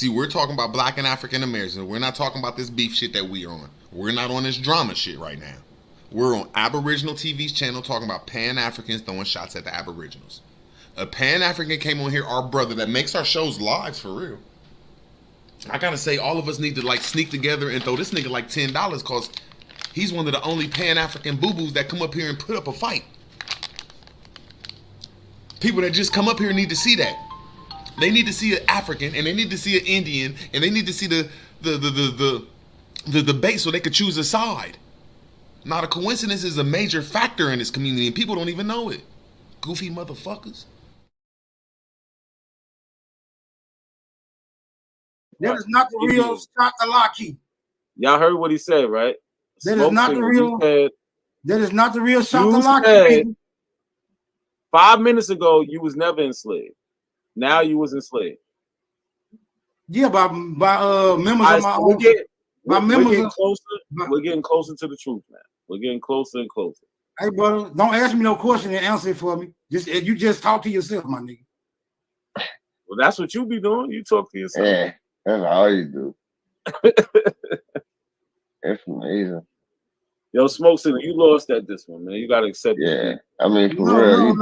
See, we're talking about black and African Americans. We're not talking about this beef shit that we are on. We're not on this drama shit right now. We're on Aboriginal TV's channel talking about Pan-Africans throwing shots at the Aboriginals. A Pan-African came on here, our brother, that makes our shows live for real. I gotta say, all of us need to like sneak together and throw this nigga like $10 because he's one of the only Pan-African boo-boos that come up here and put up a fight. People that just come up here need to see that. They need to see an African and they need to see an Indian and they need to see the debate so they could choose a side. Not a coincidence is a major factor in this community and people don't even know it. Goofy motherfuckers. That is not the real Scott Kalaki. Y'all heard what he said, right? That is not the real. That is not the real Scott Kalaki. 5 minutes ago, you was never enslaved. Now you was enslaved. Yeah, by members of my own. We're getting closer to the truth now. We're getting closer and closer. Hey, brother, don't ask me no question and answer it for me. You just talk to yourself, my nigga. Well, that's what you be doing. You talk to yourself. Yeah, that's all you do. It's amazing. Yo, Smoke Signal, you lost at this one, man. You gotta accept it. Yeah, I mean, for real,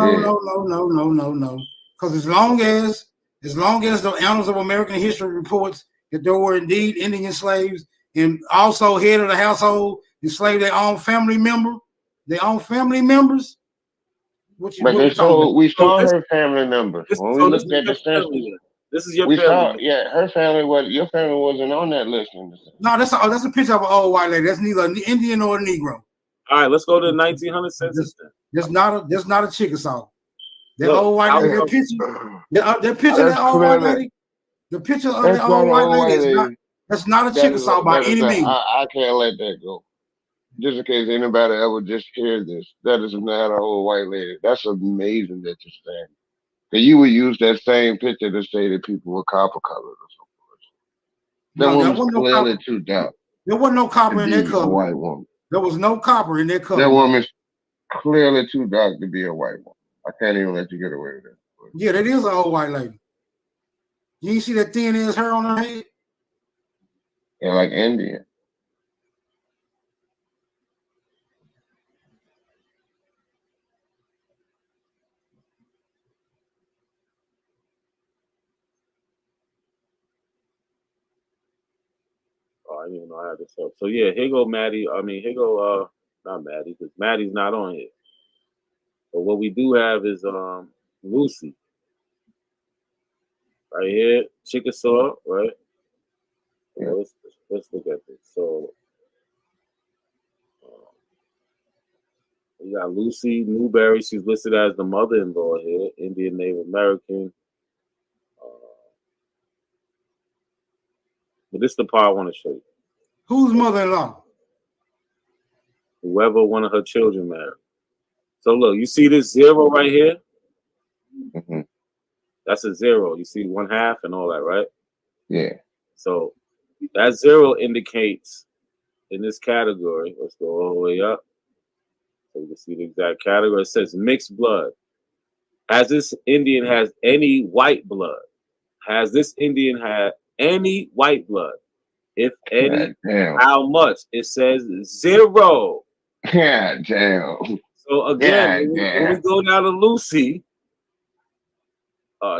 no. Because as long as the annals of American history reports that there were indeed Indian slaves and also head of the household enslaved their own family members. We saw her family members when we looked at the census. This is your family. Her family was. Your family wasn't on that list. No, that's a picture of an old white lady. That's neither an Indian nor a Negro. All right, let's go to the 1900 census. That's not a Chickasaw. That old white lady. That picture of that old white lady. The picture of that old white lady. That's not a Chickasaw by any means. I can't let that go. Just in case anybody ever just hears this, that is not an old white lady. That's amazing that you're saying. Because you would use that same picture to say that people were copper colored or something. That woman's clearly too dark. There wasn't no copper in that color. White woman. There was no copper in that color. That woman's clearly too dark to be a white woman. I can't even let you get away with that. Yeah, that is an old white lady. You ain't see that thin ass hair on her head? Yeah, like Indian. I didn't even know I had this up. So yeah, here go Maddie. I mean, here go not Maddie, because Maddie's not on here. But what we do have is Lucy. Right here, Chickasaw, right? Yeah. Let's look at this. So we got Lucy Newberry. She's listed as the mother-in-law here, Indian Native American. But this is the part I want to show you. Whose mother-in-law? Whoever one of her children married. So look, you see this 0 right here? Mm-hmm. That's a 0. You see 1/2 and all that, right? Yeah. So that 0 indicates in this category, let's go all the way up. So you can see the exact category. It says mixed blood. Has this Indian has any white blood? Has this Indian had any white blood? If any, how much? It says 0. Yeah, damn. So again, when we go down to Lucy,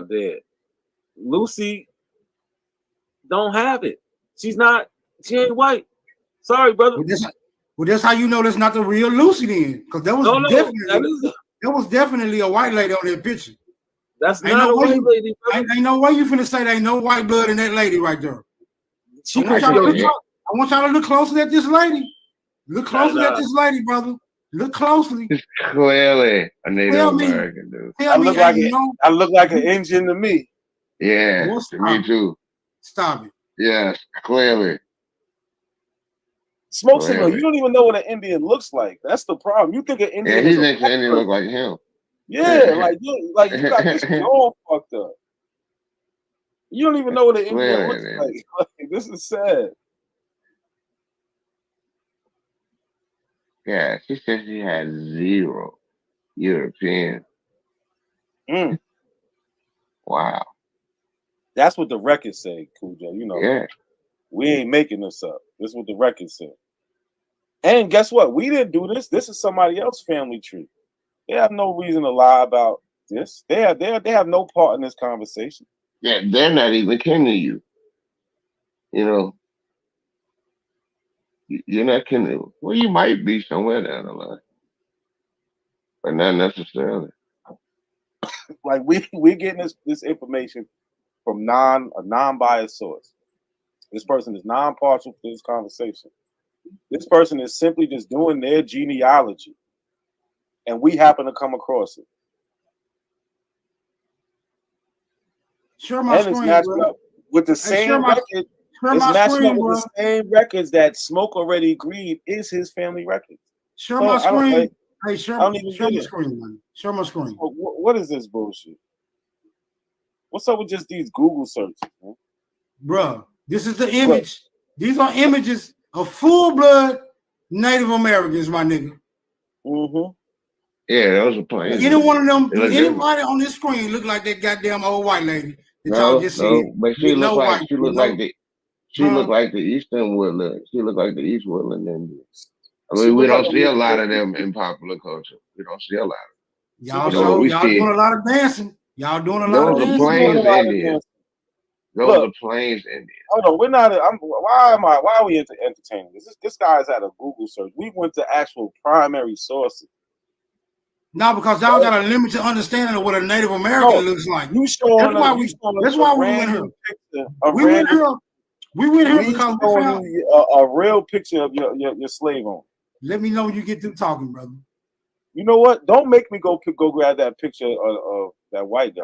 there. Lucy don't have it. She ain't white. Sorry, brother. Well, that's how you know that's not the real Lucy then. Because that was definitely a white lady on that picture. That's not a white lady. Ain't no way you finna say there ain't no white blood in that lady right there. I want y'all to look closely at this lady. Look closely at this lady, brother. Look closely. It's clearly a Native American dude. I look like an Indian to me. Yeah, me too. Stop it. Yes, clearly. Smoke Signal, you don't even know what an Indian looks like. That's the problem. You think an Indian he thinks an Indian look like him. Yeah, like you got this all fucked up. You don't even know what an Indian looks like. This is sad. Yeah, she said she had 0 European. Mm. Wow. That's what the records say, Cujo. You know, Yeah. we ain't making this up. This is what the records say. And guess what? We didn't do this. This is somebody else's family tree. They have no reason to lie about this. They have no part in this conversation. Yeah, they're not even kin to you. You know, you're not kin to. Well, you might be somewhere down the line, but not necessarily. Like we're getting this information from a non-biased source. This person is non-partial to this conversation. This person is simply just doing their genealogy, and we happen to come across it. Share my And it's screen, matched bro. up with the same record. Share It's my matching screen, up with bro. the same records that Smoke already agreed is his family record. Share So, my I don't, screen. like, Hey, share I don't even my get it. screen, man. Share my screen. What is this bullshit? What's up with just these Google searches, man? Bruh, this is the image. These are images of full-blood Native Americans, my nigga. Mm-hmm. Yeah, those are planes. Any one of them, They do look anybody on this screen look like that goddamn old white lady that y'all No, just said? no, but she With looked no like white, she with looked no- like the Huh? looked like the Eastern Woodland. She looked like the East Woodland Indians. I She mean, we look don't like see a- a lot of them in popular culture. We don't see a lot. Y'all You know, show we y'all see- doing a lot of dancing. Y'all doing a lot Those of are dancing. Plains Look, Indians. Those Look. are Plains Indians. Hold on, we're not. Why are we entertaining this? This guy's had a Google search. We went to actual primary sources. No, because y'all got a limited understanding of what a Native American looks like. You showing That's why us. we- You showing us that's a why we went random here. picture. We went here. We went here We because we showing found. you a real picture of your slave owner. Let me know when you get through talking, brother. You know what? Don't make me go grab that picture of that white guy.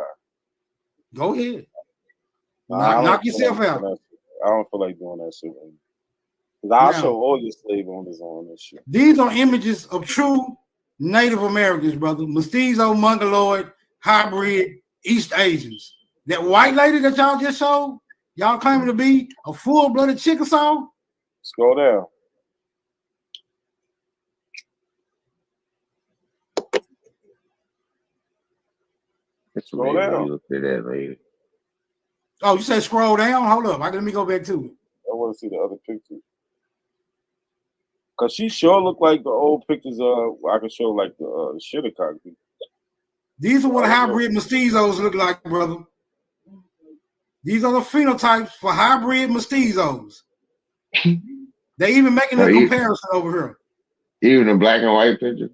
Go ahead. I don't Knock feel yourself like out. doing that shit. I don't feel like doing that shit. Because I'll Now- show all your slave owners on this shit. These are images of true Native Americans, brother. Mestizo, Mongoloid, hybrid, East Asians. That white lady that y'all just showed, y'all claiming to be a full-blooded Chickasaw. Scroll down. That's Scroll amazing. down. You look at that lady. Oh, you said scroll down? Hold up. Let me go back to it. I want to see the other pictures. Cause she sure look like the old pictures I can show like the Shitticock people. These are what hybrid mestizos look like, brother. These are the phenotypes for hybrid mestizos. They even making a comparison over here. Even the black and white picture.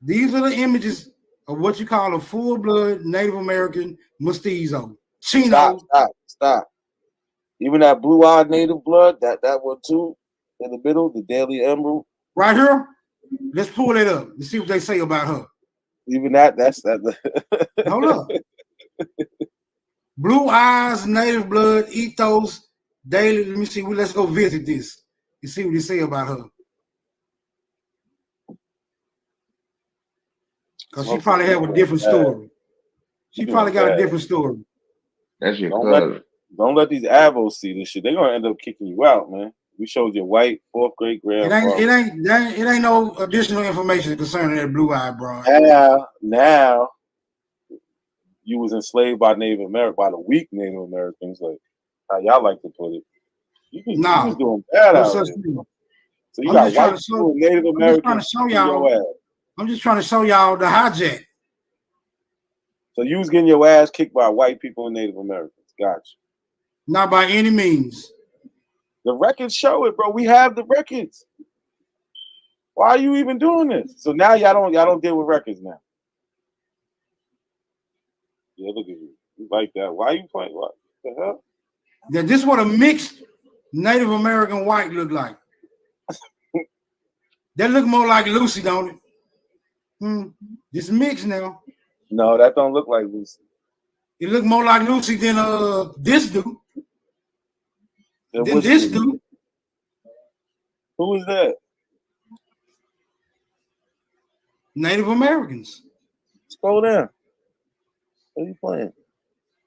These are the images of what you call a full-blood Native American mestizo. Chino. Stop. Even that blue-eyed native blood, that one too, in the middle, the Daily Emerald. Right here. Let's pull it up and see what they say about her. Even that's that. Hold up. Blue eyes, native blood, ethos, daily. Let me see. Let's go visit this and see what they say about her. Because she probably have a different story. She probably got a different story. That's your cousin. Don't let these avos see this shit. They're gonna end up kicking you out, man. We showed your white fourth grade grandfather. It ain't no additional information concerning that blue eye, bro. Now you was enslaved by Native American, by the weak Native Americans, like how y'all like to put it. You was doing bad out there. So you got white people, Native Americans. I'm just trying to show y'all the hijack. So you was getting your ass kicked by white people and Native Americans. Gotcha. Not by any means. The records show it, bro. We have the records. Why are you even doing this? So now y'all don't deal with records now. Yeah, look at you. You like that? Why are you playing? What the hell? Yeah, this is what a mixed Native American white look like. That look more like Lucy, don't it? This mixed now. No, that don't look like Lucy. It look more like Lucy than this dude. Than this dude. Who is that? Native Americans. Scroll down. What are you playing?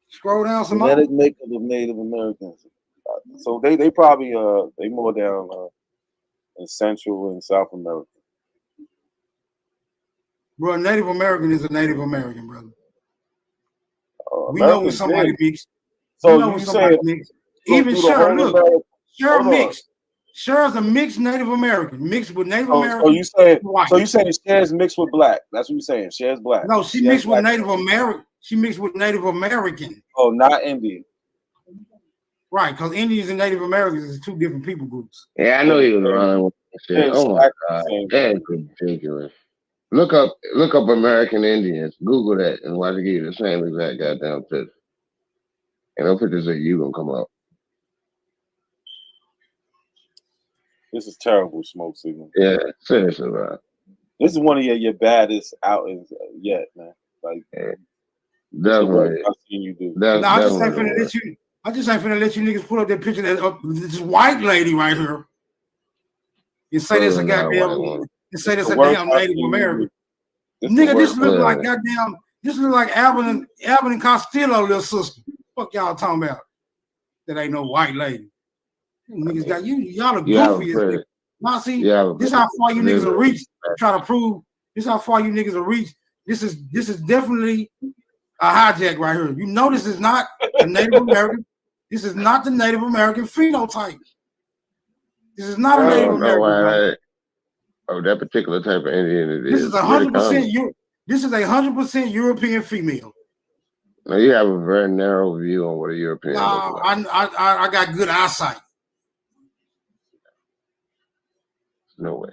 Scroll down some more. Genetic makeup of Native Americans. So they probably they more down in Central and South America. Bro, Native American is a Native American, brother. We know when somebody mixed. So we know when somebody mixed. Even Cher, look, Cher mixed. Cher's a mixed Native American, mixed with Native American. So you saying Cher's mixed with black? That's what you're saying. Cher's black. No, she mixed with Native American. She mixed with Native American. Oh, not Indian. Right, because Indians and Native Americans is two different people groups. Yeah, I know he was running with that shit. Oh my God, that's ridiculous. Look up American Indians. Google that and watch it give you the same exact goddamn picture. And no pictures of you gonna come up. This is terrible, Smoke Signal. Yeah, seriously, bro. This is one of your baddest outings yet, man. Like, definitely. I've seen you do. No, I just ain't finna let you. I just ain't finna let you niggas pull up that picture of this white lady right here. You say this a goddamn. You say this a damn Native American. Nigga, this look like goddamn. This look like Alvin and Costello, little sister. Fuck y'all talking about? That ain't no white lady. Niggas got you. Y'all are goofy as niggas. Now see, this is how far you niggas will reach. Try to prove. This is how far you niggas will reach. This is definitely a hijack right here. You know this is not a Native American. This is not the Native American phenotype. This is not a Native American. That particular type of Indian it is. This is 100%. This is 100% European female. Now you have a very narrow view on what a European. Nah, I got good eyesight. No way.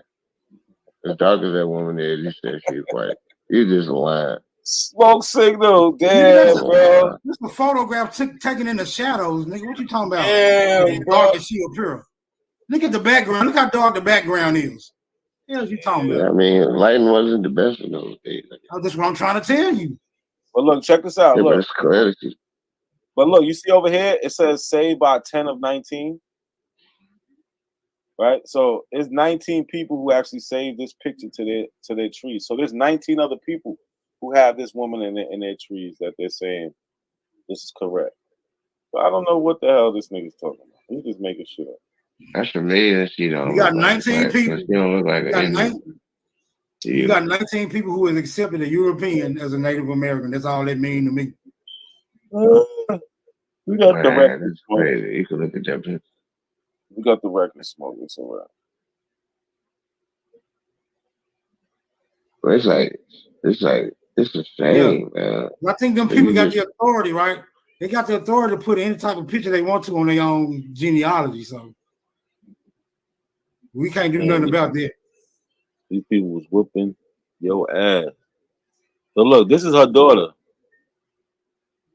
As dark as that woman is, you said she's white. You just lying. Smoke Signal, damn, bro. This is a photograph taken in the shadows, nigga. What you talking about? Damn, dark as she appear. Look at the background. Look how dark the background is. What the hell you talking about? I mean, lighting wasn't the best in those days. That's what I'm trying to tell you. But look, check this out. Look. But look, you see over here, it says saved by 10 of 19. Right? So it's 19 people who actually saved this picture to their trees. So there's 19 other people who have this woman in their trees that they're saying this is correct. But I don't know what the hell this nigga's talking about. He's just making shit up. That's amazing. You got 19 people. You don't look like you got 19 people who has accepted a European as a Native American. That's all that means to me. We got the record. That's crazy. You can look at that picture. We got the record smoking. It's all right. But it's a shame, man. I think them people got the authority, right? They got the authority to put any type of picture they want to on their own genealogy. So we can't do nothing about that. These people was whooping your ass. So look, this is her daughter.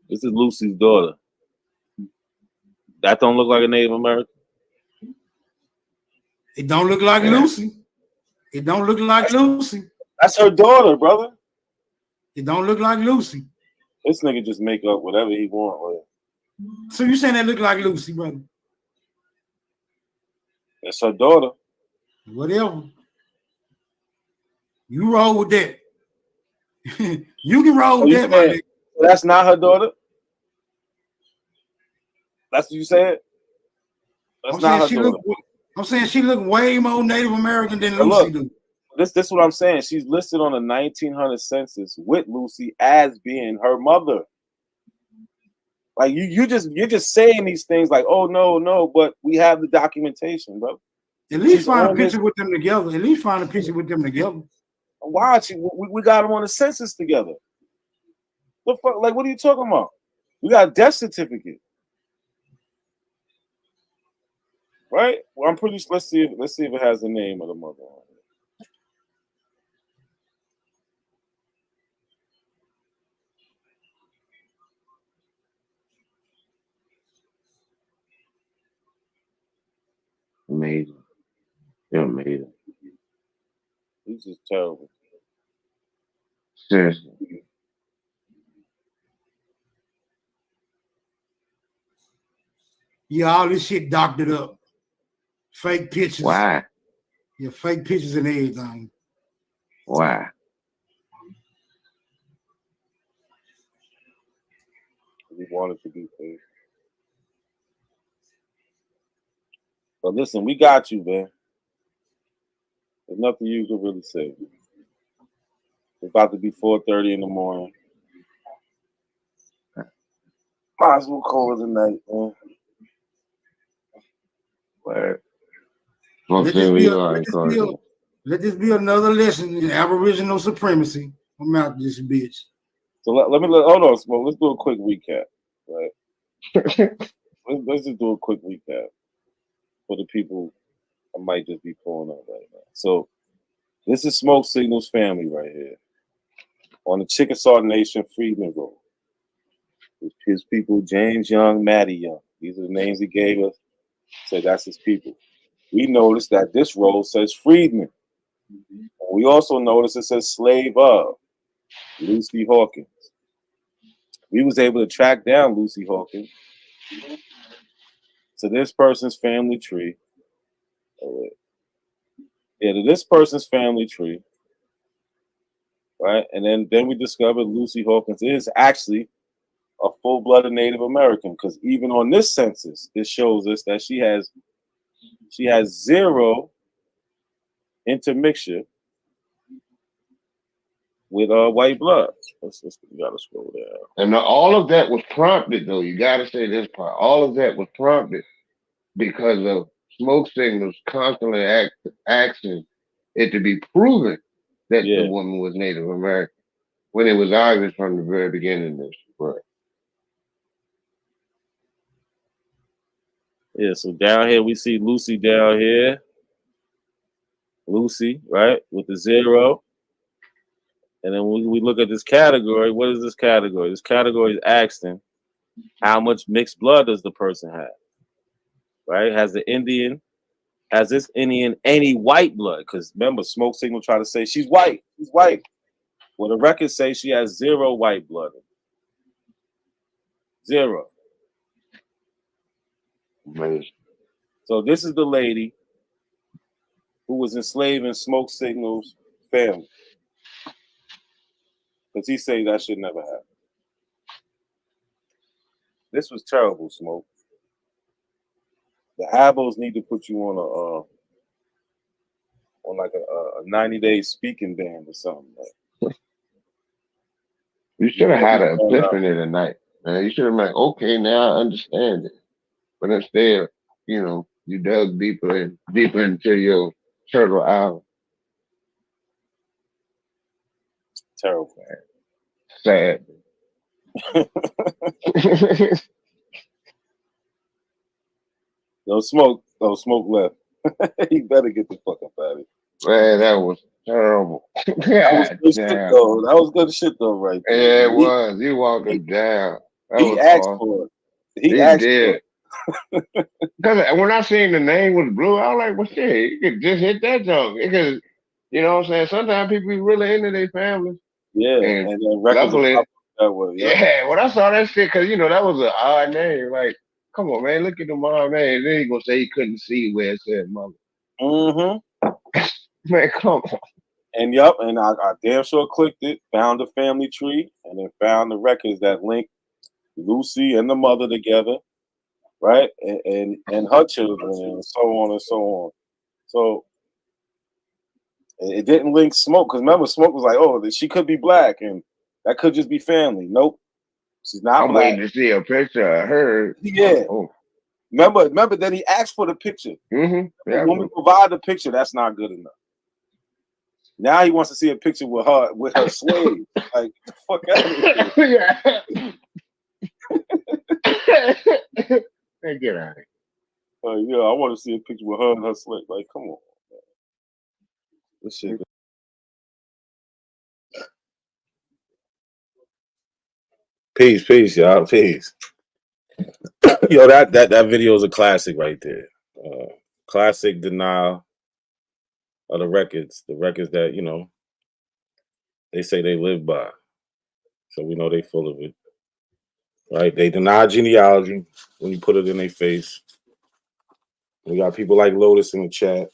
This is Lucy's daughter. That don't look like a Native American. It don't look like Lucy. It don't look like Lucy. That's her daughter, brother. It don't look like Lucy. This nigga just make up whatever he want. So you saying that look like Lucy, brother? That's her daughter. Whatever. You roll with that. You can roll with that, my nigga. That's not her daughter? That's what you said? That's not her daughter. I'm saying she look way more Native American than Lucy do. This is what I'm saying. She's listed on the 1900 census with Lucy as being her mother. Like you're just saying these things like, oh no, but we have the documentation, bro. At least find a picture with them together. Watch, we got them on the census together. The fuck? Like, what are you talking about? We got a death certificate, right? Well, I'm pretty sure. Let's see if it has the name of the mother on it. Amazing. You're amazing. This is terrible. Seriously. Yeah, all this shit doctored up. Fake pictures. Why? Yeah, fake pictures and everything. Why? We wanted to be fake. But listen, we got you, man. There's nothing you can really say. It's about to be 4:30 in the morning. Might as well call it a night, man. Right. Let this be another lesson in Aboriginal supremacy. I'm out this bitch. So hold on, Smoke. Let's do a quick recap, right? let's just do a quick recap for the people I might just be pulling up right now. So this is Smoke Signal's family right here on the Chickasaw Nation Freedman Road. His people, James Young, Matty Young. These are the names he gave us. So that's his people. We noticed that this road says Freedman. We also noticed it says slave of Lucy Hawkins. We was able to track down Lucy Hawkins to this person's family tree. To this person's family tree, right? And then we discovered Lucy Hawkins is actually a full-blooded Native American, because even on this census, it shows us that she has zero intermixture with white blood. We gotta scroll down. And all of that was prompted, though. You gotta say this part. All of that was prompted because of Smoke Signals constantly asking it to be proven that the woman was Native American, when it was obvious from the very beginning. This right. Yeah, so down here we see Lucy down here. Lucy, right, with the 0. And then we look at this category. What is this category? This category is asking how much mixed blood does the person have, right? Has this Indian any white blood? Because remember, Smoke Signal tried to say she's white. She's white. Well, the records say she has 0 white blood. 0. Amazing. So this is the lady who was enslaving Smoke Signal's family. Because he say that should never happen. This was terrible, Smoke. The Abos need to put you on a 90-day speaking ban or something. You should have had an epiphany tonight, man. You should have been like, okay, now I understand it. But instead, you dug deeper into your turtle island. Terrible. Sad. Smoke left. He better get the fuck up out of here. Man, that was terrible. That was good shit though, right there. Yeah, it was. He walked him down. He asked for it. He did. Because when I seen the name was blue, I was like, well, shit, you could just hit that junk. Because, you know what I'm saying? Sometimes people be really into their families. Yeah. And then luckily, that way. Yeah, when I saw that shit, because, that was an odd name. Like, come on, man, look at the mom name. Then he going to say he couldn't see where it said mother. Mm-hmm. Man, come on. And I damn sure clicked it, found the family tree, and then found the records that link Lucy and the mother together, right? And her children, and so on and so on. So it didn't link Smoke, because remember, Smoke was like, oh, she could be black, and that could just be family. Nope. She's not I'm black. waiting to see a picture of her. Yeah. Oh. Remember that he asked for the picture. Mm-hmm. Yeah, when we provide the picture, that's not good enough. Now he wants to see a picture with her slave. Like, fuck out of here. Yeah. Hey, get out of here. I want to see a picture with her and her slave. Like, come on, man. This shit. Peace, y'all. Peace. That video is a classic right there. Classic denial of the records that, they say they live by. So we know they full of it. Right? They deny genealogy when you put it in their face. We got people like Lotus in the chat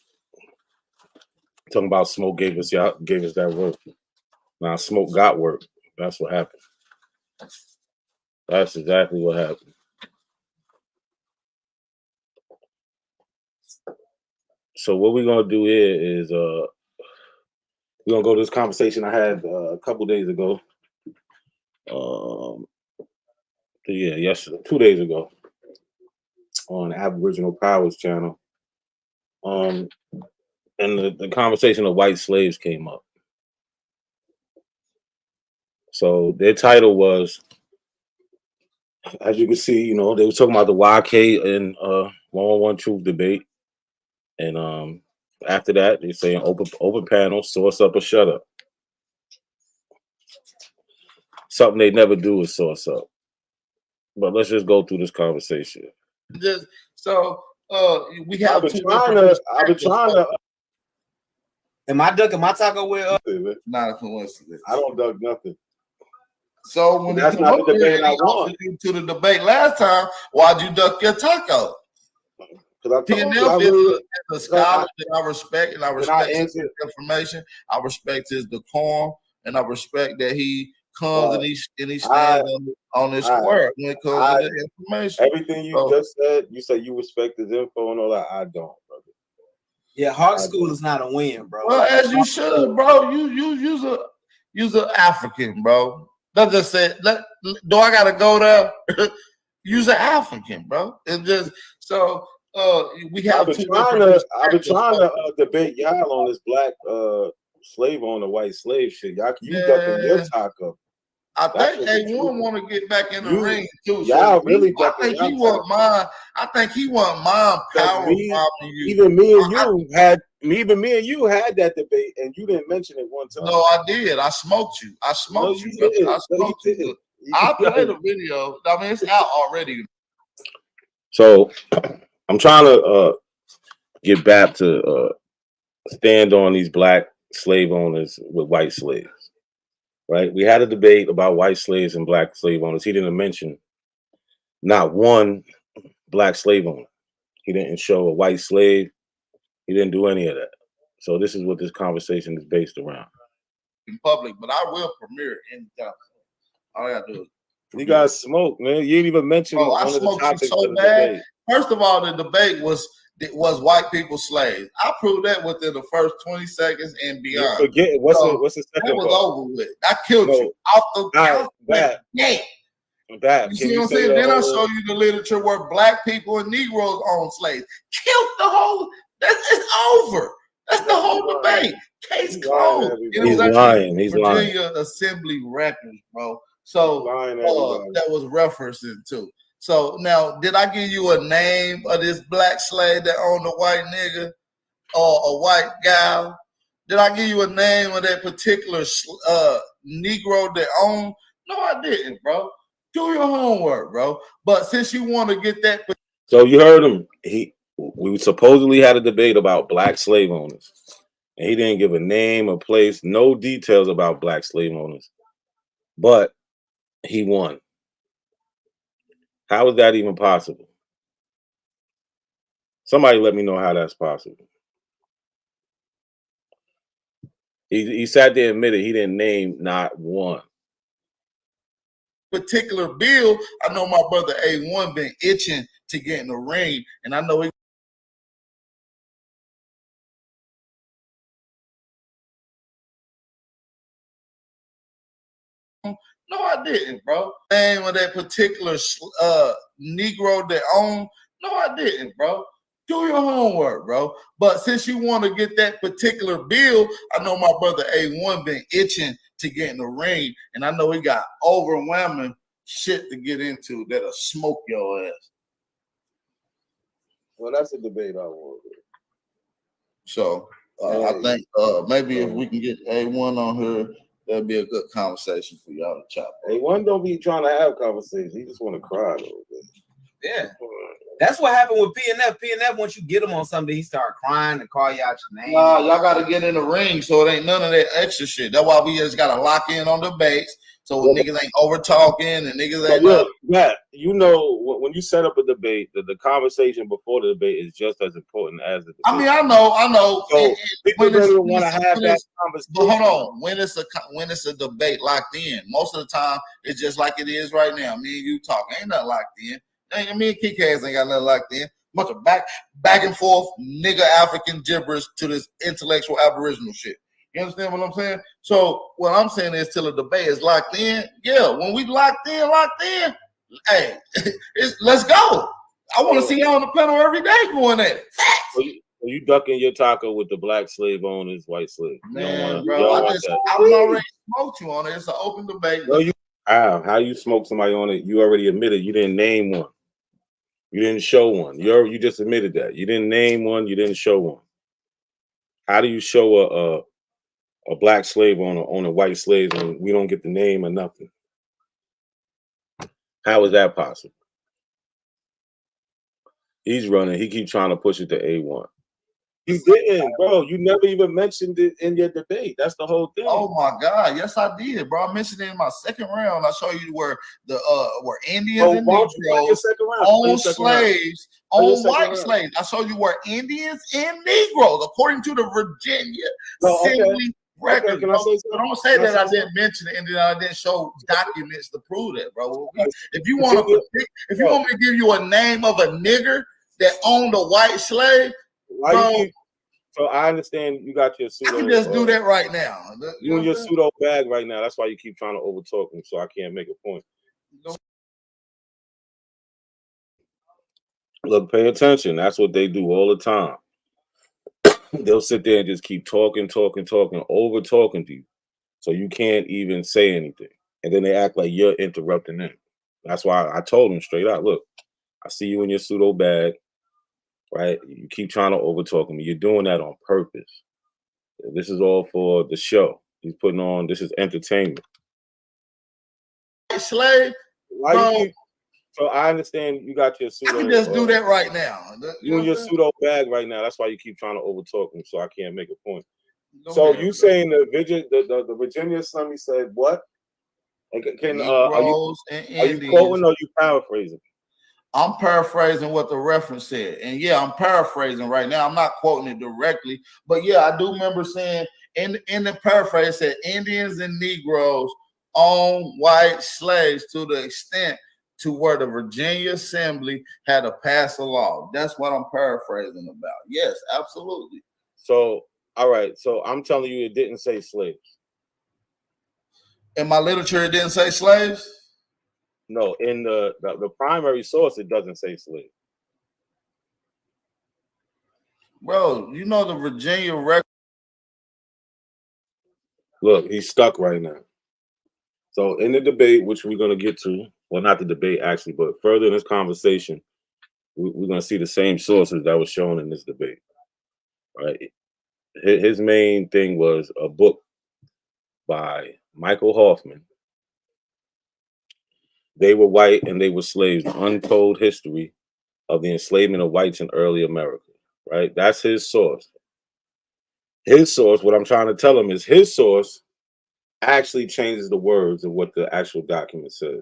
talking about Smoke gave us that work. Now Smoke got work. That's what happened. That's exactly what happened. So what we're gonna do here is we're gonna go to this conversation I had a couple days ago. yesterday, 2 days ago, on Aboriginal Powers channel. And the conversation of white slaves came up. So their title was, as you can see, you know, they were talking about the YK and 101 Truth debate. And after that, they're saying open panel, source up or shut up. Something they never do is source up. But let's just go through this conversation. Just so we have. I've been trying to. Am I ducking my taco with? Not a coincidence. I don't duck nothing. So when that's not the debate I want. To the debate last time, why'd you duck your taco? PNF is a scholar that I respect, and I respect his information. I respect his decorum, and I respect that he comes and he stands on his square when it comes to the information. Everything you just said, you say you respect his info and all that. I don't, brother. Yeah, hard school is not a win, bro. Well, as you should, bro. You's a African, bro. Let's just say, do I gotta go there? You's an African, bro. It's just so we have. I've been trying to debate y'all on this black slave owner, white slave shit. Y'all, you ducking your taco. I think A1 want to get back in the ring too. Y'all really? I think he want mine. I think he want mine power. Even me and you had that debate, and you didn't mention it one time. No, I did. I smoked you. I smoked you. I'll play the video. I mean, it's out already. So I'm trying to get back to stand on these black slave owners with white slaves. Right? We had a debate about white slaves and black slave owners. He didn't mention not one black slave owner. He didn't show a white slave. He didn't do any of that. So this is what this conversation is based around. In public, but I will premiere it anytime. All I gotta do is you guys smoke, man. You didn't even mention I smoked you so bad. Debate. First of all, the debate was white people slaves. I proved that within the first 20 seconds and beyond. You forget what's the second that was over with. I killed you off the bat. You see what I'm saying? Then I show you the literature where black people and Negroes own slaves. Killed the whole. It's over. That's the whole debate. Case closed. He's lying. He's Virginia Assembly records, bro. So that was referencing to. So now, did I give you a name of this black slave that owned a white nigga or a white gal? Did I give you a name of that particular Negro that owned? No, I didn't, bro. Do your homework, bro. But since you want to get that, so you heard him. We supposedly had a debate about black slave owners, and he didn't give a name, a place, no details about black slave owners, but he won. How is that even possible? Somebody let me know how that's possible. He sat there and admitted he didn't name not one particular bill. I know my brother A1 been itching to get in the ring, and I know he. No, I didn't, bro. Name of that particular Negro that owned. No, I didn't, bro. Do your homework, bro. But since you want to get that particular bill, I know my brother A1 been itching to get in the ring, and I know he got overwhelming shit to get into that'll smoke your ass. Well, that's a debate I want. So I think maybe if we can get A1 on here, that'd be a good conversation for y'all to chop. A1 don't be trying to have conversations. He just want to cry a little bit. Yeah. That's what happened with PNF. PNF, once you get him on something, he start crying and call you out your name. Nah, y'all got to get in the ring, so it ain't none of that extra shit. That's why we just got to lock in on debates, so niggas ain't over talking and niggas ain't. Yeah, you know, when you set up a debate, the conversation before the debate is just as important as the debate. I mean, I know. So people really want to have that conversation. But hold on, when it's a debate locked in, most of the time it's just like it is right now. Me and you talking, ain't nothing locked in. Me and Kick Ass ain't got nothing locked in. Bunch of back and forth nigga African gibberish to this intellectual Aboriginal shit. You understand what I'm saying? So what I'm saying is till the debate is locked in. Yeah, when we locked in, Hey, let's go. I want to see you on the panel every day going at it. You ducking your taco with the black slave owners, white slave. Man, bro, I already smoked you on it. It's an open debate. No, how you smoke somebody on it? You already admitted you didn't name one. You didn't show one. You just admitted that. You didn't name one. You didn't show one. How do you show a black slave on a white slave and we don't get the name or nothing? How is that possible? He's running. He keeps trying to push it to A1. You didn't, bro. You never even mentioned it in your debate. That's the whole thing. Oh my God, yes I did, bro. I mentioned it in my second round. I show you where Indians and Negroes own slaves, own white slaves. I show you where Indians and Negroes, according to the Virginia Assembly record. Can I say something? Don't say that I didn't mention it and then I didn't show documents to prove that, bro. If you want me to give you a name of a nigger that owned a white slave, so I understand you got your pseudo. I can just do that right now. You in your pseudo bag right now. That's why you keep trying to overtalk me, so I can't make a point. Look, pay attention. That's what they do all the time. They'll sit there and just keep talking, over talking to you, so you can't even say anything. And then they act like you're interrupting them. That's why I told them straight out, look, I see you in your pseudo bag. Right? You keep trying to overtalk me. You're doing that on purpose. This is all for the show. He's putting on, this is entertainment. Slave? So I understand you got your pseudo. I can just do that right now. You in your pseudo bag right now. That's why you keep trying to overtalk me, so I can't make a point. So you saying the Virginia Assembly said what? Are you quoting or are you paraphrasing? I'm paraphrasing what the reference said. And yeah, I'm paraphrasing right now. I'm not quoting it directly. But yeah, I do remember saying in the paraphrase, it said Indians and Negroes own white slaves to the extent to where the Virginia Assembly had to pass a law. That's what I'm paraphrasing about. Yes, absolutely. So, all right. So I'm telling you it didn't say slaves. In my literature, it didn't say slaves? No, in the primary source, it doesn't say slave. Bro, you know the Virginia record. Look, he's stuck right now. So in the debate, which we're going to get to, well, not the debate actually, but further in this conversation, we're going to see the same sources that was shown in this debate. Right? His main thing was a book by Michael Hoffman. They were white and they were slaves. The untold history of the enslavement of whites in early America. Right? That's his source. His source, what I'm trying to tell him is his source actually changes the words of what the actual document says.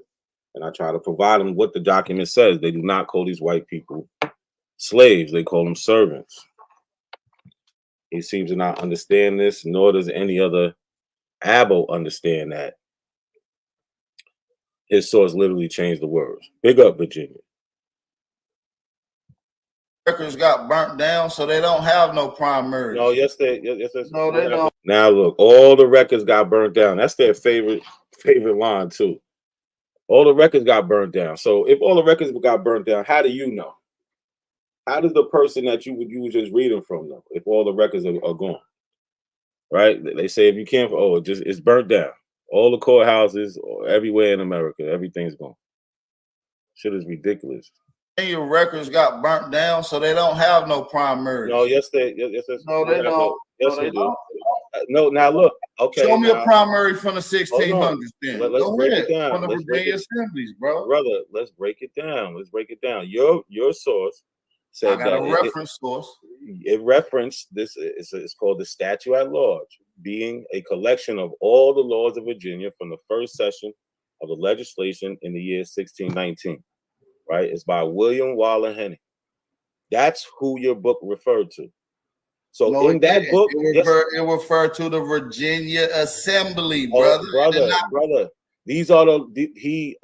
And I try to provide him what the document says. They do not call these white people slaves. They call them servants. He seems to not understand this, nor does any other abo understand that. His source literally changed the words. Big up, Virginia. Records got burnt down, so they don't have no primaries. No, yes, they don't. Now look, all the records got burnt down. That's their favorite line too. All the records got burnt down. So if all the records got burnt down, how do you know? How does the person that you was just reading from know if all the records are gone? Right? They say if you can't, it's burnt down. All the courthouses, everywhere in America, everything's gone. Shit is ridiculous. Your records got burnt down, so they don't have no primaries. No, yes, they don't. Yes, they do. No, now look. Okay, show me a primary from the 1600s. Then let's break it down. From the Virginia Assemblies, bro. Brother, let's break it down. Your source said I got a reference source. It referenced this. It's called the Statute at Large, being a collection of all the laws of Virginia from the first session of the legislation in the year 1619. Right? It's by William Waller Hening. That's who your book referred to. So in that book, it referred to the Virginia Assembly, brother. Brother. These are he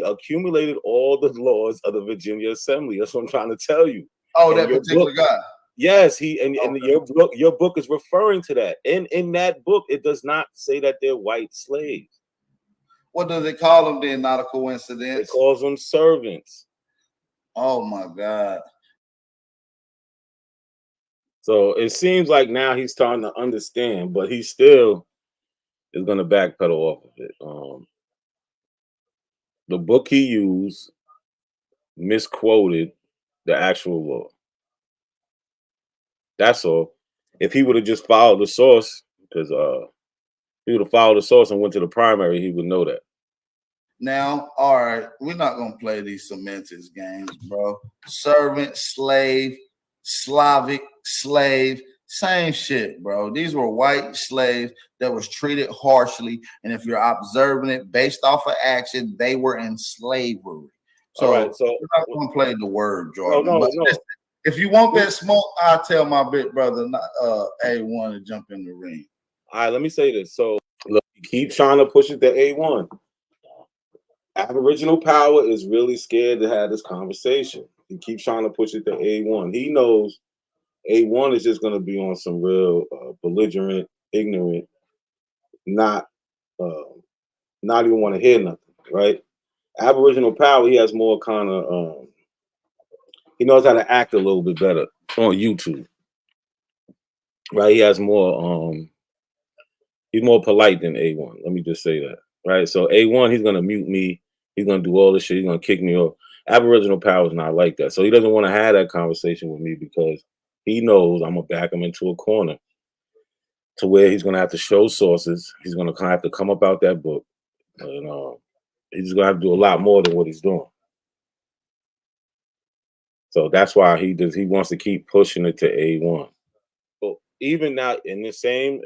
accumulated all the laws of the Virginia Assembly. That's what I'm trying to tell you. Oh, that particular guy. Yes, your book is referring to that. In that book, it does not say that they're white slaves. What do they call them then? Not a coincidence. It calls them servants. Oh my God. So it seems like now he's starting to understand, but he still is going to backpedal off of it. The book he used misquoted the actual law. That's all. If he would have just followed the source, because he would have followed the source and went to the primary, he would know that. Now, all right, we're not gonna play these semantics games, bro. Servant, slave, Slavic, slave, same shit, bro. These were white slaves that was treated harshly, and if you're observing it based off of action, they were in slavery. So, all right, so we're not gonna play the word, Jordan. No. Listen, if you want that smoke, I'll tell my big brother A1 to jump in the ring. All right, let me say this. So look, keep trying to push it to A1. Aboriginal Power is really scared to have this conversation. He keeps trying to push it to A1. He knows A1 is just going to be on some real belligerent, ignorant, not even want to hear nothing, right? Aboriginal Power, he has more kind of, he knows how to act a little bit better on YouTube, right? He has more, he's more polite than A1. Let me just say that, right? So A1, he's going to mute me. He's going to do all this shit. He's going to kick me off. Aboriginal Power is not like that. So he doesn't want to have that conversation with me because he knows I'm going to back him into a corner to where he's going to have to show sources. He's going to have to come up out that book. And he's going to have to do a lot more than what he's doing. So that's why he wants to keep pushing it to A1. But even now in the same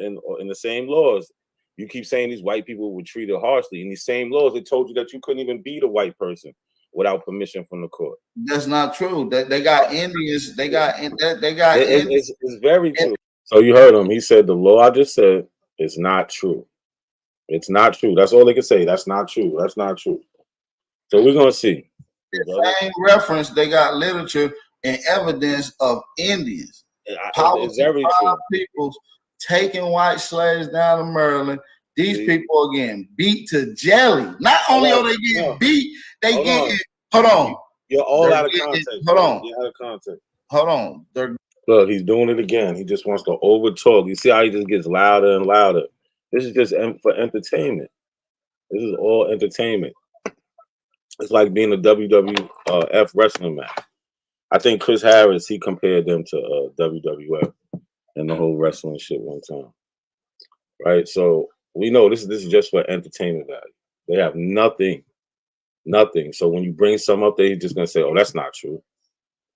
laws, you keep saying these white people were treated harshly. In these same laws, they told you that you couldn't even beat a white person without permission from the court. That's not true. They got Indians. It's very true. So you heard him. He said the law I just said is not true. It's not true. That's all they can say. That's not true. That's not true. So we're gonna see. The same reference. They got literature and evidence of Indians. It's very true. Peoples taking white slaves down to Maryland. These people are getting beat to jelly. Not only are they getting beat, they getting. Hold on. You're all out of context. Hold on. You're out of context. Hold on. Look, he's doing it again. He just wants to over talk. You see how he just gets louder and louder. This is just for entertainment. This is all entertainment. It's like being a WWF wrestling match. I think Chris Harris, he compared them to WWF and the whole wrestling shit one time. Right? So we know this is just for entertainment value. They have nothing. So when you bring some up there, he's just going to say, oh, that's not true.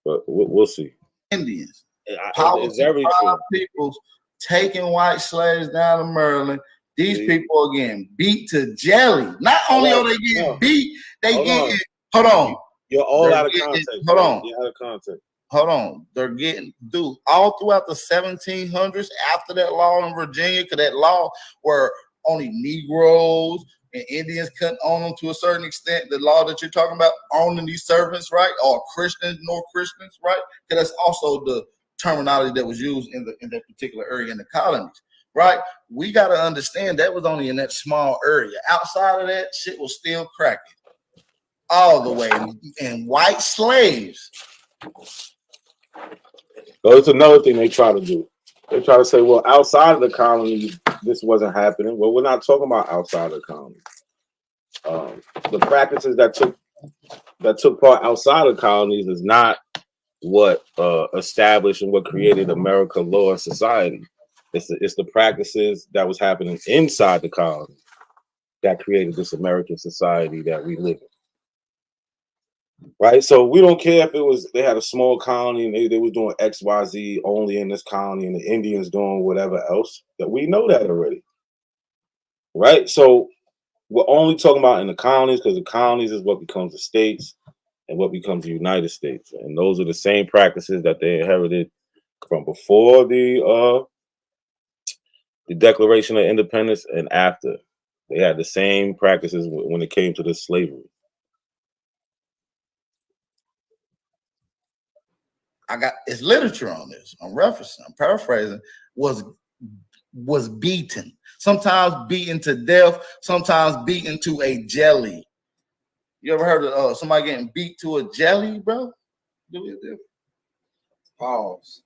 But we'll see. Indians. It's very true. People taking white slaves down to Maryland. These people are getting beat to jelly. Not only are they getting beat, they getting. Hold on. You're all out of context. Hold on. You're out of context. Hold on. They're getting all throughout the 1700s after that law in Virginia, because that law where only Negroes and Indians couldn't own them to a certain extent. The law that you're talking about, owning these servants, right? Or Christians, no Christians, right? Because that's also the terminology that was used in that particular area in the colonies, right? We got to understand that was only in that small area. Outside of that, shit was still cracking all the way. And white slaves. So it's another thing they try to do. They try to say, well, outside of the colonies, this wasn't happening. Well, we're not talking about outside of the colonies. The practices that took part outside of colonies is not what established and what created America law and society. It's the practices that was happening inside the colony that created this American society that we live in. Right? So we don't care if they had a small colony and they was doing XYZ only in this colony and the Indians doing whatever else. That we know that already. Right? So we're only talking about in the colonies because the colonies is what becomes the states and what becomes the United States. And those are the same practices that they inherited from before the Declaration of Independence and after. They had the same practices when it came to this slavery. It's literature on this. I'm referencing, I'm paraphrasing. Was was beaten. Sometimes beaten to death, sometimes beaten to a jelly. You ever heard of somebody getting beat to a jelly, bro? Pause.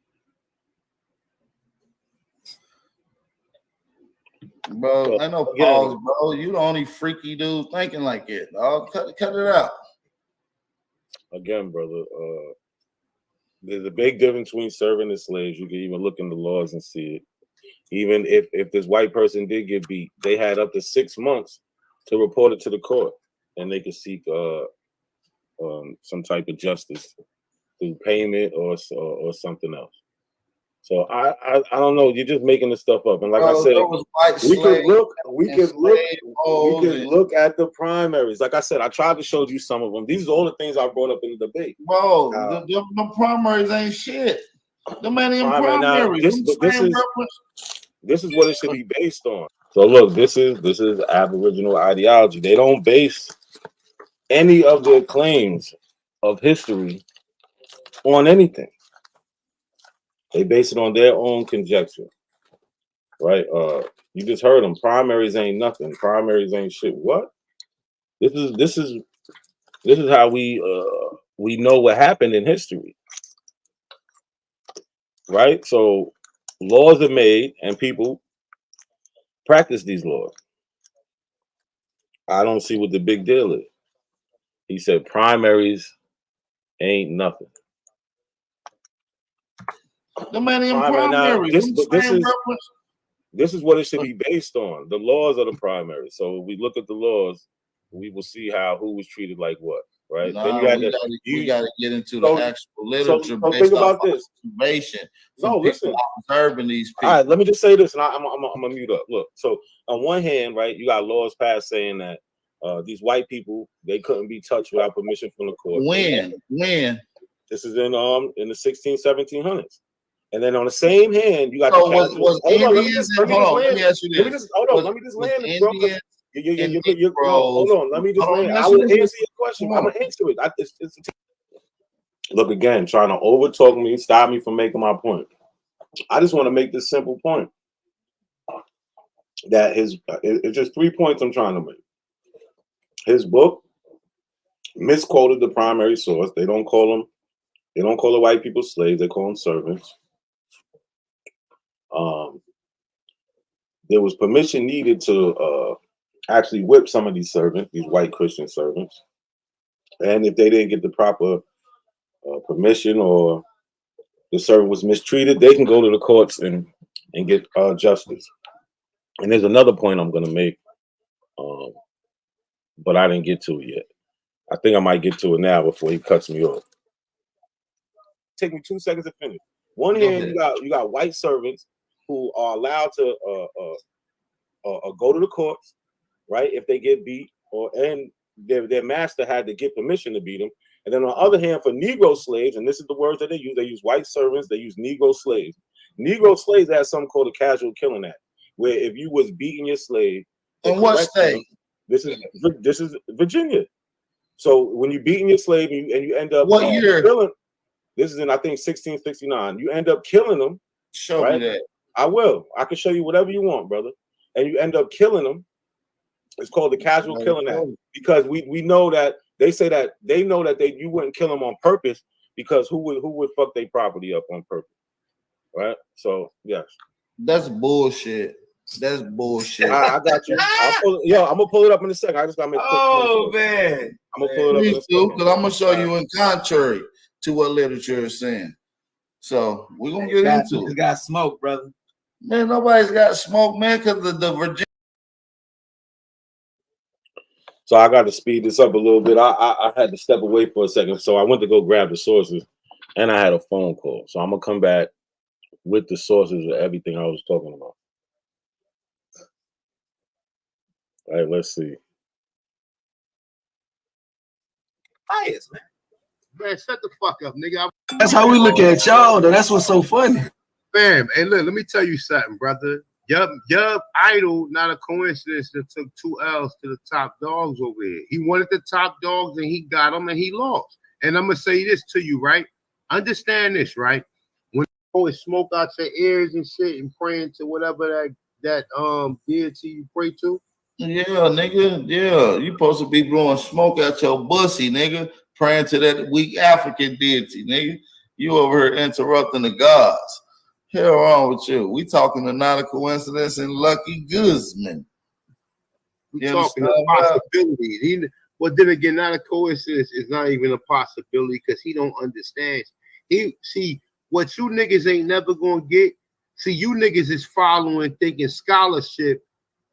Bro, I know pause, bro. You the only freaky dude thinking like it. Dog. Cut it out. Again, brother, there's a big difference between serving as slaves. You can even look in the laws and see it. Even if this white person did get beat, they had up to 6 months to report it to the court, and they could seek some type of justice through payment or something else. So I don't know. You're just making this stuff up. And like I said, we could look at the primaries. Like I said, I tried to show you some of them. These are all the things I brought up in the debate. Bro, the primaries ain't shit. The man in primaries. This is what it should be based on. So look, this is Aboriginal ideology. They don't base any of their claims of history on anything. They base it on their own conjecture, right? You just heard them. Primaries ain't nothing. Primaries ain't shit. What? This is how we know what happened in history, right? So laws are made and people practice these laws. I don't see what the big deal is. He said primaries ain't nothing. The man in primaries. This is what it should be based on. The laws of the primary. So if we look at the laws, we will see who was treated like what, right? Nah, then we got to get into the actual literature. So think about this. No, listen. Observing these people. All right, let me just say this, and I'm gonna mute up. Look, so on one hand, right, you got laws passed saying that these white people, they couldn't be touched without permission from the court. When? This is in the 1700s. And then on the same hand, you got let me just land this, bro. Hold on, let me just land. I will answer your question. I'm gonna answer it. Look again, trying to overtalk me, stop me from making my point. I just want to make this simple point. That it's just 3 points I'm trying to make. His book misquoted the primary source. They don't call the white people slaves, they call them servants. There was permission needed to actually whip some of these servants, these white Christian servants. And if they didn't get the proper permission or the servant was mistreated, they can go to the courts and get justice. And there's another point I'm going to make, but I didn't get to it yet. I think I might get to it now before he cuts me off. Take me 2 seconds to finish. One hand, you got white servants who are allowed to go to the courts, right? If they get beat, and their master had to get permission to beat them. And then on the other hand, for Negro slaves, and this is the words that they use white servants, they use Negro slaves. Negro slaves had something called a casual killing act, where if you was beating your slave, in what state? This is Virginia. So when you beating your slave and you end up what year? This is in I think 1669. You end up killing them. Show me that. I will. I can show you whatever you want, brother. And you end up killing them. It's called the casual killing act, because we know that they say that they know that you wouldn't kill them on purpose, because who would fuck their property up on purpose, right? So yes, that's bullshit. That's bullshit. I got you. I'm gonna pull it up in a second. I just gotta make. Man, I'm gonna pull it up. Please do, because I'm gonna show you in contrary to what literature is saying. So we're gonna get into it. You got smoke, brother. Man, nobody's got smoke, man, because the Virginia. So I got to speed this up a little bit. I had to step away for a second, so I went to go grab the sources, and I had a phone call. So I'm gonna come back with the sources of everything I was talking about. All right, let's see. Bias, man. Man, shut the fuck up, nigga. That's how we look at y'all, though. That's what's so funny. Fam, hey, look, let me tell you something, brother. Your idol, not a coincidence, that took 2 L's to the top dogs over here. He wanted the top dogs, and he got them, and he lost. And I'm going to say this to you, right? Understand this, right? When blowing smoke out your ears and shit and praying to whatever that deity you pray to? Yeah, nigga. Yeah, you supposed to be blowing smoke out your bussy, nigga. Praying to that weak African deity, nigga. You over here interrupting the gods. Hell wrong with you? We talking to not a coincidence and Lucky Guzman. We talking a possibility. But then again, not a coincidence. It's not even a possibility because he don't understand. See what you niggas ain't never gonna get. See, you niggas is following, thinking scholarship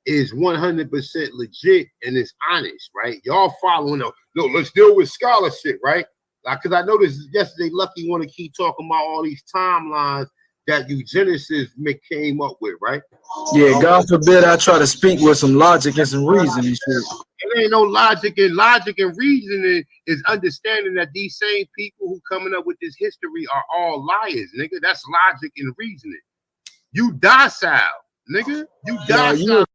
is 100% legit and it's honest, right? Y'all following no, let's deal with scholarship, right? Like, cause I noticed yesterday, Lucky want to keep talking about all these timelines that eugenicists came up with, right? Yeah, God forbid I try to speak with some logic and some reason and shit. It ain't no logic and reasoning is understanding that these same people who coming up with this history are all liars, nigga. That's logic and reasoning. You docile, nigga. You docile.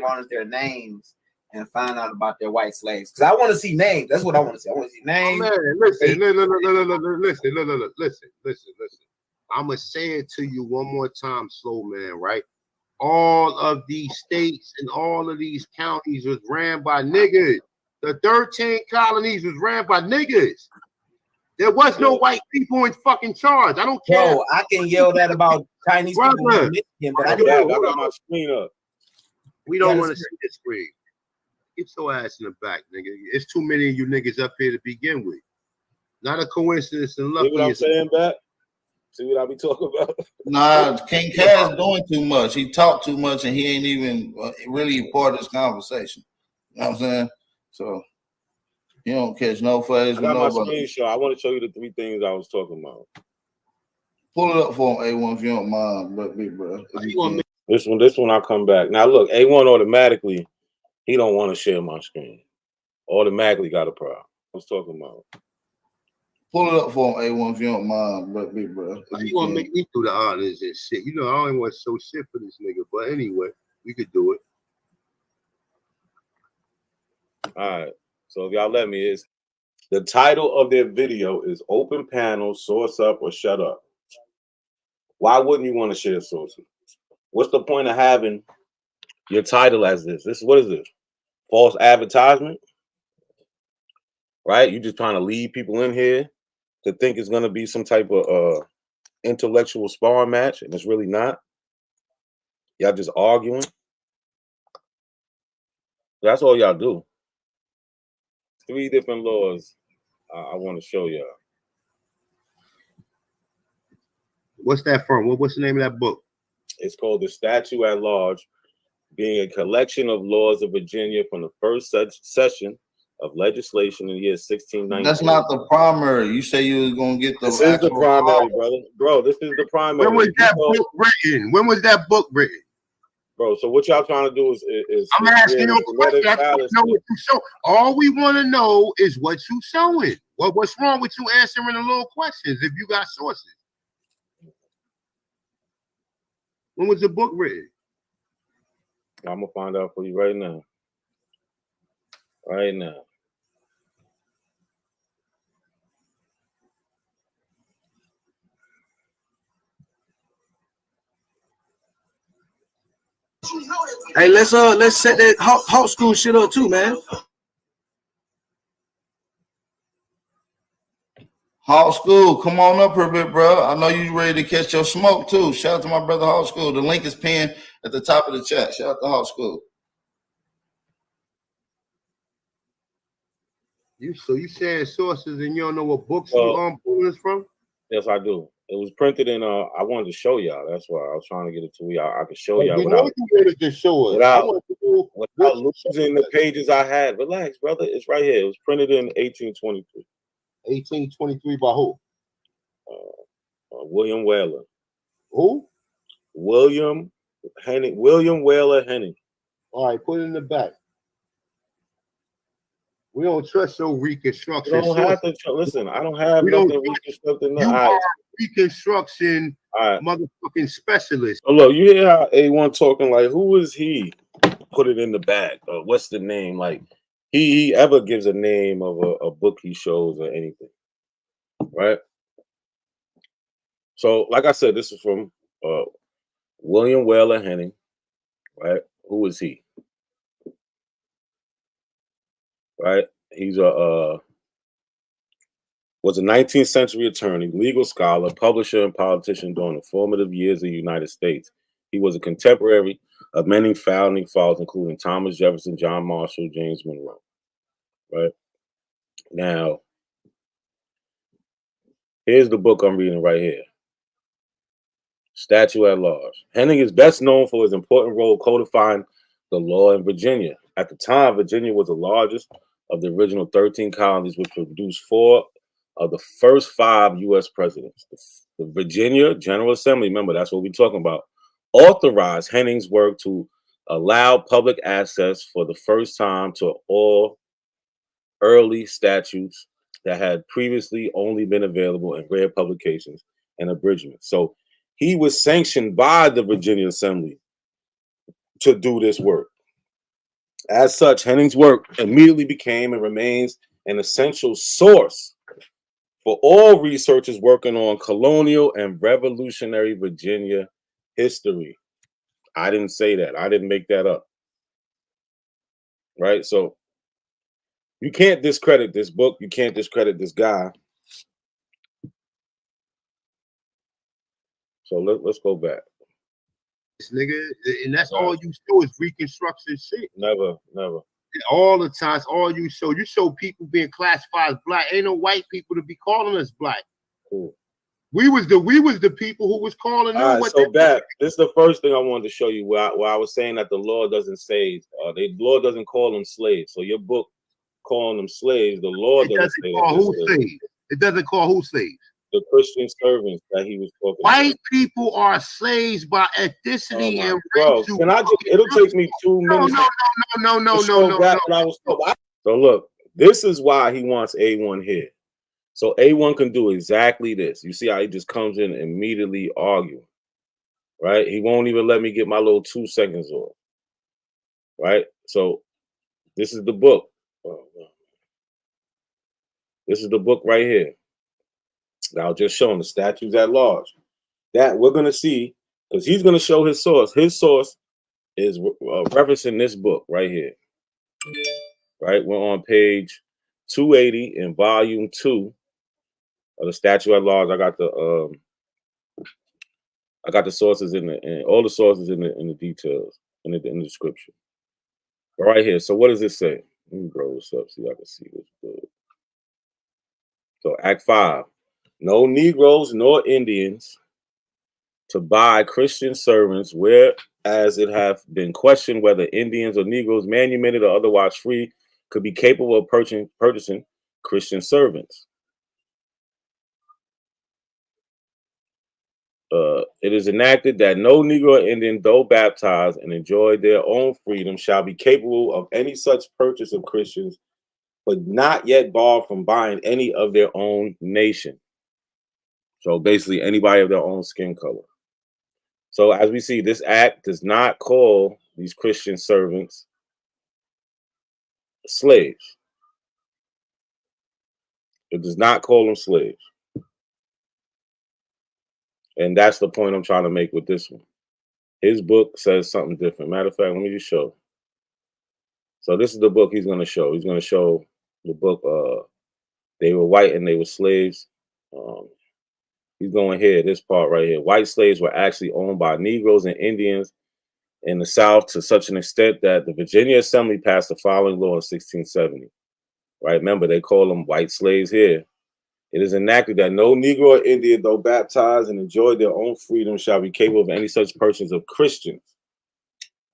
On their names and find out about their white slaves. Because I want to see names. That's what I want to see. I want to see names. Man, listen. I'm going to say it to you one more time, slow man, right? All of these states and all of these counties was ran by niggas. The 13 colonies was ran by niggas. There was no white people in fucking charge. I don't care. Bro, I can yell that about Chinese people in Michigan, but I got my screen up. We don't want to see the screen. Get your ass in the back, nigga. It's too many of you niggas up here to begin with. Not a coincidence and lucky. See what I'm saying, back? See what I be talking about? Nah, King Cass doing too much. He talked too much, and he ain't even really part of this conversation. You know what I'm saying? So you don't catch no phase. I got my screenshot. I want to show you the 3 things I was talking about. Pull it up for him, A1, if you don't mind, but big bro. This one I'll come back. Now look, A1 automatically, he don't want to share my screen. Automatically got a problem. I was talking about. Pull it up for him, A1, if you don't mind, but big bro. You gonna make me do the honors and shit. You know, I don't even want to show shit for this nigga, but anyway, we could do it. All right. So if y'all let me, the title of their video is Open Panel, Source Up or Shut Up. Why wouldn't you want to share sources? What's the point of having your title as this? What is this? False advertisement? Right? You just trying to lead people in here to think it's going to be some type of intellectual sparring match, and it's really not. Y'all just arguing. That's all y'all do. 3 different laws I want to show y'all. What's that from? What's the name of that book? It's called The Statute at Large, being a collection of laws of Virginia from the first session of legislation in the year 1690. That's not the primary. You say you was gonna get the. This is the primary, brother. Bro, this is the primary. When was that book written? When was that book written? Bro, so what y'all trying to do is I'm asking you a question. Know what you show. All we want to know is what you showing. What's wrong with you answering the little questions if you got sources? When was the book written? I'm gonna find out for you right now. Right now. Hey, let's set that hot school shit up too, man. Hawk School, come on up here, bit, bro. I know you ready to catch your smoke too. Shout out to my brother Hawk School. The link is pinned at the top of the chat. Shout out to Hawk School. So you saying sources and you don't know what books you pulling this from? Yes, I do. It was printed in. I wanted to show y'all. That's why I was trying to get it to y'all. I could show y'all without losing the pages I had. Relax, brother. It's right here. It was printed in 1823. 1823 by who? William Whaler. Who? William Hening. William Whaler Hening. All right, put it in the back. We don't trust your reconstruction. You don't have to listen. I don't have nothing reconstructed. You are reconstruction motherfucking specialist. Oh, look, you hear how A1 talking like, who is he? Put it in the back. What's the name? Like, he ever gives a name of a book he shows or anything, right? So, like I said, this is from William Wheeler Hening, right? Who is he? Right? He's was a 19th century attorney, legal scholar, publisher, and politician during the formative years of the United States. He was a contemporary of many founding fathers, including Thomas Jefferson, John Marshall, James Monroe. Right? Now, here's the book I'm reading right here. Statute at Large. Hening is best known for his important role codifying the law in Virginia. At the time, Virginia was the largest of the original 13 colonies, which produced 4 of the first 5 U.S. presidents. The Virginia General Assembly, remember, that's what we're talking about, authorized Hening's work to allow public access for the first time to all early statutes that had previously only been available in rare publications and abridgments. So he was sanctioned by the Virginia Assembly to do this work. As such, Hening's work immediately became and remains an essential source for all researchers working on colonial and revolutionary Virginia history. I didn't say that. I didn't make that up. Right? So you can't discredit this book. You can't discredit this guy. So let's go back. This nigga, and that's all you show is reconstruction shit. Never. All the time, all you show. You show people being classified as black. Ain't no white people to be calling us black. Cool. We was the people who was calling them. All right, so back. This is the first thing I wanted to show you where I was saying that the law doesn't say, the law doesn't call them slaves. So your book calling them slaves, the law doesn't call who slaves. It doesn't call who slaves. The Christian servants that he was talking White about. People are slaves by ethnicity and race. Can I just? It'll take me 2 minutes. No. So look, this is why he wants A1 here. So A1 can do exactly this. You see how he just comes in and immediately arguing, right? He won't even let me get my little 2 seconds off, right? So this is the book. This is the book right here. Now, just showing the statutes at large that we're going to see, because he's going to show his source. His source is referencing this book right here. Right? We're on page 280 in volume 2 of the statute at large. I got the sources in all the sources in the details in the description. Right here. So what does it say? Let me grow this up so I can see this good. So Act 5. No Negroes nor Indians to buy Christian servants, whereas it have been questioned whether Indians or Negroes, manumitted or otherwise free, could be capable of purchasing Christian servants. It is enacted that no Negro or Indian, though baptized and enjoy their own freedom, shall be capable of any such purchase of Christians, but not yet barred from buying any of their own nation. So basically anybody of their own skin color. So as we see, this act does not call these Christian servants slaves. It does not call them slaves. And that's the point I'm trying to make with this one. His book says something different. Matter of fact, let me just show. So this is the book he's going to show. He's going to show the book, They Were White and They Were Slaves. He's going here, this part right here. White slaves were actually owned by Negroes and Indians in the South to such an extent that the Virginia Assembly passed the following law in 1670. Right? Remember, they call them white slaves here. It is enacted that no Negro or Indian, though baptized and enjoyed their own freedom, shall be capable of any such persons of Christians.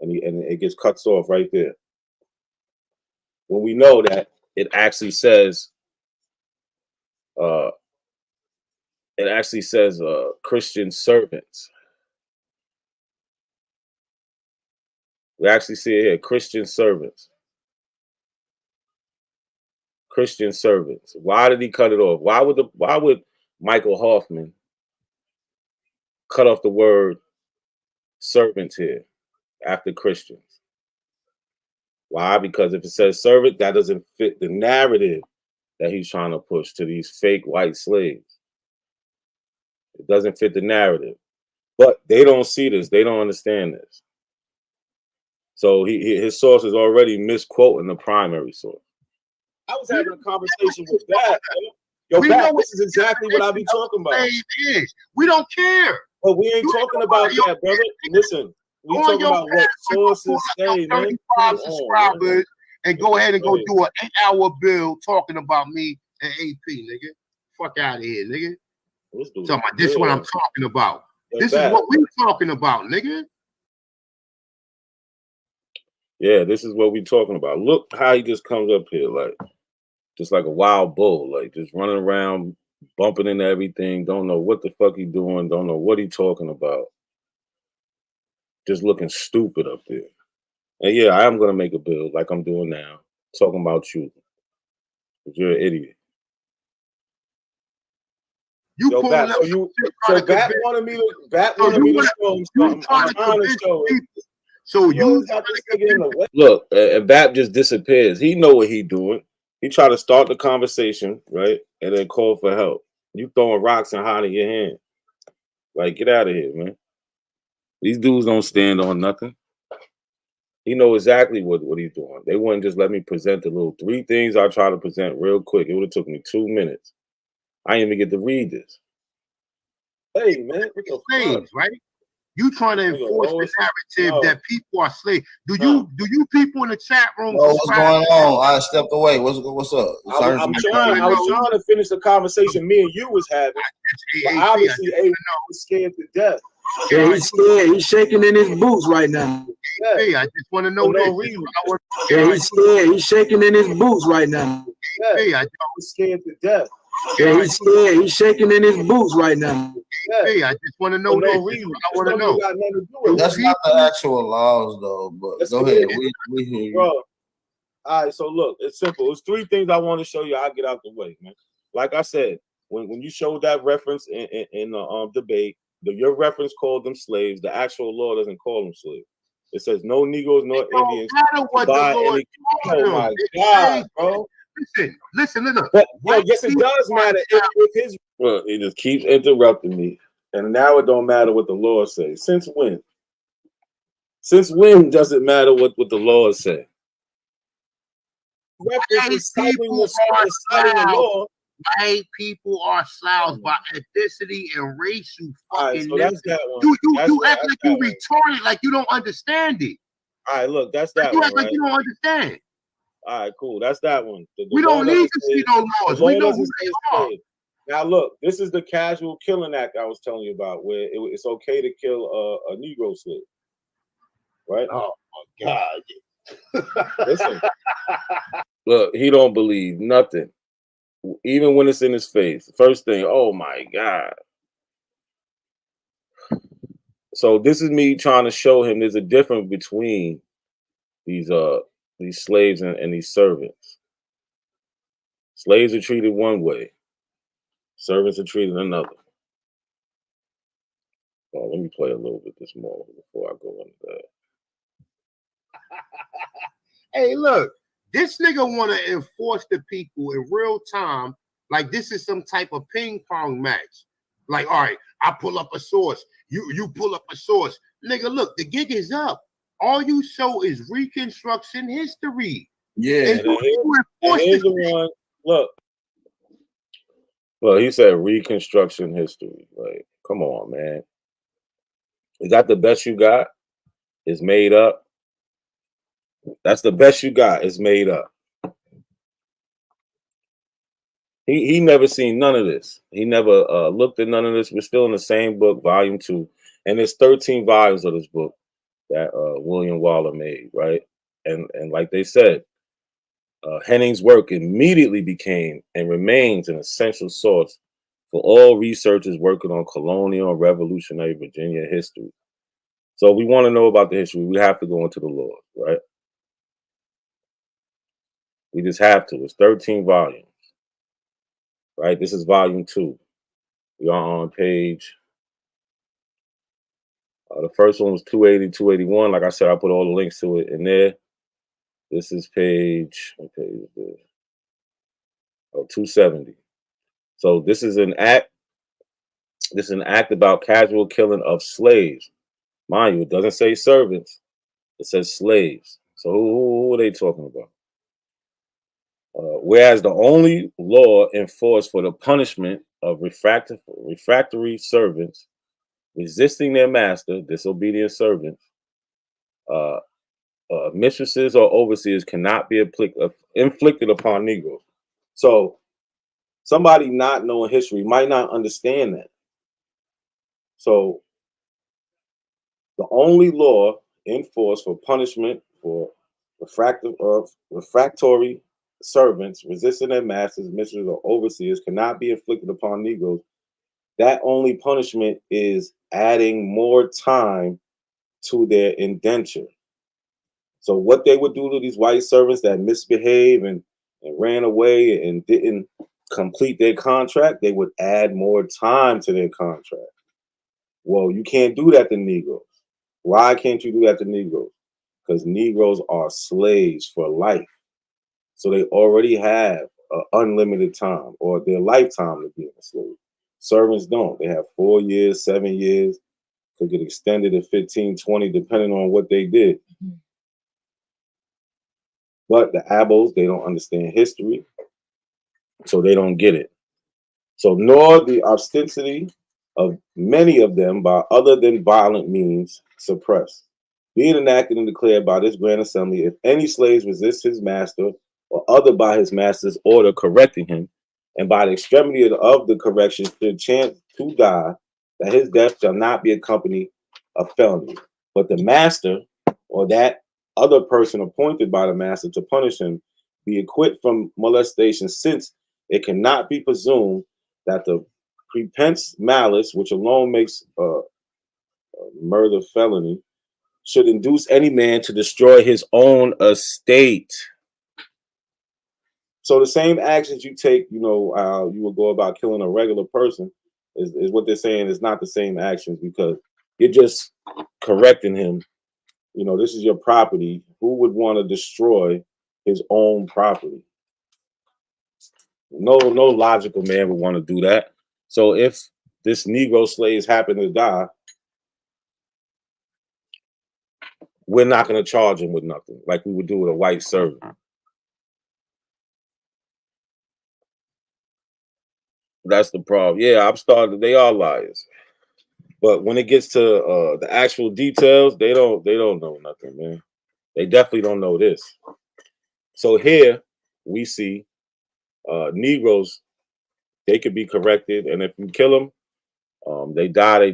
And it gets cut off right there. When we know that it actually says, Christian servants. We actually see it here, Christian servants. Christian servants. Why did he cut it off? Why would Michael Hoffman cut off the word servants here after Christians? Why? Because if it says servant, that doesn't fit the narrative that he's trying to push to these fake white slaves. It doesn't fit the narrative. But they don't see this. They don't understand this. So his source is already misquoting the primary source. I was having a conversation with that. Yo, Bat, this is exactly what I be talking about. We don't care. But we ain't talking about that, brother. Listen, we talking about what sources say, man. 35 subscribers and go ahead and go do an 8-hour bill talking about me and AP, nigga. Fuck out of here, nigga. This is what I'm talking about. This is what we talking about, nigga. Yeah, this is what we talking about. Look how he just comes up here just like a wild bull, like just running around, bumping into everything, don't know what the fuck he doing, don't know what he talking about. Just looking stupid up there. And yeah, I am gonna make a bill like I'm doing now, talking about you. Because you're an idiot. Yo, Bat, Bat wanted me to show him something. I'm trying to show him. So you got this nigga in the way. Look, and Bap just disappears. He know what he doing. He try to start the conversation, right, and then call for help. You throwing rocks and hiding your hand. Like, get out of here, man. These dudes don't stand on nothing. He know exactly what he's doing. They wouldn't just let me present the little 3 things I try to present real quick. It would have took me 2 minutes. I didn't even get to read this. Hey, man, what the slaves, right? You trying to enforce the narrative that people are slaves. Do you people in the chat room? What's going on? I stepped away. What's up? I was trying to finish the conversation me and you was having. But obviously, A was scared to death. Yeah, he's scared. He's shaking in his boots right now. Hey, I just want to know this. Yeah, he's scared. He's shaking in his boots right now. Hey, I was scared to death. Yeah, he's scared. He's shaking in his boots right now. Hey, I just want to know this. I want to know. That's not the actual laws, though. But go ahead. We hear you. Bro. All right, so look, it's simple. It's 3 things I want to show you. I'll get out the way, man. Like I said, when you showed that reference in the debate, your reference called them slaves. The actual law doesn't call them slaves. It says no Negroes nor Indians. Oh my God, bro. Listen. But yes, it does matter if his. Well, he just keeps interrupting me, and now it don't matter what the law says. Since when? Since when does it matter what the law say? White people are slouched by ethnicity and race. You fucking so that's that one. You act like you retarded, like you don't understand it. All right, look, that's that you one. Act like you don't understand. All right, cool. That's that one. We don't need to see no laws. We know who they are. Now, look, this is the Casual Killing Act I was telling you about, where it's okay to kill a Negro slave. Right? Oh, my God. Listen. Look, he don't believe nothing. Even when it's in his face. First thing, oh, my God. So this is me trying to show him there's a difference between these slaves and these servants. Slaves are treated one way. Servants are treated another. Oh, let me play a little bit this more before I go into that. Hey, look, this nigga want to enforce the people in real time like this is some type of ping pong match. Like, all right, I pull up a source. You pull up a source. Nigga, look, the gig is up. All you show is Reconstruction history. Yeah. And here's the one. Look. Well, he said Reconstruction history. Like, come on, man. Is that the best you got? It's made up. That's the best you got. It's made up. He never seen none of this. He never looked at none of this. We're still in the same book, volume 2. And there's 13 volumes of this book that William Waller made, right? And like they said, Hening's work immediately became and remains an essential source for all researchers working on colonial and revolutionary Virginia history. So if we want to know about the history, we have to go into the law, right? We just have to. It's 13 volumes, right? This is volume 2. We are on page. The first one was 280, 281. Like I said, I put all the links to it in there. This is page, what page is this? 270. So this is an act This is an act about casual killing of slaves. Mind you, it doesn't say servants. It says slaves. So who are they talking about? Whereas the only law enforced for the punishment of refractory servants resisting their master, disobedient servants, mistresses or overseers cannot be inflicted upon Negroes. So somebody not knowing history might not understand that. So the only law in force for punishment for refractory servants resisting their masters, mistresses, or overseers cannot be inflicted upon Negroes. That only punishment is adding more time to their indenture. So what they would do to these white servants that misbehave and ran away and didn't complete their contract, they would add more time to their contract. Well, you can't do that to Negroes. Why can't you do that to Negroes? Because Negroes are slaves for life. So they already have unlimited time or their lifetime of being a slave. Servants don't. They have 4 years, 7 years, could get extended to 15, 20, depending on what they did. But the Abos, they don't understand history, so they don't get it. So nor the obstinity of many of them by other than violent means suppressed. Being enacted and declared by this Grand Assembly, if any slaves resist his master or other by his master's order correcting him, and by the extremity of the correction should chance to die, that his death shall not be accompanied of felony. But the master or that other person appointed by the master to punish him be acquitted from molestation, since it cannot be presumed that the prepense malice, which alone makes murder felony, should induce any man to destroy his own estate. So the same actions you take, you will go about killing a regular person is what they're saying is not the same actions, because you're just correcting him. This is your property. Who would want to destroy his own property? No logical man would want to do that. So if this Negro slaves happen to die, we're not going to charge him with nothing like we would do with a white servant. That's the problem. Yeah, they are liars. But when it gets to the actual details, they don't know nothing, man. They definitely don't know this. So here we see Negroes, they could be corrected, and if you kill them, they die.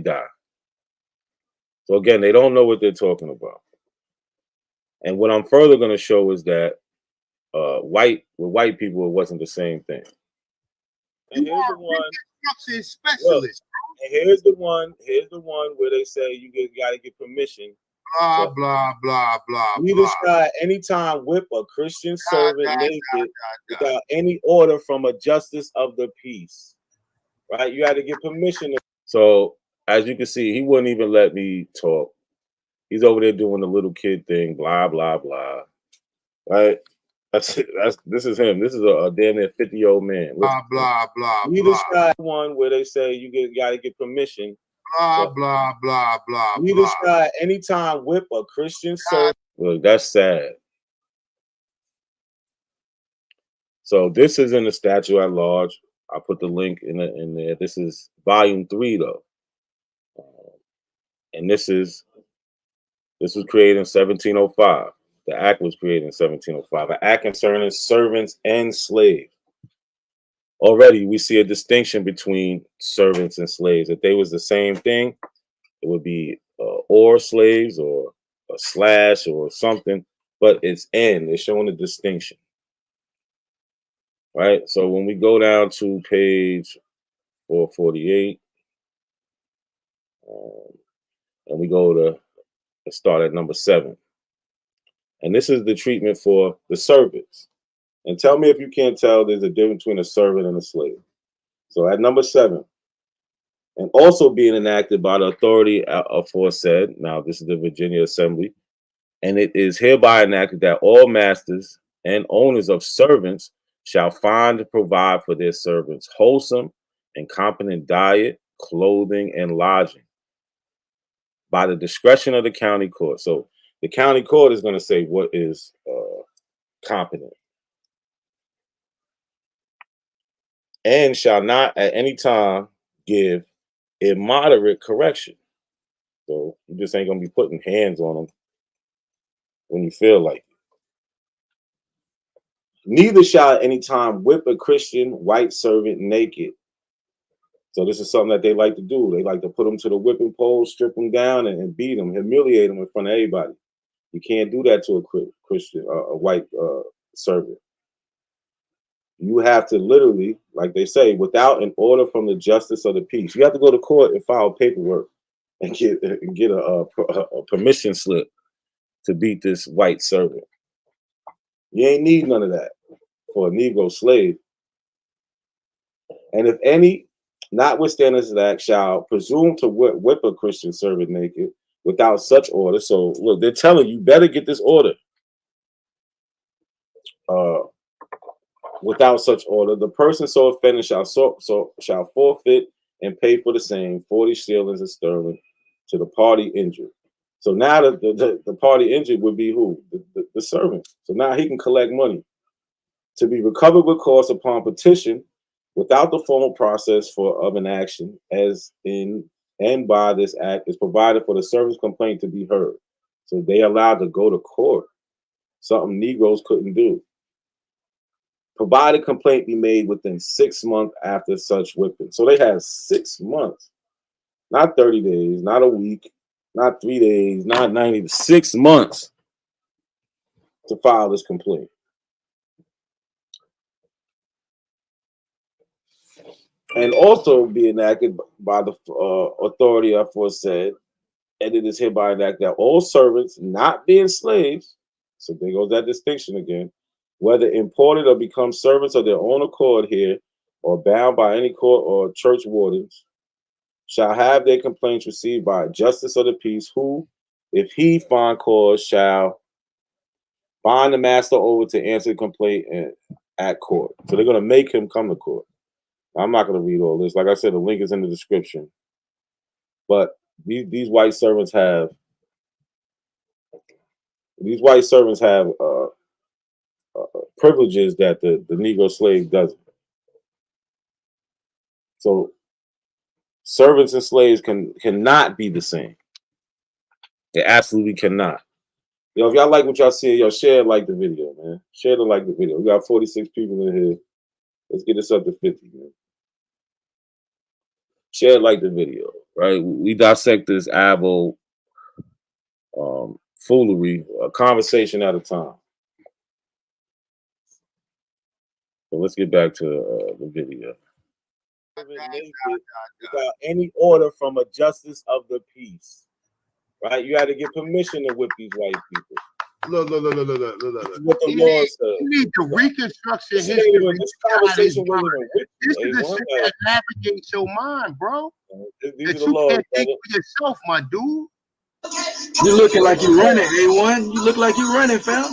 So again, they don't know what they're talking about. And what I'm further going to show is that with white people, it wasn't the same thing. And here's the one specialist. And here's the one where they say you got to get permission. Blah, blah, blah, blah, Neither shall anytime whip a Christian servant naked without any order from a justice of the peace. Right? You had to get permission. So as you can see, he wouldn't even let me talk. He's over there doing the little kid thing, blah, blah, blah. Right? This is him. This is a damn near 50-year-old man. Blah, blah, blah, Neither shall one where they say you got to get permission. Blah, blah, blah, blah, Neither shall anytime whip a Christian servant. Look, that's sad. So this is in the statute at large. I put the link in there. This is volume 3 though. And this was created in 1705. The act was created in 1705. An act concerning servants and slaves. Already we see a distinction between servants and slaves. If they was the same thing, it would be or slaves or a slash or something, but it's N. It's showing a distinction. Right? So when we go down to page 448, and we go to start at number 7. And this is the treatment for the servants. And tell me if you can't tell there's a difference between a servant and a slave. So at number 7, and also being enacted by the authority aforesaid, now this is the Virginia Assembly, and it is hereby enacted that all masters and owners of servants shall find and provide for their servants wholesome and competent diet, clothing, and lodging by the discretion of the county court. So the county court is going to say what is competent, and shall not at any time give immoderate correction. So you just ain't going to be putting hands on them when you feel like it. Neither shall at any time whip a Christian white servant naked. So this is something that they like to do. They like to put them to the whipping pole, strip them down, and beat them, humiliate them in front of everybody. You can't do that to a Christian, a white servant. You have to literally, like they say, without an order from the justice of the peace. You have to go to court and file paperwork and get a permission slip to beat this white servant. You ain't need none of that for a Negro slave. And if any, notwithstanding this act, shall presume to whip a Christian servant naked without such order. So look, they're telling you better get this order. Without such order, the person so offended shall forfeit and pay for the same 40 shillings of sterling to the party injured. So now the party injured would be who? The servant. So now he can collect money to be recovered with cost upon petition without the formal process of an action as in and by this act is provided for the servant's complaint to be heard. So they allowed to go to court, something Negroes couldn't do. Provided complaint be made within 6 months after such whipping. So they had 6 months, not 30 days, not a week, not 3 days, not 90, 6 months to file this complaint. And also be enacted by the authority aforesaid, and it is hereby enacted that all servants not being slaves, so there goes that distinction again, whether imported or become servants of their own accord here, or bound by any court or church wardens, shall have their complaints received by a justice of the peace, who, if he find cause, shall bind the master over to answer the complaint at court. So they're going to make him come to court. I'm not going to read all this. Like I said, the link is in the description. But these white servants have privileges that the Negro slave doesn't. So servants and slaves cannot be the same. They absolutely cannot. Yo, if y'all like what y'all see, yo, share like the video, man. Share the like the video. We got 46 people in here. Let's get this up to 50, man. Share like the video, right? We dissect this abo foolery, a conversation at a time. So let's get back to the video. Without any order from a justice of the peace, right? You had to get permission to whip these white people. Look. What the law says. You need to reconstruction This history. conversation wasn't even with This you. is the shit that navigates your mind, bro. These That are the you laws, can't think brother. for yourself, my dude. You looking like you running, A1. You look like you running, fam.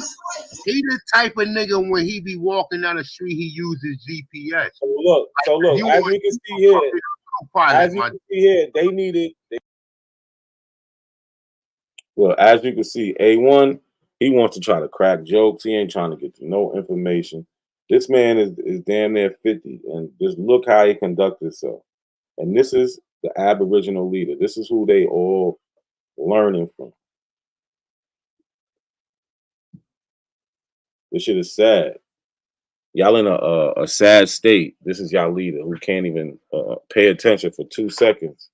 He the type of nigga when he be walking down the street, he uses GPS. So look, as you can see here, they needed. Well, as you can see, A1, he wants to try to crack jokes. He ain't trying to get to no information. This man is damn near 50, and just look how he conducts himself. And this is the Aboriginal leader. This is who they all learning from. This shit is sad. Y'all in a sad state. This is y'all leader who can't even pay attention for 2 seconds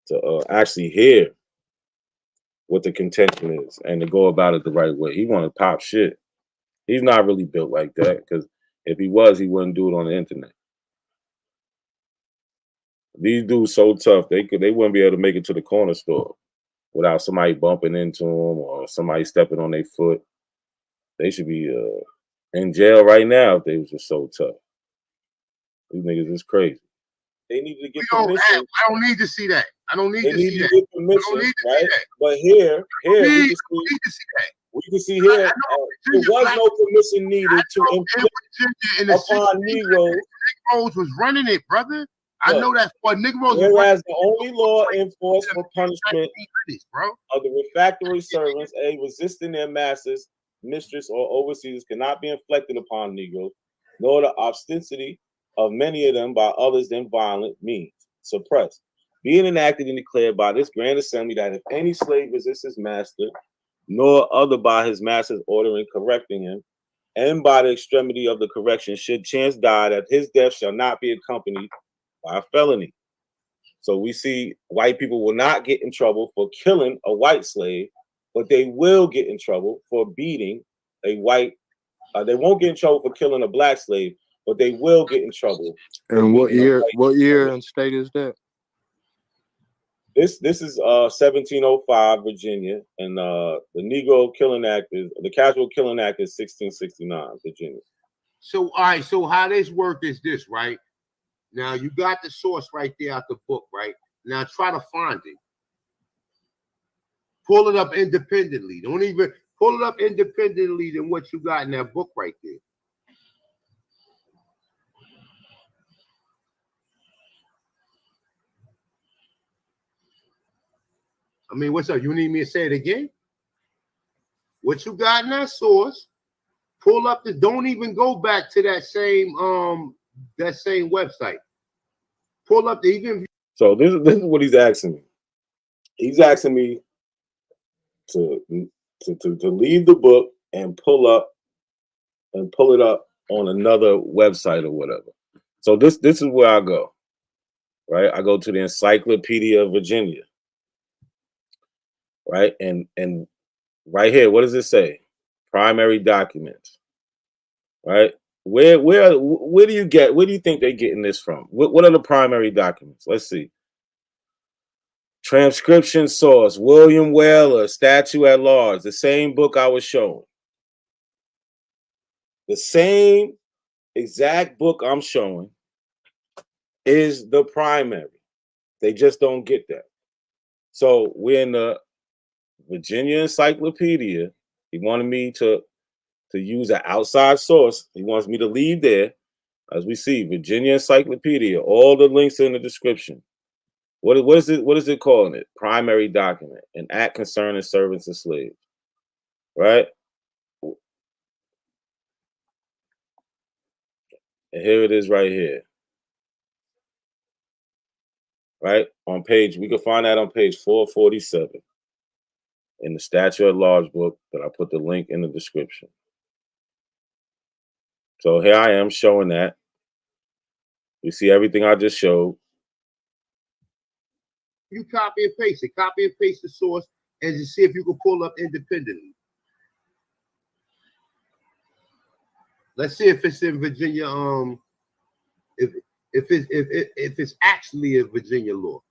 to actually hear what the contention is and to go about it the right way. He want to pop shit. He's not really built like that, because if he was, he wouldn't do it on the internet. These dudes so tough, they wouldn't be able to make it to the corner store without somebody bumping into them or somebody stepping on their foot. They should be in jail right now if they was just so tough. These niggas is crazy. They need to get permission. I don't need to see that. I don't need to see that. Get permission, right? But here we can see here there was no permission needed to inflict upon Negroes. Negroes was running it, brother. I know that's what Negroes. Whereas the only law enforced for punishment of the refractory servants, resisting their masters, mistress, or overseers cannot be inflicted upon Negroes, nor the obstinacy of many of them by others than violent means suppressed, being enacted and declared by this grand assembly that if any slave resists his master, nor other by his master's ordering correcting him, and by the extremity of the correction should chance die, that his death shall not be accompanied by a felony. So we see white people will not get in trouble for killing a white slave, but they will get in trouble for beating a white. They won't get in trouble for killing a black slave, but they will get in trouble. And what year? What year and state is that? This is 1705 Virginia, and the Negro Killing Act is the Casual Killing Act is 1669 Virginia. So all right, so how this work is this, right? Now you got the source right there out the book, right? Now try to find it. Pull it up independently. Don't even pull it up independently than what you got in that book right there. I mean, what's up? You need me to say it again? What you got in that source? Pull up the. Don't even go back to that same website. Pull up the even. So this is what he's asking me. He's asking me to leave the book and pull it up on another website or whatever. So this is where I go. Right, I go to the Encyclopedia of Virginia. Right, and right here, what does it say? Primary documents. Right, where do you think they're getting this from? What are the primary documents? Let's see. Transcription source: William Whaler, Statute at Large. The same book I was showing. The same exact book I'm showing is the primary. They just don't get that. So we're in the Virginia Encyclopedia. He wanted me to use an outside source. He wants me to leave there. As we see, Virginia Encyclopedia, all the links are in the description. What is it calling it? Primary document, an act concerning servants and slaves. Right? And here it is right here. Right? On page, we can find that on page 447 in the Statute at Large book, that I put the link in the description. So here I am showing that. You see everything I just showed. You copy and paste it. Copy and paste the source and just see if you can pull up independently. Let's see if it's in Virginia. If it's actually a Virginia law.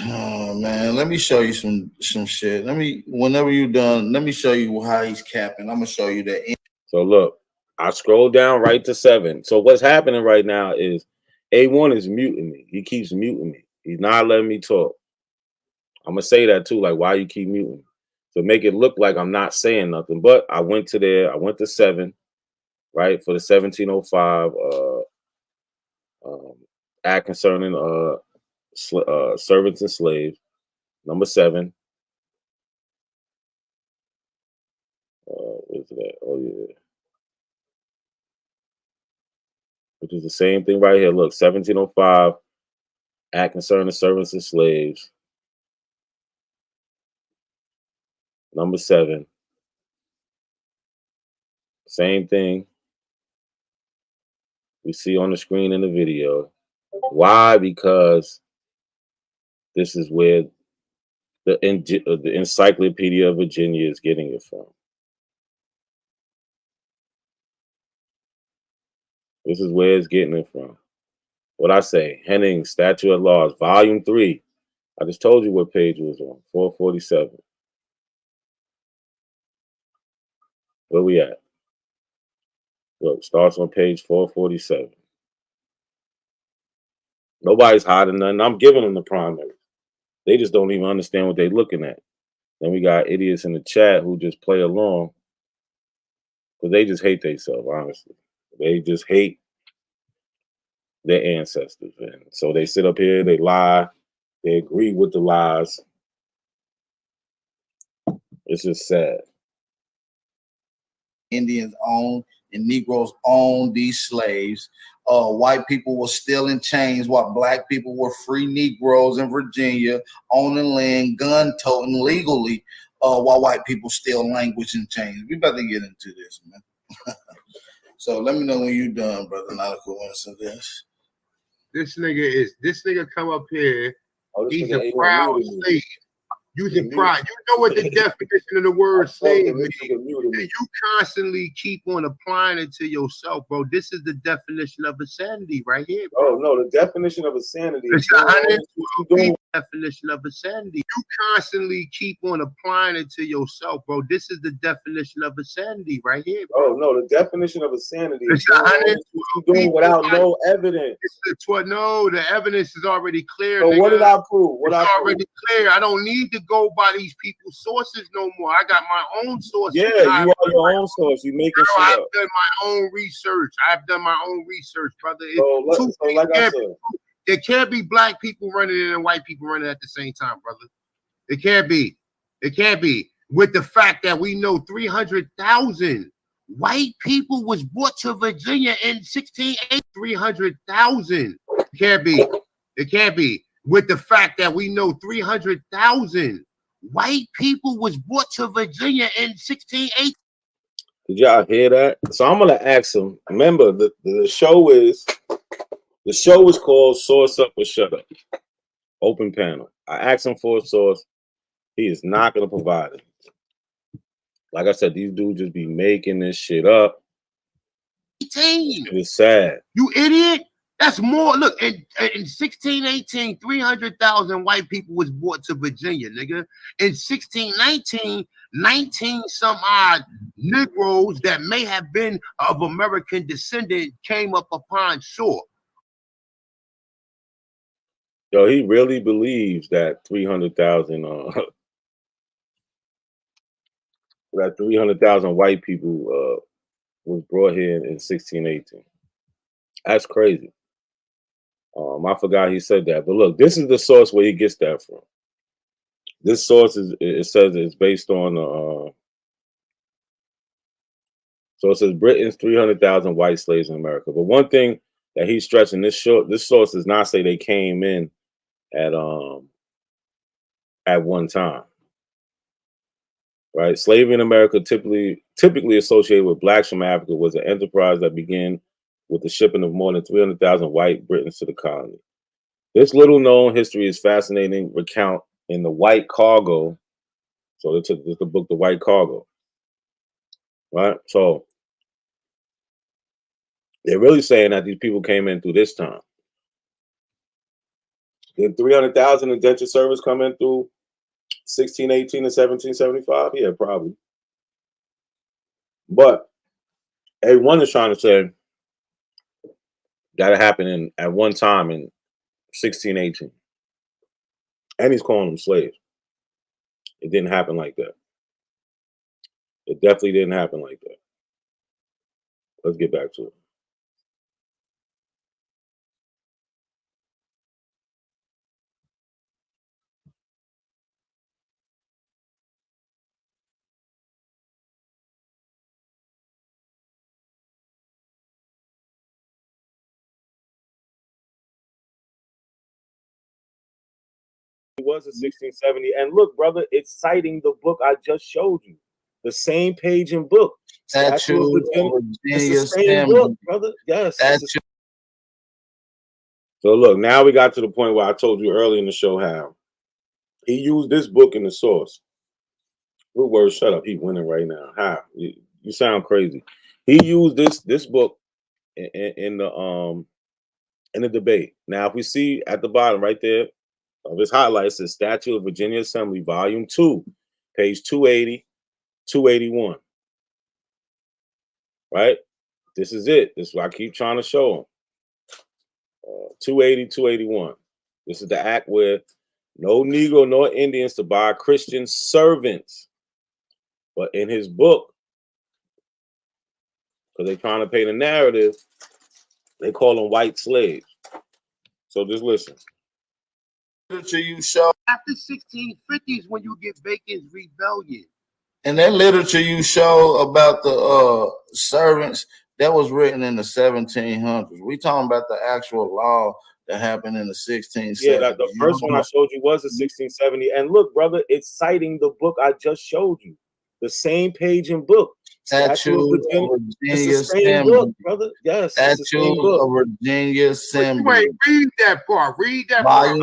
Oh man, let me show you some shit. Whenever you're done, let me show you how he's capping. I'm gonna show you that. So look, I scroll down right to 7. So what's happening right now is A1 is muting me. He keeps muting me. He's not letting me talk. I'm gonna say that too, like why you keep muting me? To make it look like I'm not saying nothing. But I went to 7, right, for the 1705 act concerning servants and slaves, number 7. Where's it at? Oh yeah, which is the same thing right here. Look, 1705 act concerning servants and slaves, number 7. Same thing we see on the screen in the video. Why? Because this is where the Encyclopedia of Virginia is getting it from. This is where it's getting it from. What I say, Hening, Statute at Large, Volume 3. I just told you what page it was on, 447. Where we at? Look, starts on page 447. Nobody's hiding nothing. I'm giving them the primary. They just don't even understand what they're looking at. Then we got idiots in the chat who just play along because they just hate themselves, honestly. They just hate their ancestors. And so they sit up here, they lie, they agree with the lies. It's just sad. Indians owned and Negroes owned these slaves. White people were still in chains while black people were free Negroes in Virginia, owning land, gun-toting legally, while white people still language in chains. We about to get into this, man. So let me know when you're done, brother. Not a coincidence of this. This nigga come up here. Oh, He's a proud slave. Using pride. You know what the definition of the word slave means. And you constantly keep on applying it to yourself, bro. This is the definition of insanity right here, bro. Oh, no, the definition of insanity is the definition of insanity. You constantly keep on applying it to yourself, bro. This is the definition of insanity right here, bro. Oh, no, the definition of insanity is doing without no evidence. No, the evidence is already clear. So nigga. what did I prove? It's already clear. I don't need to go by these people's sources no more. I got my own sources. Yeah, you are your own source. You making shit I've up. done my own research. brother. So like I said, there can't be black people running it and white people running at the same time, brother. It can't be. It can't be. With the fact that we know 300,000 white people was brought to Virginia in 1680. 300,000. It can't be. It can't be. With the fact that we know 300,000 white people was brought to Virginia in 1680. Did y'all hear that? So I'm gonna ask him. Remember, the show is called Source Up or Shut Up. Open panel. I asked him for a source. He is not gonna provide it. Like I said, these dudes just be making this shit up. It's sad. You idiot. That's more. Look, in 1618, 300,000 white people was brought to Virginia, nigga. In 1619, 19 some odd Negroes that may have been of American descendant came up upon shore. Yo, he really believes that 300,000 that 300,000 white people was brought here in 1618. That's crazy. I forgot he said that, but look, this is the source where he gets that from. This source it says it's based on so it says Britain's 300,000 white slaves in America. But one thing that he's stressing, this source does not say they came in at one time. Right? Slavery in America, typically associated with blacks from Africa, was an enterprise that began with the shipping of more than 300,000 white Britons to the colony. This little known history is fascinating recount in the White Cargo. So they took the book, The White Cargo. Right? So they're really saying that these people came in through this time. Did 300,000 indentured servants come in through 1618 and 1775? Yeah, probably. But everyone is trying to say that it happened at one time in 1618. And he's calling them slaves. It didn't happen like that. It definitely didn't happen like that. Let's get back to it. It was in 1670. And look, brother, it's citing the book I just showed you. The same page and book. Statue of Virginia. It's the same book, brother. Yes. So look, now we got to the point where I told you earlier in the show how he used this book in the source. Good word, shut up. He winning right now. How? You sound crazy. He used this book in the debate. Now, if we see at the bottom right there of his highlights, the Statute of Virginia Assembly, Volume 2, page 280, 281. Right? This is it. This is what I keep trying to show him. 280, 281. This is the act where no Negro nor Indians to buy Christian servants. But in his book, because they're trying to paint a narrative, they call them white slaves. So just listen. Literature you show After 1650s when you get Bacon's Rebellion. and that literature you show about the servants that was written in the 1700s. We talking about the actual law that happened in the 1670s. Yeah, the first one I showed you was the 1670. And look, brother, it's citing the book I just showed you. The same page and book. Statute of Virginia it's the same book, brother. Yes, it's the same Statute book. of Virginia Assembly. Wait, read that part. Read that part.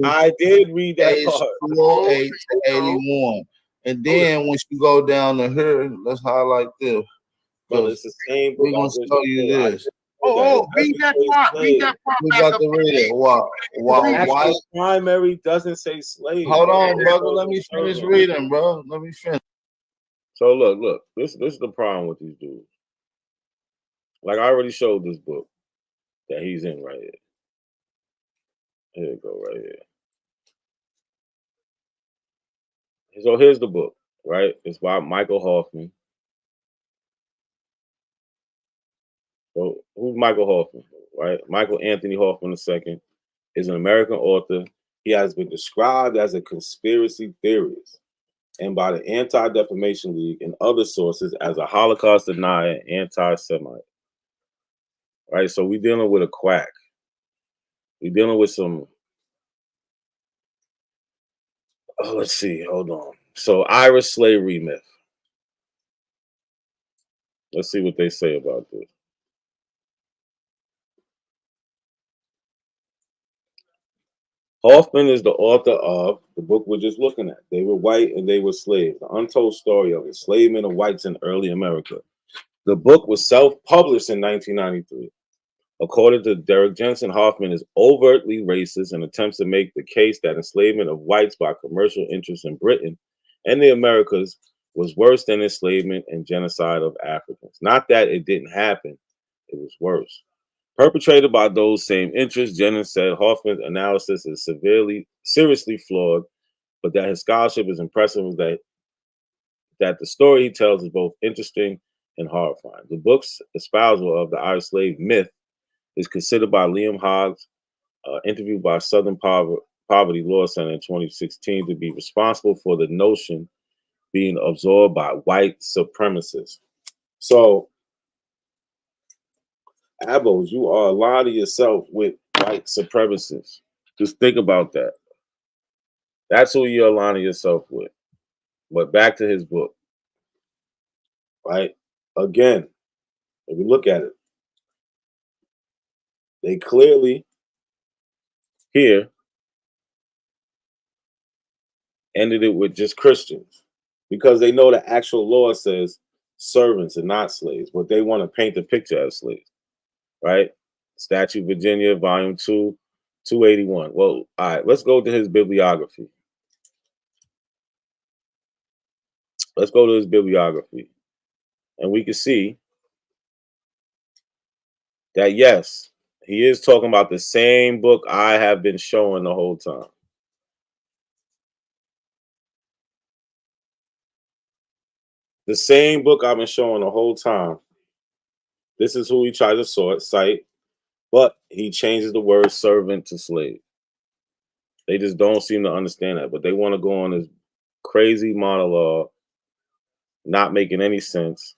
I did read that Page part. 208 to 81. And then once you go down to here, let's highlight this. Brother, it's the same book. We're gonna show you this. Read that part. Read that part. We got to read it. Why? Primary doesn't say slave. Hold on, brother. Let me finish reading, bro. Let me finish. So look. This is the problem with these dudes. Like I already showed this book that he's in right here. Here you go, right here. So here's the book, right? It's by Michael Hoffman. So who's Michael Hoffman, right? Michael Anthony Hoffman II is an American author. He has been described as a conspiracy theorist and by the Anti-Defamation League and other sources as a Holocaust denier and anti-Semite. Right? So we're dealing with a quack. We're dealing with some, let's see, hold on. So Irish slavery myth. Let's see what they say about this. Hoffman is the author of the book we're just looking at. They were white and they were slaves. The untold story of enslavement of whites in early America. The book was self-published in 1993. According to Derek Jensen, Hoffman is overtly racist and attempts to make the case that enslavement of whites by commercial interests in Britain and the Americas was worse than enslavement and genocide of Africans. Not that it didn't happen, it was worse. Perpetrated by those same interests, Jennings said Hoffman's analysis is seriously flawed, but that his scholarship is impressive, that the story he tells is both interesting and horrifying. The book's espousal of the Irish slave myth is considered by Liam Hoggs, interviewed by Southern Poverty Law Center in 2016, to be responsible for the notion being absorbed by white supremacists. So, Abos, you are aligning yourself with white supremacists. Just think about that. That's who you're aligning yourself with. But back to his book, right? Again, if you look at it, they clearly here ended it with just Christians because they know the actual law says servants and not slaves, but they want to paint the picture as slaves, right? Statute Virginia, Volume 2, 281. Well, all right, let's go to his bibliography. Let's go to his bibliography. And we can see that, yes, he is talking about the same book I have been showing the whole time. The same book I've been showing the whole time. This is who he tries to cite, but he changes the word servant to slave. They just don't seem to understand that, but they want to go on this crazy monologue, not making any sense.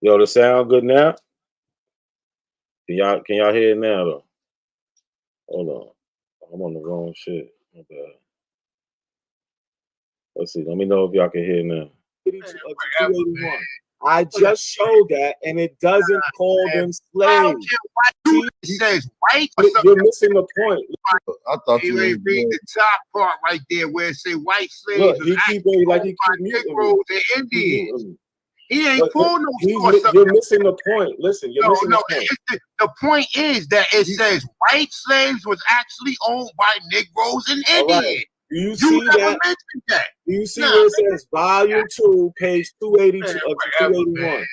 Yo, the sound good now? Can y'all hear it now though? Hold on. I'm on the wrong shit. My bad. Let's see. Let me know if y'all can hear now. 281. I just showed that, and it doesn't call them slaves. It says white or something. You're missing the point. I thought You ain't read the top part right there where it say white slaves. Look, he keep muting Negroes me. and Indians. He ain't pulled no You're missing the point. Listen, you're missing the point. The point is that it says white slaves was actually owned by Negroes and Indians. Right. Do you see that? Do you see where it says volume 2, page 282 of 281?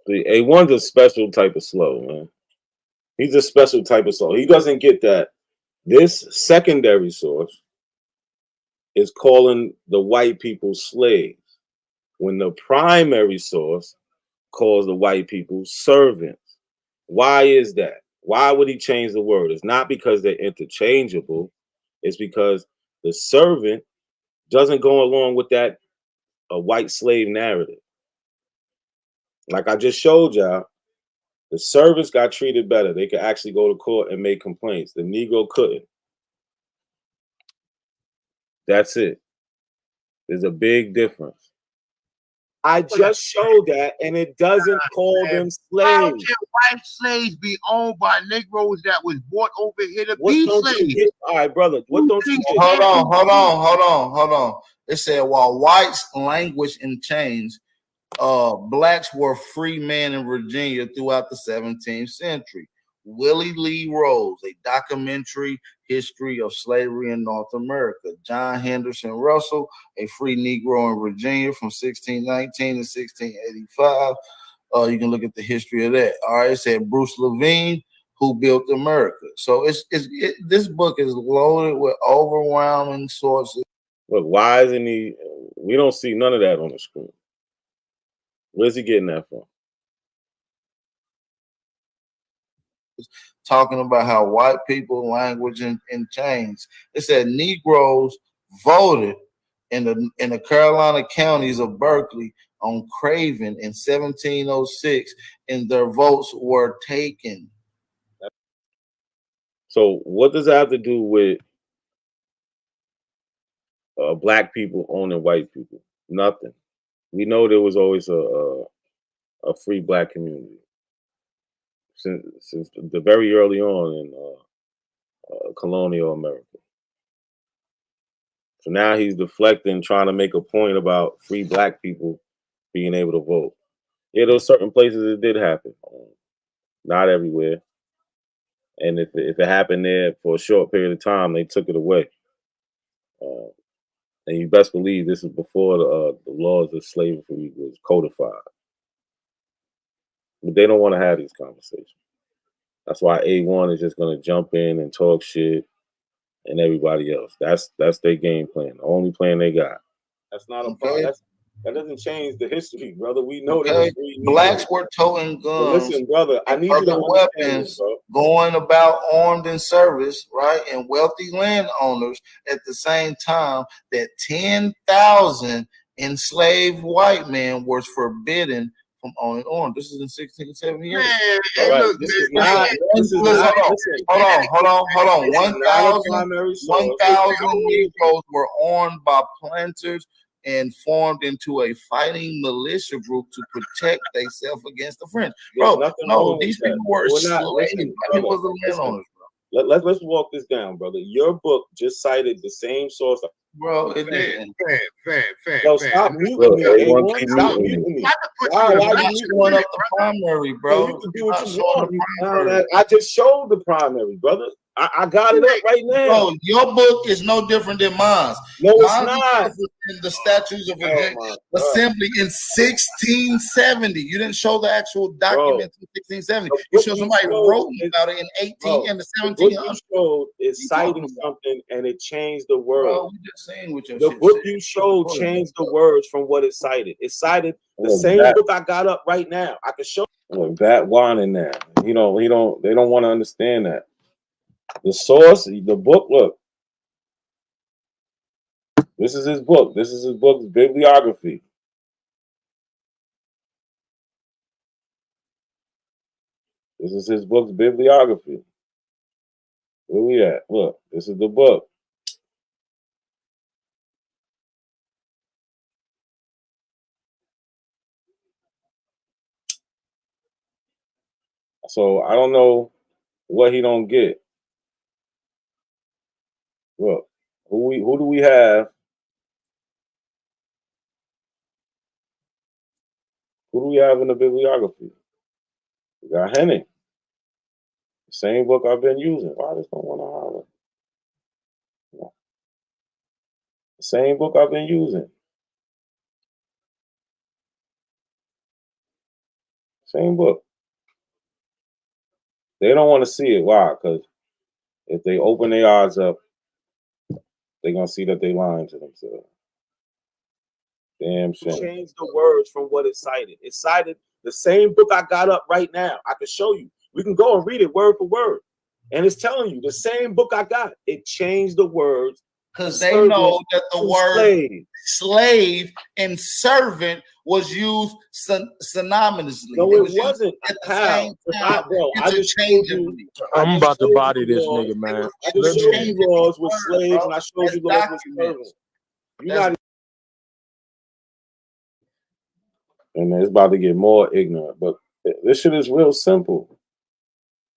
A1's a special type of slow, man. He's a special type of slow. He doesn't get that. This secondary source is calling the white people slaves, when the primary source calls the white people servants. Why is that? Why would he change the word? It's not because they're interchangeable. It's because the servant doesn't go along with that white slave narrative. Like I just showed y'all, the servants got treated better. They could actually go to court and make complaints. The Negro couldn't. That's it. There's a big difference. I just showed that, and it doesn't call them How slaves. can white slaves be owned by Negroes that was brought over here to be slaves? All right, brother. What don't you get? Hold on. It said while whites languished in chains, blacks were free men in Virginia throughout the 17th century. Willie Lee Rose, a documentary history of slavery in North America. John Henderson Russell, a free Negro in Virginia from 1619 to 1685. You can look at the history of that. All right, it said Bruce Levine, who built America. So this book is loaded with overwhelming sources. Look, why isn't he? We don't see none of that on the screen. Where's he getting that from? Talking about how white people language in chains. It said Negroes voted in the Carolina counties of Berkeley on Craven in 1706, and their votes were taken. So what does that have to do with black people owning white people? Nothing. We know there was always a free black community since the very early on in colonial America. So now he's deflecting, trying to make a point about free black people being able to vote. Yeah, there's certain places it did happen, not everywhere. And if it happened there for a short period of time, they took it away. And you best believe this is before the laws of slavery was codified. But they don't want to have these conversations. That's why A1 is just going to jump in and talk shit, and everybody else. That's their game plan. The only plan they got. That's not a problem. That doesn't change the history, brother. We know that blacks were toting guns. Listen, brother, I need you to understand this, bro. Going about armed in service, right? And wealthy landowners at the same time that 10,000 enslaved white men was forbidden from owning arms. This is in 1678. Hold on. 1,000 Negroes were owned by planters and formed into a fighting militia group to protect themselves against the French. Bro, no, these people were slaves. Let's walk this down, brother. Your book just cited the same source. Bro, it did. Yo, stop muting me. Stop muting me. Why you showing up the primary, bro? You can do what you want. I just showed the primary, brother. I got it up right now. Bro, your book is no different than mine. No, it's not. In the Statutes of Assembly in 1670. You didn't show the actual document in 1670. You showed somebody wrote about it in 1700s. The book you showed is citing something and it changed the word. Bro, we just saying what your the book you showed changed the words from what it cited. It cited the same book I got up right now. I can show you that one in there. They don't want to understand that. The source, the book, look. This is his book. This is his book's bibliography. This is his book's bibliography. Where we at? Look, this is the book. So I don't know what he don't get. Look, who do we have? Who do we have in the bibliography? We got Hening. The same book I've been using. Why does don't want to holler? No. The same book I've been using. Same book. They don't want to see it. Why? Because if they open their eyes up, they're gonna see that they lying to themselves. Damn shame. Change the words from what it cited. It cited the same book I got up right now. I can show you. We can go and read it word for word. And it's telling you the same book I got. It changed the words. Because they know that the word slave and servant was used synonymously. No, it wasn't. At the same time, I just showed you. I'm about to body this nigga, man. I just showed you laws with slaves, and I showed you laws with servants. You're not. And it's about to get more ignorant. But this shit is real simple.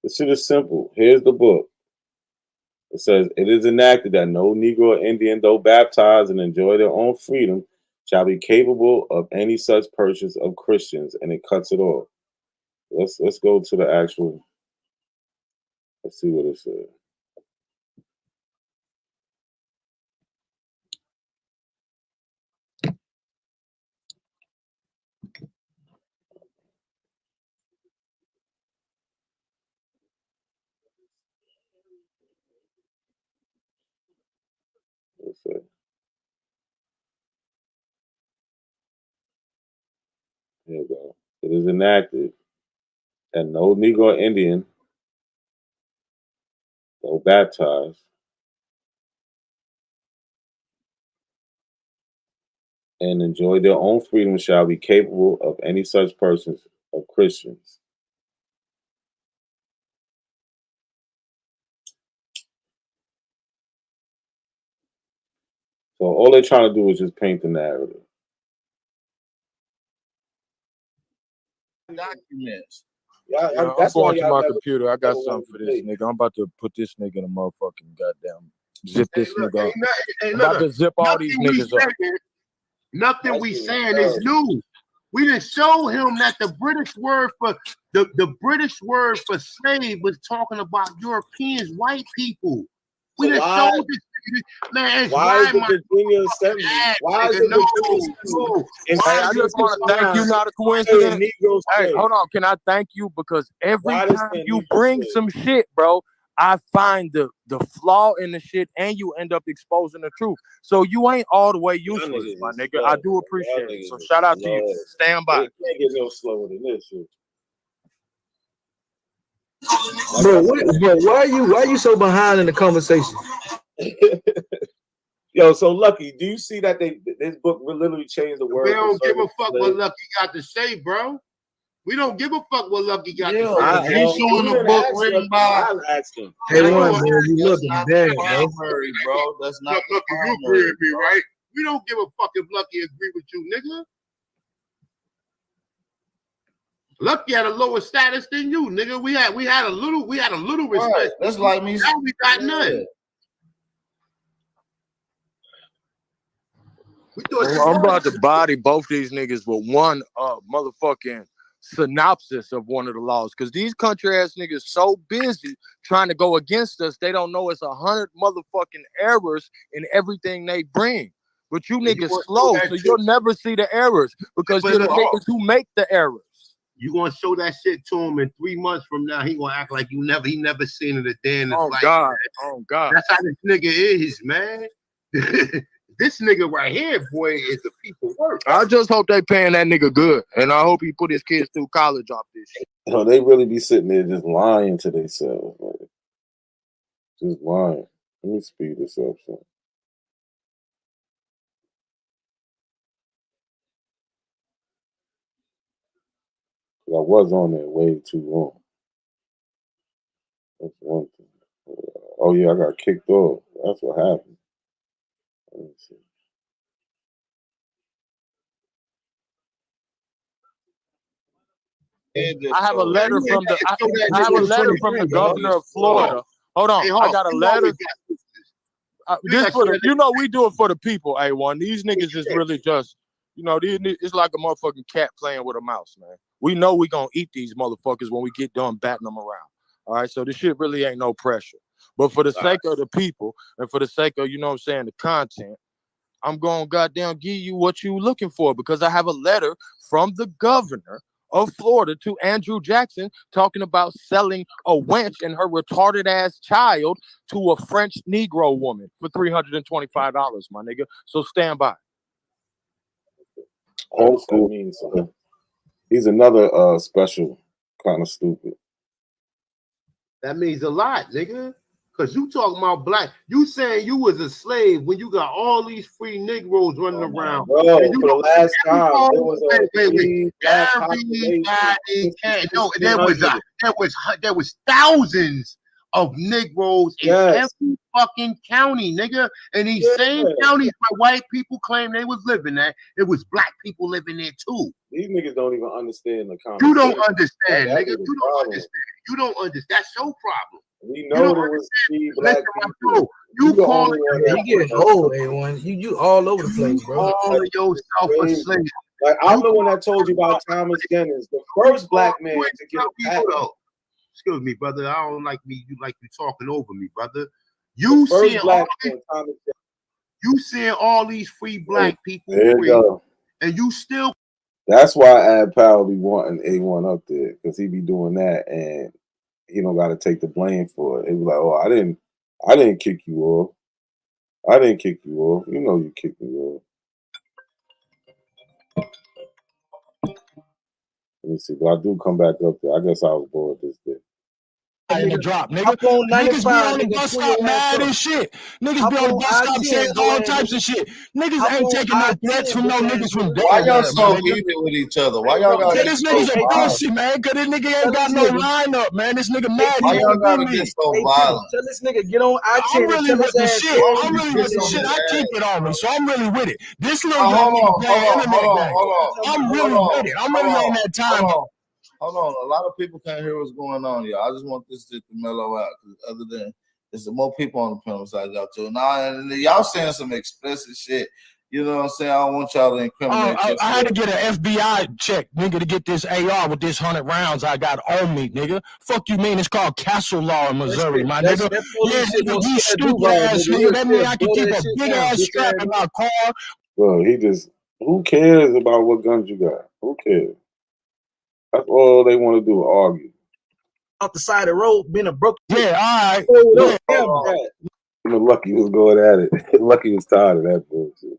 This shit is simple. Here's the book. It says, it is enacted that no Negro or Indian, though baptized and enjoy their own freedom, shall be capable of any such purchase of Christians, and it cuts it off. Let's go to the actual. Let's see what it says. Here we go. It is enacted that no Negro or Indian, though baptized, and enjoy their own freedom shall be capable of any such persons of Christians. So all they're trying to do is just paint the narrative. Documents. I'm going to my computer. I got something for this nigga. I'm about to put this nigga in a motherfucking goddamn zip this nigga up. I'm about to zip all these niggas up. Nothing we saying is new. We didn't show him that the British word for the British word for slave was talking about Europeans, white people. We didn't show this. Man, why is the Virginia Assembly? Why is the I just want to thank you, not a coincidence. Hey, hold on. Can I thank you? Because every time you bring some shit, bro, I find the flaw in the shit and you end up exposing the truth. So you ain't all the way useless, my nigga. I do appreciate it. So shout out to you. Stand by. It can't get no slower than this shit. Bro, why are you so behind in the conversation? Yo, so Lucky, do you see that this book will literally change the world? We don't give a fuck what Lucky got to say, bro. We don't give a fuck what Lucky got to say. He's showing a book written by. Hey, man, you looking bad, bro. Bro, that's not Lucky. You agree with me, right? We don't give a fuck if Lucky agree with you, nigga. Lucky had a lower status than you, nigga. We had a little respect. Right. That's like me. Now we got none. I'm about to body both these niggas with one motherfucking synopsis of one of the laws. Because these country ass niggas so busy trying to go against us, they don't know it's 100 motherfucking errors in everything they bring. But you niggas slow, so you'll never see the errors because you're the niggas who make the errors. You gonna show that shit to him in 3 months from now? He gonna act like he never seen it a day in his life. God, oh God, that's how this nigga is, man. This nigga right here, boy, is the people work. I just hope they paying that nigga good, and I hope he put his kids through college off this shit. No, they really be sitting there just lying to themselves, like, just lying. Let me speed this up, son. I was on there way too long. That's one thing. Oh yeah, I got kicked off. That's what happened. Let me see. I have a letter from the. I have a letter from the governor of Florida. Hold on, I got a letter. This for the, you know, we do it for the people. A1. These niggas is really just, you know, it's like a motherfucking cat playing with a mouse, man. We know we gonna eat these motherfuckers when we get done batting them around. All right, so this shit really ain't no pressure. But for the sake of the people and for the sake of, you know what I'm saying, the content, I'm going to goddamn give you what you looking for, because I have a letter from the governor of Florida to Andrew Jackson talking about selling a wench and her retarded ass child to a French Negro woman for $325, my nigga. So stand by. Old school means he's another special kind of stupid. That means a lot, nigga. Cause you talking about black, you saying you was a slave when you got all these free Negroes running around. Bro, for the last time there was there was thousands of Negroes in every fucking county, nigga. And these same counties where white people claim they was living at, it was black people living there too. These niggas don't even understand the conversation. You don't understand, nigga. You don't understand. You don't understand. That's your problem. We know there was free black people. You call it, you get old, A1. You all over the place, bro. Call yourself a slave. Like I'm the one that told you about Thomas Jennings, the first black man to get a patent. Excuse me, brother. I don't like me. You like you talking over me, brother. You seeing all these free black people free, and you still. That's why Ad Powell be wanting A1 up there, because he be doing that, and he don't got to take the blame for it. He be like, "Oh, I didn't kick you off. I didn't kick you off. You know, you kicked me off." Let me see, but I do come back up there. I guess I was bored this day. In the drop, nigga. Niggas be on the bus stop mad and shit. Niggas be on the bus stop saying all types of shit. Niggas ain't taking no threats from no niggas from there. Why y'all so even with each other? Why y'all got this nigga's a pussy, man? Cause this nigga ain't got no lineup, man. This nigga mad. Why y'all gotta get so violent? Tell this nigga get on I'm really with the shit. I'm really with the shit. I keep it on me, so I'm really with it. This little nigga playing internet game. I'm really with it. I'm really on that time. Hold on, a lot of people can't hear what's going on, y'all. I just want this shit to mellow out. Other than there's more people on the panel side, y'all too. Now, y'all saying some explicit shit. You know what I'm saying? I don't want y'all to incriminate. I had to get an FBI check, nigga, to get this AR with this 100 rounds I got on me, nigga. Fuck you mean? It's called castle law in Missouri, my nigga. Yeah, nigga, you stupid ass nigga. That mean I can keep a big ass strap in my car. Bro, who cares about what guns you got? Who cares? That's all they want to do, argue. Off the side of the road, being a broke. Yeah, all right. Lucky was going at it. Lucky was tired of that bullshit.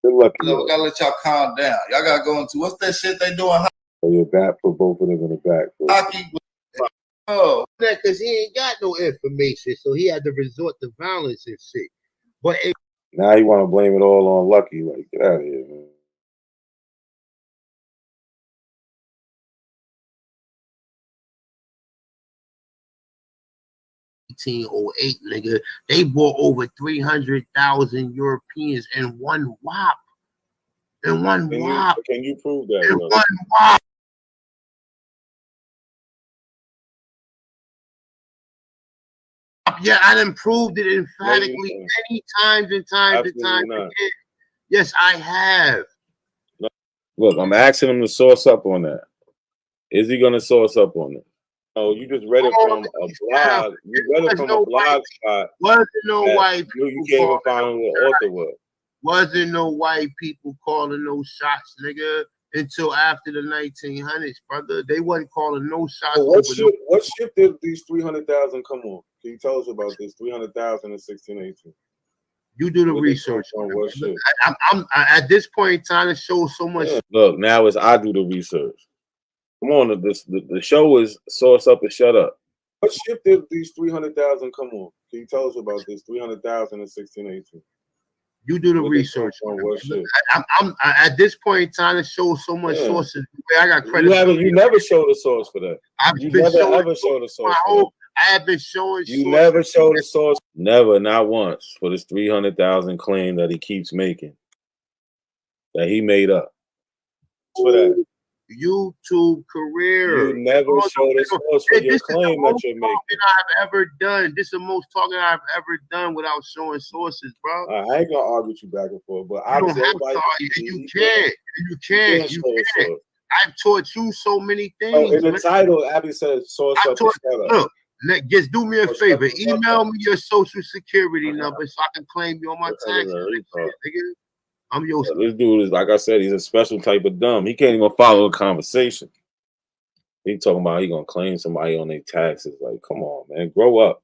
Lucky. We gotta let y'all calm down. Y'all gotta go into what's that shit they doing? Oh, your bat put both of them in the back. Hockey. Oh, because he ain't got no information, so he had to resort to violence and shit. But now he want to blame it all on Lucky. Like, get out of here, man. nigga, they brought over 300,000 Europeans in one whop. In one whop. Can you prove that? In one whop. Yeah, I done proved it emphatically many times and times and times again. Yes, I have. Look, I'm asking him to source up on that. Is he going to source up on it? Oh, you just read it from a blog. You read it from a blog spot. Wasn't no white people. You can't even find what the author was. Wasn't no white people calling no shots, nigga, until after the 1900s, brother. They wasn't calling no shots. So what ship did these 300,000 come on? Can you tell us about this 300,000 in 1618? You do the research. I'm at this point in time. It shows so much. Yeah. Look, now it's I do the research. Come on, the show is source up and shut up. What ship did these 300,000 come on? Can you tell us about this 300,000 in 1618? You do the research. I'm at this point in time. It shows so much sources. I got credit. You never showed a source for that. You never ever showed a source. I have been showing. You never showed a source. Never, not once, for this 300,000 claim that he keeps making, that he made up. For that. YouTube career. You never showed a source for your claim that you're making. I've ever done. This is the most talking I've ever done without showing sources, bro. I ain't gonna argue with you back and forth, but you don't have to argue. You can't. I've taught you so many things. Oh, in the title, Abby said source up. Look, just do me a favor. Email me your social security number so I can claim you on my taxes. I'm your. This dude is, like I said, he's a special type of dumb. He can't even follow a conversation. He talking about he gonna claim somebody on their taxes. Like, come on, man, grow up.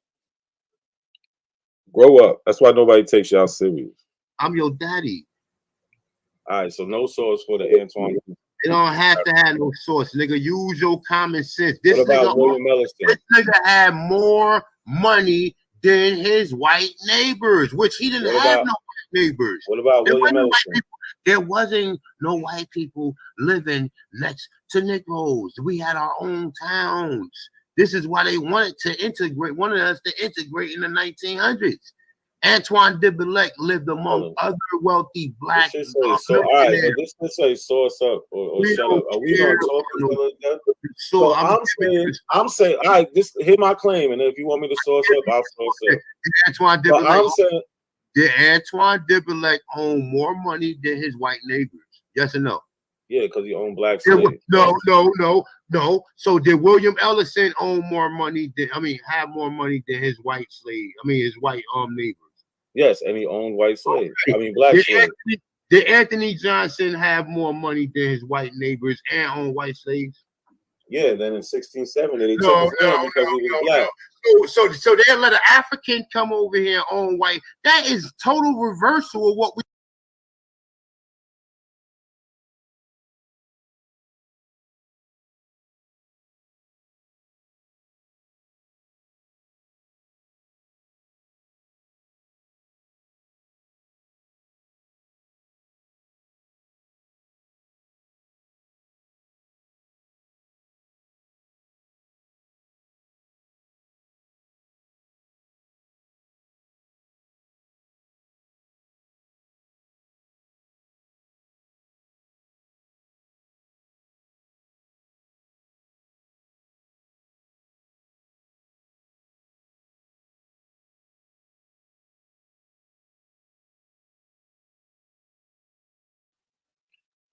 Grow up. That's why nobody takes y'all serious. I'm your daddy. All right, so no source for the Antoine. You don't have to have no source, nigga. Use your common sense. This what about William Ellison? This nigga had more money than his white neighbors, which he didn't have no white neighbors. What about William Ellison? There wasn't no white people living next to Negroes. We had our own towns. This is why they wanted us to integrate in the 1900s. Antoine Dubuclet lived among other wealthy black. All right, so this can say source up or shut up. Are we gonna talk until it's done? So I'm saying, all right, just hit my claim, and if you want me to source up, I'll source up. Antoine Dubuclet. Did Antoine Dubuclet own more money than his white neighbors? Yes or no? Yeah, because he owned black slaves. No. So did William Ellison own more money have more money than his white slave? His white neighbors. Yes, and he owned white slaves. Black slaves. Did Anthony Johnson have more money than his white neighbors and own white slaves? Yeah, then in 1670 they took his land because he was black. So they let an African come over here and own white. That is total reversal of what we.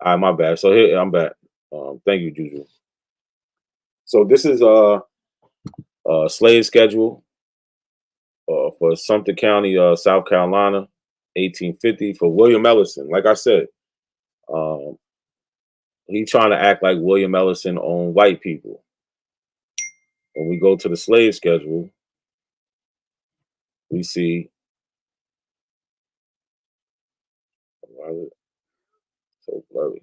All right, my bad. So here I'm back. Thank you, Juju. So this is slave schedule for Sumter County, South Carolina, 1850 for William Ellison. Like I said, he trying to act like William Ellison owned white people. When we go to the slave schedule, we see so blurry.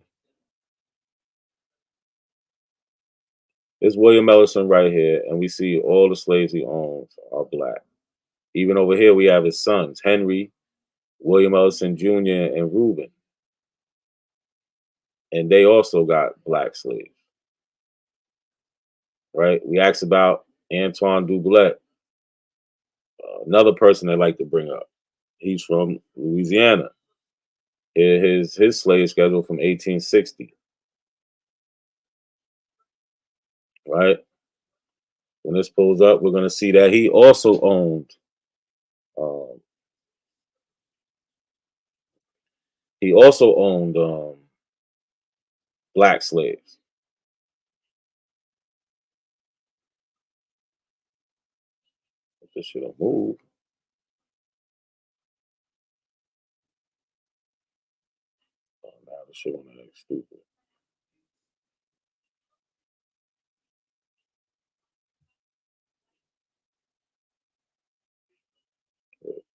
It's William Ellison right here, and we see all the slaves he owns are black. Even over here, we have his sons, Henry, William Ellison Jr., and Reuben. And they also got black slaves. Right? We asked about Antoine Dubuclet, another person they like to bring up. He's from Louisiana. His slave schedule from 1860. Right? When this pulls up, we're going to see that he also owned black slaves. This should have moved. Oh, now the shit on that stupid.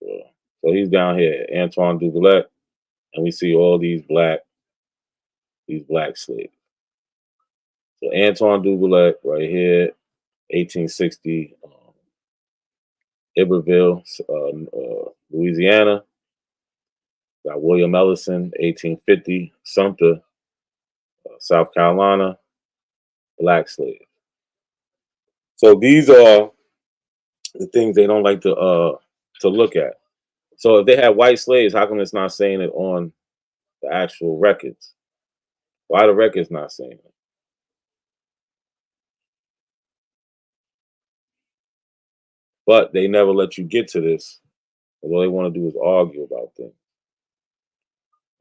So he's down here, Antoine Dubuclet, and we see all these black slaves. So Antoine Dubuclet right here, 1860, Iberville, Louisiana. Got William Ellison, 1850, Sumter, South Carolina, black slaves. So these are the things they don't like to look at. So if they had white slaves, how come it's not saying it on the actual records? Why the record's not saying it? But they never let you get to this. All they want to do is argue about things.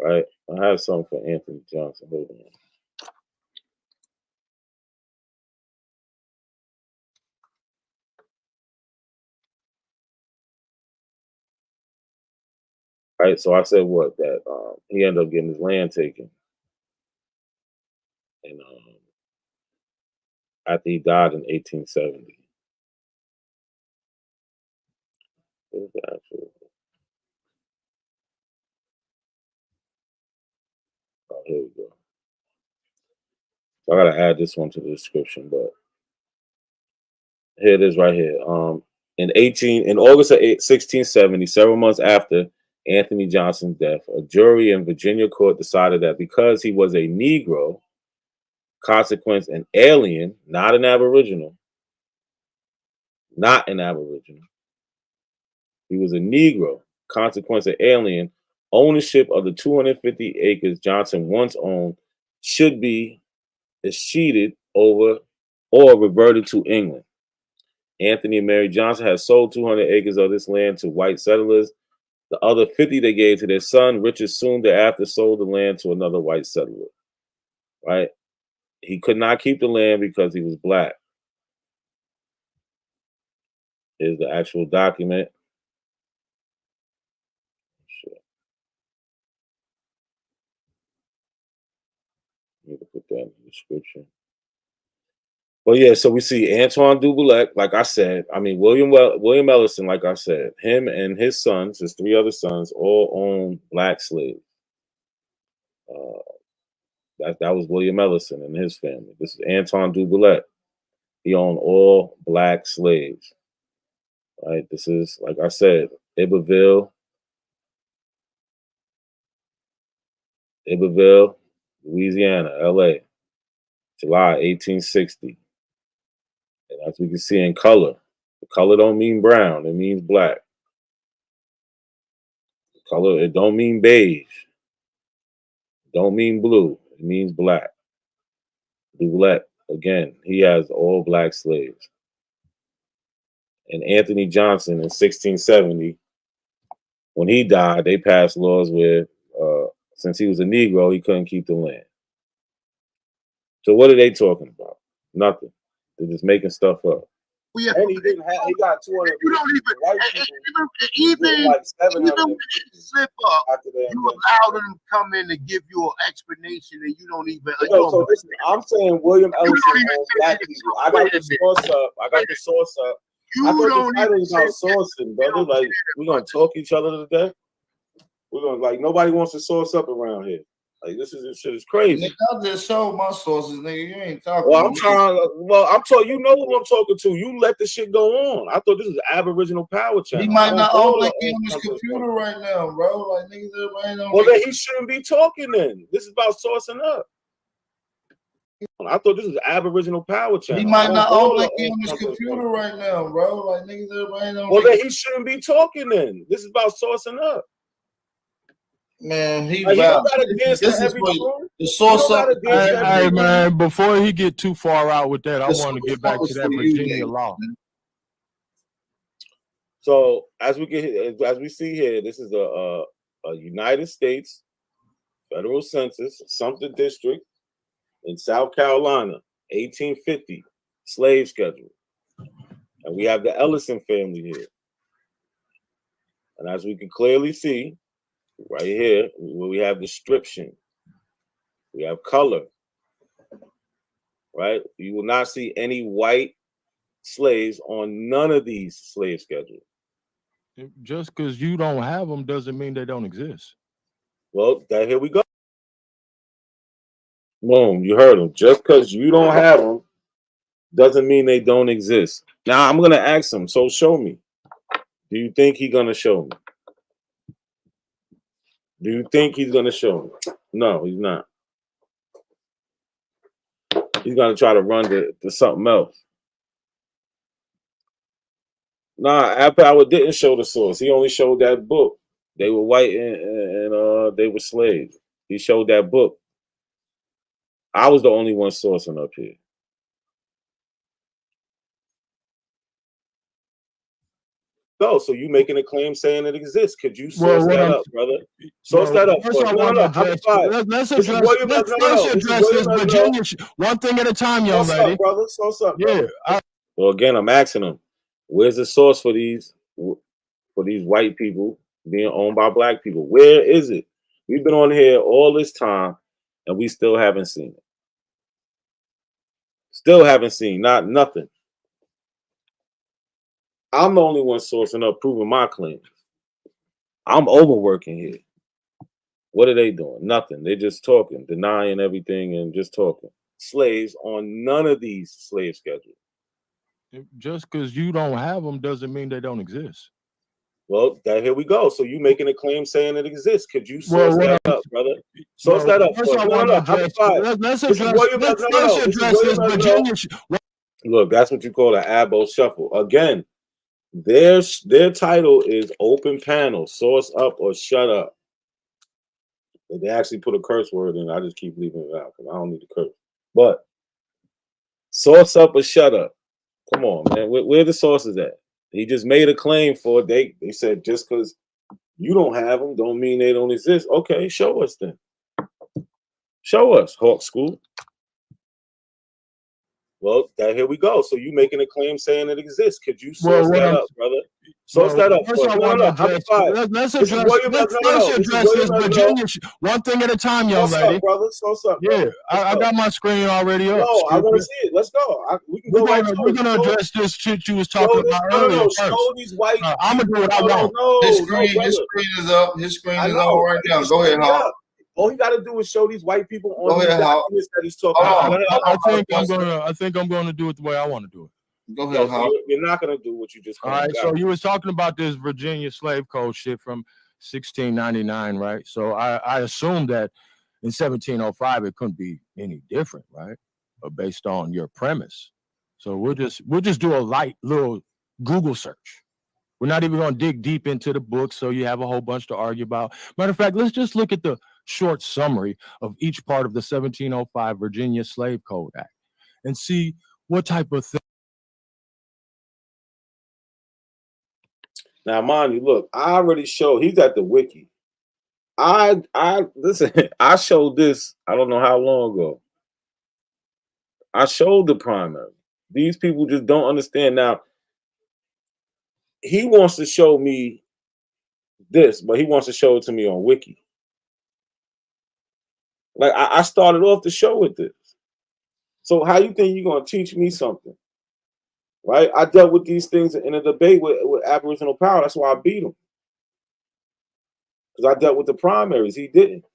Right? I have something for Anthony Johnson. Hold on. Right, so I said what? That he ended up getting his land taken. And after he died in 1870. What is the actual? Oh, here we go. So I gotta add this one to the description, but here it is right here. In August of 1670, several months after Anthony Johnson's death, a jury in Virginia court decided that because he was a Negro, consequence an alien, not an Aboriginal, he was a Negro, consequence an alien, ownership of the 250 acres Johnson once owned should be escheated over or reverted to England. Anthony and Mary Johnson had sold 200 acres of this land to white settlers. The other 50 they gave to their son. Richard soon thereafter sold the land to another white settler. Right? He could not keep the land because he was black. Here's the actual document. Need to put that in the description. Well, yeah, so we see Antoine Dubuclet, like I said. I mean, William Ellison, like I said. Him and his sons, his 3 other sons, all owned black slaves. That was William Ellison and his family. This is Antoine Dubuclet. He owned all black slaves. Right? This is, like I said, Iberville, Louisiana, LA, July 1860. And as we can see in color, the color don't mean brown, it means black. The color, it don't mean beige. It don't mean blue, it means black. Dubuclet, again, he has all black slaves. And Anthony Johnson in 1670, when he died, they passed laws where since he was a Negro, he couldn't keep the land. So what are they talking about? Nothing. They're just making stuff up. And he didn't have. He got 200. You don't even like 700 slip up. You allow them to come in and give you an explanation, and you don't even. So listen, I'm saying William Ellison on black people. I got the source up. I thought the title was about sourcing, brother. Like we're gonna talk each other to death. We're gonna like nobody wants to source up around here. Like this shit is crazy. Nigga, I just showed my sources, nigga. You ain't talking. Well, I'm talking. You know who I'm talking to. You let the shit go on. I thought this was Aboriginal Power channel. He might not own like he on his computer right now, bro. Like niggas ain't on. Well, then he shouldn't be talking. Then this is about sourcing up. I thought this was Aboriginal Power channel. He might not own like he on his computer right now, bro. Like niggas ain't on. Well, then he shouldn't be talking. Then this is about sourcing up. Man, he like, wow. This is the source up. Hey, man, before he get too far out with that, I want to get back to that Virginia law. So as we see here, this is a United States federal census, Sumter District in South Carolina, 1850 slave schedule, and we have the Ellison family here. And as we can clearly see, right here, where we have description, we have color, right? You will not see any white slaves on none of these slave schedules. Just because you don't have them doesn't mean they don't exist. Well, here we go. Boom, you heard them. Just because you don't have them doesn't mean they don't exist. Now, I'm going to ask him, so show me. Do you think he's going to show me? Do you think he's going to show me? No, he's not. He's going to try to run to something else. Nah, Power didn't show the source. He only showed that book. They were white and they were slaves. He showed that book. I was the only one sourcing up here. So you making a claim saying it exists? Could you source that up, brother? Source that up. First, I want to address. Let's address this Virginia. One thing at a time, young lady. Up, brother. Source up. Yeah. Well, again, I'm asking them, where's the source for these white people being owned by black people? Where is it? We've been on here all this time, and we still haven't seen it. Still haven't seen nothing. I'm the only one sourcing up, proving my claims. I'm overworking here. What are they doing? Nothing. They're just talking, denying everything, and just talking. Slaves on none of these slave schedules. Just because you don't have them doesn't mean they don't exist. Well, here we go. So you making a claim saying it exists? Could you source that up, brother? Source that up. First, I want to address. Let's address this Virginia. Look, that's what you call an abo shuffle. Again, their title is open panel, source up or shut up. They actually put a curse word in. I just keep leaving it out because I don't need to curse. But source up or shut up. Come on, man. Where the sources at? He just made a claim for it. They said just because you don't have them don't mean they don't exist. Okay, show us then. Show us, Hawk School. Well, here we go. So you making a claim saying it exists. Could you source that up, brother? Source that up. First, I want to address. Let's address this Virginia. One thing at a time, young lady. Up, brother. Source up. Yeah, I got my screen already up. No, I want to see it. Let's go. We can go right to it. We're gonna address this shit you was talking about earlier. No, show these white. I'm gonna do what I want. His screen is up. His screen is on right now. Go ahead, Hawk. All you got to do is show these white people on the documents that he's talking about. I think I'm going to do it the way I want to do it. Go ahead, Hawk. You're not going to do what you just. All right. So you was talking about this Virginia slave code shit from 1699, right? So I assume that in 1705 it couldn't be any different, right? Based on your premise. So we'll just do a light little Google search. We're not even going to dig deep into the book, so you have a whole bunch to argue about. Matter of fact, let's just look at the short summary of each part of the 1705 Virginia Slave Code Act and see what type of thing. Now, mind you, look, I already showed. He's at the wiki. Listen. I showed this. I don't know how long ago. I showed the primary. These people just don't understand. Now, he wants to show me this, but he wants to show it to me on wiki. Like I started off the show with this. So how you think you're gonna teach me something? Right? I dealt with these things in a debate with Aboriginal Power. That's why I beat him. Because I dealt with the primaries. He didn't.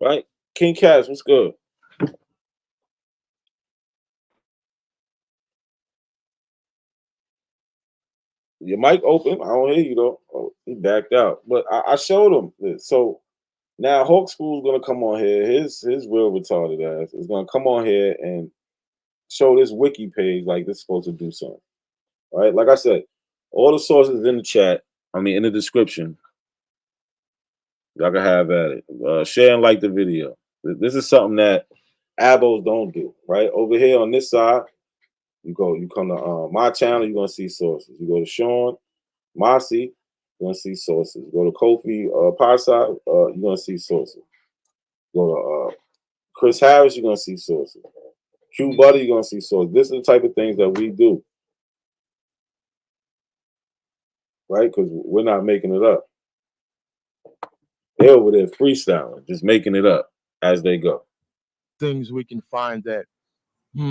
Right? King Cass, what's good? Your mic open. I don't hear you though. Oh, he backed out. But I showed him this. So now Hawk School's gonna come on here. His real retarded ass is gonna come on here and show this wiki page like this is supposed to do something. Right? Like I said, all the sources in the chat. I mean in the description. Y'all can have at it. Share and like the video. This is something that abos don't do. Right? Over here on this side, you come to my channel, you're gonna see sources. You go to Sean, Marcy, you're gonna see sources. You go to Kofi Parside, you're gonna see sources. You go to Chris Harris, you're gonna see sources. Q Buddy, you're gonna see sources. This is the type of things that we do. Right? Because we're not making it up. They're over there freestyling, just making it up as they go. Things we can find that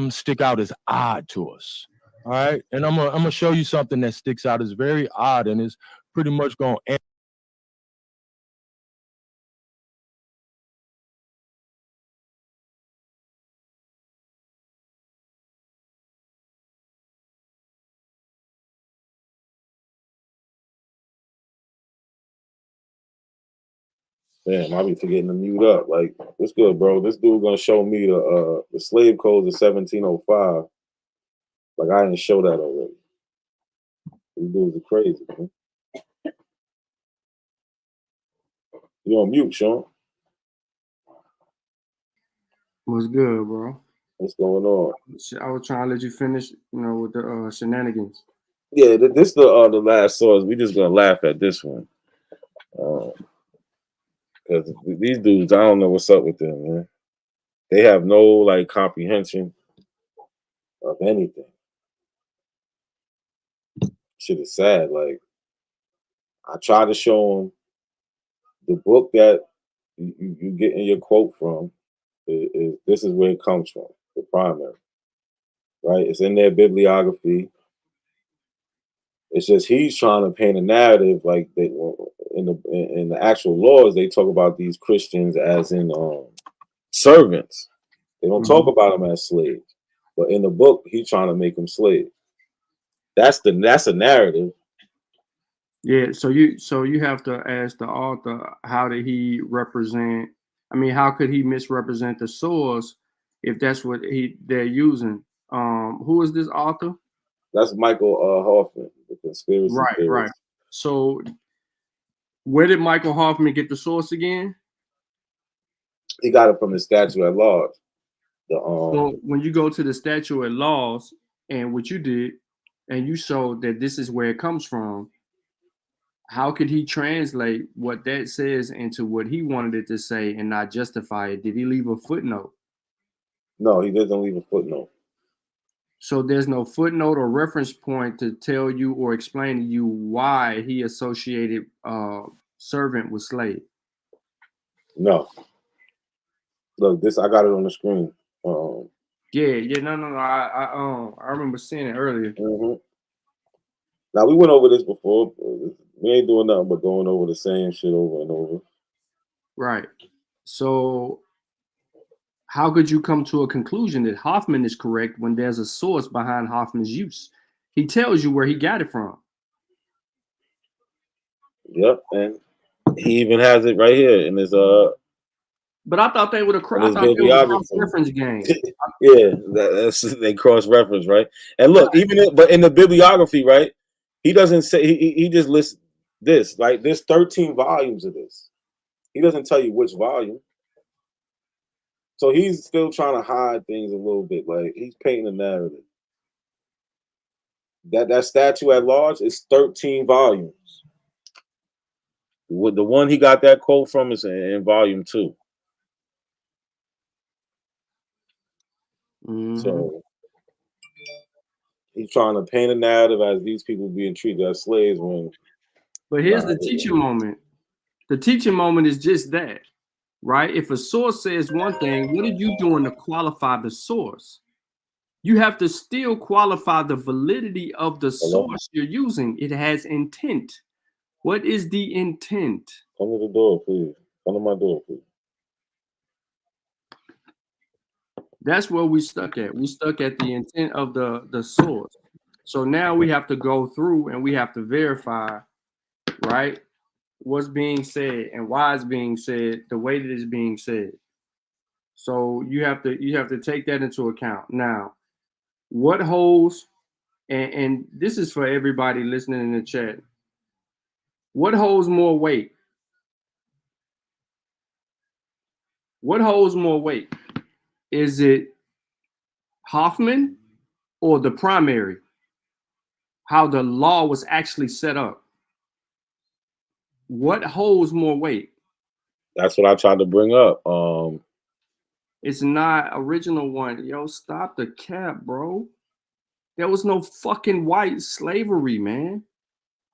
stick out as odd to us. All right. And I'm gonna show you something that sticks out as very odd and is pretty much going to Damn, I'll be forgetting to mute up. Like, what's good, bro? This dude gonna show me the slave codes of 1705. Like I didn't show that already. These dudes are crazy, man. You on mute, Sean? What's good, bro? What's going on? I was trying to let you finish, with the shenanigans. Yeah, this the last source. We just gonna laugh at this one. Because these dudes, I don't know what's up with them, man. They have no like comprehension of anything. Shit is sad. Like I tried to show them the book that you getting your quote from. Is this is where it comes from, the primary, right? It's in their bibliography. It's just he's trying to paint a narrative like they in the actual laws they talk about these Christians as in servants. They don't talk about them as slaves, but in the book he's trying to make them slaves. That's a narrative. Yeah, so you have to ask the author, how did he represent? I mean, how could he misrepresent the source if that's what they're using? Who is this author? That's Michael Hoffman, the conspiracy theorist. Right. So where did Michael Hoffman get the source again? He got it from the statute at large. So when you go to the statute at laws and what you did, and you showed that this is where it comes from, how could he translate what that says into what he wanted it to say and not justify it? Did he leave a footnote? No, he doesn't leave a footnote. So there's no footnote or reference point to tell you or explain to you why he associated servant with slave. No. Look, I got it on the screen. No. I remember seeing it earlier. Now we went over this before. We ain't doing nothing but going over the same shit over and over. Right. So how could you come to a conclusion that Hoffman is correct when there's a source behind Hoffman's use? He tells you where he got it from. Yep, and he even has it right here in his But I thought they would have cross reference game. Yeah, that's they cross reference, right? And look, but in the bibliography, right? He doesn't say he just lists this. Like there's 13 volumes of this. He doesn't tell you which volume. So he's still trying to hide things a little bit. Like he's painting a narrative. That statute at large is 13 volumes. The one he got that quote from is in volume 2. So he's trying to paint a narrative as these people being treated as slaves when. But here's the teaching moment. The teaching moment is just that, right? If a source says one thing, what are you doing to qualify the source? You have to still qualify the validity of the source you're using. It has intent. What is the intent? Come to the door, please. Come to my door, please. That's where we stuck at. We stuck at the intent of the source. So now we have to go through and we have to verify, right, what's being said and why it's being said the way that it's being said. So you have to take that into account. Now, what holds, and this is for everybody listening in the chat, what holds more weight? What holds more weight? Is it Hoffman or the primary? How the law was actually set up? What holds more weight? That's what I tried to bring up. It's not original one. Yo, stop the cap, bro. There was no fucking white slavery, man.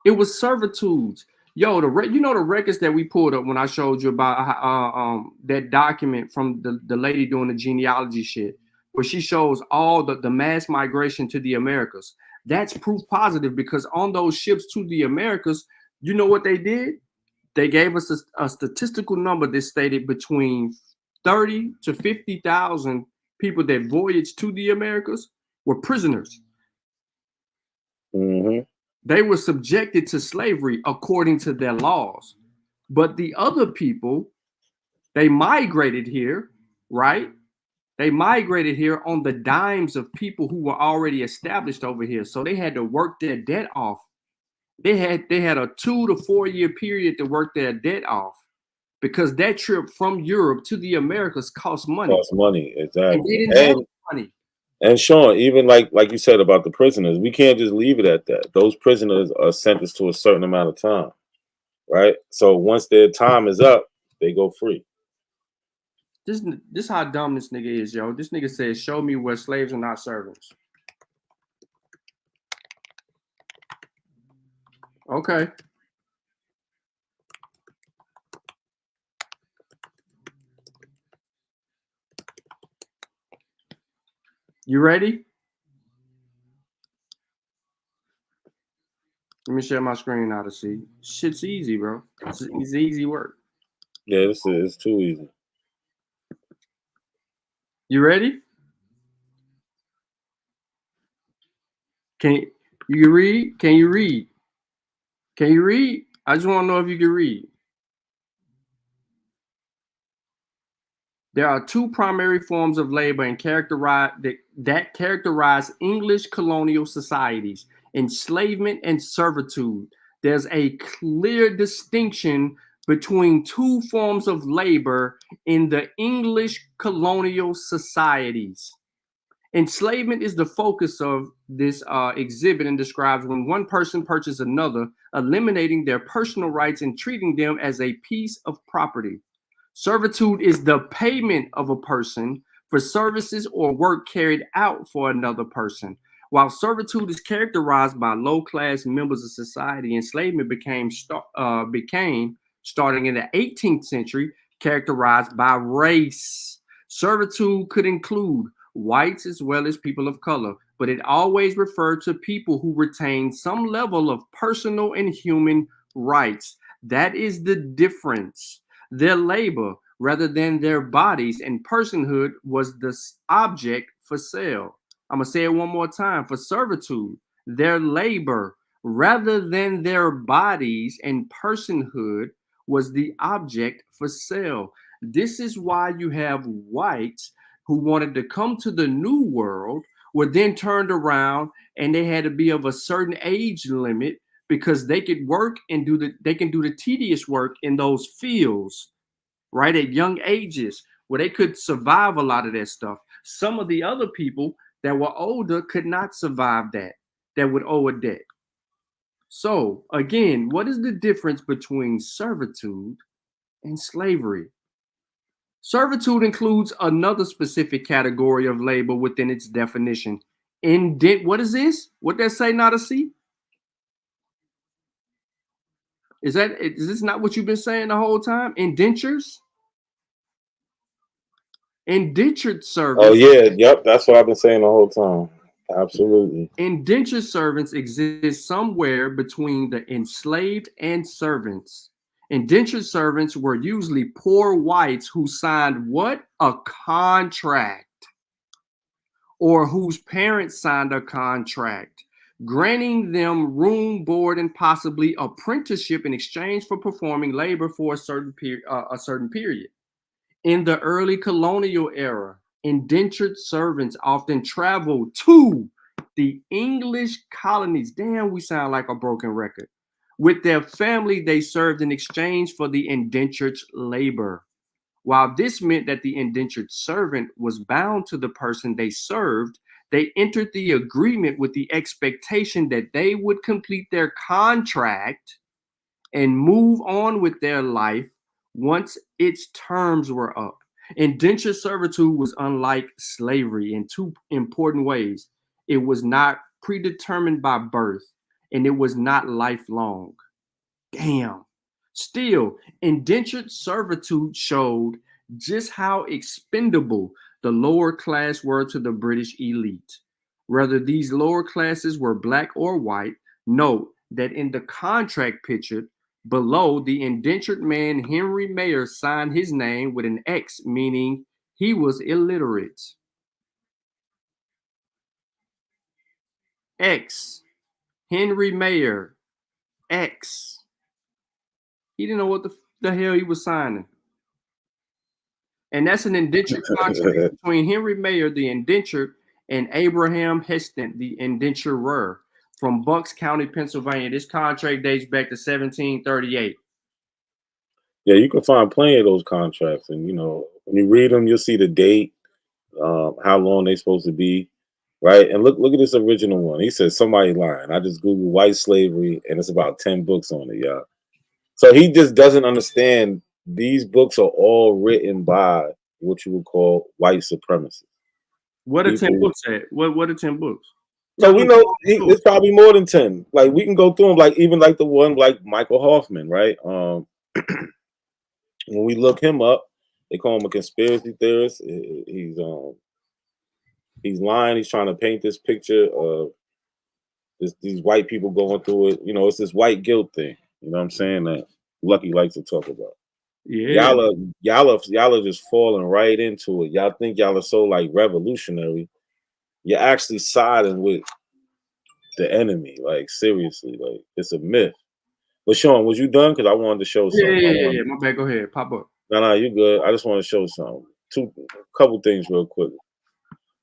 It was servitudes. Yo, the records that we pulled up when I showed you about that document from the lady doing the genealogy shit, where she shows all the mass migration to the Americas. That's proof positive because on those ships to the Americas, you know what they did? They gave us a statistical number that stated between 30 to 50,000 people that voyaged to the Americas were prisoners. They were subjected to slavery according to their laws. But the other people, they migrated here, right? They migrated here on the dimes of people who were already established over here. So they had to work their debt off. They had a 2 to 4 year period to work their debt off because that trip from Europe to the Americas cost money. Cost money, exactly. And they didn't have money. And Sean, even like you said about the prisoners, we can't just leave it at that. Those prisoners are sentenced to a certain amount of time, right? So once their time is up, they go free. This how dumb this nigga is, yo. This nigga says, show me where slaves are not servants. Okay. You ready? Let me share my screen now to see. Shit's easy, bro. It's easy work. Yeah, it's too easy. You ready? Can you read? Can you read? Can you read? I just want to know if you can read. There are two primary forms of labor and that characterize English colonial societies: enslavement and servitude. There's a clear distinction between two forms of labor in the English colonial societies. Enslavement is the focus of this exhibit and describes when one person purchases another, eliminating their personal rights and treating them as a piece of property. Servitude is the payment of a person for services or work carried out for another person. While servitude is characterized by low-class members of society, enslavement became starting in the 18th century, characterized by race. Servitude could include whites as well as people of color, but it always referred to people who retained some level of personal and human rights. That is the difference. Their labor, rather than their bodies and personhood, was the object for sale. I'm going to say it one more time. For servitude, their labor, rather than their bodies and personhood, was the object for sale. This is why you have whites who wanted to come to the New World, were then turned around and they had to be of a certain age limit because they could work and they can do the tedious work in those fields, right, at young ages, where they could survive a lot of that stuff. Some of the other people that were older could not survive that would owe a debt. So again, what is the difference between servitude and slavery? Servitude includes another specific category of labor within its definition. What is this? What that say, not a C? Is this not what you've been saying the whole time? Indentures? Indentured servants. Oh yeah, yep. That's what I've been saying the whole time. Absolutely. Indentured servants exist somewhere between the enslaved and servants. Indentured servants were usually poor whites who signed what? A contract, or whose parents signed a contract, granting them room, board, and possibly apprenticeship in exchange for performing labor for a certain period. In the early colonial era, indentured servants often traveled to the English colonies. Damn, we sound like a broken record. With their family, they served in exchange for the indentured labor. While this meant that the indentured servant was bound to the person they served, they entered the agreement with the expectation that they would complete their contract and move on with their life once its terms were up. Indentured servitude was unlike slavery in two important ways. It was not predetermined by birth, and it was not lifelong. Damn. Still, indentured servitude showed just how expendable the lower class were to the British elite. Whether these lower classes were black or white, note that in the contract pictured below, the indentured man Henry Mayer signed his name with an X, meaning he was illiterate. X. Henry Mayer. X. He didn't know what the hell he was signing. And that's an indentured contract between Henry Mayer, the indentured, and Abraham Heston, the indenturer, from Bucks County, Pennsylvania. This contract dates back to 1738. Yeah, you can find plenty of those contracts, and when you read them, you'll see the date, how long they're supposed to be, right? And look at this original one. He says somebody lying. I just googled white slavery, and it's about 10 books on it, y'all. So he just doesn't understand. These books are all written by what you would call white supremacists. What are 10 books at? What are 10 books? So we know it's probably more than 10. Like we can go through them, like even like the one like Michael Hoffman, right? When we look him up, they call him a conspiracy theorist. He's lying. He's trying to paint this picture of these white people going through it. It's this white guilt thing. You know what I'm saying? That Lucky likes to talk about. Yeah. Y'all are just falling right into it. Y'all think y'all are so like revolutionary. You're actually siding with the enemy. Like seriously, like it's a myth. But Sean, was you done? Because I wanted to show something. Yeah. My bad. Go ahead. Pop up. No, you good. I just want to show something. Couple things real quick.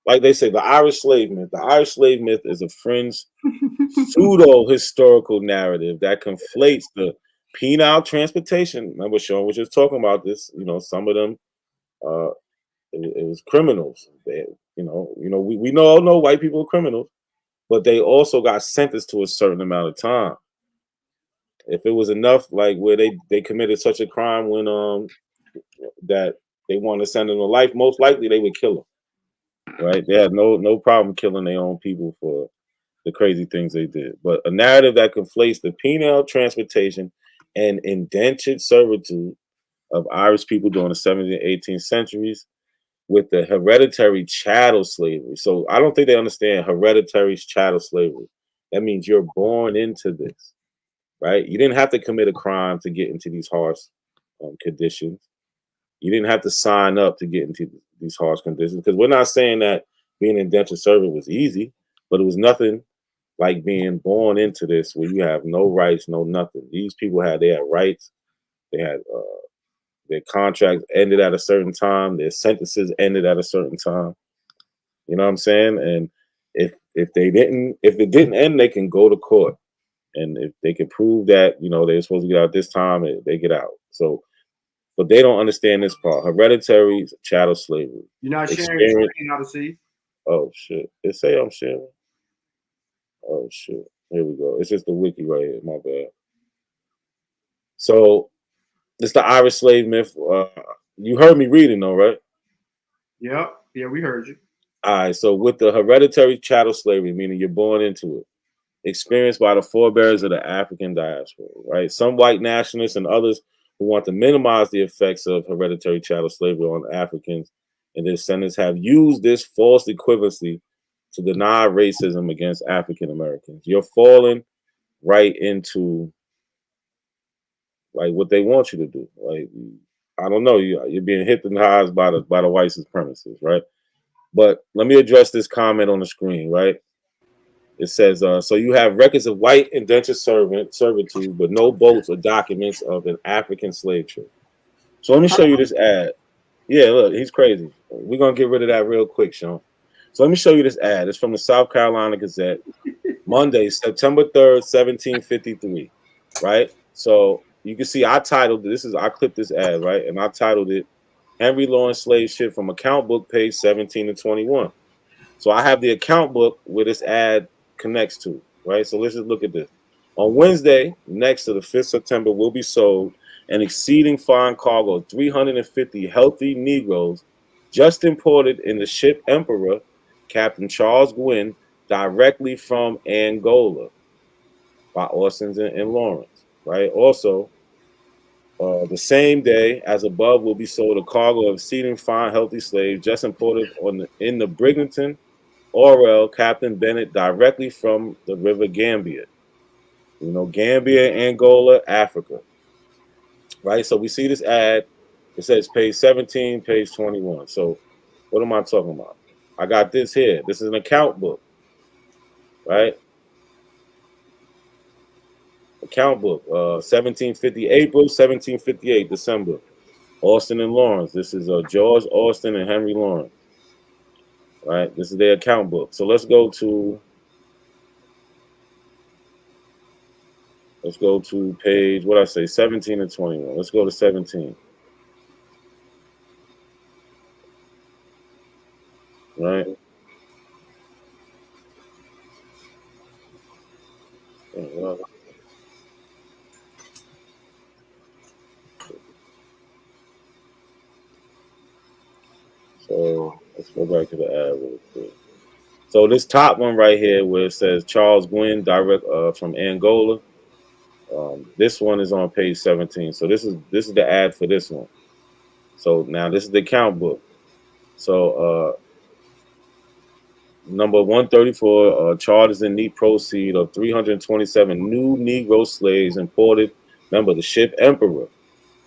Like they say, the Irish slave myth. The Irish slave myth is a fringe pseudo-historical narrative that conflates the penile transportation. Remember, Sean was just talking about this. Some of them, it was criminals. We all know white people are criminals, but they also got sentenced to a certain amount of time. If it was enough, like where they committed such a crime when that they wanted to send them to life, most likely they would kill them. Right? They had no problem killing their own people for the crazy things they did. But a narrative that conflates the penile transportation and indentured servitude of Irish people during the 17th and 18th centuries with the hereditary chattel slavery. So I don't think they understand hereditary chattel slavery. That means you're born into this, right? You didn't have to commit a crime to get into these harsh conditions. You didn't have to sign up to get into these harsh conditions, because we're not saying that being an indentured servant was easy, but it was nothing like being born into this where you have no rights, no nothing. These people had rights. They had their contracts ended at a certain time. Their sentences ended at a certain time. You know what I'm saying? And if it didn't end, they can go to court. And if they can prove that, they're supposed to get out this time, they get out. So, but they don't understand this part. Hereditary chattel slavery. You're not sharing your screen, how to see? Oh shit. It say I'm sharing. Oh shit. Here we go. It's just the wiki right here. My bad. So it's the Irish slave myth. You heard me reading though, right? Yep. Yeah, we heard you. All right. So with the hereditary chattel slavery, meaning you're born into it, experienced by the forebears of the African diaspora, right? Some white nationalists and others who want to minimize the effects of hereditary chattel slavery on Africans and their descendants have used this false equivalency to deny racism against African Americans. You're falling right into like what they want you to do. Like, I don't know, you're being hypnotized by the white supremacists, right? But let me address this comment on the screen, right? It says, so you have records of white indentured servitude, but no boats or documents of an African slave trade. So let me show you this ad. Yeah, look, he's crazy. We're going to get rid of that real quick, Sean. So let me show you this ad. It's from the South Carolina Gazette, Monday, September 3rd, 1753, right? So you can see I titled this. I clipped this ad, right? And I titled it Henry Lawrence Slave Ship from account book page 17 to 21. So I have the account book where this ad connects to, right? So let's just look at this. On Wednesday, next to the 5th September, will be sold an exceeding fine cargo of 350 healthy Negroes just imported in the ship Emperor, Captain Charles Gwynn, directly from Angola by Orsons and Lawrence, right? Also, the same day as above will be sold a cargo of exceeding fine healthy slaves just imported in the Brigantine Orwell, Captain Bennett, directly from the river Gambia. Gambia, Angola, Africa. Right? So we see this ad. It says page 17, page 21. So what am I talking about? I got this here. This is an account book. Right? Account book. 1750 April, 1758 December. Austin and Lawrence. This is George Austin and Henry Lawrence. Right? This is their account book. So let's go to page, what I say, 17 and 21. Let's go to 17. Right? So let's go back to the ad real quick. So this top one right here where it says Charles Gwynn, direct from Angola. This one is on page 17. So this is the ad for this one. So now this is the account book. So number 134, charters in neat proceed of 327 new Negro slaves imported. Remember the ship Emperor,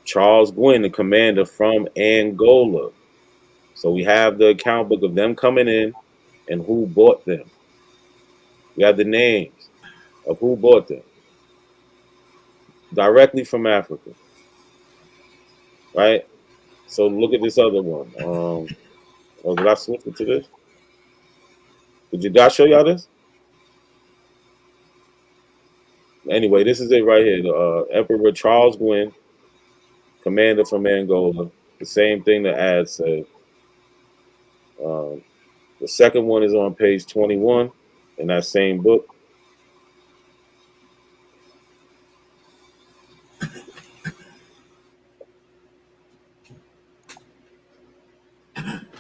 Charles Gwynn, the commander from Angola. So we have the account book of them coming in and who bought them. We have the names of who bought them directly from Africa. Right? So look at this other one. Did I switch it to this? Did I show y'all this? Anyway, this is it right here. The Emperor Charles Gwynn, commander from Angola. The same thing the ad said. The second one is on page 21 in that same book.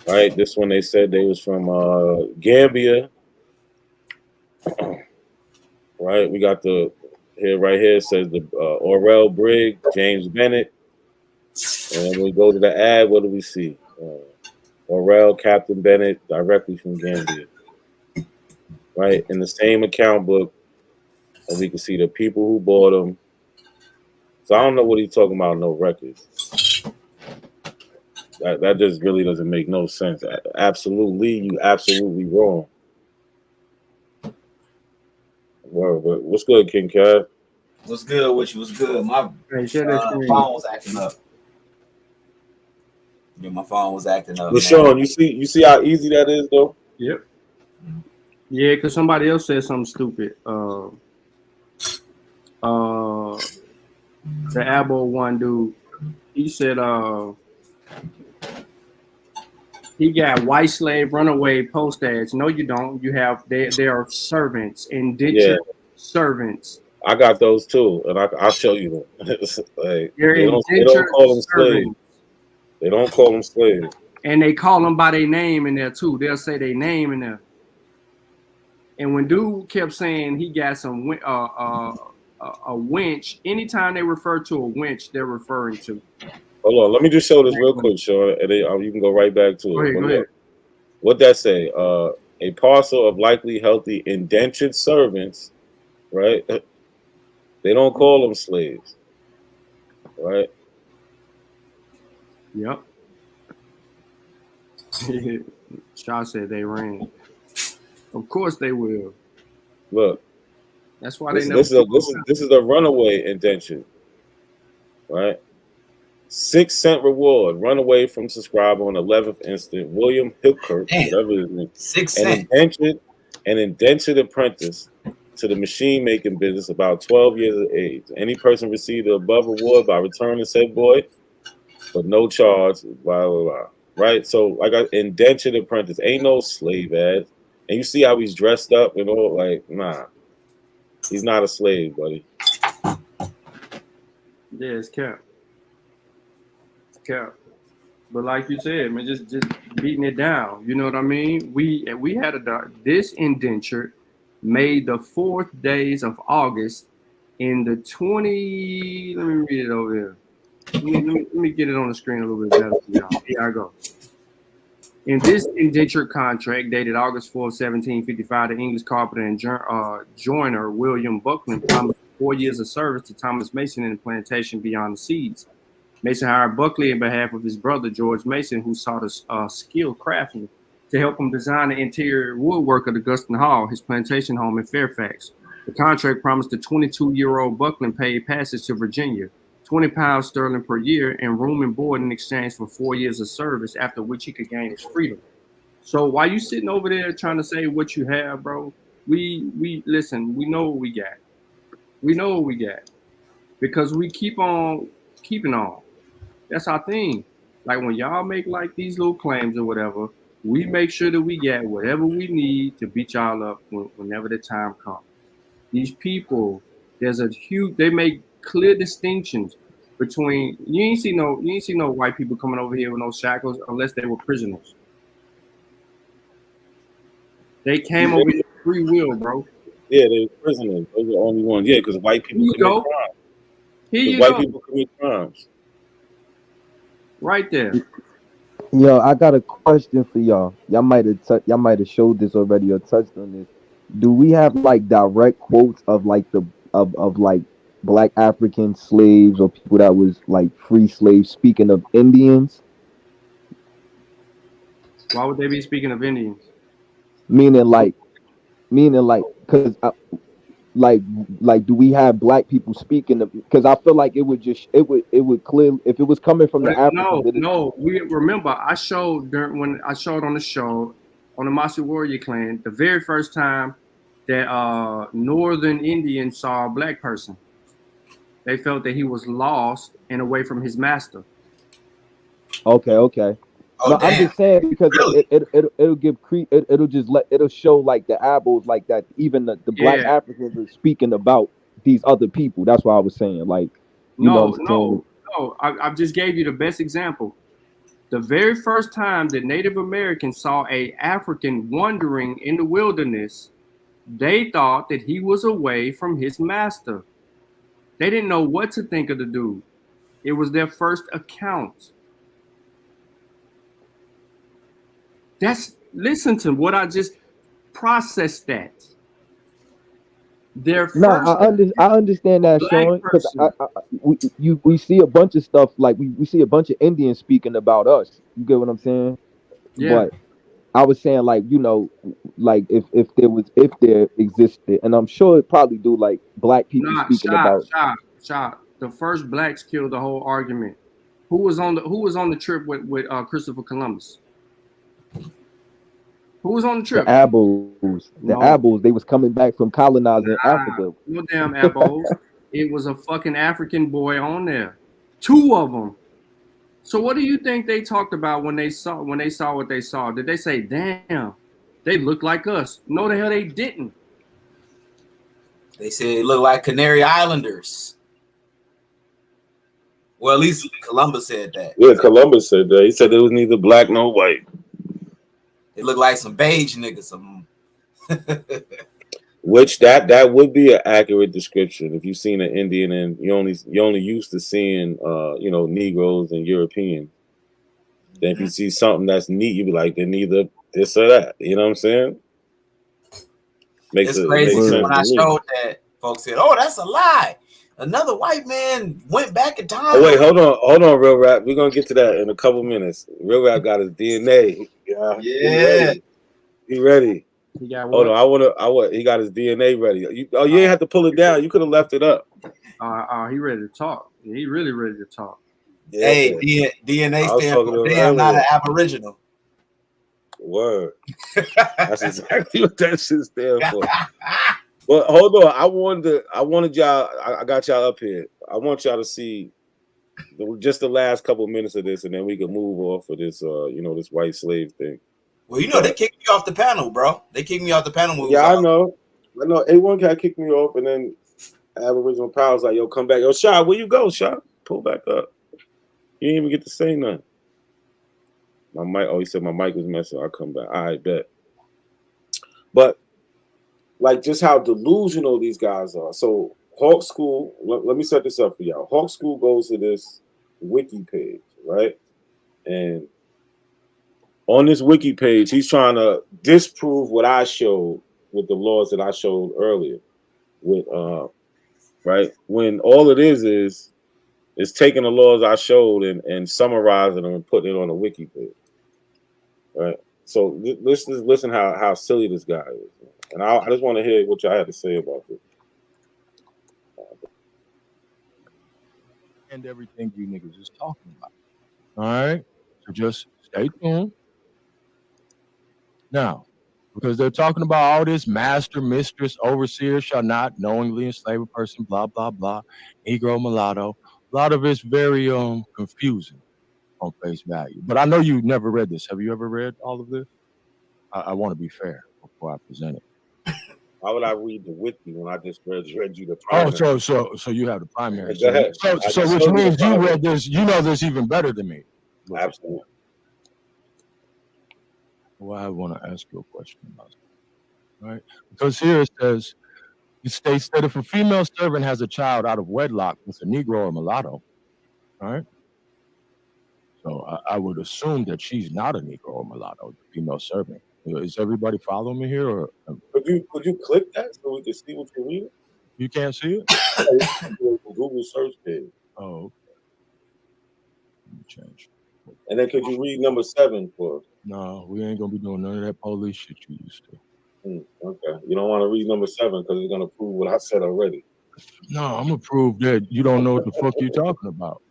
All right, this one they said they was from Gambia. Right, we got the here right here. It says the Orel Brigg, James Bennett, and then we go to the ad. What do we see? Orel Captain Bennett, directly from Gambia. Right, in the same account book, and we can see the people who bought them. So I don't know what he's talking about. No records. That just really doesn't make no sense. Absolutely, you absolutely wrong. Well, what's good, King Cav? What's good with you? What's good? My phone was acting up. Yeah, my phone was acting up. But Sean, you see how easy that is, though. Yep. Yeah, because somebody else said something stupid. The Abo one dude, he said he got white slave runaway post ads. No, you don't. You have they are servants, indentured servants. I got those too, and I'll show you them. Like, they don't call them slaves. They don't call them slaves. And they call them by their name in there too. They'll say their name in there. And when dude kept saying he got some a winch, anytime they refer to a winch, they're referring to. Hold on, let me just show this real quick, Sean, and then you can go right back to it. Go ahead. What that say? A parcel of likely healthy indentured servants, right? They don't call them slaves, right? Yep. Shaw said they ran. Of course they will. Look, that's why they know. This is a runaway indenture, right? 6 cent reward. Run away from subscriber on 11th instant. William Hilkert, whatever his name. 6 cents. An indentured apprentice to the machine making business, about 12 years of age. Any person received the above reward by returning said boy, but no charge. Blah blah blah. Right. So I got indentured apprentice. Ain't no slave ass. And you see how he's dressed up and all. Like, nah, he's not a slave, buddy. Yeah, it's cap. Cap. But like you said, man, just beating it down. You know what I mean? We had this indenture made the 4th days of August in the 20. Let me read it over here. Let me get it on the screen a little bit better for y'all. Here I go. In this indenture contract dated August 4, 1755, the English carpenter and joiner William Buckland promised 4 years of service to Thomas Mason in the plantation beyond the seas. Mason hired Buckley on behalf of his brother, George Mason, who sought a skilled craftsman to help him design the interior woodwork of the Guston Hall, his plantation home in Fairfax. The contract promised the 22-year-old Buckland paid passage to Virginia. £20 sterling per year and room and board in exchange for 4 years of service, after which he could gain his freedom. So while you sitting over there trying to say what you have, bro, we listen, we know what we got. We know what we got. Because we keep on keeping on. That's our thing. Like when y'all make like these little claims or whatever, we make sure that we get whatever we need to beat y'all up whenever the time comes. These people, they make clear distinctions between you ain't see no white people coming over here with no shackles unless they were prisoners. They came over here with free will, bro. Yeah, they were prisoners. Those are the only ones. Yeah, because white people commit crimes. Here you white go. people commit crimes. Right there. Yo, I got a question for y'all. Y'all might have showed this already or touched on this. Do we have like direct quotes of like of like black African slaves or people that was like free slaves speaking of Indians? Why would they be speaking of Indians? Meaning like, because like, do we have black people speaking of? Because I feel like it would clear if it was coming from the Africans. No. We remember I showed when I showed on the show on the Masu Warrior Clan the very first time that Northern Indians saw a black person. They felt that he was lost and away from his master. Okay. Oh, no, damn. I'm just saying because Really? it'll give it'll show like the abos like that even the black Africans are speaking about these other people. That's why I was saying like No. I just gave you the best example. The very first time that Native Americans saw a African wandering in the wilderness, they thought that he was away from his master. They didn't know what to think of the dude. It was their first account. Listen to what I just processed that. I understand that, Sean, because we see a bunch of stuff like we see a bunch of Indians speaking about us. You get what I'm saying? Yeah. But I was saying like like if there existed, and I'm sure it probably do, like black people speaking about. Shot. The first blacks killed the whole argument. Who was on the trip with Christopher Columbus? Who was on the trip? The Abos, they was coming back from colonizing Africa. No damn Abos. It was a fucking African boy on there. 2 of them. So what do you think they talked about when they saw what they saw? Did they say, damn, they look like us? No, the hell they didn't. They said it looked like Canary Islanders. Well, at least Columbus said that. Yeah, Columbus said that. He said it was neither black nor white. It looked like some beige niggas. Which that would be an accurate description if you've seen an Indian and you only used to seeing Negroes and Europeans. Then if you see something that's neat, you be like, they're neither this or that. You know what I'm saying? It's crazy because when I showed that, folks said, "Oh, that's a lie. Another white man went back in time." Oh wait, hold on, Real Rap. We're gonna get to that in a couple minutes. Real Rap got his DNA. Yeah. He ready. He got Hold on, he got his DNA ready. You ain't have to pull it down. You could have left it up. He ready to talk. He really ready to talk. Yeah. Hey, DNA stands for damn not an Aboriginal. Word. That's exactly what that shit stands for. But hold on, I wanted y'all. I got y'all up here. I want y'all to see just the last couple minutes of this, and then we can move off of this. This white slave thing. Well, they kicked me off the panel, bro. They kicked me off the panel. Yeah, I know. A1 guy kicked me off, and then Aboriginal Power was like, "Yo, come back, yo, Shaw, where you go, Shaw? Pull back up." You didn't even get to say nothing. My mic. Oh, he said my mic was messing. I'll come back. I bet. But like, just how delusional these guys are. So Hawk School. Let me set this up for y'all. Hawk School goes to this wiki page, right? And on this wiki page, he's trying to disprove what I showed with the laws that I showed earlier. With right, when all it is taking the laws I showed and summarizing them and putting it on a wiki page. Right. So listen how silly this guy is, and I just want to hear what y'all had to say about this. understand everything you niggas is talking about. All right? So just stay tuned. Now, because they're talking about all this master, mistress, overseer shall not knowingly enslave a person, blah, blah, blah, Negro, mulatto. A lot of it's very confusing on face value. But I know you never read this. Have you ever read all of this? I want to be fair before I present it. Why would I read the wiki when I just read you the primary? Oh, so you have the primary. Go ahead. So which means you read this, you know this even better than me. Absolutely. Well, I want to ask you a question about it. Right? Because here it says, it states that if a female servant has a child out of wedlock with a Negro or mulatto, right? So I would assume that she's not a Negro or mulatto, the female servant. Is everybody following me here? Or could you click that so we can see what you're reading? You can't see it? Google search page. Oh, okay. Let me change. And then could you read number 7 for us? No, we ain't gonna be doing none of that police shit you used to. Okay. You don't want to read number 7 because it's gonna prove what I said already. No, I'm gonna prove that you don't know what the fuck you're talking about.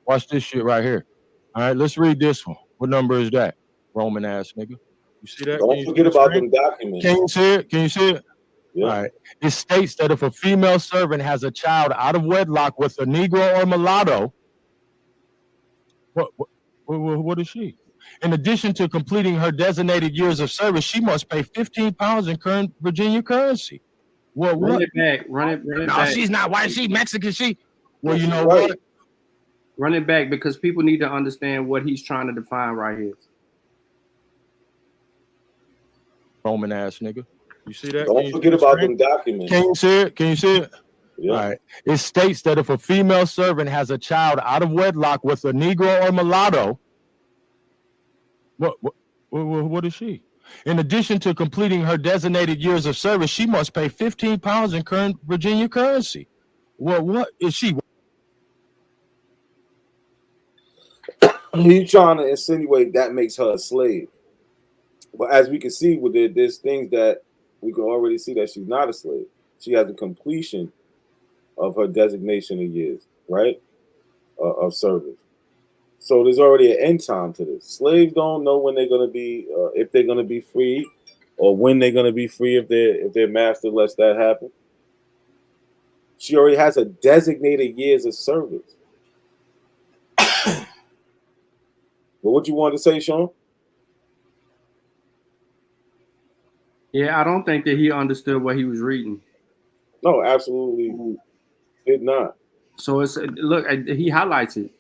Watch this shit right here. All right, let's read this one. What number is that? Roman ass nigga. You see that? Don't forget about them documents. Can you see it? Can you see it? Yeah. All right. It states that if a female servant has a child out of wedlock with a Negro or mulatto, what is she? In addition to completing her designated years of service, she must pay 15 pounds in current Virginia currency. Well, run it back. No, back. She's not white. She's Mexican. Well, you know what? Run it back because people need to understand what he's trying to define right here. Roman ass nigga. You see that? Don't forget about them documents. Can you see it? Can you see it? Yeah. All right. It states that if a female servant has a child out of wedlock with a Negro or mulatto, what is she? In addition to completing her designated years of service, she must pay 15 pounds in current Virginia currency. Well, what is she? He's trying to insinuate that makes her a slave. But as we can see with it, there's things that we can already see that she's not a slave. She has a completion of her designation of years, right? Of service. So there's already an end time to this. Slaves don't know when they're going to be, if they're going to be free, or when they're going to be free if their master lets that happen. She already has a designated years of service. But what you wanted to say, Sean? Yeah, I don't think that he understood what he was reading. No, absolutely did not. So it's look, he highlights it.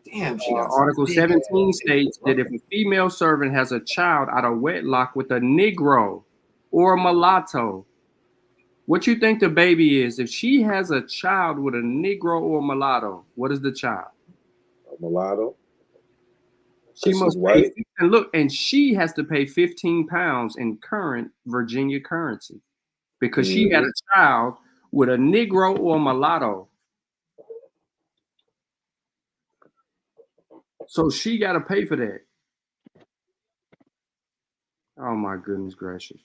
Damn, Article 17 states that if a female servant has a child out of wedlock with a Negro or a mulatto, what you think the baby is? If she has a child with a Negro or mulatto, what is the child? A mulatto. She must pay, and look, and she has to pay 15 pounds in current Virginia currency because she had a child with a Negro or mulatto. So she got to pay for that. Oh my goodness gracious.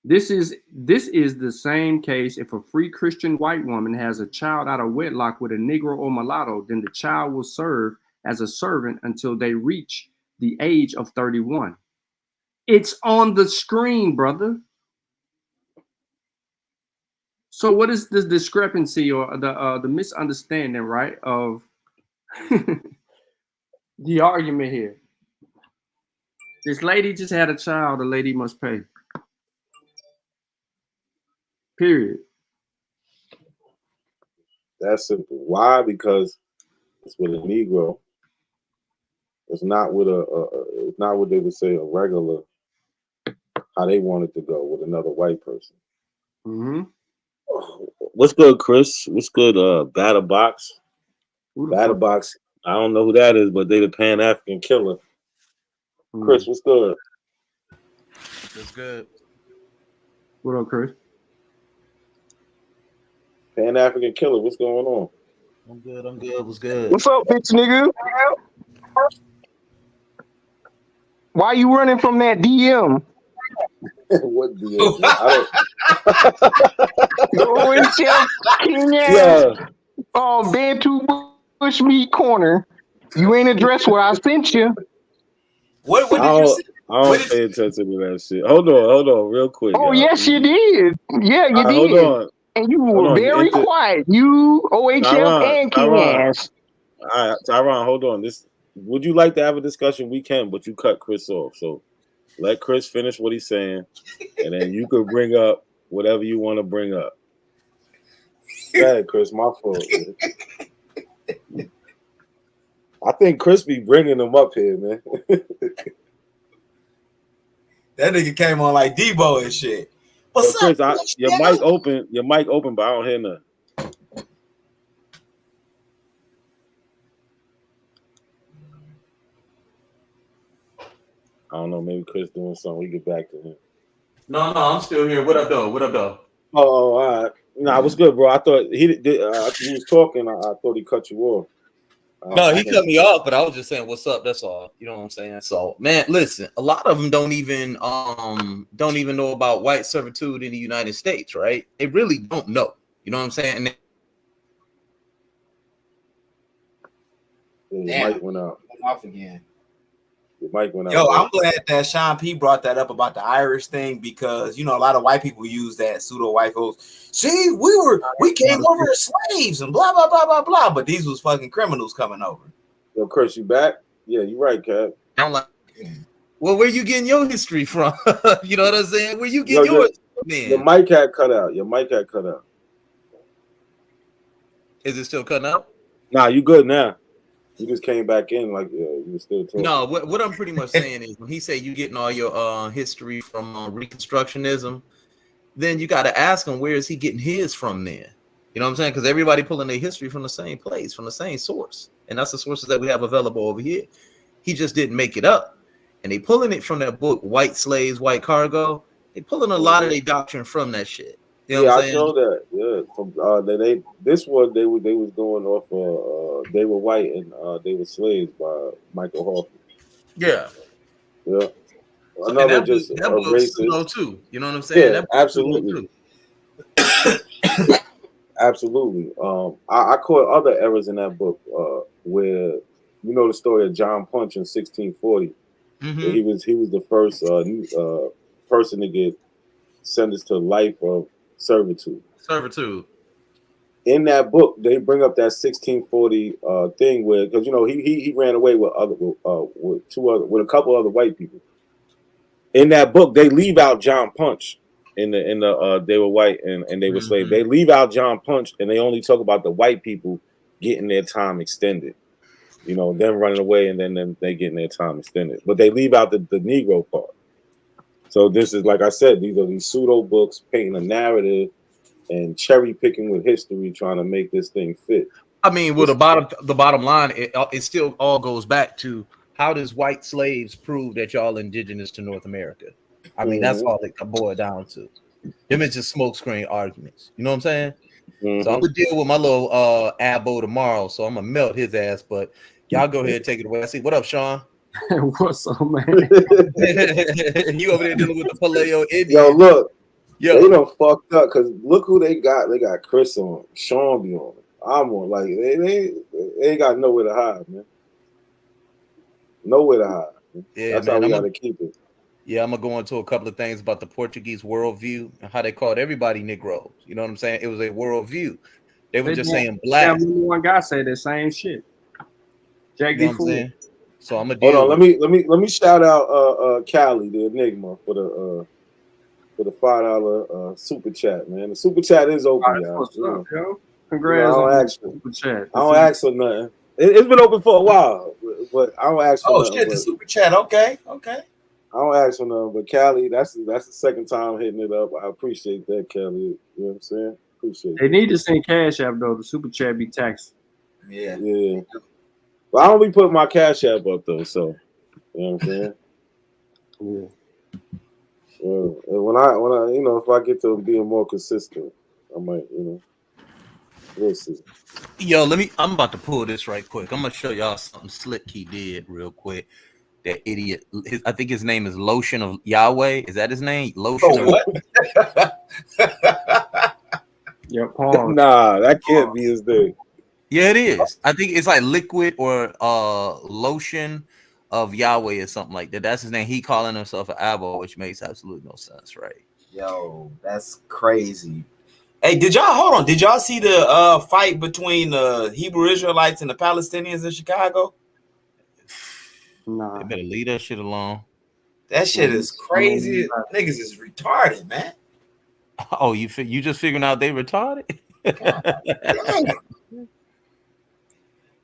This is the same case if a free Christian white woman has a child out of wedlock with a Negro or mulatto, then the child will serve as a servant until they reach the age of 31. It's on the screen, brother. So what is this discrepancy or the misunderstanding, right, of the argument here? This lady just had a child, the lady must pay. Period. That's simple. Why? Because it's with a Negro. It's not with it's not what they would say a regular, how they want it to go with another white person. Mm-hmm. What's good, Chris? What's good, Batter Box? Batter Box. I don't know who that is, but they the Pan-African killer. Mm-hmm. Chris, what's good? What's good? What up, Chris? Pan-African killer, what's going on? I'm good. What's good? What's up, bitch nigga? Why you running from that DM? What DNA? I Go and tell King ass Bantu Bush Meat Corner. You ain't addressed what I sent you. What did you say? I don't pay attention to that shit. Hold on, real quick. Oh, y'all. yes, you did. Yeah, you did. Hold on. And you were very quiet. You, OHF, and King ass. All right, Tyron, hold on. Would you like to have a discussion? We can, but you cut Chris off. So let Chris finish what he's saying, and then you could bring up whatever you want to bring up. Go ahead, Chris. My fault. Man. I think Chris be bringing them up here, man. That nigga came on like Debo and shit. What's Chris, up? Your mic open, but I don't hear nothing. I don't know. Maybe Chris doing something. We get back to him. No, I'm still here. What up, though? Oh, all right. Nah, what's good, bro? I thought he was talking. I thought he cut you off. No, he cut me off, but I was just saying, "What's up?" That's all. You know what I'm saying? So, man, listen. A lot of them don't even know about white servitude in the United States, right? They really don't know. You know what I'm saying? And your mic went out. Off again. Your mic went out. Yo, I'm glad that Sean P brought that up about the Irish thing because a lot of white people use that pseudo white folks. See, we came over as slaves and blah blah blah blah blah, but these was fucking criminals coming over. Yo, Chris, you back? Yeah, you right, Cap. I'm like, well, where you getting your history from? You know what I'm saying? Where you getting yours from? Your mic had cut out. Is it still cutting out? Nah, you good now. You just came back in like you were still talking. No, what I'm pretty much saying is when he say you getting all your history from Reconstructionism, then you got to ask him where is he getting his from then? You know what I'm saying? Because everybody pulling their history from the same place, from the same source, and that's the sources that we have available over here. He just didn't make it up, and they pulling it from that book, White Slaves, White Cargo. They pulling a lot of their doctrine from that shit. You know what I'm saying? I know that. Yeah, from they was going off. They were white and they were slaves by Michael Hoffman. Yeah. Yeah. Another just that racist too. You know what I'm saying? Yeah, absolutely. Absolutely. I caught other errors in that book where the story of John Punch in 1640. Mm-hmm. He was the first person to get sentenced to life of servitude. In that book, they bring up that 1640 thing where because he ran away with a couple other white people. In that book, they leave out John Punch. In the they were white and they were slaves. They leave out John Punch and they only talk about the white people getting their time extended. Them running away and then they getting their time extended. But they leave out the Negro part. So this is, like I said, these are these pseudo books painting a narrative and cherry picking with history, trying to make this thing fit. I mean, well, the bottom line, it still all goes back to how does white slaves prove that y'all indigenous to North America? I mean, that's all it boils down to. Them is just smokescreen arguments. You know what I'm saying? So I'm gonna deal with my little Abo tomorrow. So I'm gonna melt his ass. But y'all go ahead and take it away. I see. What up, Sean? What's up, man? You over there dealing with the Paleo Indian? Yo, look. They done fucked up because look who they got. They got Chris on, Sean be on. I'm on. Like they ain't got nowhere to hide, man. Nowhere to hide. Yeah, that's man, how we gotta keep it. Yeah, I'm gonna go into a couple of things about the Portuguese worldview and how they called everybody Negroes. You know what I'm saying? It was a worldview. They were just saying black. One guy said the same shit. Jack D. Fool. So I'm gonna hold on. Let me shout out Cali, the Enigma, for the $5 super chat, man. The super chat is open, y'all. What's up, yo? Congrats on the super chat. I don't ask for nothing. It's been open for a while, but I don't ask for nothing. Oh shit, the super chat. Okay. I don't ask for nothing, but Cali, that's the second time hitting it up. I appreciate that, Cali. You know what I'm saying? Appreciate it. They need to send Cash App though. The super chat be taxed. Yeah. But I don't be putting my Cash App up though, so you know what I'm saying? Yeah. When I if I get to being more consistent, I might, we'll see. Yo, I'm about to pull this right quick. I'm gonna show y'all something slick he did real quick. That idiot. I think his name is Lotion of Yahweh. Is that his name? Lotion of what? Yeah, Paul. Nah, that can't be his name. Yeah, it is. I think it's like liquid or lotion of Yahweh or something like that. That's his name. He calling himself an Abba, which makes absolutely no sense, right? Yo, that's crazy. Hey, did y'all see the fight between the Hebrew Israelites and the Palestinians in Chicago? Nah. They better leave that shit alone. That shit is crazy. Niggas is retarded, man. Oh, you just figuring out they retarded?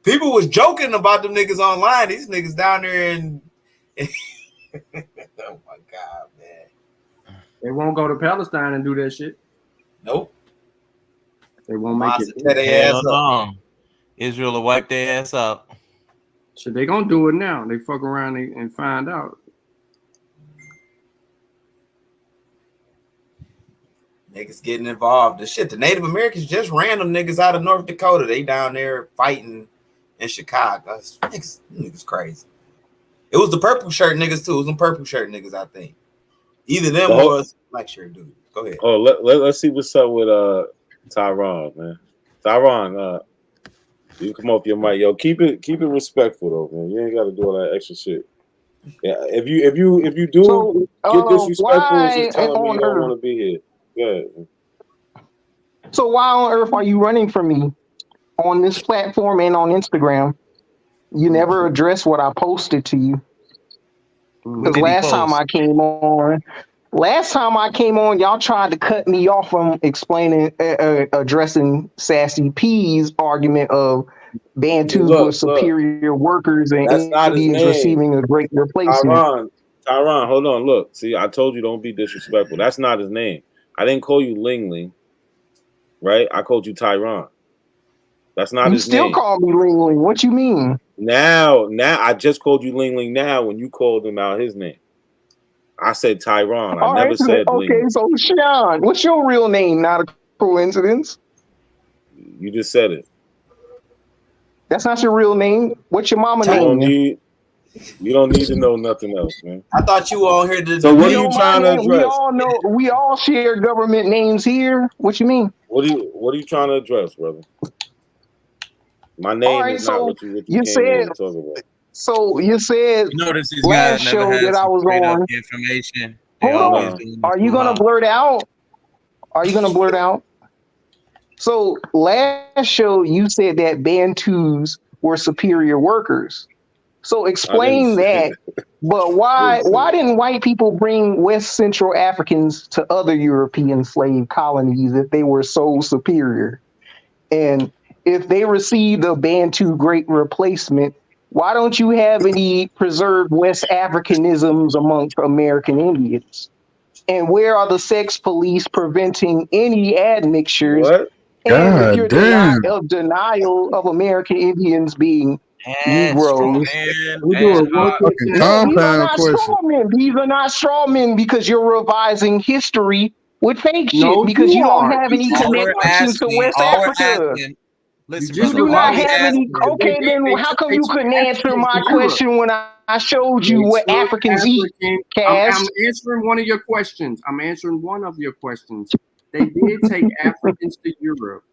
People was joking about them niggas online. These niggas down there and oh my god, man. They won't go to Palestine and do that shit. Nope. They won't make it. Tear their ass up. Israel will wipe their ass out. So they gonna do it now. They fuck around and find out. Niggas getting involved. The shit, the Native Americans just random niggas out of North Dakota. They down there fighting in Chicago. Niggas crazy. It was the purple shirt niggas too. It was some purple shirt niggas, I think. Either them or us black shirt dude. Go ahead. Oh, let's see what's up with Tyron, man. Tyron, you come off your mic, yo. Keep it respectful though, man. You ain't got to do all that extra shit. Yeah, if you do get disrespectful, it's just telling me you don't want to be here. Yeah. So why on earth are you running from me on this platform and on Instagram? You never addressed what I posted to you. Because last time I came on, y'all tried to cut me off from explaining, addressing Sassy P's argument of Bantus were superior workers and Indians receiving a great replacement. Tyron, hold on. Look, see, I told you don't be disrespectful. That's not his name. I didn't call you Ling Ling, right? I called you Tyron. That's not his name. You still call me Ling Ling. What you mean? Now, I just called you Ling Ling now when you called him out his name. I said Tyron. I never said Ling. Okay, so Sean, what's your real name? Not a coincidence. You just said it. That's not your real name. What's your mama name? You don't need to know nothing else, man. I thought you were all here to. So what are you trying to address? We all share government names here. What you mean? What are you trying to address, brother? My name is not what you said. Talk about. So you said last show that I was on. Information. Hold on. Are you gonna blurt out? Are you gonna blurt out? So last show you said that Bantus were superior workers. So explain that. But why didn't white people bring West Central Africans to other European slave colonies if they were so superior? And if they received a Bantu great replacement, why don't you have any preserved West Africanisms amongst American Indians? And where are the sex police preventing any admixtures? What? And if you're denial of American Indians being Negroes, we do a one fucking compound question. These are not straw men because you're revising history with fake shit because you don't have any connections to West Africa. Listen, you do not have any. Okay, then how come you couldn't answer my question when I showed you what Africans eat? Cass? I'm answering one of your questions. They did take Africans to Europe.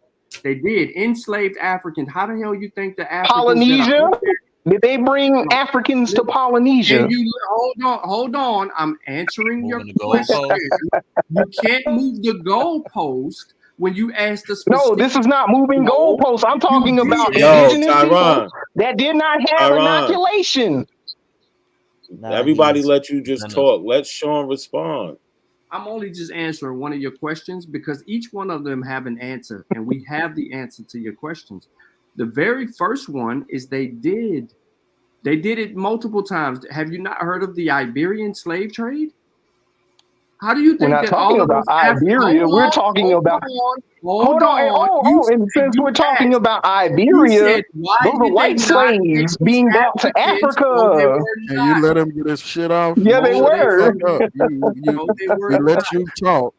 They did enslaved Africans. How the hell you think the Africans Polynesia? Did they bring Africans to Polynesia? Hold on. I'm answering your question. You can't move the goalpost when you ask the specific. No, this is not moving goalposts. I'm talking about indigenous people that did not have inoculation. Everybody let you just talk. Let Sean respond. I'm only just answering one of your questions because each one of them have an answer, and we have the answer to your questions. The very first one is they did it multiple times. Have you not heard of the Iberian slave trade? How do you think we're not talking about Iberia? We're talking about. Hold on. And since we're talking about Iberia, those are white slaves being brought to Africa. And you let him get his shit off. Yeah, they were. You let you talk.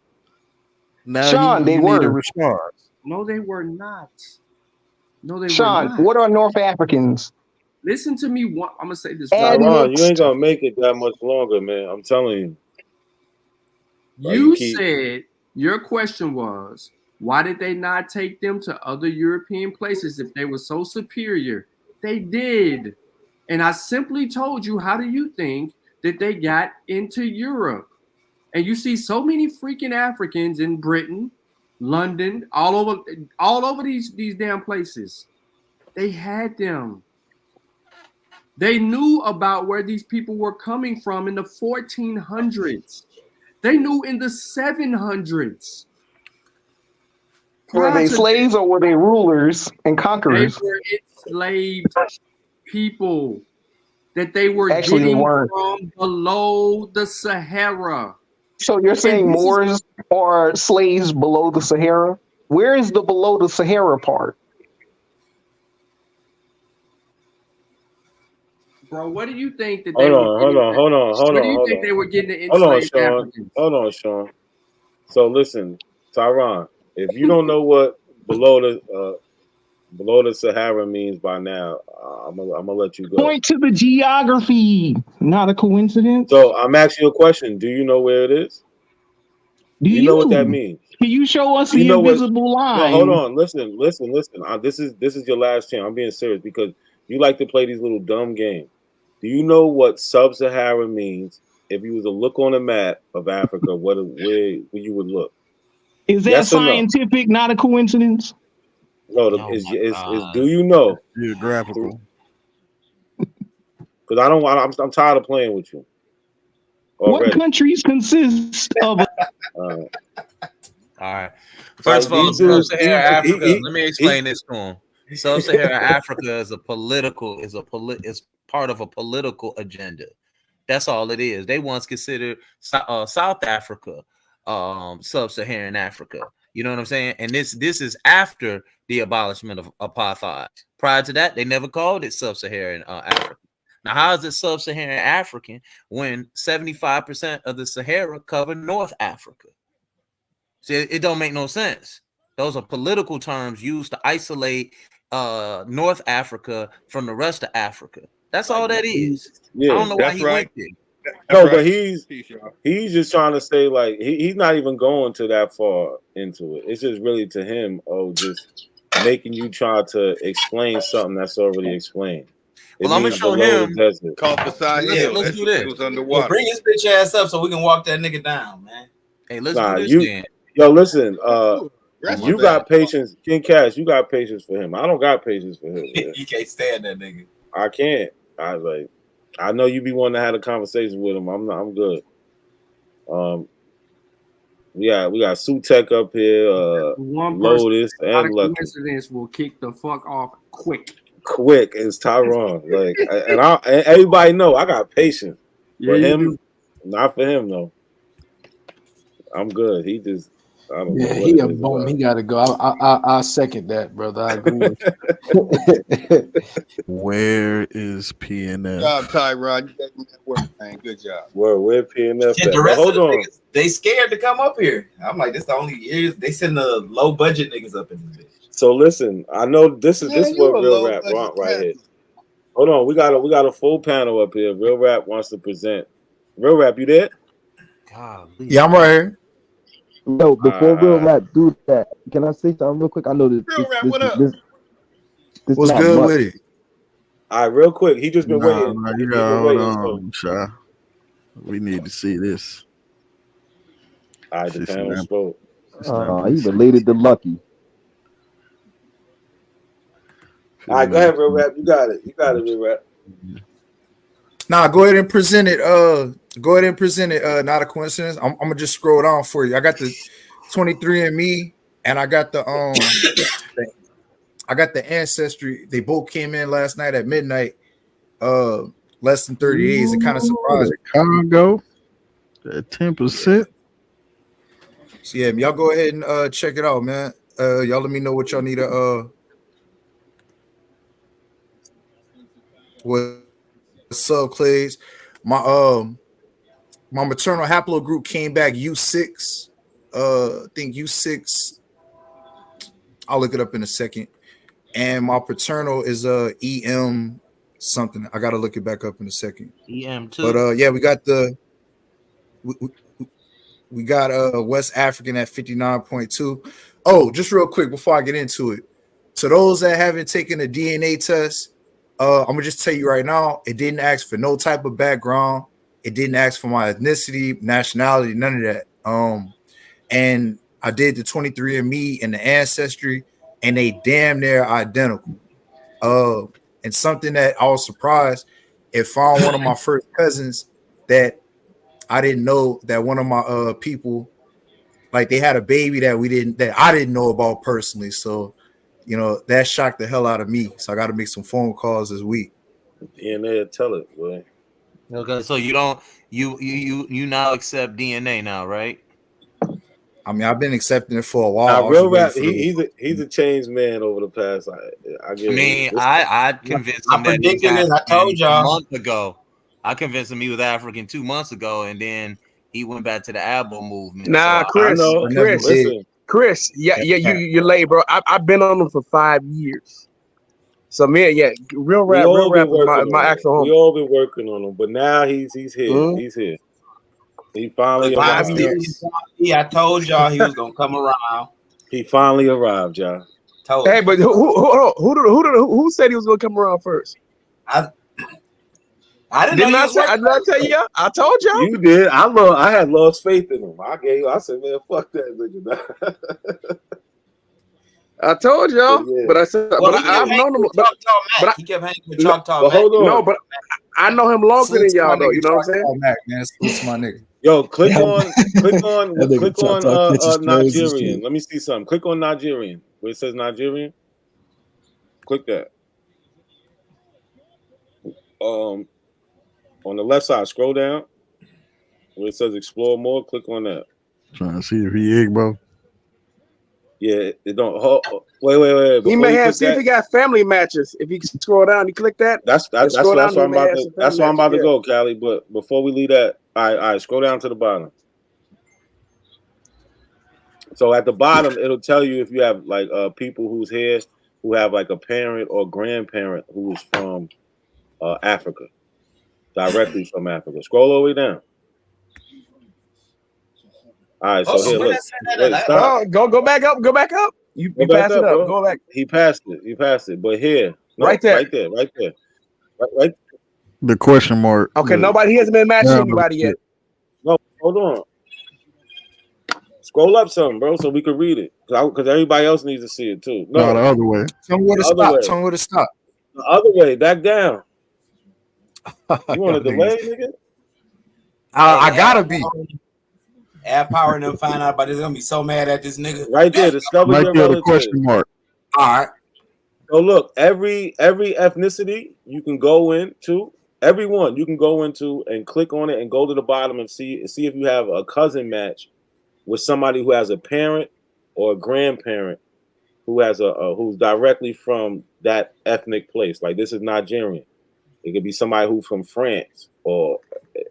Now Sean, they were. Need a response. No, they were not. No, they Sean, were not. what are North Africans? listen to me. I'm gonna say this. Tyron, you ain't gonna make it that much longer, man. I'm telling you. You said your question was, why did they not take them to other European places if they were so superior? They did. And I simply told you, how do you think that they got into Europe? And you see so many freaking Africans in Britain, London, all over these damn places. They had them. They knew about where these people were coming from in the 1400s. They knew in the 700s. Were they slaves or were they rulers and conquerors? They were enslaved people that they were Actually, they getting weren't. from below the Sahara. So you're saying Moors are slaves below the Sahara? Where is the below the Sahara part? Bro, what do you think that Hold on. What do you think they were getting to Hold on, enslaved Sean. Africans? Hold on, Sean. So listen, Tyron, if you don't know what below the Sahara means by now, I'm gonna let you go. Point to the geography. Not a coincidence. So I'm asking you a question. Do you know where it is? Do you know what that means? Can you show us You the know what- invisible line? No, hold on. Listen. This is your last chance. I'm being serious because you like to play these little dumb games. Do you know what sub-Sahara means? If you was to look on a map of Africa, where you would look? Is that Yes or no? scientific, not a coincidence? No, is do you know? Geographical. Because I'm tired of playing with you. What Already. countries consist of? All right. First of all, these dudes- Sub-Saharan he- Africa. he- Let me explain this to him. Sub-Saharan Africa is is part of a political agenda. That's all it is. They once considered South Africa, Sub-Saharan Africa. You know what I'm saying? And this is after the abolishment of apartheid. Prior to that, they never called it Sub-Saharan Africa. Now, how is it Sub-Saharan African when 75% of the Sahara cover North Africa? See, it don't make no sense. Those are political terms used to isolate North Africa from the rest of Africa. That's all that is. Yeah, I don't know why he went there. No, but he's just trying to say like he's not even going to that far into it. It's just really to him, just making you try to explain something that's already explained. Well, I'm gonna show him. Let's do this. Underwater. Bring his bitch ass up so we can walk that nigga down, man. Hey, let's do this then. Yo, listen. You got patience, King Cash. You got patience for him. I don't got patience for him. You can't stand that nigga. I can't. I know you be wanting to have a conversation with him. I'm good. We got Sutek up here, One Lotus, person, not a and Lucky. coincidence, will kick the fuck off quick. Quick is Tyron. and everybody know I got patience. For Yeah, him, not for him though. I'm good. He just I don't know. Yeah, what he it a is bum. about He gotta go. I second that, brother. I agree with you. Where is PNF? Good job, Tyrod. You gave me that work, man. Good job. Where PNF Shit, at? the rest Hold of the on. niggas, they scared to come up here. I'm like, this the only years they send the low budget niggas up in this bitch. So listen, I know this is Man, what you a Real low Rap budget want right cat. here. Hold on, we got a full panel up here. Real Rap wants to present. Real Rap, you there? Yeah, I'm right here. Yo, before Real Rap do that, can I say something real quick? I know that this What's not good much. with it? All right, real quick. He just been waiting. Nah, He you been hold waiting, on, Shy. We need to see this. All right, the panel spoke. He related to Lucky. All right, go ahead, Real Rap. You got it. Real Rap. Nah, go ahead and present it. Not a coincidence. I'm gonna just scroll down for you. I got the 23andMe and I got the ancestry. They both came in last night at midnight. Less than 30 days. It kind of surprised me. Congo at 10%. So yeah, y'all go ahead and check it out, man. Y'all let me know what y'all need to what subclades. My maternal haplogroup came back U6. I think U6. I'll look it up in a second. And my paternal is EM something. I gotta look it back up in a second. EM2. But yeah, we got we got West African at 59.2. Oh, just real quick before I get into it, to those that haven't taken a DNA test, I'm gonna just tell you right now, it didn't ask for no type of background. It didn't ask for my ethnicity, nationality, none of that. And I did the 23andMe and the ancestry, and they damn near identical. And something that I was surprised, it found one of my first cousins that I didn't know, that one of my people, like, they had a baby that I didn't know about personally. So, you know, that shocked the hell out of me. So I got to make some phone calls this week. DNA, tell it, boy. Okay, so you don't you now accept DNA now, right? I mean, I've been accepting it for a while. Now, real rap, he's a changed man over the past. I mean, I convinced him that he was I told y'all a month ago. I convinced him he was African 2 months ago, and then he went back to the Abo movement. Nah, So Chris, you're late, bro. I've been on them for 5 years. So man, real rap is my actual home. We all been working on him, but now he's here. He's here. He finally arrived. I told y'all he was gonna come around. He finally arrived, y'all. Hey, but who said he was gonna come around first? I didn't know. I tell you? I told y'all. You did. I had lost faith in him. I said, man, fuck that nigga. I told y'all, but I said, I've known him. But he kept hanging with Choctaw Mac. Hold on. No, but I know him longer than y'all, though. You know what I'm saying? Mac, man, it's my nigga. Yo, click on Nigerian. Let me see something. Click on Nigerian. Where it says Nigerian. Click that. On the left side, scroll down. Where it says explore more, click on that. Trying to see if he Igbo. Yeah, it don't. Wait. He may have. See if he got family matches. If you can scroll down, you click that. That's where I'm about to go, Callie. But before we leave that, all right, scroll down to the bottom. So at the bottom, it'll tell you if you have like people who's here who have like a parent or grandparent who's from Africa, directly from Africa. Scroll all the way down. All right, so here, look. Wait, stop. Go back up. Go back up. You passed it up. Bro. Go back. He passed it. But here, no, right there. Right. The question mark. Okay, he hasn't been matching anybody yet. No, hold on. Scroll up some, bro, so we can read it. Because everybody else needs to see it too. No, the other way. Tell me where to stop. The other way, back down. You want to delay, nigga? I gotta be. Add power and them find out about this. Gonna be so mad at this nigga. Right there, discover your relative. The question mark. All right. So look, every ethnicity you can go into, everyone you can go into and click on it and go to the bottom and see if you have a cousin match with somebody who has a parent or a grandparent who has who's directly from that ethnic place. Like this is Nigerian. It could be somebody who's from France or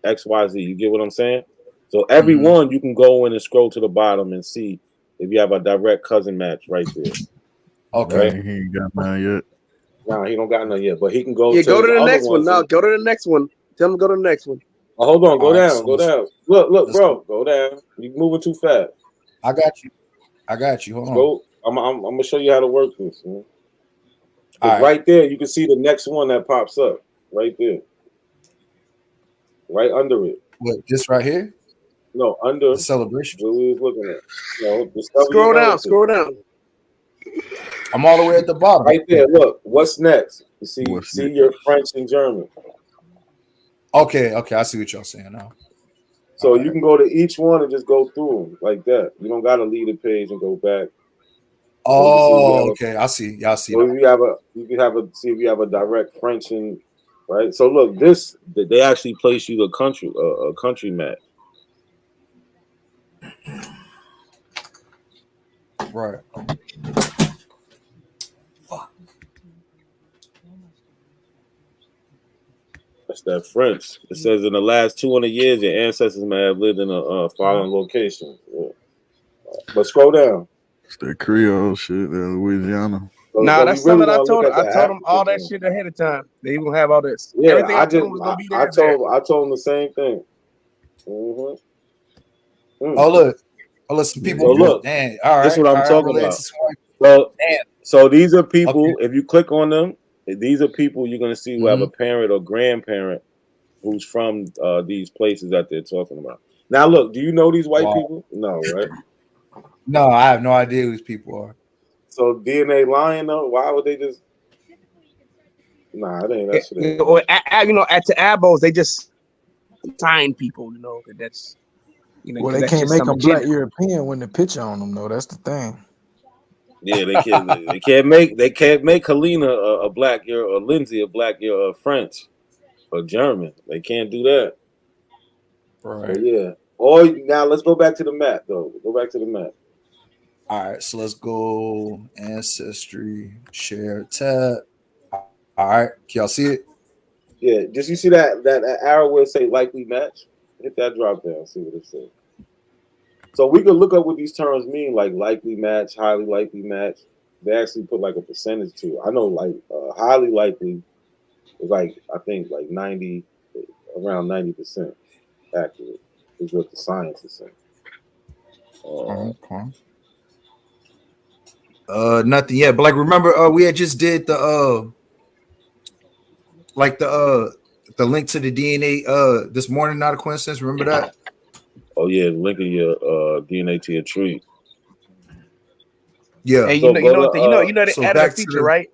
XYZ. You get what I'm saying? So everyone you can go in and scroll to the bottom and see if you have a direct cousin match right there. Okay. Right? He ain't got none yet. No, he don't got none yet, but he can go. Yeah, go to the next one. No, go to the next one. Tell him to go to the next one. Oh, hold on, go down. Look, bro, go down. You're moving too fast. I got you. Hold on. Go. I'm gonna show you how to work this. Man. Right. Right there, you can see the next one that pops up. Right there. Right under it. What? This right here? No, under the celebration. What we was looking at. No, scroll down. I'm all the way at the bottom. Right there. Look, what's next? You see your French and German. Okay. I see what y'all saying now. So you can go to each one and just go through them like that. You don't gotta leave the page and go back. Oh, okay. I see. Y'all see. So you can see if you have a direct French and right. So look, they actually place you a country map. Right. That's that French. It says in the last 200 years, your ancestors may have lived in a following location. Yeah. But scroll down. It's that Creole shit, that Louisiana. Nah, so that's we really something I gonna look told at I the told them all African that thing. shit ahead of time. They even have all this. Yeah, Everything I told them was gonna be there. I told them the same thing. Oh look, some people. So look, Damn. All this is right, what I'm I'm talking related about. to someone. So, Damn. so these are people. If you click on them, these are people you're gonna see who have a Mhm. parent or grandparent who's from these places that they're talking about. Now, look, do you know these white Wow. people? No, right? No, I have no idea who these people are. So DNA lying though? Why would they just? Nah, it ain't that shit. Ain't Or at the Abos, they just sign people. That's Well, because they that's can't just make some them black agenda. European when the picture on them though. That's the thing. Yeah, they can't make Helena a black year or Lindsay a black year or French or German. They can't do that. Right. So yeah. Or now let's go back to the map though. Go back to the map. All right, so let's go ancestry, share tab. All right, can y'all see it? Yeah, just you see that arrow where it say likely match? Hit that drop down, see what it says. So we could look up what these terms mean, like likely match, highly likely match. They actually put like a percentage to it. I know like highly likely is like I think like around 90% accurate is what the science is saying. Okay. Nothing yet, but like remember, we had just did the the link to the DNA this morning. Not a coincidence. Remember that? Oh yeah, link of your DNA to your tree. Yeah. Hey, So they so added a back to feature, the right?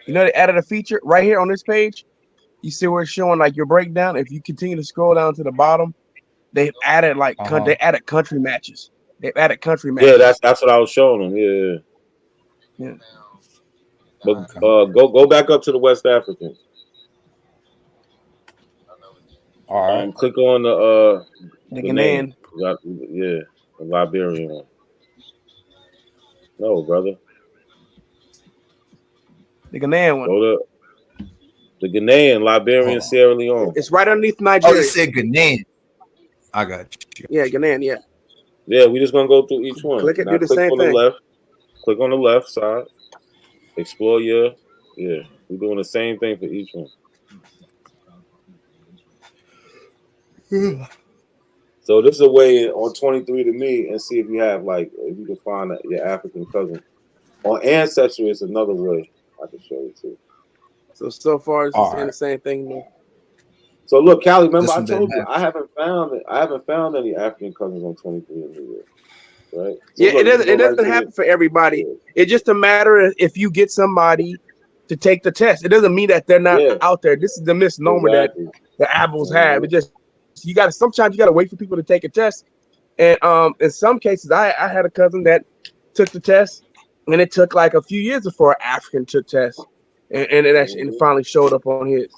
You know they added a feature right here on this page. You see where it's showing like your breakdown. If you continue to scroll down to the bottom, they've added they added country matches. They've added country matches. Yeah, that's what I was showing them. Yeah. But go back up to the West African. All right. Click on The the name. Ghanaian. Yeah, the Liberian one. No, brother. The Ghanaian one. Go to the Ghanaian, Liberian, Sierra Leone. It's right underneath Oh, Nigeria. they said Ghanaian. I got you. Yeah, Ghanaian. Yeah. Yeah, we're just gonna go through each one. Click it. Now Do the click same on thing. the left. Click on the left side. Explore your. Yeah, we're doing the same thing for each one. So this is a way on 23andMe and see if you have if you can find your African cousin. On Ancestry, it's another way I can show you too. So far, it's saying the same thing. Man. So look, Callie, remember This I one didn't told you match. I haven't found any African cousins on 23andMe yet. Right? So Yeah, look, it doesn't happen for everybody. It's just a matter of if you get somebody to take the test. It doesn't mean that they're not out there. This is the misnomer that the Apples have. It just sometimes you gotta wait for people to take a test. And in some cases, I had a cousin that took the test, and it took like a few years before an African took tests, and it finally showed up on his.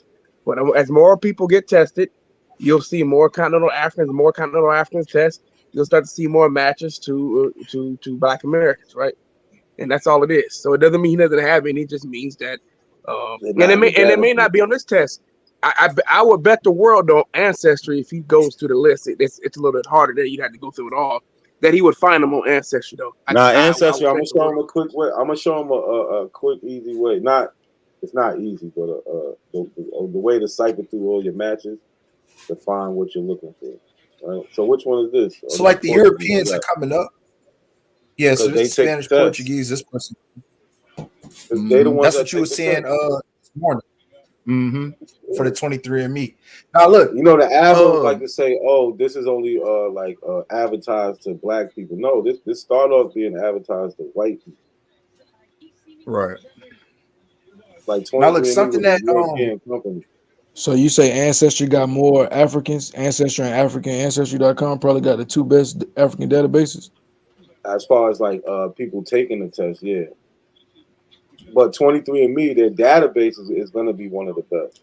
But as more people get tested, you'll see more continental Africans test. You'll start to see more matches to Black Americans, right? And that's all it is. So it doesn't mean he doesn't have any. It just means that, and it may not be on this test. I would bet the world on Ancestry if he goes to the list. It's a little bit harder there. You'd have to go through it all. That he would find them on Ancestry though. Ancestry. I'm gonna show him a quick way. I'm gonna show him a quick, easy way. It's not easy, but the way to cycle through all your matches to find what you're looking for. Right. So which one is this? So like the Europeans are coming up. Yeah, so this is Spanish, Portuguese. This person. They the ones That's what you were saying this morning. For the 23andMe. Now look, you know the Avos like to say, "Oh, this is only advertised to Black people." No, this started off being advertised to white people. Right. Like now look, something that European company. So you say Ancestry got more Africans? Ancestry and African Ancestry.com probably got the two best African databases. As far as people taking the test, yeah. But 23andMe, their database is going to be one of the best.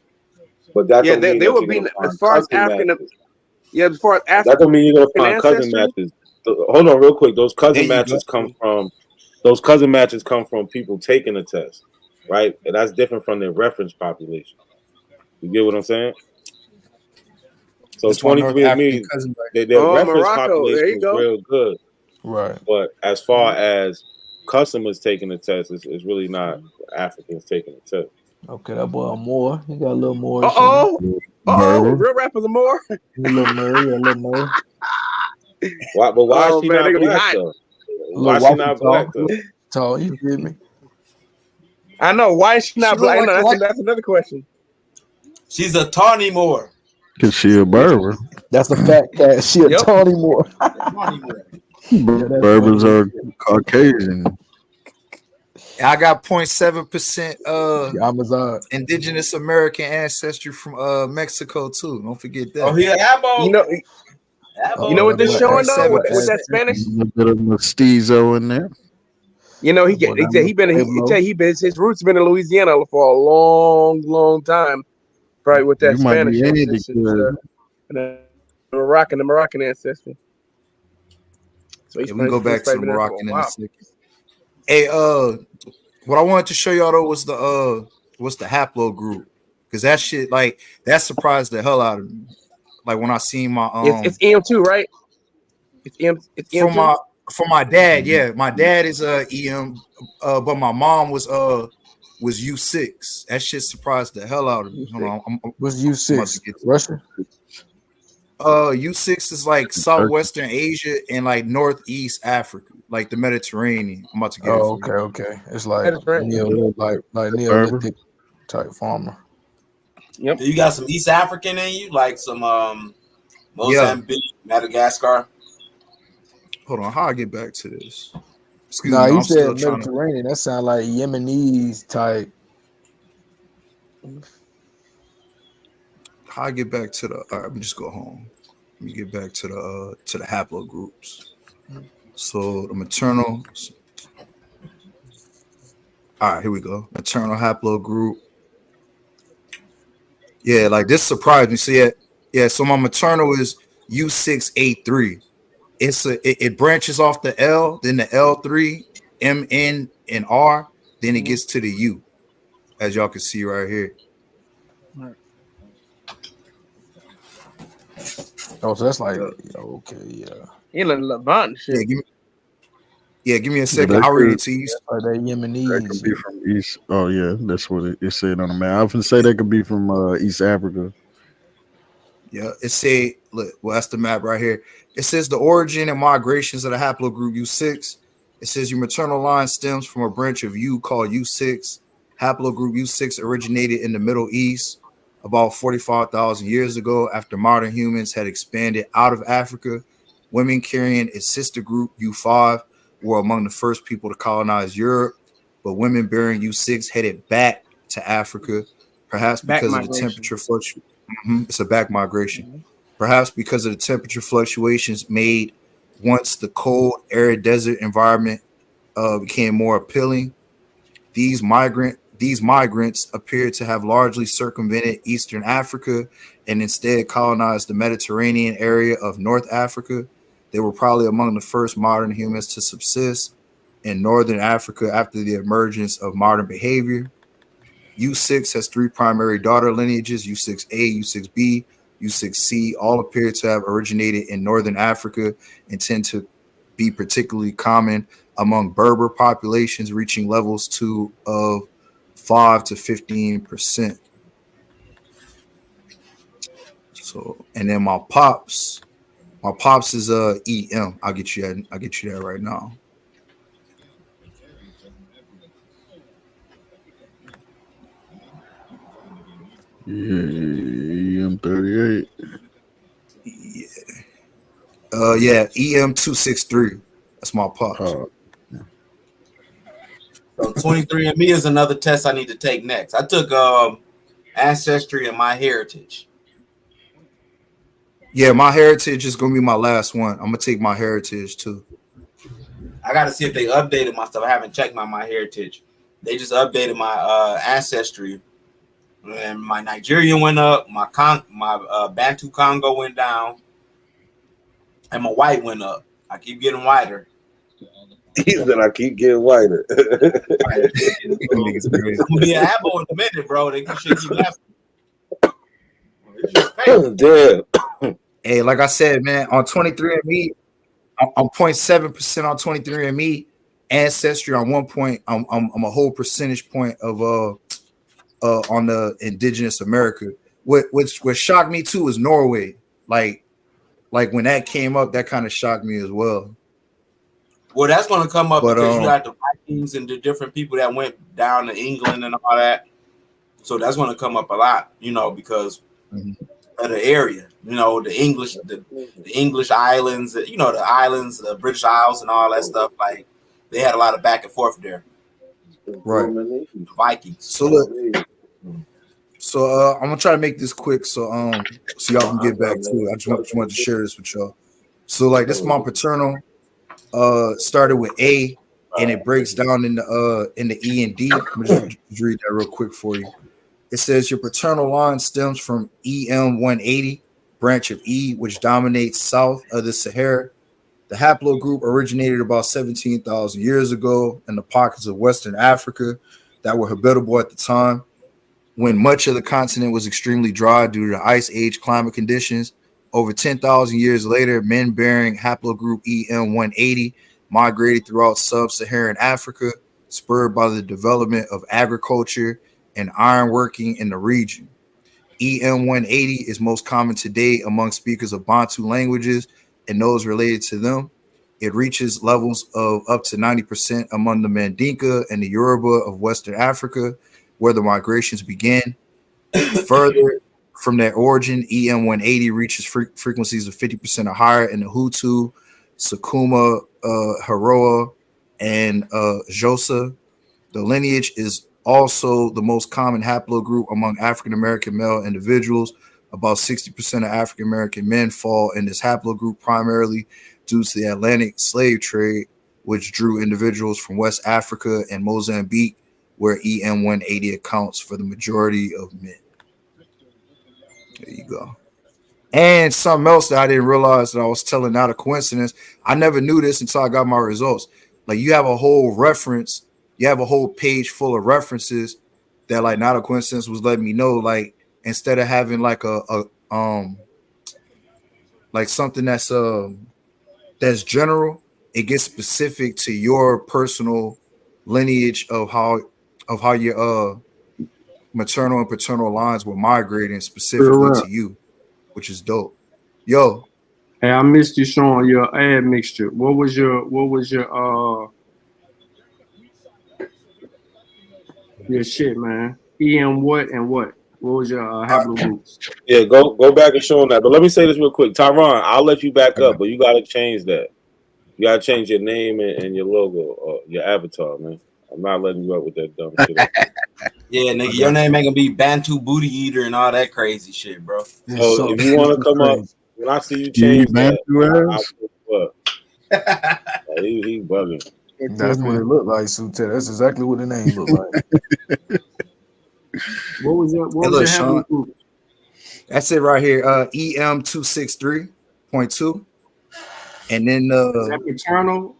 But that don't mean they would be as far as African. Matches. Yeah, as far as African. That don't mean you're going to find cousin matches. Hold on, real quick. Those cousin matches come from people taking the test, right? And that's different from their reference population. You get what I'm saying? So 23andMe, their reference population is real good. Right. But as far as customers taking the test. It's really not Africans taking the test. Okay, that boy more. He got a little more. Real rappers are more. A little Murray, a little Murray. Why? But why is she man, not they gonna be black hot. though? Why she not black though? Tall, you feel me? I know. Why is she not black? No, that's another question. She's a Tawny Moore. Cause she a Berber. That's a fat cat. She a Tawny Moore. Berbers are Caucasian. I got 0.7% Amazon indigenous American ancestry from Mexico too. Don't forget that. Oh, he an Abo. You know what they're showing though with that Spanish. A little bit of mestizo in there. You know his roots been in Louisiana for a long time, probably with that Spanish ancestry, the Moroccan ancestry. So we can go back to the Moroccan in a second. Hey, what I wanted to show y'all though was the haplogroup, because that shit that surprised the hell out of me. Like when I seen my it's EM2, right? It's EM2? From my dad, yeah. My dad is EM, but my mom was U6. That shit surprised the hell out of me. Hold on, what's U6? Russia? U6 is like southwestern Asia and like northeast Africa, like the Mediterranean. I'm about to get it. Okay. It's like Neolithic type farmer. Yep. You got some East African in you, like some Mozambique, Madagascar. Hold on, how I get back to this? Nah, you said Mediterranean. That sound like Yemenis type. How I get back to the? All right, let me just go home. Let me get back to the haplogroups. So the maternal. All right, here we go. Maternal haplogroup. Yeah, like this surprised me. So yeah. So my maternal is U6A3. It branches off the L, then the L3, MN, and R. Then it gets to the U, as y'all can see right here. Oh, so that's like okay, yeah. You look Levant shit. Give me a second. I'll read it to you. Are they Yemenis? That could be from East. Oh yeah, that's what it said on the map. I often say that could be from East Africa. Yeah, it said, look, well, that's the map right here. It says the origin and migrations of the haplogroup U6. It says your maternal line stems from a branch of U called U6. Haplogroup U6 originated in the Middle East about 45,000 years ago after modern humans had expanded out of Africa. Women carrying its sister group U5 were among the first people to colonize Europe, but women bearing U6 headed back to Africa, perhaps because of the temperature fluctuations. It's a back migration. Perhaps because of the temperature fluctuations made once the cold, arid desert environment became more appealing. These migrants appeared to have largely circumvented Eastern Africa and instead colonized the Mediterranean area of North Africa. They were probably among the first modern humans to subsist in Northern Africa after the emergence of modern behavior. U6 has three primary daughter lineages, U6A, U6B, U6C, all appear to have originated in Northern Africa and tend to be particularly common among Berber populations, reaching levels of 5 to 15%. So, and then my pops is EM. I'll get you that right now. Yeah, EM38. Yeah, EM263. That's my pops. So 23andMe is another test I need to take next. I took Ancestry and My Heritage. Yeah, My Heritage is gonna be my last one. I'm gonna take My Heritage too. I got to see if they updated my stuff. I haven't checked my Heritage. They just updated my Ancestry. And my Nigerian went up, my Bantu Congo went down, and my white went up. I keep getting whiter. He said I keep getting whiter. I'm gonna be an apple in a minute, bro. They should keep laughing. Damn. Hey, like I said, man, on 23andMe, I'm 0.7% on 23andMe. ancestry on one point. I'm a whole percentage point of on the indigenous America. What shocked me too is Norway. Like when that came up, that kind of shocked me as well. Well, that's going to come up But, because you got the Vikings and the different people that went down to England and all that. So that's going to come up a lot, you know, because of the area, you know, the English islands, you know, the islands, the British Isles, and all that stuff. Like they had a lot of back and forth there. Right. The Vikings. So look. So I'm gonna try to make this quick, so y'all can get back to it. I just wanted to share this with y'all. So like this, my paternal started with A, and it breaks down in the E and D. I'm gonna just read that real quick for you. It says your paternal line stems from EM 180, branch of E, which dominates south of the Sahara. The haplogroup originated about 17,000 years ago in the pockets of Western Africa that were habitable at the time, when much of the continent was extremely dry due to the ice age climate conditions. Over 10,000 years later, men bearing haplogroup EM180 migrated throughout sub-Saharan Africa, spurred by the development of agriculture and ironworking in the region. EM180 is most common today among speakers of Bantu languages and those related to them. It reaches levels of up to 90% among the Mandinka and the Yoruba of Western Africa, where the migrations began. Further from their origin, EM180 reaches frequencies of 50% or higher in the Hutu, Sakuma, Haroa, and Josa. The lineage is also the most common haplogroup among African-American male individuals. About 60% of African-American men fall in this haplogroup primarily due to the Atlantic slave trade, which drew individuals from West Africa and Mozambique, where EM180 accounts for the majority of men. There you go. And something else that I didn't realize that I was telling, not a coincidence. I never knew this until I got my results. Like you have a whole reference, you have a whole page full of references that like not a coincidence was letting me know. Like instead of having like like something that's general, it gets specific to your personal lineage of how your maternal and paternal lines were migrating specifically to you, which is dope. Yo. Hey, I missed you showing your admixture. What was your shit, man? EM what and what? What was your haplogroups? Yeah, go back and show them that. But let me say this real quick. Tyron, I'll let you back up, but you gotta change that. You gotta change your name and your logo, your avatar, man. I'm not letting you up with that dumb shit. Yeah, nigga, your name ain't gonna be Bantu Booty Eater and all that crazy shit, bro. So if you want to come up, when I see you change that, he's bugging. That's what it looked like, Sutet. That's exactly what the name looked like. What was your haplogroup? That's it right here. EM263.2. And then is that paternal?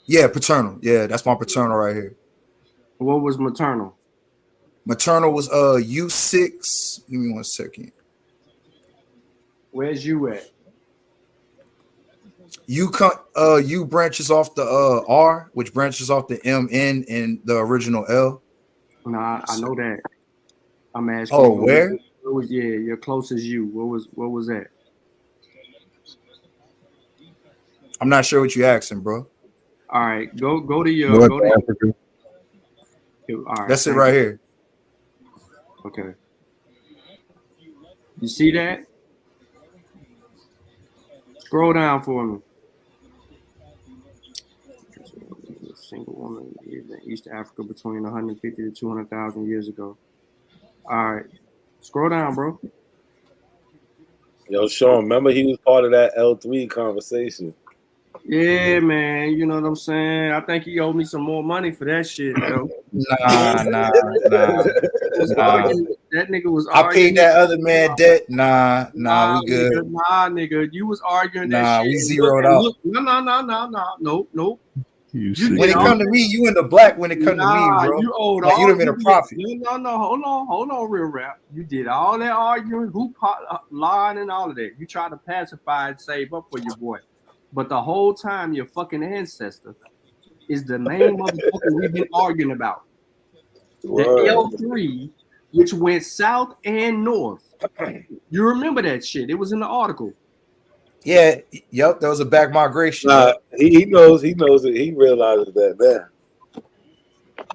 Yeah, paternal. Yeah, that's my paternal right here. What was maternal? Maternal was U6. Give me 1 second. Where's you at? U branches off the R, which branches off the MN and the original L. Nah, I know that. I'm asking. Oh, where? What was your closest U? What was that? I'm not sure what you're asking, bro. All right, go to your go to Africa. All right, that's it right here. Okay. You see that? Scroll down for me. A single woman lived in East Africa between 150 to 200,000 years ago. All right. Scroll down, bro. Yo, Sean, remember he was part of that L3 conversation. Yeah, man. You know what I'm saying? I think he owed me some more money for that shit, though. Nah. That nigga was I arguing. paid that other man debt. Nah, we good. Nigga, you was arguing that shit. We zeroed out. Nope. When it come to me, you in the black. When it come to me, bro, you owed like, all. You done been a profit. No. Hold on, real rap. You did all that arguing, lying, and all of that. You tried to pacify and save up for your boy, but the whole time your fucking ancestor is the main motherfucker we've been arguing about. The Word. L3, which went south and north. You remember that shit? It was in the article. Yeah, yep, there was a back migration. Nah, he knows it. He realizes that now.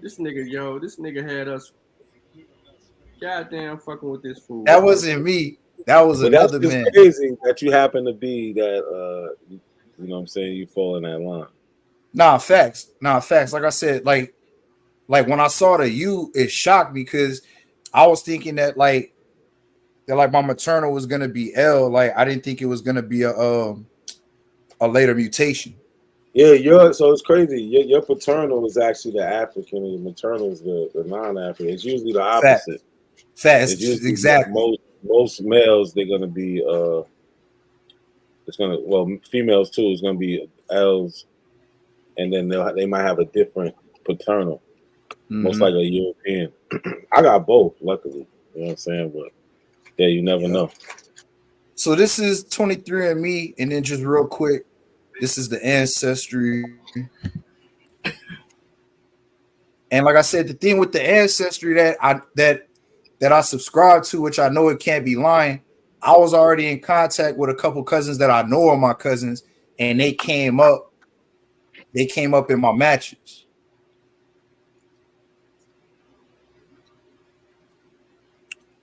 This nigga had us goddamn fucking with this fool. That wasn't me. That was But another that's man. just crazy that you happen to be that. You know what I'm saying? You fall in that line. Nah, facts. Like I said, like when I saw the U, it shocked me because I was thinking that like my maternal was gonna be L. Like I didn't think it was gonna be a later mutation. Yeah, so it's crazy. Your paternal is actually the African, and your maternal is the non-African. It's usually the opposite. Facts. It's usually Exactly. Most males, they're gonna be females too. It's gonna be L's, and then they might have a different paternal, most like a European. I got both, luckily. You know what I'm saying? But yeah, you never know. So this is 23andMe, and then just real quick, this is the ancestry. And like I said, the thing with the ancestry that I subscribe to, which I know it can't be lying, I was already in contact with a couple cousins that I know are my cousins, and they came up in my matches.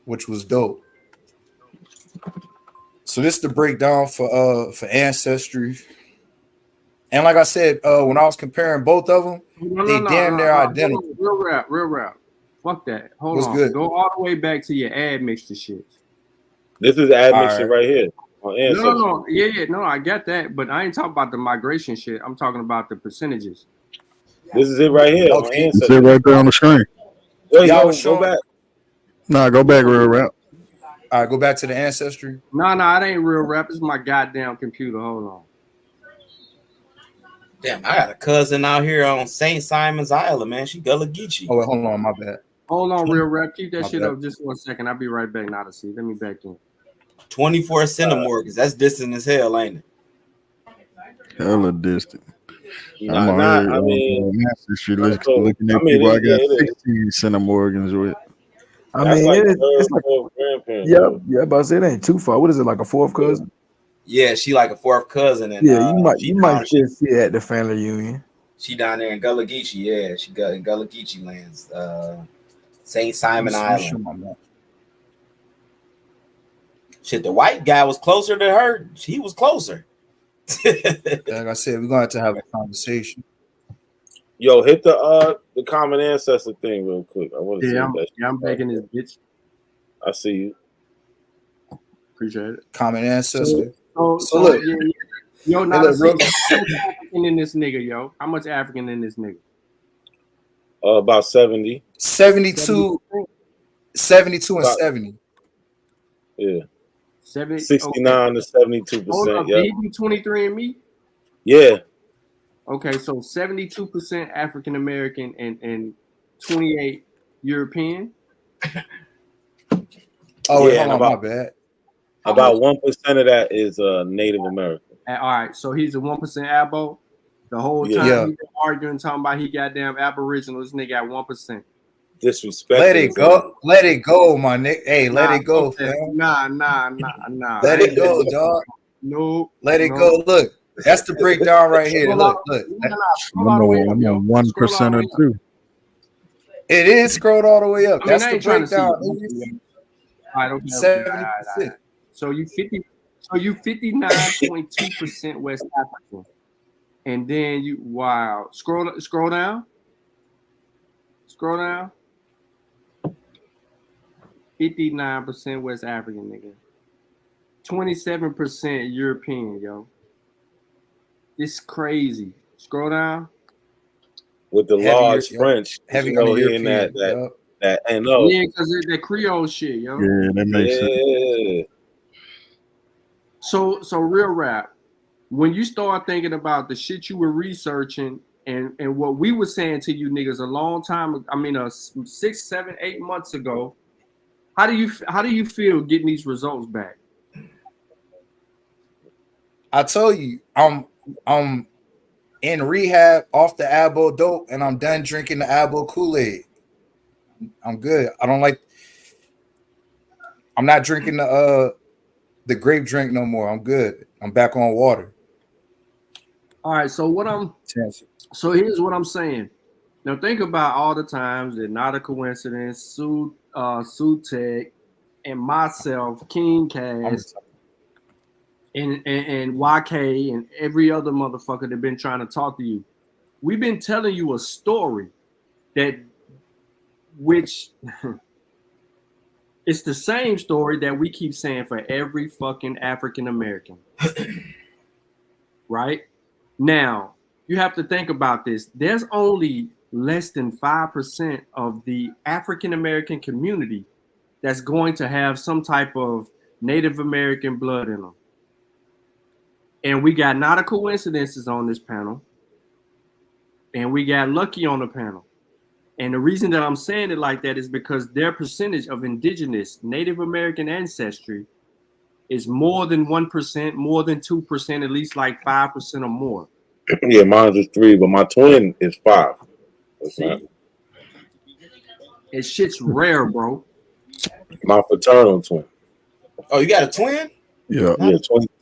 Which was dope. So this is the breakdown for ancestry. And like I said, when I was comparing both of them, they damn near identical. Real rap. Fuck that. Hold on. Good? Go all the way back to your admixture shit. This is admixture right here on ancestry. No. Yeah. No, I get that. But I ain't talking about the migration shit. I'm talking about the percentages. This is it right here on It's ancestry. it right there on the screen. Wait, go back. Nah, go back real rap. All right, go back to the ancestry. No, it ain't real rap. It's my goddamn computer. Hold on. Damn, I got a cousin out here on St. Simon's Island, man. She Gullah Geechee. Oh, wait, hold on, my bad. Hold on, real rap. Keep that My shit bad. up just for a second. I'll be right back now to see. Let me back in. 24 centimorgans. That's distant as hell, ain't it? Hella distant. Nah, I'm nah, already I mean, ancestry looking at people I got 16 centimorgans with. I That's mean, like it's like, fourth grandparent. yeah, but I say it ain't too far. What is it, like a fourth cousin? Yeah, she like a fourth cousin, and Yeah, you might she, still see it at the family reunion. she down there in Gullah Geechee. Yeah, she got in Gullah Geechee lands, St. Simon Island. Shit, the white guy was closer to her. He was closer. Like I said, we're gonna have to have a conversation. Yo, hit the common ancestor thing real quick. I want to see that. I'm begging this bitch. I see you. Appreciate it. Common ancestor. So look, yeah. Yo, now look, how much African in this nigga, yo? How much African in this nigga? About 70. 72 and 70. Yeah. 69 to 72%. Hold up, Yeah. did he do 23andMe? Yeah. Okay, so 72% African American and 28 European. Oh, wait, yeah, hold on, my bad. About 1% of that is Native American. All right, so he's a 1% Abo. The whole time he's been arguing, talking about he goddamn Aboriginal. This nigga at 1%. Disrespect. Let it go, my nigga. Hey, let it go, fam. Nah. Let it go, dog. Nope. Let it go. Look, that's the breakdown right here. Look. I'm on 1% too. It is scrolled all the way up. I mean, That's I the ain't trying to see breakdown. I don't care. 70%. So you 59.2% West African. And then scroll down. 59% West African, nigga. 27% European, yo. It's crazy. Scroll down. With the large French, heavy you know, on the hearing European, that NO. Yeah, because that Creole shit, yo. Yeah, that makes sense. So real rap. When you start thinking about the shit you were researching and what we were saying to you niggas a long time, 6, 7, 8 months ago, how do you feel getting these results back? I tell you, I'm in rehab off the Abo dope, and I'm done drinking the Abo Kool-Aid. I'm good. I'm not drinking the grape drink no more. I'm good. I'm back on water. All right. So here's what I'm saying. Now think about all the times that not a coincidence. Sue Tech and myself, King Cass, and YK and every other motherfucker that been trying to talk to you. We've been telling you a story which it's the same story that we keep saying for every fucking African American. Right? Now, you have to think about this. There's only less than 5% of the African American community that's going to have some type of Native American blood in them. And we got not a coincidences on this panel. And we got Lucky on the panel. And the reason that I'm saying it like that is because their percentage of indigenous Native American ancestry is more than 1%, more than 2%, at least like 5% or more. Yeah, mine is 3, but my twin is 5. See? It shit's rare, bro. My fraternal twin. Oh, you got a twin? Yeah,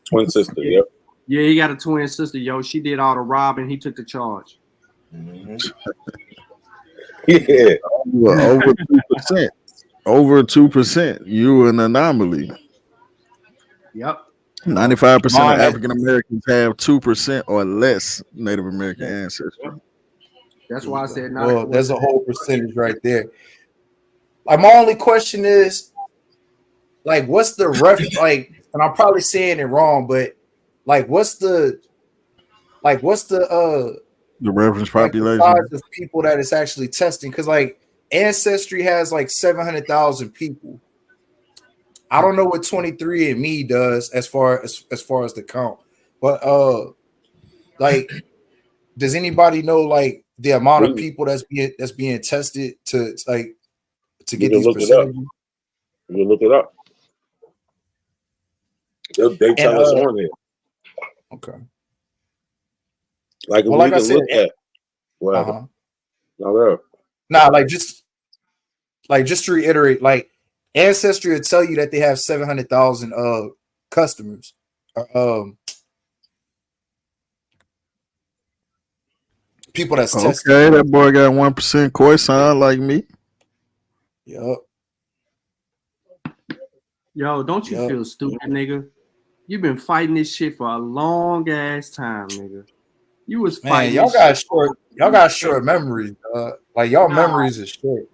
twin sister. Yep. Yeah, he got a twin sister, yo. She did all the robbing. He took the charge. Yeah. Well, over 2%. Over 2%. You an anomaly. Yep. 95% of African Americans have 2% or less Native American ancestry. That's why I said not. Well, there's a whole percentage right there. Like my only question is, like, what's the like? And I'm probably saying it wrong, but like, what's the reference population, the size of people that it's actually testing? Because like Ancestry has like 700,000 people. I don't know what 23andMe does as far as the count, but like, does anybody know like the amount of people that's being tested to get these percentages? You look it up. They tell us on it. Okay. Like, well, like I said, look at whatever. Just to reiterate, like Ancestry will tell you that they have 700,000 customers. People that's tested. Okay, that boy got 1% Khoisan like me. Yup. Yo, don't you feel stupid, nigga? You've been fighting this shit for a long ass time, nigga. You was fighting. Man, y'all got short memories. Like y'all memories is short.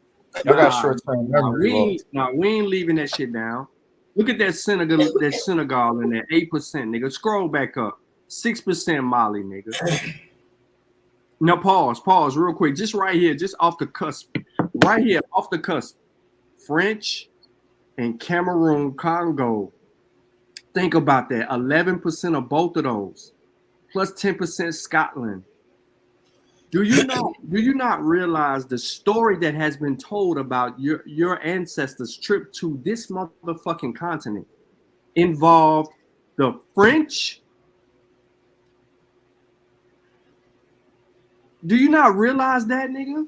Y'all got short-term memory. We ain't leaving that shit down. Look at that Senegal in there, 8%, nigga. Scroll back up. 6% Mali, nigga. Now pause real quick. Just right here, just off the cusp. Right here, off the cusp. French and Cameroon, Congo. Think about that. 11% of both of those. Plus 10% Scotland. Do you not realize the story that has been told about your ancestors' trip to this motherfucking continent involved the French? Do you not realize that, nigga?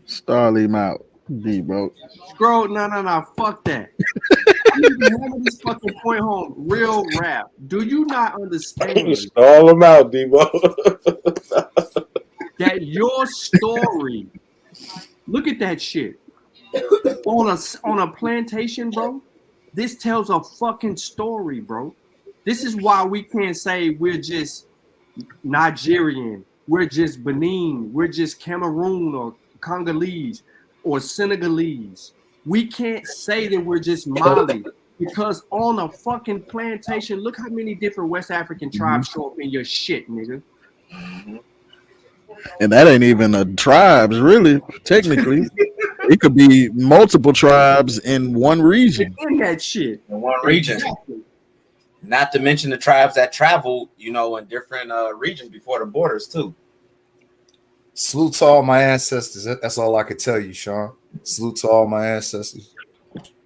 Stall him out, bro. Scroll, no, fuck that. I need to hammer this fucking point home. Real rap. Do you not understand? Stall him out, Debo. That your story. Look at that shit. On a plantation, bro. This tells a fucking story, bro. This is why we can't say we're just Nigerian, we're just Benin, we're just Cameroon or Congolese or Senegalese. We can't say that we're just Mali because on a fucking plantation, look how many different West African tribes show up in your shit, nigga. And that ain't even a tribes, really. Technically, it could be multiple tribes in one region. In that shit, in one region. Not to mention the tribes that traveled, in different regions before the borders too. Salute to all my ancestors. That's all I could tell you, Sean. Salute to all my ancestors.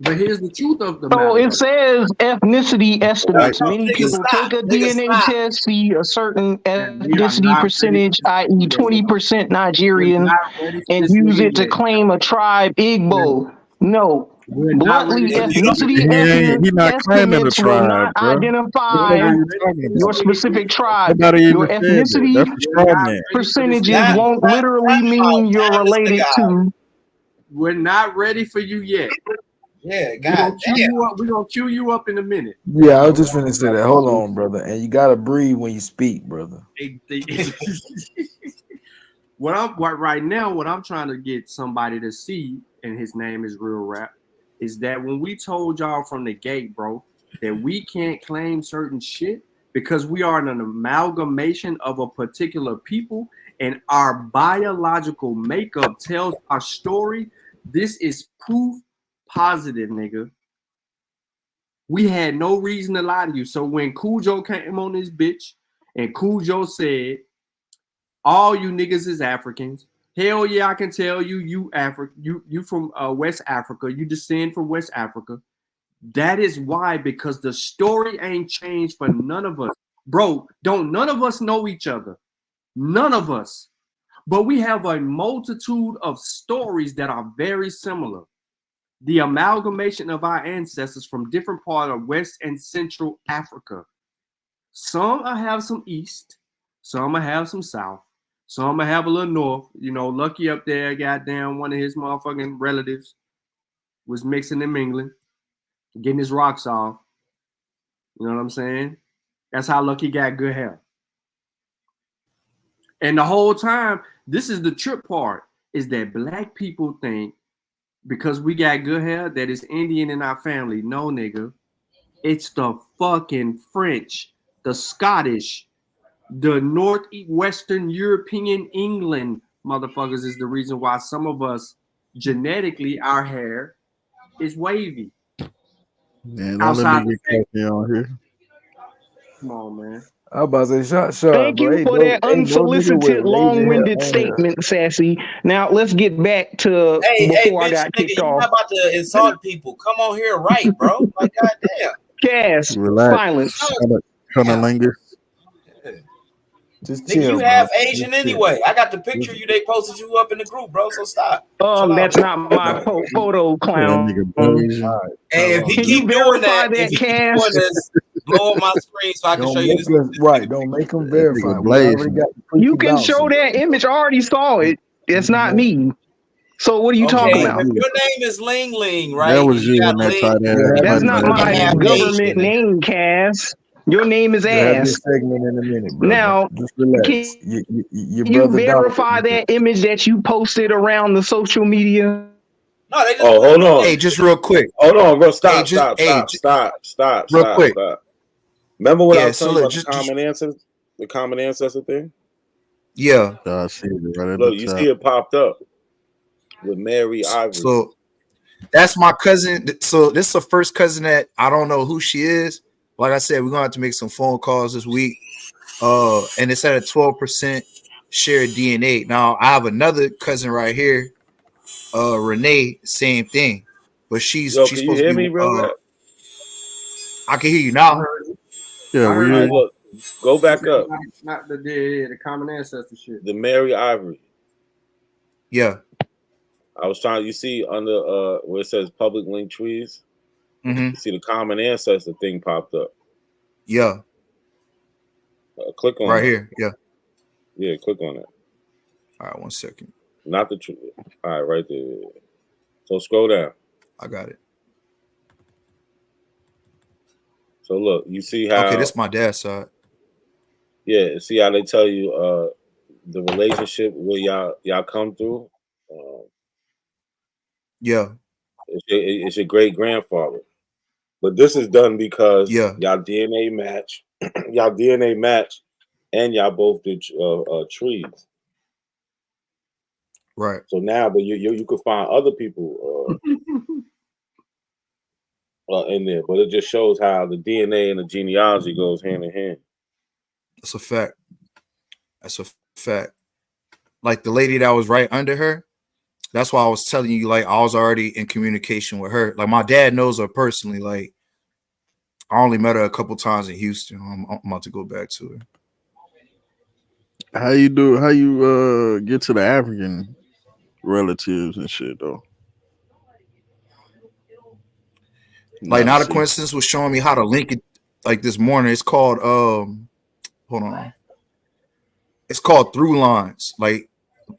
But here's the truth of the So matter. it says ethnicity estimates. Many Nigga, people stop. take a Nigga, DNA stop. test, see a certain And we are ethnicity not ready percentage, for i.e., this nigga. 20% We're Nigerian, not ready for and this use nigga it to yet. claim a tribe Igbo. No. We're not ready Bluntly, for this ethnicity nigga. He not claiming the estimates will tribe, not bro. What identify are you talking your about? specific tribe. Nobody Your even said that. ethnicity That's a straw man. percentages Time won't literally mean you're this nigga related out. to. We're not ready for you yet. Yeah, We're God gonna queue damn. you up. We're gonna queue you up in a minute. Yeah, I was just finna say that. Hold on, brother. And you gotta breathe when you speak, brother. Right now, what I'm trying to get somebody to see, and his name is Real Rap, is that when we told y'all from the gate, bro, that we can't claim certain shit because we are an amalgamation of a particular people and our biological makeup tells our story. This is proof positive, nigga. We had no reason to lie to you. So when Cujo came on this bitch and Cujo said, all you niggas is Africans. Hell yeah, I can tell you, you from West Africa. You descend from West Africa. That is why, because the story ain't changed for none of us. Bro, none of us know each other. None of us. But we have a multitude of stories that are very similar. The amalgamation of our ancestors from different parts of West and Central Africa. Some will have some East, some will have some South, some will have a little North. You know, Lucky up there, goddamn, one of his motherfucking relatives was mixing and mingling, getting his rocks off. You know what I'm saying? That's how Lucky got good hair. And the whole time, this is the trip part, is that black people think because we got good hair that it's Indian in our family. No, nigga. It's the fucking French, the Scottish, the Northwestern European England motherfuckers is the reason why some of us genetically our hair is wavy. Man, don't Outside let me get cocky on here. Come on, man. I was about to say, shut Thank bro. you for that unsolicited, long-winded statement, Sassy. Now let's get back to before I bitch, got nigga, kicked you're off. not about to insult people. Come on here, right, bro? Like, goddamn. Cass, Relax. silence. Cunnilingus. Just Nigga, chill, you bro. half Asian Just chill. anyway. I got the picture you. They posted you up in the group, bro. So stop. That's not my photo, clown. Hey, if he Can you keep doing verify that, if he keep Cass? doing this, blow up my screen so I can Don't show you make this. us right. Don't make them verify. We already got the You freaky can show bouncer. that image. I already saw it. It's not me. So what are you Okay, talking if about? your name is Ling Ling, right? That was You you got in that Ling. tight ass. That's not my half government Asian. name, Cass. Your name is You'll have your ass. segment in a minute, brother. Now, Just relax. can Your you brother verify that image that you posted around the social media? No, they just hold on. Hey, just real quick. Hold on, bro. Stop, Hey, just- stop, hey, stop, stop, real stop, quick. stop. Remember what I Yeah, was so telling you look, about the common ancestor thing? Yeah. I see it right at Look, the you top. see it popped up with Mary Ivory. So that's my cousin. So this is the first cousin that I don't know who she is. Like I said, we're gonna have to make some phone calls this week. And it's at a 12% shared DNA. Now I have another cousin right here, Renee, same thing, but she's Yo, can you supposed hear to be. me real rap? I can hear you now. Yeah, we Alright, look, go back up. Not the common ancestor shit. The Mary Ivory. Yeah. I was trying. You see under where it says public link trees. Mm-hmm. You see the common ancestor thing popped up. Yeah. Click on right that. here. Yeah. Yeah, click on it. All right, 1 second. Not the tree. All right, right there. So scroll down. I got it. So look, you see how? Okay, this is my dad's side. Yeah, see how they tell you the relationship where y'all come through. Yeah. It's your great grandfather, but this is done because y'all DNA match, y'all DNA match, and y'all both did trees. Right. So now, but you could find other people in there, but it just shows how the DNA and the genealogy goes hand in hand. That's a fact. That's a fact. Like the lady that was right under her, That's why I was telling you, like, I was already in communication with her. Like, my dad knows her personally. Like, I only met her a couple times in Houston. I'm about to go back to her. How you get to the African relatives and shit though? Like, not a coincidence was showing me how to link it like this morning. It's called hold on. It's called Through Lines. Like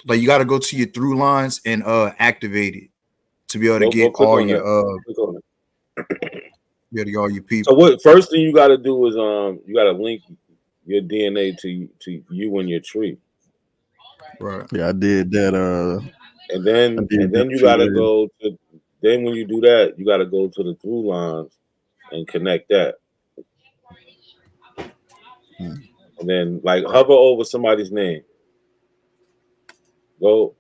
you got to go to your Through Lines and activate it to be able to get all your be able to get all your people. So what first thing you gotta do is you gotta link your DNA to you and your tree. Right. Yeah, I did that. And then you gotta go to. Then when you do that, you gotta go to the Through Lines and connect that. And then like hover over somebody's name. Go.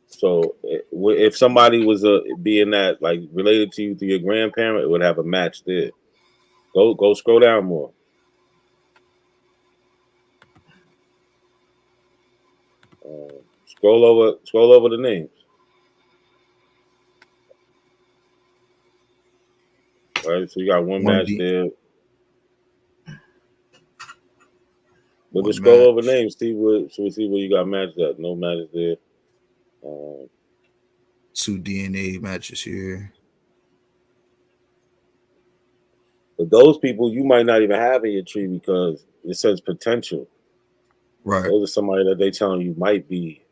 So if somebody was being that like related to you through your grandparent, it would have a match there. Go scroll down more. Scroll over the names. All right, so you got one match there. But just scroll over names, see where you got matched at. No matches there. 2 DNA matches here. But those people you might not even have in your tree because it says potential. Right. Those are somebody that they telling you might be.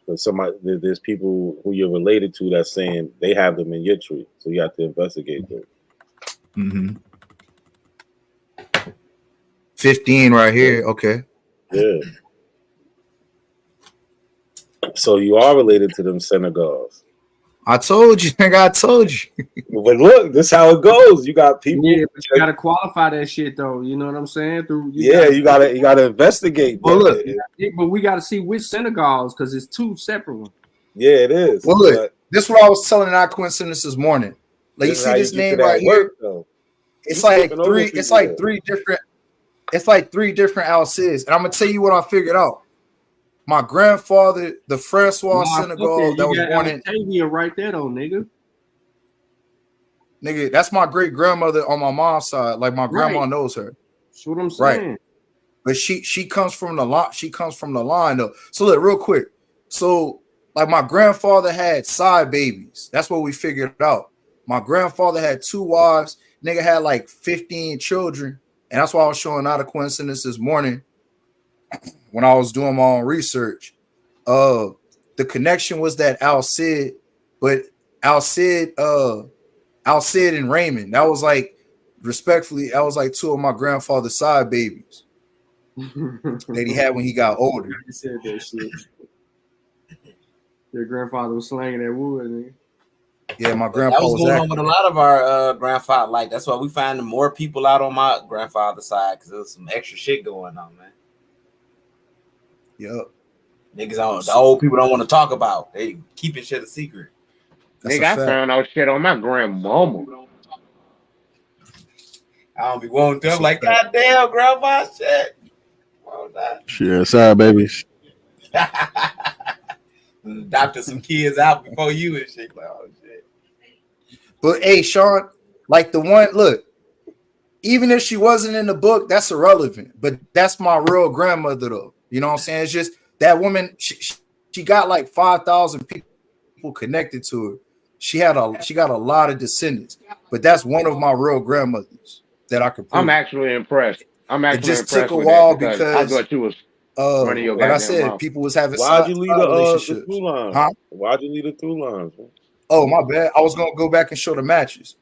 But there's people who you're related to that's saying they have them in your tree. So you have to investigate them. Mm-hmm. 15 right here. Okay. Yeah. So you are related to them Senegals. I told you, nigga. I told you. But look, this is how it goes. You got people. Yeah, but you gotta qualify that shit though. You know what I'm saying? You gotta investigate. Well, look, but we gotta see which Senegals because it's 2 separate ones. Yeah, it is. Well, look, this is what I was telling Not Coincidence this morning. Like, you see this name right here? It's like three. It's like 3 different. It's like 3 different Alcids, and I'm gonna tell you what I figured out. My grandfather, the Francois Senegal that was born in Tavia right there though, nigga. Nigga, that's my great grandmother on my mom's side. Like my grandma knows her. That's what I'm saying. Right. But she comes from the line. She comes from the line though. So look, real quick. So like my grandfather had side babies. That's what we figured out. My grandfather had 2 wives. Nigga had like 15 children. And that's why I was showing Out of Coincidence this morning when I was doing my own research. The connection was that Alcid, but Alcid and Raymond. That was like, respectfully, that was like 2 of my grandfather's side babies that he had when he got older. He said that shit. Your grandfather was slanging that wood, nigga. Yeah, my grandpa that was going on with a lot of our grandfather. Like that's why we find more people out on my grandfather's side because there was some extra shit going on, man. Yep. Niggas the old people don't want to talk about. They keeping shit a secret. Nigga, I found out shit on my grandmama. I don't be wanting to. I'm like, goddamn, grandma shit. Shit, side babies. Adopted some kids out before you and shit. Like, oh shit. But hey, Sean, like the one, look, even if she wasn't in the book, that's irrelevant. But that's my real grandmother, though. You know what I'm saying? It's just that woman, she got like 5,000 people connected to her. She got a lot of descendants, but that's one of my real grandmothers that I could prove. I'm actually impressed. It just took a while because I thought you was one of your like I said, mouth. people was having Why'd you leave relationships. the through lines? Huh? Why'd you leave the through lines? Man? Oh, my bad. I was gonna go back and show the matches.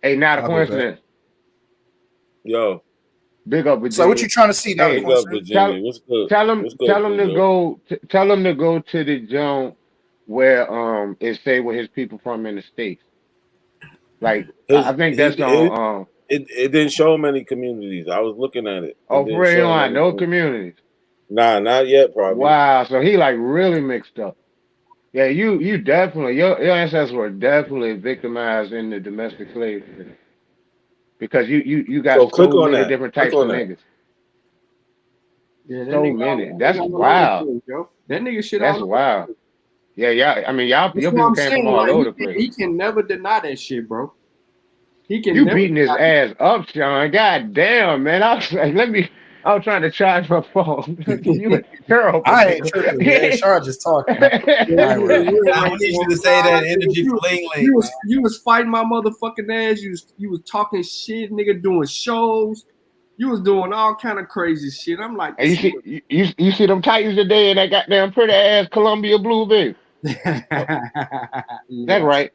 Hey, not a coincidence. Yo, big up Virginia. So what you trying to see? Hey, big up Virginia. What's good? Tell them to go. Tell them to go to the joint where it say where his people from in the States. Like I think that's on. It didn't show many communities. I was looking at it. Oh, for real? No communities. Nah, not yet. Probably. Wow. So he like really mixed up. Yeah, you definitely your ancestors were definitely victimized in the domestic slavery because you got so many different types of niggas. Yeah, so many. That's wild. That nigga shit. That's wild. Yeah. I mean, your That's what people I'm came from saying. all Like over the place. he can never deny that shit, bro. He can You never beating his deny ass up, Sean. God damn, man. I was like, I was trying to charge my phone. You a terrible I ain't nigga. tripping, man. Sean just talking. I ain't worried. I need you to say that energy for Ling Ling. You was fighting my motherfucking ass. You was talking shit, nigga, doing shows. You was doing all kind of crazy shit. I'm like, And you see them Titans today and that goddamn pretty ass Columbia Blue, baby. That's right.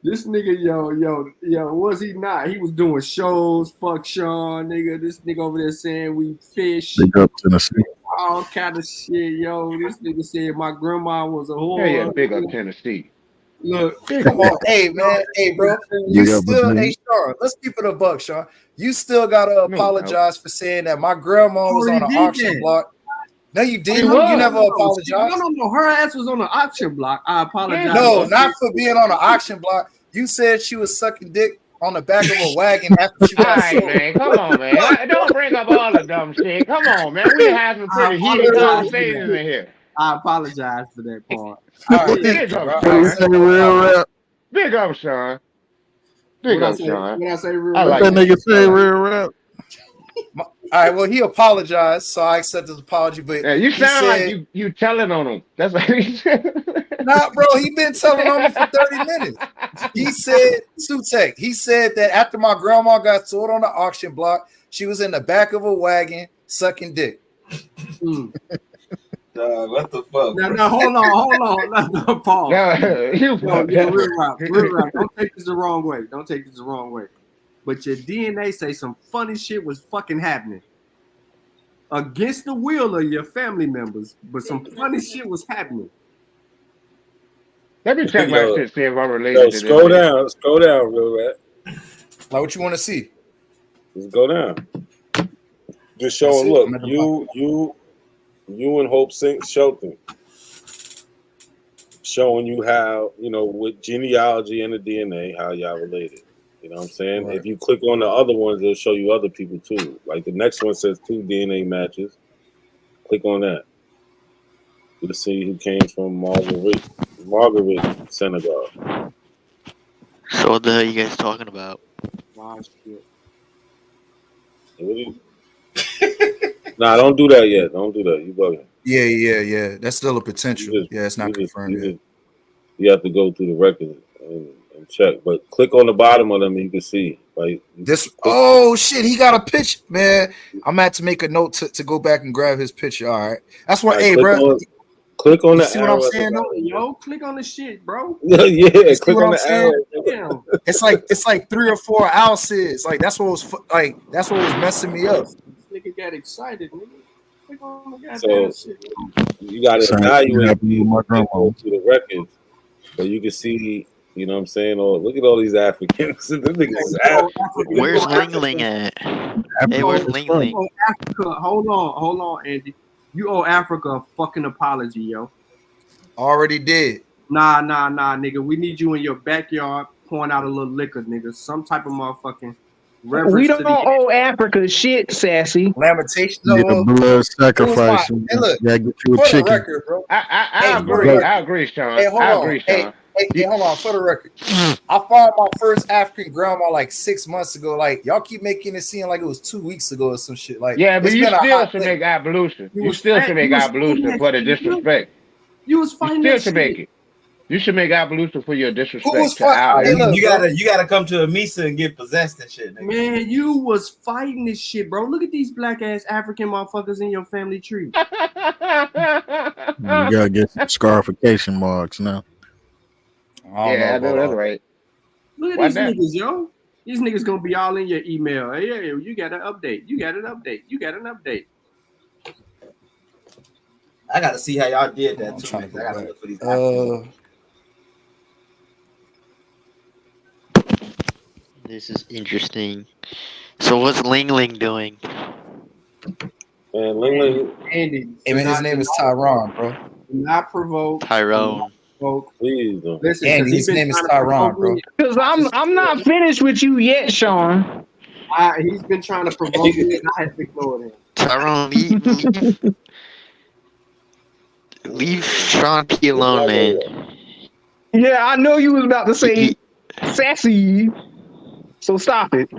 This nigga, yo, was he not? He was doing shows. Fuck Sean, nigga. This nigga over there saying we fish. Big up Tennessee. All kind of shit, yo. This nigga said my grandma was a whore. Yeah, big up Tennessee. Look, come on, hey man, hey bro, you Big up, still, big hey Sean, let's keep it a buck, Sean. You still gotta apologize for saying that my grandma was on an auction block. No, you didn't. You never apologized. No. Her ass was on the auction block. I apologize. No, not for being on the auction block. You said she was sucking dick on the back of a wagon after she got sold. All right, man. Come on, man. Don't bring up all the dumb shit. Come on, man. We have some pretty heated conversations in here. I apologize for that part. Big up, Sean. Big up, Sean. Big up, Sean. When I say real I What like that nigga say real rap? All right, well, he apologized, so I accept his apology. But yeah, you sound like you telling on him. That's what he said. Nah, bro, he been telling on him for 30 minutes. He said, Sutek, he said that after my grandma got sold on the auction block, she was in the back of a wagon sucking dick. What the fuck? Now, hold on. No, pause. Real rap. Don't take this the wrong way. But your DNA say some funny shit was fucking happening against the will of your family members, but some funny shit was happening. Let me check my shit, see if I'm related to scroll down, real rap. Like what you want to see? Just go down. Just showing. Look, you and Hope Shelton showing you how, with genealogy and the DNA, how y'all related. You know what I'm saying? Right. If you click on the other ones, it'll show you other people too. Like the next one says 2 DNA matches. Click on that. You'll see who came from Margaret, Senegal. So what the hell are you guys talking about? Wow, shit. Nah, don't do that yet. Don't do that. You bugging. Yeah. That's still a potential. It's not confirmed yet. You have to go through the records and check. But click on the bottom of them and you can see. Like this. Oh shit, he got a picture, man. I'm gonna have to make a note to go back and grab his picture. All right. That's why, hey, bro. Click on the see what I'm saying? Yo, click on the shit, bro. Yeah, click on the arrow. It's like 3 or 4 ounces. Like that's what was messing me up. This nigga got excited, nigga. Click on the So goddamn shit. You gotta evaluate to the records, so you can see. You know what I'm saying? Oh, look at all these Africans. Where's Ling Ling at? Hey, where's Ling Ling? Africa. Hold on, Andy. You owe Africa a fucking apology, yo. Already did. Nah, nigga. We need you in your backyard pouring out a little liquor, nigga. Some type of motherfucking reverence. We don't owe Africa shit, sassy. Lamentation. Blood sacrifice. Hey, look, yeah, get you a for chicken. the record, bro. I agree, Sean. Hey, hold on. Hey, hold on. For the record, I found my first African grandma like 6 months ago. Like y'all keep making it seem like it was 2 weeks ago or some shit. Like yeah, but you still should make ablution. You still should make ablution for the disrespect. You was fighting. You still should make it. You should make ablution for your disrespect to our. You gotta come to a misa and get possessed and shit. Nigga. Man, you was fighting this shit, bro. Look at these black ass African motherfuckers in your family tree. You gotta get some scarification marks now. I know that's right. Look at these niggas, yo. These niggas gonna be all in your email. Hey, you got an update. You got an update. I gotta see how y'all did that too. I gotta look for these. This is interesting. So what's Ling Ling doing? And Ling Ling. Andy. Hey man, his name is Tyrone, bro. Do not provoke. Tyrone. Please don't. Listen, Andy, his name is Tyrone, bro. Because I'm not finished with you yet, Sean. He's been trying to provoke me, and I had to ignore him. Tyrone, Leave Sean P alone, man. Yeah, I know you was about to say sassy. So stop it.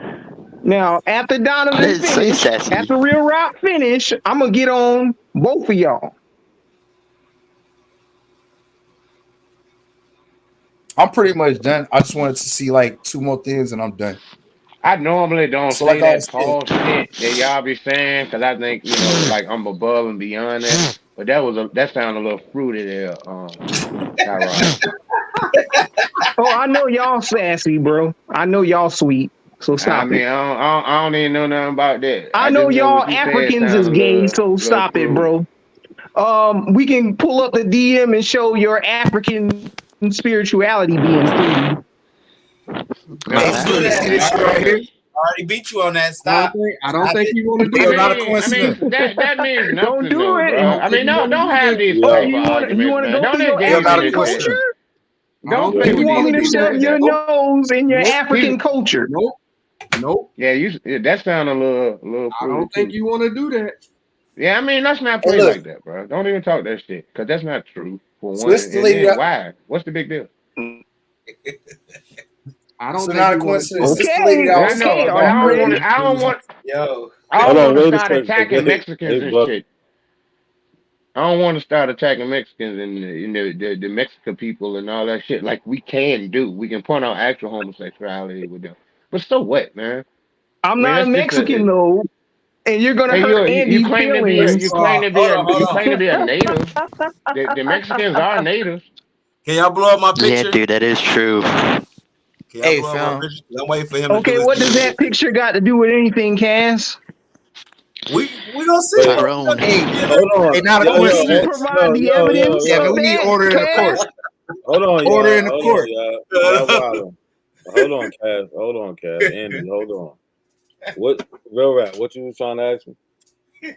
Now, after I Donovan didn't say finish, sassy. after Real Rock finish, I'm gonna get on both of y'all. I'm pretty much done. I just wanted to see like 2 more things and I'm done. I normally don't So say like I that was saying, false shit that y'all be saying because I think like I'm above and beyond that. But that sounded a little fruity there, Tyrod. Oh, I know y'all sassy, bro. I know y'all sweet. So I stop mean, it. I don't even know nothing about that. I I know just know y'all what you said Africans is sounded a gay, so little stop it, fruity. bro. We can pull up the DM and show your African spirituality being fruity. No, hey, that's Phil, you see this shit right here? I already beat you on that. I don't Stop. think Stop it. you want to It's do not a that. I mean coincidence. that means Don't nothing do though, it. bro. I don't I think mean, you want to don't do have that. these Oh, type of you arguments, wanna man. go Don't through your Still engage not in a African this shit. culture? coincidence. I don't Don't play think You you with want these me want to to do people shove that. like your that. nose in your Nope. African culture? Nope. Yeah, that sound a little I fruity don't think too. you want to do that. Yeah, I mean, let's not Hey, play look. like that, bro. Don't even talk that shit, cause that's not true for So one. this is the And lady then that. why? What's the big deal? I don't So think not a you want to do coincidence. that. This is the lady that I I was Okay, know, talking but about I don't want. earlier. already. I She don't was want. Yo. I Hold don't on, want to wait a start second. attacking Mexicans Hey, and Buck. shit. I don't want to start attacking Mexicans and the Mexican people and all that shit. Like we can do. We can point out actual homosexuality with them. But so what, man? I'm I mean, not a that's just Mexican a. though, and you're gonna Hey, hurt you Andy's claim to be a feelings. you claim to be a native. The Mexicans are natives. Can y'all blow up my Yeah, picture? dude, that is true. Can y'all Hey, blow up my fam. picture? I'm waiting for him to Okay, do his what does DNA. that picture got to do with anything, Cass? We gonna see. Wait, Tyrone. Hey, hold on. hey, not a Yo, Can you coincidence. provide the evidence Yeah, man, of we need that, order in the court. Cass? Hold on, Order y'all. in the Hold court. on, y'all. Y'all wildin'. Hold on, Cass. Hold on, Cass. Andy, hold on. What real rap? What you was trying to ask me?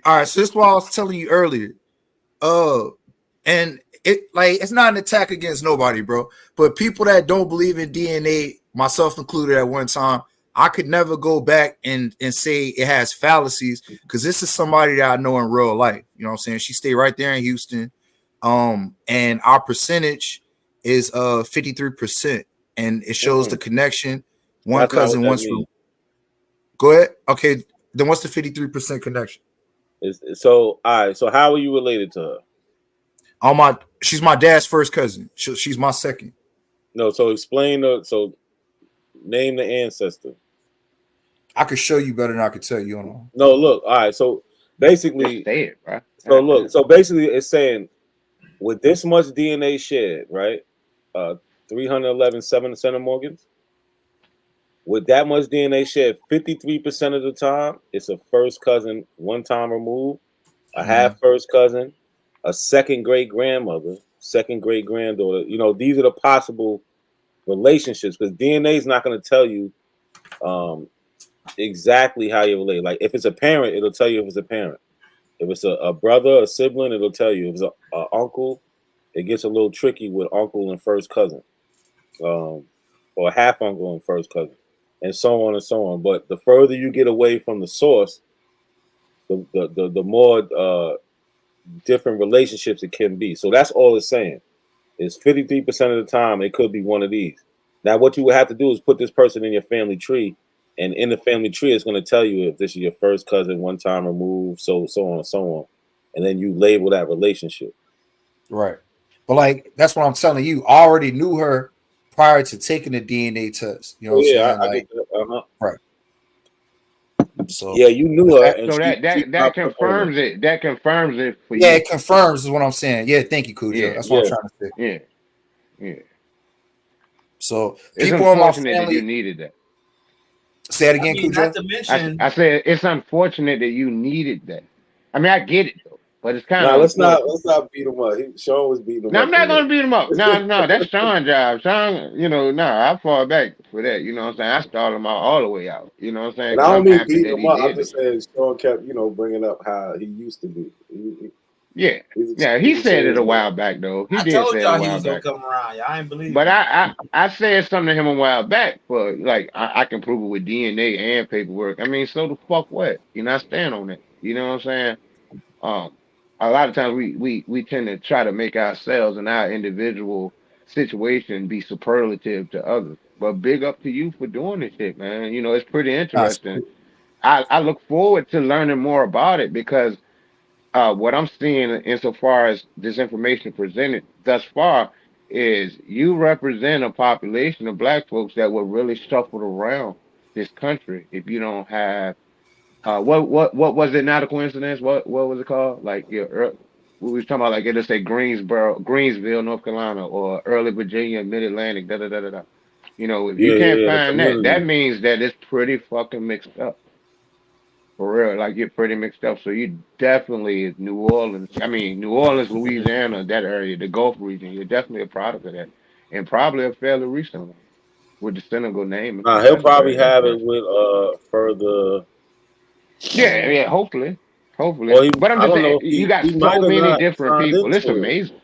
All right, so this is what I was telling you earlier. And it's not an attack against nobody, bro. But people that don't believe in DNA, myself included at one time, I could never go back and say it has fallacies because this is somebody that I know in real life. You know what I'm saying? She stayed right there in Houston. And our percentage is 53%. And it shows the connection. One That's not what cousin, that once means. go ahead. Okay, then what's the 53% connection? So, all right. So, how are you related to her? She's my dad's first cousin. She's my second. No. So, name the ancestor. I could show you better than I could tell you. On. No, look. All right. So, basically, Just say it, bro. So look. So basically, it's saying with this much DNA shared, right? 311 centimorgans. With that much DNA shared, 53% of the time, it's a first cousin, one time removed, a half first cousin, a second great grandmother, second great granddaughter. You know, these are the possible relationships because DNA is not going to tell you exactly how you're related. Like if it's a parent, it'll tell you if it's a parent. If it's a brother, a sibling, it'll tell you. If it's a uncle, it gets a little tricky with uncle and first cousin, or half uncle and first cousin, and so on and so on. But the further you get away from the source, the more different relationships it can be. So that's all it's saying. Is 53% of the time it could be one of these. Now, what you would have to do is put this person in your family tree, and in the family tree, it's going to tell you if this is your first cousin, one time removed, so on and so on, and then you label that relationship. Right, but like that's what I'm telling you. I already knew her prior to taking the DNA test. You know what I'm saying? I get that. Right. So yeah, you knew her, and So that confirms it. That confirms it for you. Yeah, it confirms is what I'm saying. Yeah, thank you, Cujo. That's what I'm trying to say. Yeah. So It's people in my unfortunate that you family. needed that. Say it again, Cujo. Not to mention, I said it's unfortunate that you needed that. I mean, I get it though, but it's kind Nah, of let's unfortunate. not beat him up. Sean was beating him No, up. I'm not gonna beat him up. No, that's Sean's job. Sean, I fall back for that. You know what I'm saying? I started him out all the way out. You know what I'm saying? And I Because don't I'm mean happy beating that him he up. I'm did just it. saying Sean kept, bringing up how he used to be. Yeah, he said it a while back though. He I did told say it a y'all he while was gonna back. come around. Y'all ain't believe But me. I said something to him a while back, but like I can prove it with DNA and paperwork. I mean, so the fuck what? I stand on it. You know what I'm saying? a lot of times we tend to try to make ourselves and our individual situation be superlative to others. But big up to you for doing this shit, man. You know, it's pretty That's interesting. cool. I look forward to learning more about it because what I'm seeing insofar as this information presented thus far is you represent a population of black folks that will really shuffle around this country if you don't have what was it? Not a coincidence. What was it called? Like we was talking about like it'll say Greensboro, Greensville, North Carolina, or early Virginia, Mid Atlantic, da da da da da. You know, if you can't The find that, that community. means that it's pretty fucking mixed up. For real, like you're pretty mixed up. So you definitely New Orleans. I mean, New Orleans, Louisiana, that area, the Gulf region. You're definitely a product of that, and probably a fairly recent one with the Senegal name and Nah, stuff. he'll That's probably very have it interesting. with further. Yeah, yeah. Hopefully. Or he, But I'm I just don't saying, know if you got he might so have many not different signed people. It's into it. amazing.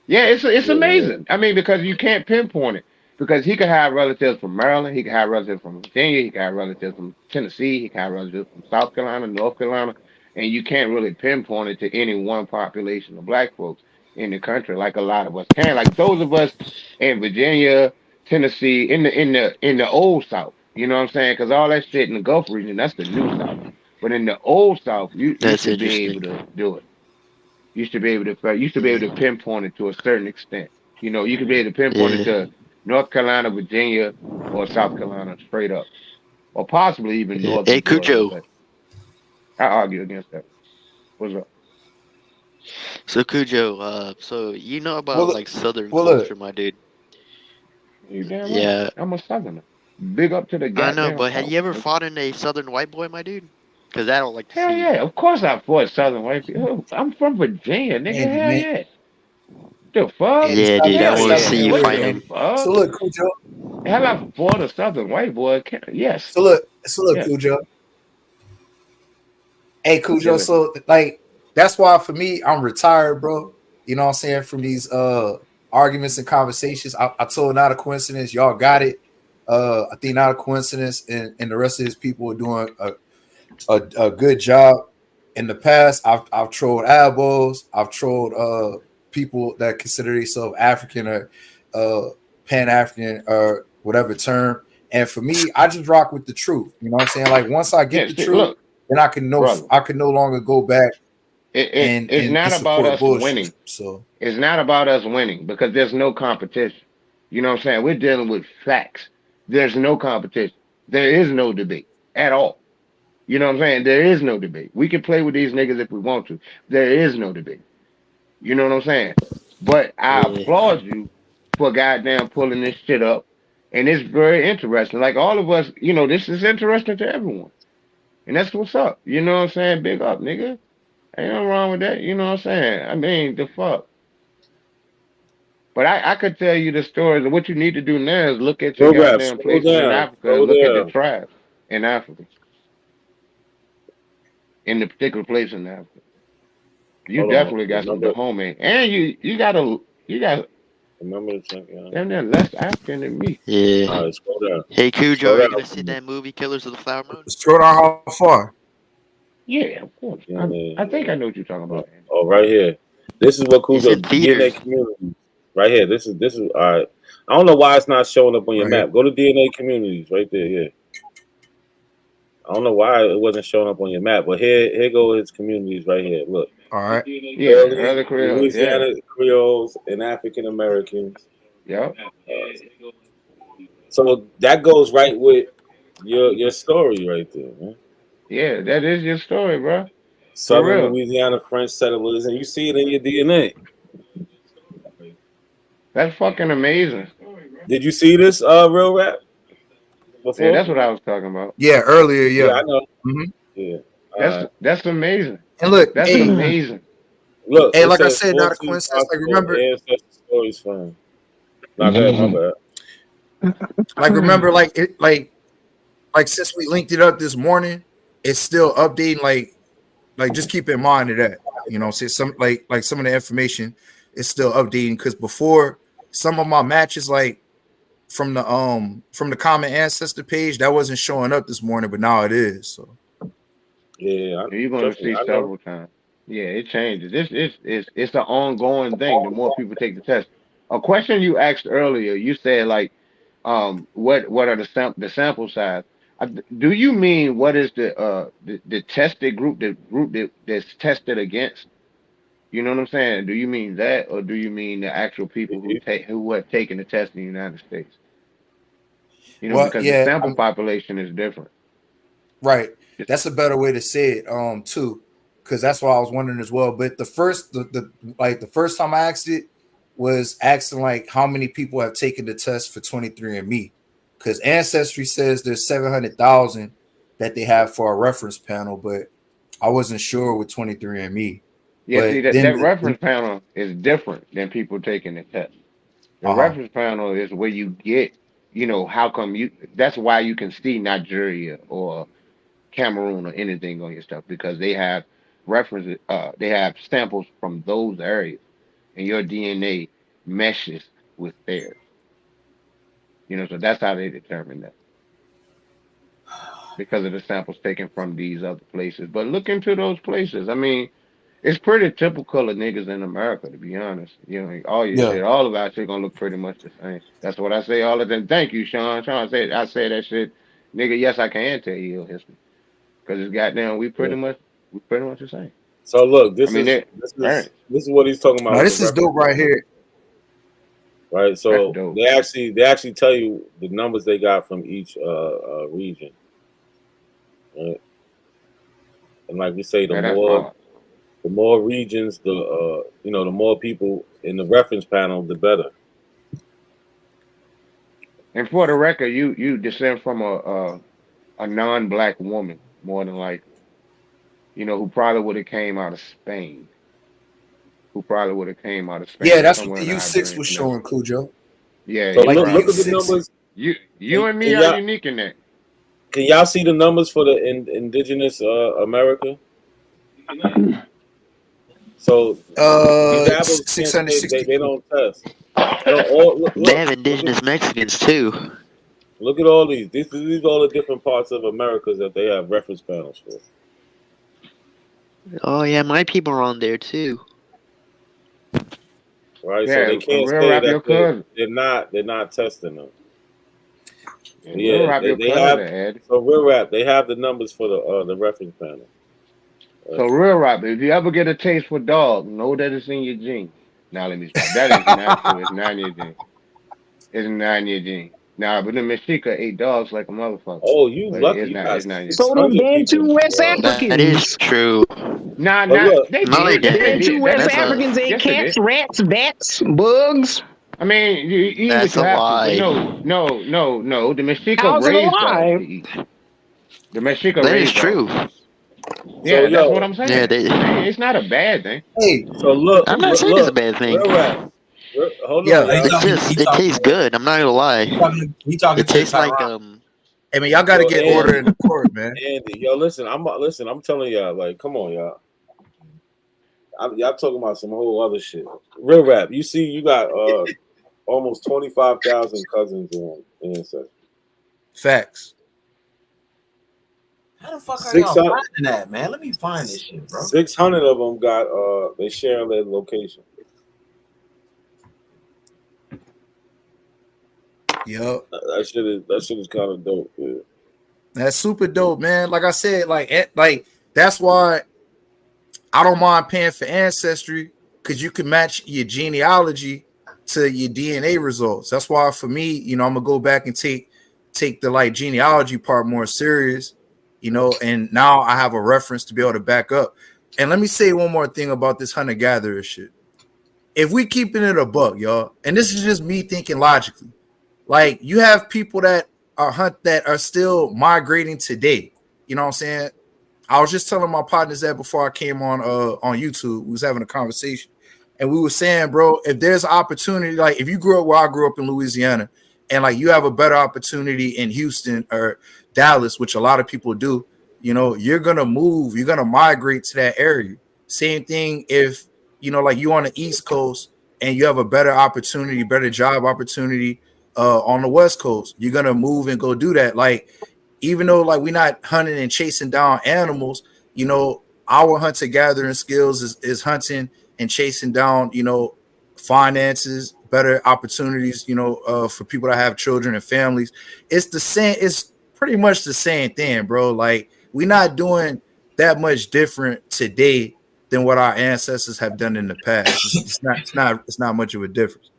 Yeah, it's Yeah. amazing. I mean, because you can't pinpoint it. Because he could have relatives from Maryland, he could have relatives from Virginia, he could have relatives from Tennessee, he could have relatives from South Carolina, North Carolina, and you can't really pinpoint it to any one population of black folks in the country like a lot of us can. Like those of us in Virginia, Tennessee, in the old South. You know what I'm saying? Because all that shit in the Gulf region, that's the new South. But in the old South, you That's should be able interesting. to do it. You should be able to pinpoint it to a certain extent. You know, you could be able to pinpoint it Yeah. to North Carolina, Virginia, or South Carolina straight up, or possibly even Yeah. Northern Hey, Georgia. Cujo. But I argue against that. What's up? So Cujo, so you know Well, about look, like Southern well, look. culture, my dude. You damn right. Yeah, I'm a Southerner. Big up to the I know, goddamn but have South. you ever Nigga. fought in a Southern white boy, my dude? Because I don't like to Hell see. yeah, of course I fought Southern white people. I'm from Virginia, nigga. Andy, Hell man. yeah. The fuck? Andy, Yeah, stop dude, I being Hell want to yeah. see you self-centered, What the fighting. man. fuck? So look, Cujo. Hell, I fought a Southern white boy. Yes. So look, Yes. Cujo. Hey, Yeah, Cujo. listen. So like that's why for me, I'm retired, bro. You know what I'm saying? From these arguments and conversations. I told not a coincidence, y'all got it. I think not a coincidence, and the rest of his people are doing a good job. In the past, I've trolled elbows, I've trolled people that consider themselves African or Pan African or whatever term. And for me, I just rock with the truth. You know what I'm saying? Like once I get Yeah, the see, truth, look, then brother. I can no longer go back It's and not about support us bullshit. winning. So It's not about us winning because there's no competition. You know what I'm saying? We're dealing with facts. There's no competition. There is no debate at all. You know what I'm saying? There is no debate. We can play with these niggas if we want to. There is no debate. You know what I'm saying? But I Yeah. applaud you for goddamn pulling this shit up. And it's very interesting. Like all of us, this is interesting to everyone. And that's what's up. You know what I'm saying? Big up, nigga. Ain't nothing wrong with that. You know what I'm saying? I mean, the fuck. But I could tell you the stories. And what you need to do now is look at your Bro, rap, goddamn slow places in down, Africa slow and look at the down. tribes in Africa, in the particular place in Africa. You Hold on. definitely got some Remember, Dahomey. And you got remember the check, yeah. damn near less African than me. Yeah. All right, slow down. Hey, Cujo, Slow are you down. gonna see that movie Killers of the Flower Moon? scroll down how far. Yeah, of course. I think I know what you're talking about. Andy. Oh, right here. This is what It's Cujo in DNA theaters. communities. Right here. This is all right. I don't know why it's not showing up on your Right here. map. Go to DNA communities right there. Yeah. I don't know why it wasn't showing up on your map, but here go his communities right here. Look. All right. Yeah, Early early Creole. Yeah. Louisiana Creoles and African Americans. Yep. So that goes right with your story right there, man. Yeah, that is your story, bro. For Southern real. Louisiana French settlers, and you see it in your DNA. That's fucking amazing. Did you see this real rap Yeah, before? that's what I was talking about. Yeah, earlier, Yeah, yeah. I know. Mm-hmm. Yeah. That's amazing. And look, That's hey, amazing. Look, hey, it like I says said, not a 14 coincidence. Like possible remember, ancestor stories for him. Not bad, my bad. like remember, like since we linked it up this morning, it's still updating. Like just keep in mind of that. You know, see some like some of the information is still updating because before some of my matches from the common ancestor page that wasn't showing up this morning, but now it is. So Yeah, You're going to trust me, see I know. several times. Yeah, it changes. It's an ongoing thing. The more people take the test. A question you asked earlier, you said like, what are the sample size? Do you mean what is the tested group, the group that's tested against? You know what I'm saying? Do you mean that, or do you mean the actual people who have taken the test in the United States? You know, Well, because the yeah, sample population is different. right. That's a better way to say it, too, because that's what I was wondering as well. But the first time I asked it was asking like how many people have taken the test for 23andMe, because Ancestry says there's 700,000 that they have for a reference panel, but I wasn't sure with 23andMe. Yeah, see But that then, that reference panel is different than people taking the test. The uh-huh. reference panel is where you get, how come you? That's why you can see Nigeria or Cameroon or anything on your stuff because they have references. They have samples from those areas, and your DNA meshes with theirs. So that's how they determine that because of the samples taken from these other places. But look into those places. I mean, it's pretty typical of niggas in America, to be honest. All your Yeah. shit, all of our shit gonna look pretty much the same. That's what I say all of them. Thank you, Sean. Sean said I say that shit, nigga. Yes, I can tell you your history because it's goddamn. We pretty much the same. So look, I mean, this is what he's talking about. No, With this the is dope right here. Right, That's so dope. they actually tell you the numbers they got from each region, right? And like we say, Man, that's hard. the more regions, the more people in the reference panel, the better. And for the record, you descend from a non-black woman more than likely. Who probably would have came out of Spain. Who probably would have came out of Spain Yeah, or that's what somewhere the in the U6 Iberian was Peninsula. showing, Cujo. Yeah, So you look probably at the would. numbers. You and me Can are y'all, unique in that. can y'all see the numbers for the indigenous America? So these apples can't say they don't test. They have indigenous Mexicans too. Look at all these. These are all the different parts of America that they have reference panels for. Oh yeah, my people are on there too. Right, so Yeah, they can't real say rap that your cousin. they're not testing them. Yeah, real Yeah, rap your they cousin, have. Ed. So real rap, they have the numbers for the reference panel. So real rap, if you ever get a taste for dog, know that it's in your genes. Now let me stop. That is not true. It's not in your genes. It's not in your genes. Nah, but the Mexica ate dogs like a motherfucker. Oh, you But lucky! it's You not. got It's not in your genes. So them 600 Bantu people. West That is Africans. true. Nah, But look, they No, they did. Yes, they didn't. Bantu did. West That's That's true. a Africans ate Yes, they cats, did. rats, bats, bugs. I mean, you eat what that's you a have to, but lie. no. The Mexica How's it raised dogs alive? to eat. The Mexica That is raised dogs true. to eat. so Yeah, that's what yo, I'm Yeah, saying. they. It's not a bad thing. Hey, so look, I'm not look, saying it's a look, bad thing. real rap. Hold yeah. on, y'all. It tastes good. I'm not gonna lie. He talking It to tastes like Tyron. Hey man, y'all got to Yo, get order in Andy, the court, man. Andy, yo, listen. I'm telling y'all, like, come on, y'all. Y'all talking about some whole other shit. Real rap. You see, you got almost 25,000 cousins in Ancestry. Facts. How the fuck are y'all 600 finding that, man? Let me find this shit, bro. 600 of them got they share their location. Yup. That shit is kind of dope. Yeah. That's super dope, man. Like I said, like that's why I don't mind paying for Ancestry, because you can match your genealogy to your DNA results. That's why for me, I'm gonna go back and take the like genealogy part more serious, and now I have a reference to be able to back up. And let me say one more thing about this hunter-gatherer shit. If we keeping it a buck, y'all, and this is just me thinking logically, like you have people that are still migrating today. You know what I'm saying? I was just telling my partners that before I came on YouTube. We was having a conversation, and we were saying, bro, if there's an opportunity, like if you grew up where I grew up in Louisiana, and like you have a better opportunity in Houston or Dallas, which a lot of people do, you're gonna move, you're gonna migrate to that area. Same thing if like you on the East Coast and you have a better opportunity, better job opportunity on the West Coast, you're gonna move and go do that. Like, even though like we're not hunting and chasing down animals, our hunter gathering skills is hunting and chasing down, finances, better opportunities, for people that have children and families. It's the same. It's pretty much the same thing, bro. Like, we're not doing that much different today than what our ancestors have done in the past. It's not much of a difference.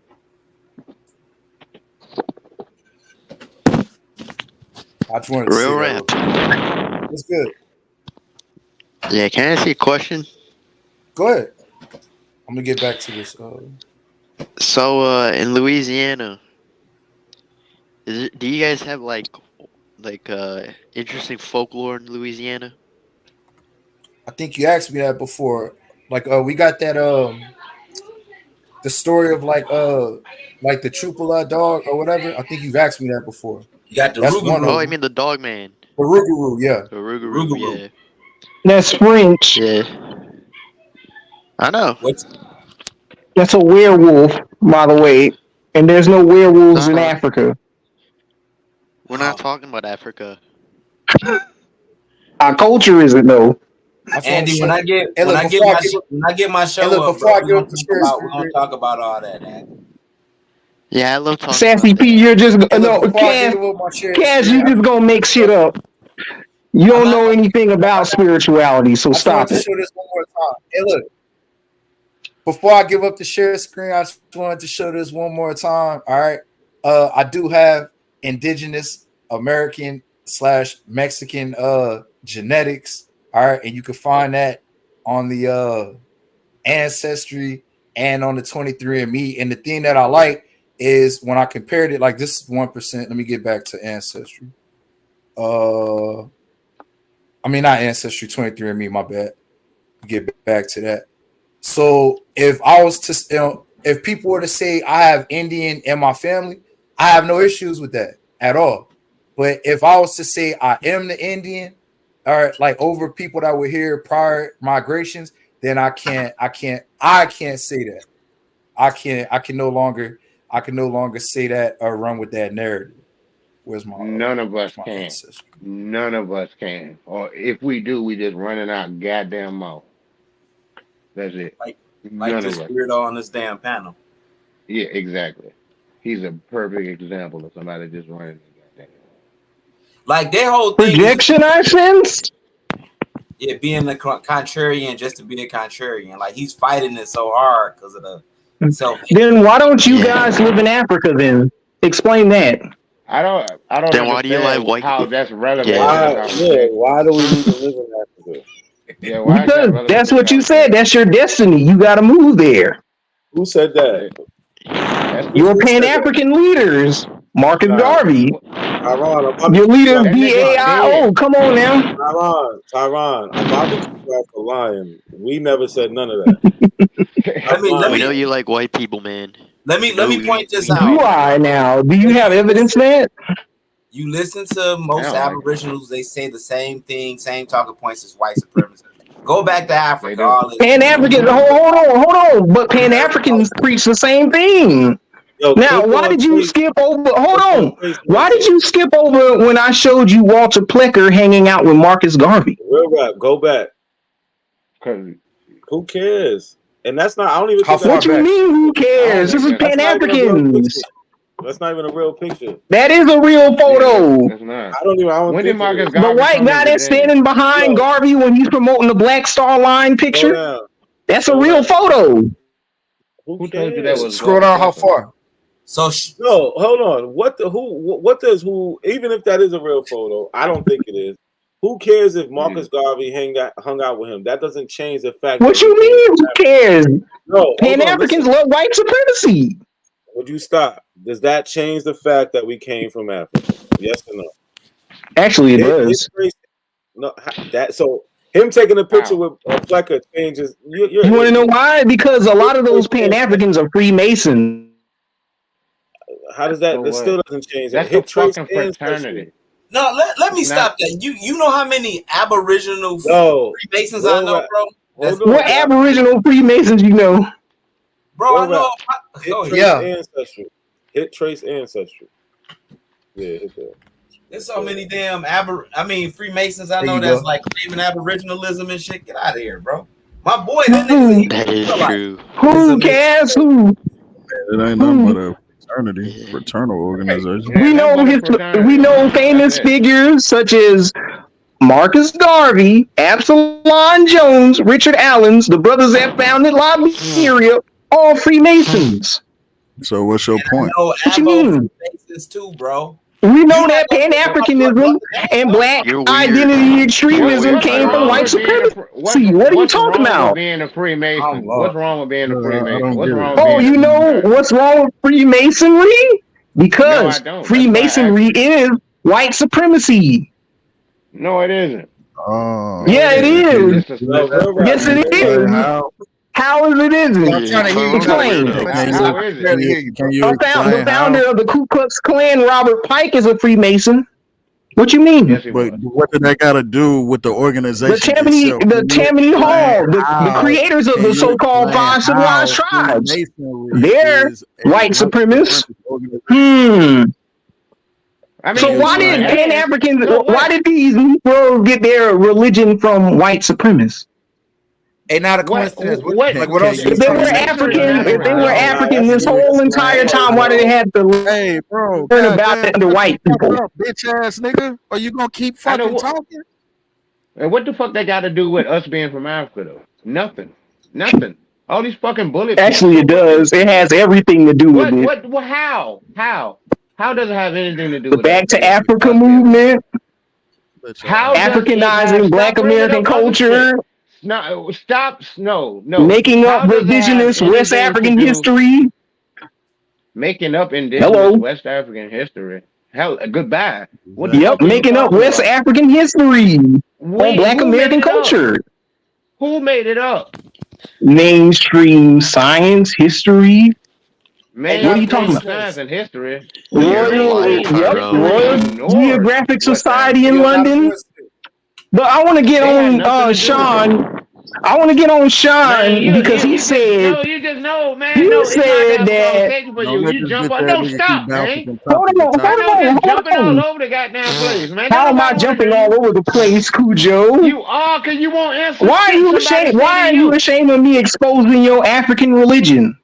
I just wanted to Real say rap. that. It's good. Yeah, can I ask you a question? Go ahead. I'm gonna get back to this. So, in Louisiana, do you guys have like interesting folklore in Louisiana? I think you asked me that before. Like, we got that the story of like the Chupala dog or whatever. I think you've asked me that before. You got the That's one of Oh, I them. mean the dog man. The Rougarou, yeah. The Rougarou, yeah. That's French. Yeah. I know. That's a werewolf, by the way. And there's no werewolves in Africa. We're not talking about Africa. Our culture isn't though. Andy, when I get my show up, bro, we're gonna talk about all that, Andy. Yeah, I love talking Sassy about P, you're just Hey, look, no before I get Cass, with my shit, Cass, you just gonna make shit up. You don't know anything about spirituality, so I just wanted stop to it. show this one more time. Hey, look. Before I give up the share screen, I just wanted to show this one more time. All right. I do have indigenous American / Mexican genetics. All right. And you can find that on the Ancestry and on the 23andMe. And the thing that I like is when I compared it, like this is 1%. Let me get back to Ancestry. I mean, not Ancestry, 23andMe, my bad. Get back to that. So if I was to, if people were to say I have Indian in my family, I have no issues with that at all. But if I was to say I am the Indian, or like over people that were here prior migrations, then I can't say that. I can no longer say that or run with that narrative. Where's my None of us my can. ancestry? None of us can. Or if we do, we just running out goddamn mouth. That's it. Like None this of us. weirdo on this damn panel. Yeah, exactly. He's a perfect example of somebody just running. Like their whole thing. Projection, I sense. Yeah, being a contrarian just to be a contrarian. Like he's fighting it so hard because of the self. Then why don't you guys live in Africa then? Explain that. I don't Then why do you like understand white how people? that's relevant. Yeah, why do we need to live in Africa? Yeah, why is that Because relevant that's to what you y'all? said. That's your destiny. You got to move there. Who said that? Your Pan-African leaders, Marcus Garvey. Your leader, BAIO. Come on now. Tyron, I'm about to keep off the lion. We never said none of that. We know you like white people, man. Let me point this out. You are now. Do you have evidence for that? You listen to most Aboriginals, they say the same thing, same talking points as white supremacists. Go back to Africa. Pan-Africans, hold on. But Pan-Africans preach the same thing. Now, why did you skip over? Hold on. Why did you skip over when I showed you Walter Plecker hanging out with Marcus Garvey? Real rap, go back. Who cares? And that's not. I don't even. What you mean? Who cares? This is Pan-Africans. That's not even a real picture. That is a real photo. I don't When did Marcus The Garvey white come guy to that's Virginia? standing behind Garvey when he's promoting the Black Star Line picture. That's a real photo. Who told you that was? Scroll down how far? So no, hold on. What does even if that is a real photo, I don't think it is. Who cares if Marcus Garvey hung out with him? That doesn't change the fact. What you mean? Who cares? No, Pan-Africans love white supremacy. Would you stop? Does that change the fact that we came from Africa? Yes or no? Actually, it does. No, so him taking a picture with Plecker changes. You want to know why? Because a lot of those Pan-Africans are Freemasons. How does that? That still doesn't change. That's a fucking fraternity. No, let me stop that. You know how many Aboriginal Freemasons I know, bro? What Aboriginal Freemasons you know? Bro, I know. Hit trace ancestry. Hit trace ancestry. Yeah, hit that. There's so many damn Freemasons I There know you that's go. like claiming Aboriginalism and shit. Get out of here, bro. My boy, that nigga's That is true. Who cares who? It ain't nothing but a fraternal organization. We know famous figures such as Marcus Garvey, Absalom Jones, Richard Allen's, the brothers that founded Liberia, all Freemasons. So what's your point? What you mean? Freemasons too, bro. We know that Pan-Africanism and black identity extremism came from white supremacy. What are you talking about? Being a Freemason. What's wrong with being a Freemason? What's wrong with Oh, being you know what's wrong with Freemasonry? Because don't. Freemasonry is white supremacy. No, it isn't. Yeah, it is. Yes, it is. How is it isn't? I'm trying to hear you. Explain. The founder of the Ku Klux Klan, Robert Pike, is a Freemason. What you mean? But what did that got to do with the organization? The Tammany Hall, the creators of the so-called five civilized tribes. They're white supremacists. So why did Pan-Africans, why did these Negroes get their religion from white supremacists? Hey, not a coincidence. What else? If they were African this whole entire time, why did they have to learn about it under white people? Bitch ass nigga, are you gonna keep fucking talking? And what the fuck they got to do with us being from Africa though? Nothing. All these fucking bullets. Actually, it does. It has everything to do with it. How? How does it have anything to do with the Back to Africa movement? How Africanizing Black American culture? No, stop. No. Making up revisionist West African history. Making up indigenous West African history. Hell, goodbye. Making up West African history on Black American culture. Who made it up? Mainstream science, history. Man, what are you talking about? Science and history. Royal Geographic Society in London. But I want to get on Sean. I want to get on Sean because he said. No, you just know, man. He no, said that. You jump on. No, stop, man. Hold on. Jumping all over the goddamn place, man. How am I jumping all over the place, Cujo? You are, because you won't answer. Why are you ashamed? Why are you ashamed of me exposing your African religion?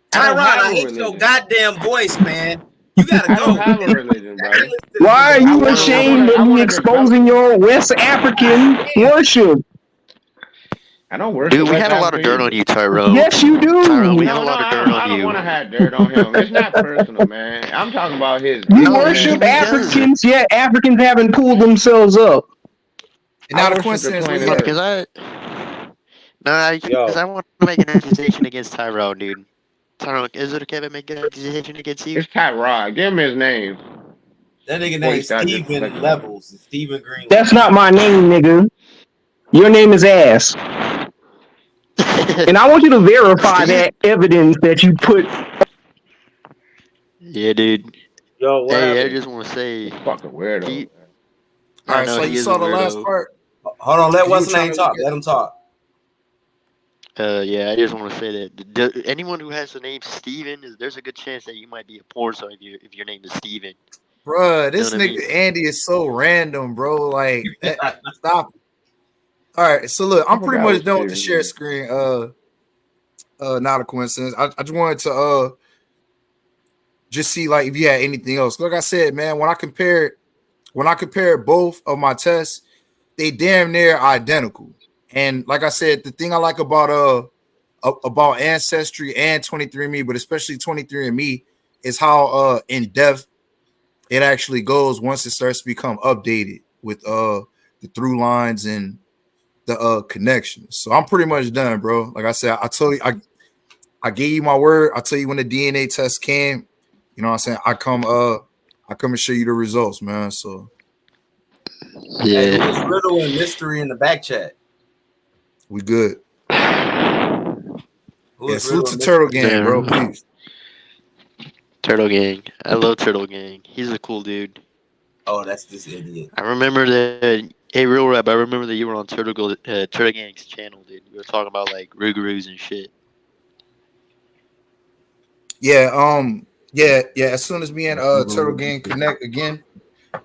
Tyrone, I hate your goddamn voice, man. You gotta go. I don't have a religion, bro. Why are you ashamed of me exposing your West African worship? I don't worship. Dude, we had a lot of dirt on you, Tyrone. Yes, you do. Tyrone, we had a lot of dirt on you. I don't want to have dirt on him. It's not personal, man. I'm talking about his. You worship Africans, yet Africans haven't pulled themselves up. Not a coincidence. Because I want to make an accusation against Tyrone, dude. Tyrone, is it okay if I make an accusation against you? It's Tyrone. Give him his name. That nigga named Steven Levels. Steven Green. That's not my name, nigga. Your name is ass. And I want you to verify that evidence that you put. Yeah, dude. Yo, hey, I just want to say. Fucking weirdo. All right, so you saw the last part. Hold on, let what's the name talk. Let him talk. Yeah, I just want to say that anyone who has the name Steven, there's a good chance that you might be a porn star if your name is Steven. Bruh, this nigga Andy is so random, bro. Like, stop. All right, so look, I'm pretty much done with the share screen. Not a coincidence. I just wanted to just see like if you had anything else. Like I said, man, when I compare both of my tests, they damn near identical. And like I said, the thing I like about Ancestry and 23andMe, but especially 23andMe, is how in depth it actually goes once it starts to become updated with the through lines and the connections. So I'm pretty much done, bro. Like I said, I told you, I gave you my word. I tell you when the DNA test came. You know what I'm saying? I come and show you the results, man. So yeah, hey, there's riddle and mystery in the back chat. We good. Salute to Turtle Gang, bro. Please. Turtle Gang. I love Turtle Gang. He's a cool dude. Oh, that's this idiot. I remember that. Hey, Real Rap, I remember that you were on Turtle Gang's channel, dude. You were talking about like Rougarous and shit. Yeah, yeah. As soon as me and Turtle Gang connect again,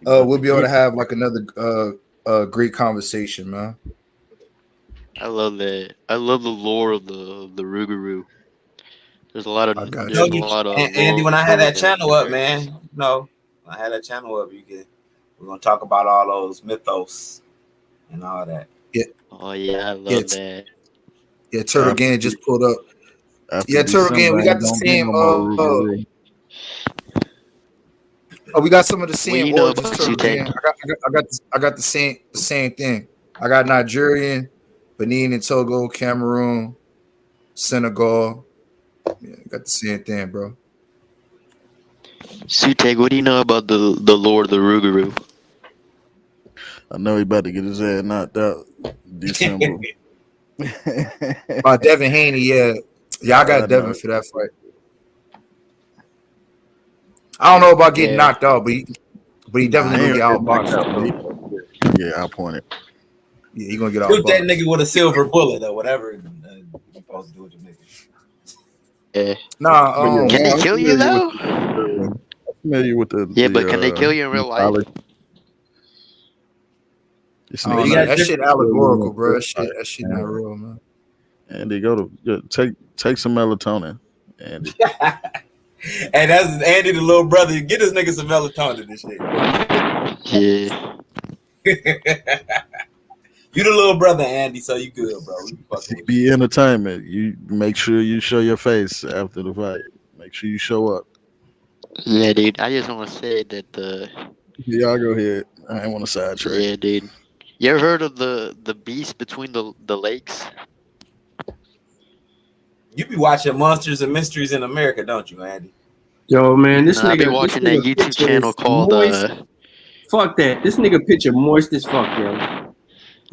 we'll be able to have like another great conversation, man. I love that. I love the lore of the Rougarou. There's a lot of Andy, when I had that channel up, man, I had that channel up. We're gonna talk about all those mythos and all that. Yeah. Oh yeah, I love that. Yeah, Turtle Gang just pulled up. Yeah, Turtle Gang, we got the same. We got some of the same origins. Turtle Gang. I got the same thing. I got Nigerian, Benin and Togo, Cameroon, Senegal. Yeah, got the same thing, bro. Suteg, what do you know about the lore of the Rougarou? I know he about to get his ass knocked out December. Devin Haney, yeah, I got Devin for that fight. I don't know about getting knocked out, but he definitely gonna get outboxed. Yeah, outpointed. Yeah, he gonna get Shoot outboxed. that nigga with a silver bullet or whatever you supposed to do with your nigga. Nah, can they kill you though? I'm familiar with the but can they kill you in real life? That shit allegorical, bro. That shit not real, man. Andy, take some melatonin, Andy. And that's Andy, the little brother. Get this nigga some melatonin and shit. Yeah. You the little brother, Andy, so you good, bro. Be entertainment. You make sure you show your face after the fight. Make sure you show up. Yeah, dude. I just want to say that Y'all go ahead. I ain't want to sidetrack. Yeah, dude. You ever heard of the beast between the lakes? You be watching Monsters and Mysteries in America, don't you, Andy? Yo, man, this nigga. I be watching that YouTube channel called. Fuck that. This nigga picture moist as fuck, yo.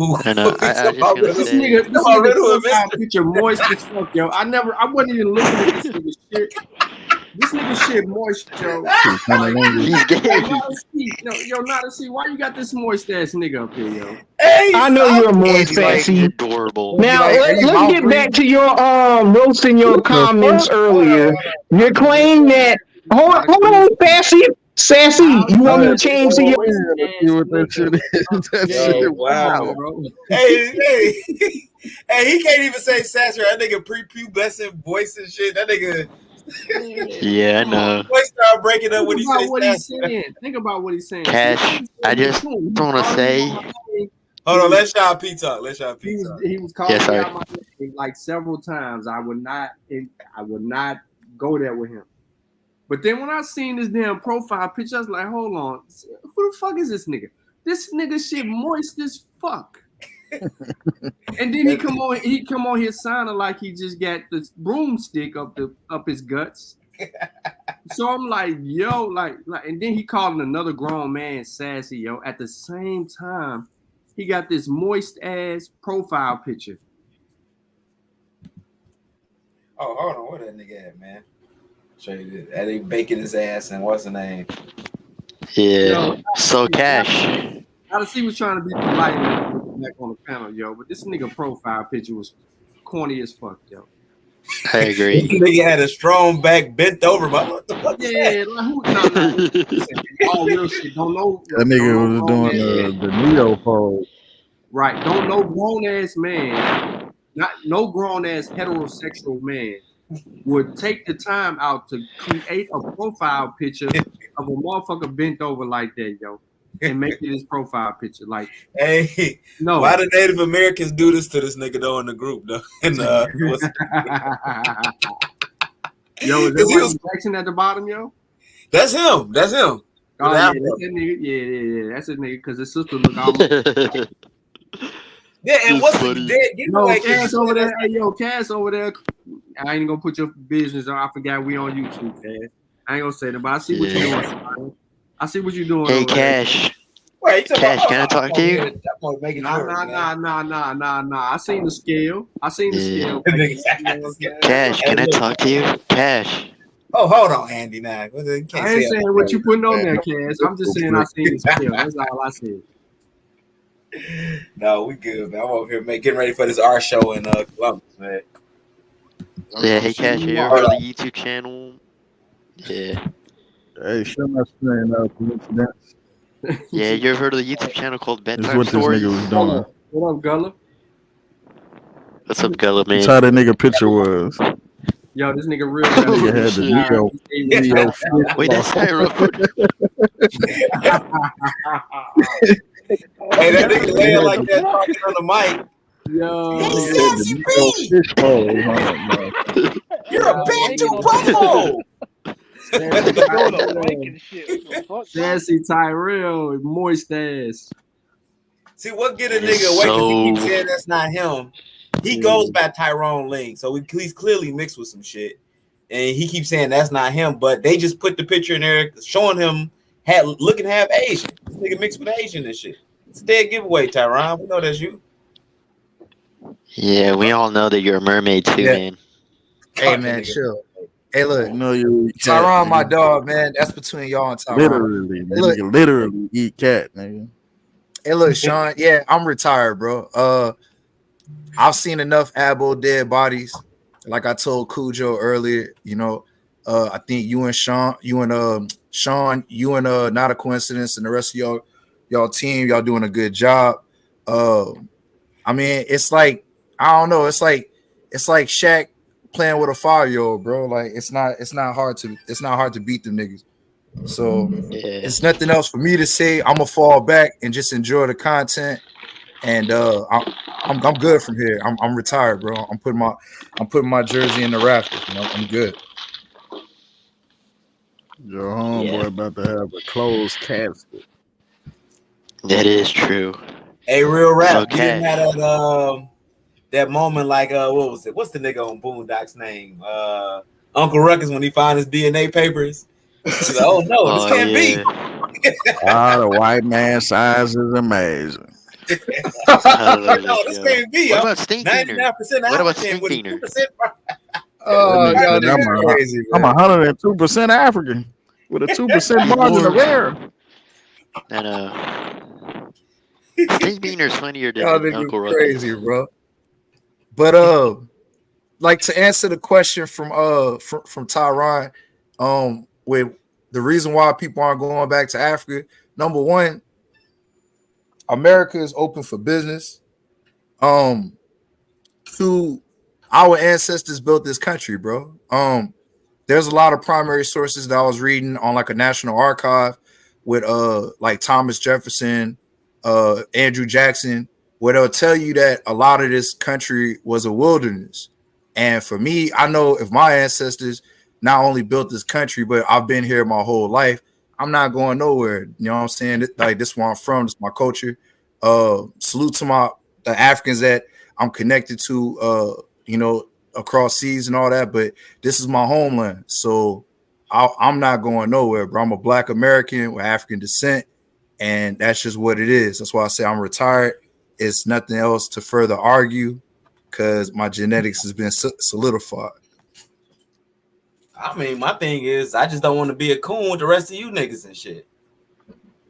I know. I just gonna this say. nigga picture moist as fuck, yo. I wasn't even looking at this nigga shit. This nigga shit moist, yo. He's gay. Yo, Nada, why you got this moist ass nigga up here, yo? Hey, I know you're moist, Sassy. Adorable. Now let's get back to your roasting your comments earlier. You claim that. Hold on, Sassy. You want me to change to your? Wow. Hey, he can't even say sassy. That nigga prepubescent voice and shit. That nigga. Yeah, I know. Voice start breaking up when he says sassy. Think about what he's saying. Cash, I just want to say. Hold on, let Sean P talk. He was calling me out my name like several times. I would not go there with him. But then when I seen this damn profile picture, I was like, hold on, who the fuck is this nigga? This nigga shit moist as fuck. And then he come on here sounding like he just got this broomstick up his guts. So I'm like, yo, like, and then he calling another grown man sassy, yo. At the same time, he got this moist ass profile picture. Oh, hold on, where that nigga at, man? Show you this. Are they baking his ass and what's the name? Yeah. So Cash. I see was trying to be polite back on the panel, yo, but this nigga profile picture was corny as fuck, yo. I agree. This nigga had a strong back bent over, but what the fuck? Yeah, like all real shit. Don't know. That nigga was doing the Neo pose. Right. Don't know grown ass man, no grown ass heterosexual man would take the time out to create a profile picture of a motherfucker bent over like that, yo, and make it his profile picture. Like, hey, no, why do Native Americans do this to this nigga though in the group though? And yo, is that Jackson at the bottom, yo? That's him. That's him. Oh, yeah, that's that nigga. Yeah, that's his nigga because his sister look almost. Yeah, and what's the dead giveaway? Cass over there. Hey, yo, Cass over there. I ain't gonna put your business on. I forgot we on YouTube, Cass. I ain't gonna say that, but I see what you're doing. I see what you're doing. Hey, Cash. Wait, Cash, can I talk to you? Nah. I seen the scale. Cash, can I talk to you? Cash. Oh, hold on, Andy. Now, I ain't saying what you putting on there, Cass. I'm just saying I seen the scale. That's all I said. No, we good, man. I'm over here getting ready for this art show in Columbus, man. Yeah, hey Cash, you ever heard of the YouTube channel? Yeah. Hey, show my screen up, coincidence. Yeah, you ever heard of the YouTube channel called That's Bedtime what this Stories? nigga was doing. What up, Gullah? What's up, Gullah, That's man? how that nigga picture was. Yo, this nigga real That rap. nigga had the Neo fish Wait, that's ball. Tyrone. Hey, that nigga laying like that talking on the mic. Yo, Hey, Nigga had the Sassy Neo P, fish ball. Huh? you're a Bantu buffalo. Sassy Tyrell, moist ass. See what get a nigga away because he keeps So saying that's not him. He goes by Tyrone Ling, so he's clearly mixed with some shit, and he keeps saying that's not him. But they just put the picture in there showing him looking half Asian. This nigga mixed with Asian and shit. It's a dead giveaway, Tyron. We know that's you. yeah, we all know that you're a mermaid too, Yeah. man. Hey man, chill. Hey, look, No, you eat cat. Tyron, my Nigga. dog, man. That's between y'all and Tyron. Literally, Hey, look, nigga, literally eat cat, nigga. hey, look, Sean. Yeah, I'm retired, bro. I've seen enough Abo dead bodies. Like I told Cujo earlier, you know, I think you and Sean, you and Not a Coincidence, and the rest of y'all team, y'all doing a good job. I mean, it's like I don't know, it's like Shaq playing with a 5-year-old, bro. Like it's not hard to beat them niggas. So it's nothing else for me to say. I'm gonna fall back and just enjoy the content. And I'm good from here. I'm retired, bro. I'm putting my jersey in the rafters. You know? I'm good. Your homeboy about to have a closed casket. That is true. Hey, real rap. So, You didn't Cat, have that moment like what was it? What's the nigga on Boondocks name? Uncle Ruckus when he found his DNA papers. He's like, oh no, this can't be. The white man size is amazing. No, this can't be. What about Stinkiner? 99% What about African with Stinkiner? 2%. Oh, y'all niggas I'm crazy. I'm 102% African with a 2% margin of error. And Stinkiner funnier than Y'all niggas Uncle Ruckus. crazy, bro. But like to answer the question from Tyron, with the reason why people aren't going back to Africa, number one, America is open for business. Two, our ancestors built this country, bro. There's a lot of primary sources that I was reading on like a national archive with like Thomas Jefferson, Andrew Jackson, where they'll tell you that a lot of this country was a wilderness. And for me, I know if my ancestors not only built this country, but I've been here my whole life, I'm not going nowhere. You know what I'm saying? Like this is where I'm from, this is my culture. Salute to the Africans that I'm connected to, you know, across seas and all that, but this is my homeland. So I'm not going nowhere, bro. I'm a Black American with African descent, and that's just what it is. That's why I say I'm retired. It's nothing else to further argue because my genetics has been solidified. I mean, my thing is, I just don't want to be a coon with the rest of you niggas and shit.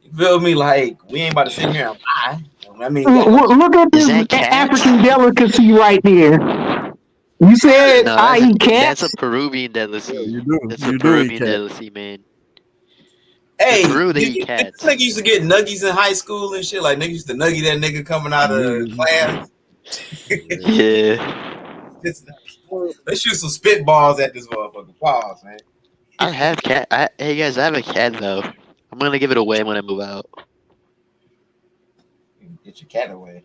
You feel me? Like, we ain't about to sit here and lie. I mean, look at this African delicacy right there. You said No, I eat cats. that's a Peruvian delicacy. You do. That's You a do Peruvian eat cat. delicacy, man. hey, In Peru, they eat this cats. nigga used to get nuggies in high school and shit. Like, niggas used to nuggie that nigga coming out of class. Yeah. Let's shoot some spitballs at this motherfucker. Pause, man. I have cat. Hey guys, I have a cat though. I'm gonna give it away when I move out. Get your cat away.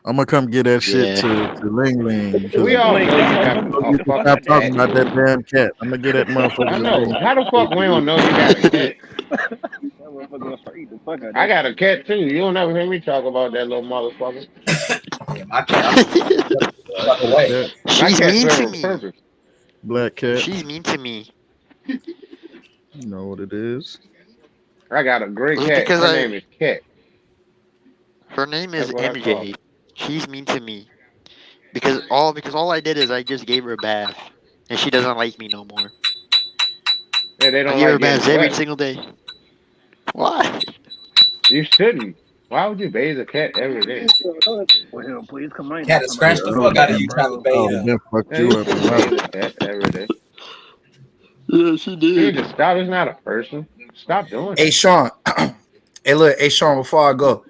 I'm gonna come get that shit to Ling Ling. We all know you got a fucking Stop talking cat. about that damn cat. I'm gonna get that motherfucker. I know. How the fuck we don't know you got a cat? I got a cat too. You don't ever hear me talk about that little motherfucker. Yeah, my cat. She's mean to me. Purpose. Black cat. She's mean to me. You know what it is. I got a great Well, cat. because Her name is Cat. Her name is That's what I call MJ. She's mean to me. Because all I did is I just gave her a bath. And she doesn't like me no more. Yeah, they don't I give her like baths getting every wet. single day. Why? You shouldn't. Why would you bathe a cat every day? Cat to scratch the fuck out of you trying to bathe her. That fucked Yeah, you you up. shouldn't bathe a cat every day. Yeah, she You need did. to stop. It's not a person. Stop doing Hey, it. Sean, Hey, look, hey Sean, before I go,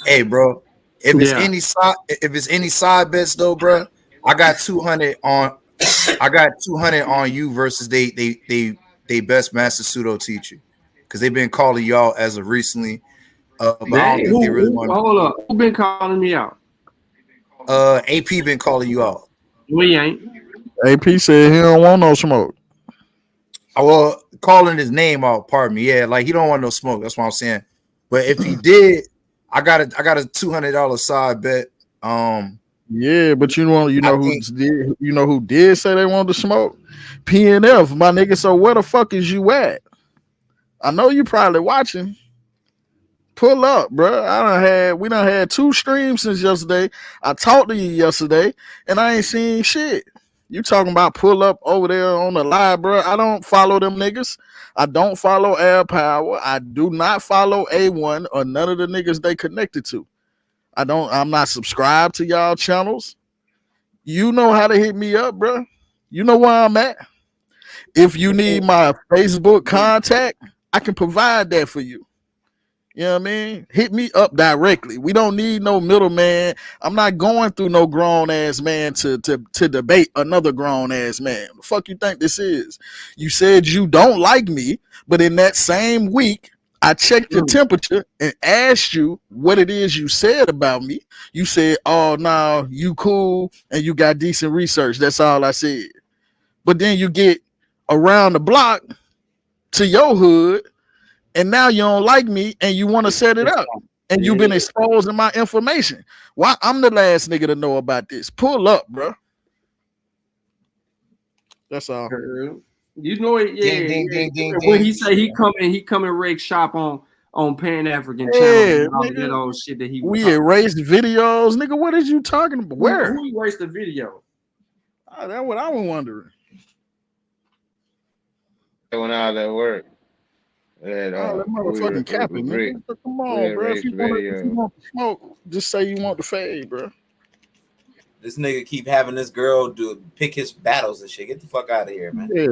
hey, bro, if it's any side bets though, bro, I got 200 on. I got 200 on you versus they best master pseudo teacher because they've been calling y'all as of recently. But I don't think they really want to. Hold up. Who been calling me out? AP been calling you out. We ain't. AP said he don't want no smoke. Well, calling his name out, pardon me. Yeah, like he don't want no smoke. That's what I'm saying. But if he did, I got a $200 side bet. Yeah, but you know who did say they wanted to smoke? PNF, my nigga. So where the fuck is you at? I know you probably watching. Pull up, bro. We done had 2 streams since yesterday. I talked to you yesterday, and I ain't seen shit. You talking about pull up over there on the live, bro? I don't follow them niggas. I don't follow Air Power. I do not follow A1 or none of the niggas they connected to. I'm not subscribed to y'all channels. You know how to hit me up, bro. You know where I'm at. If you need my Facebook contact, I can provide that for you. You know what I mean? Hit me up directly. We don't need no middleman. I'm not going through no grown ass man to debate another grown ass man. The fuck you think this is? You said you don't like me, but in that same week, I checked your temperature and asked you what it is you said about me. You said, "Oh no, you cool and you got decent research." That's all I said. But then you get around the block to your hood, and now you don't like me and you want to set it up. And you've been exposing my information. Why I'm the last nigga to know about this. Pull up, bro. That's all. You know it, yeah. When he say he come and wreck shop on Pan African channel and all that old shit that he was we erased videos, nigga. What is you talking about? Where? Who erased the video? That's what I was wondering. When I was at work. And, that motherfucking capping, nigga. Come on, bro. If you want to smoke, just say you want the fade, bro. This nigga keep having this girl pick his battles and shit. Get the fuck out of here, man. Yeah,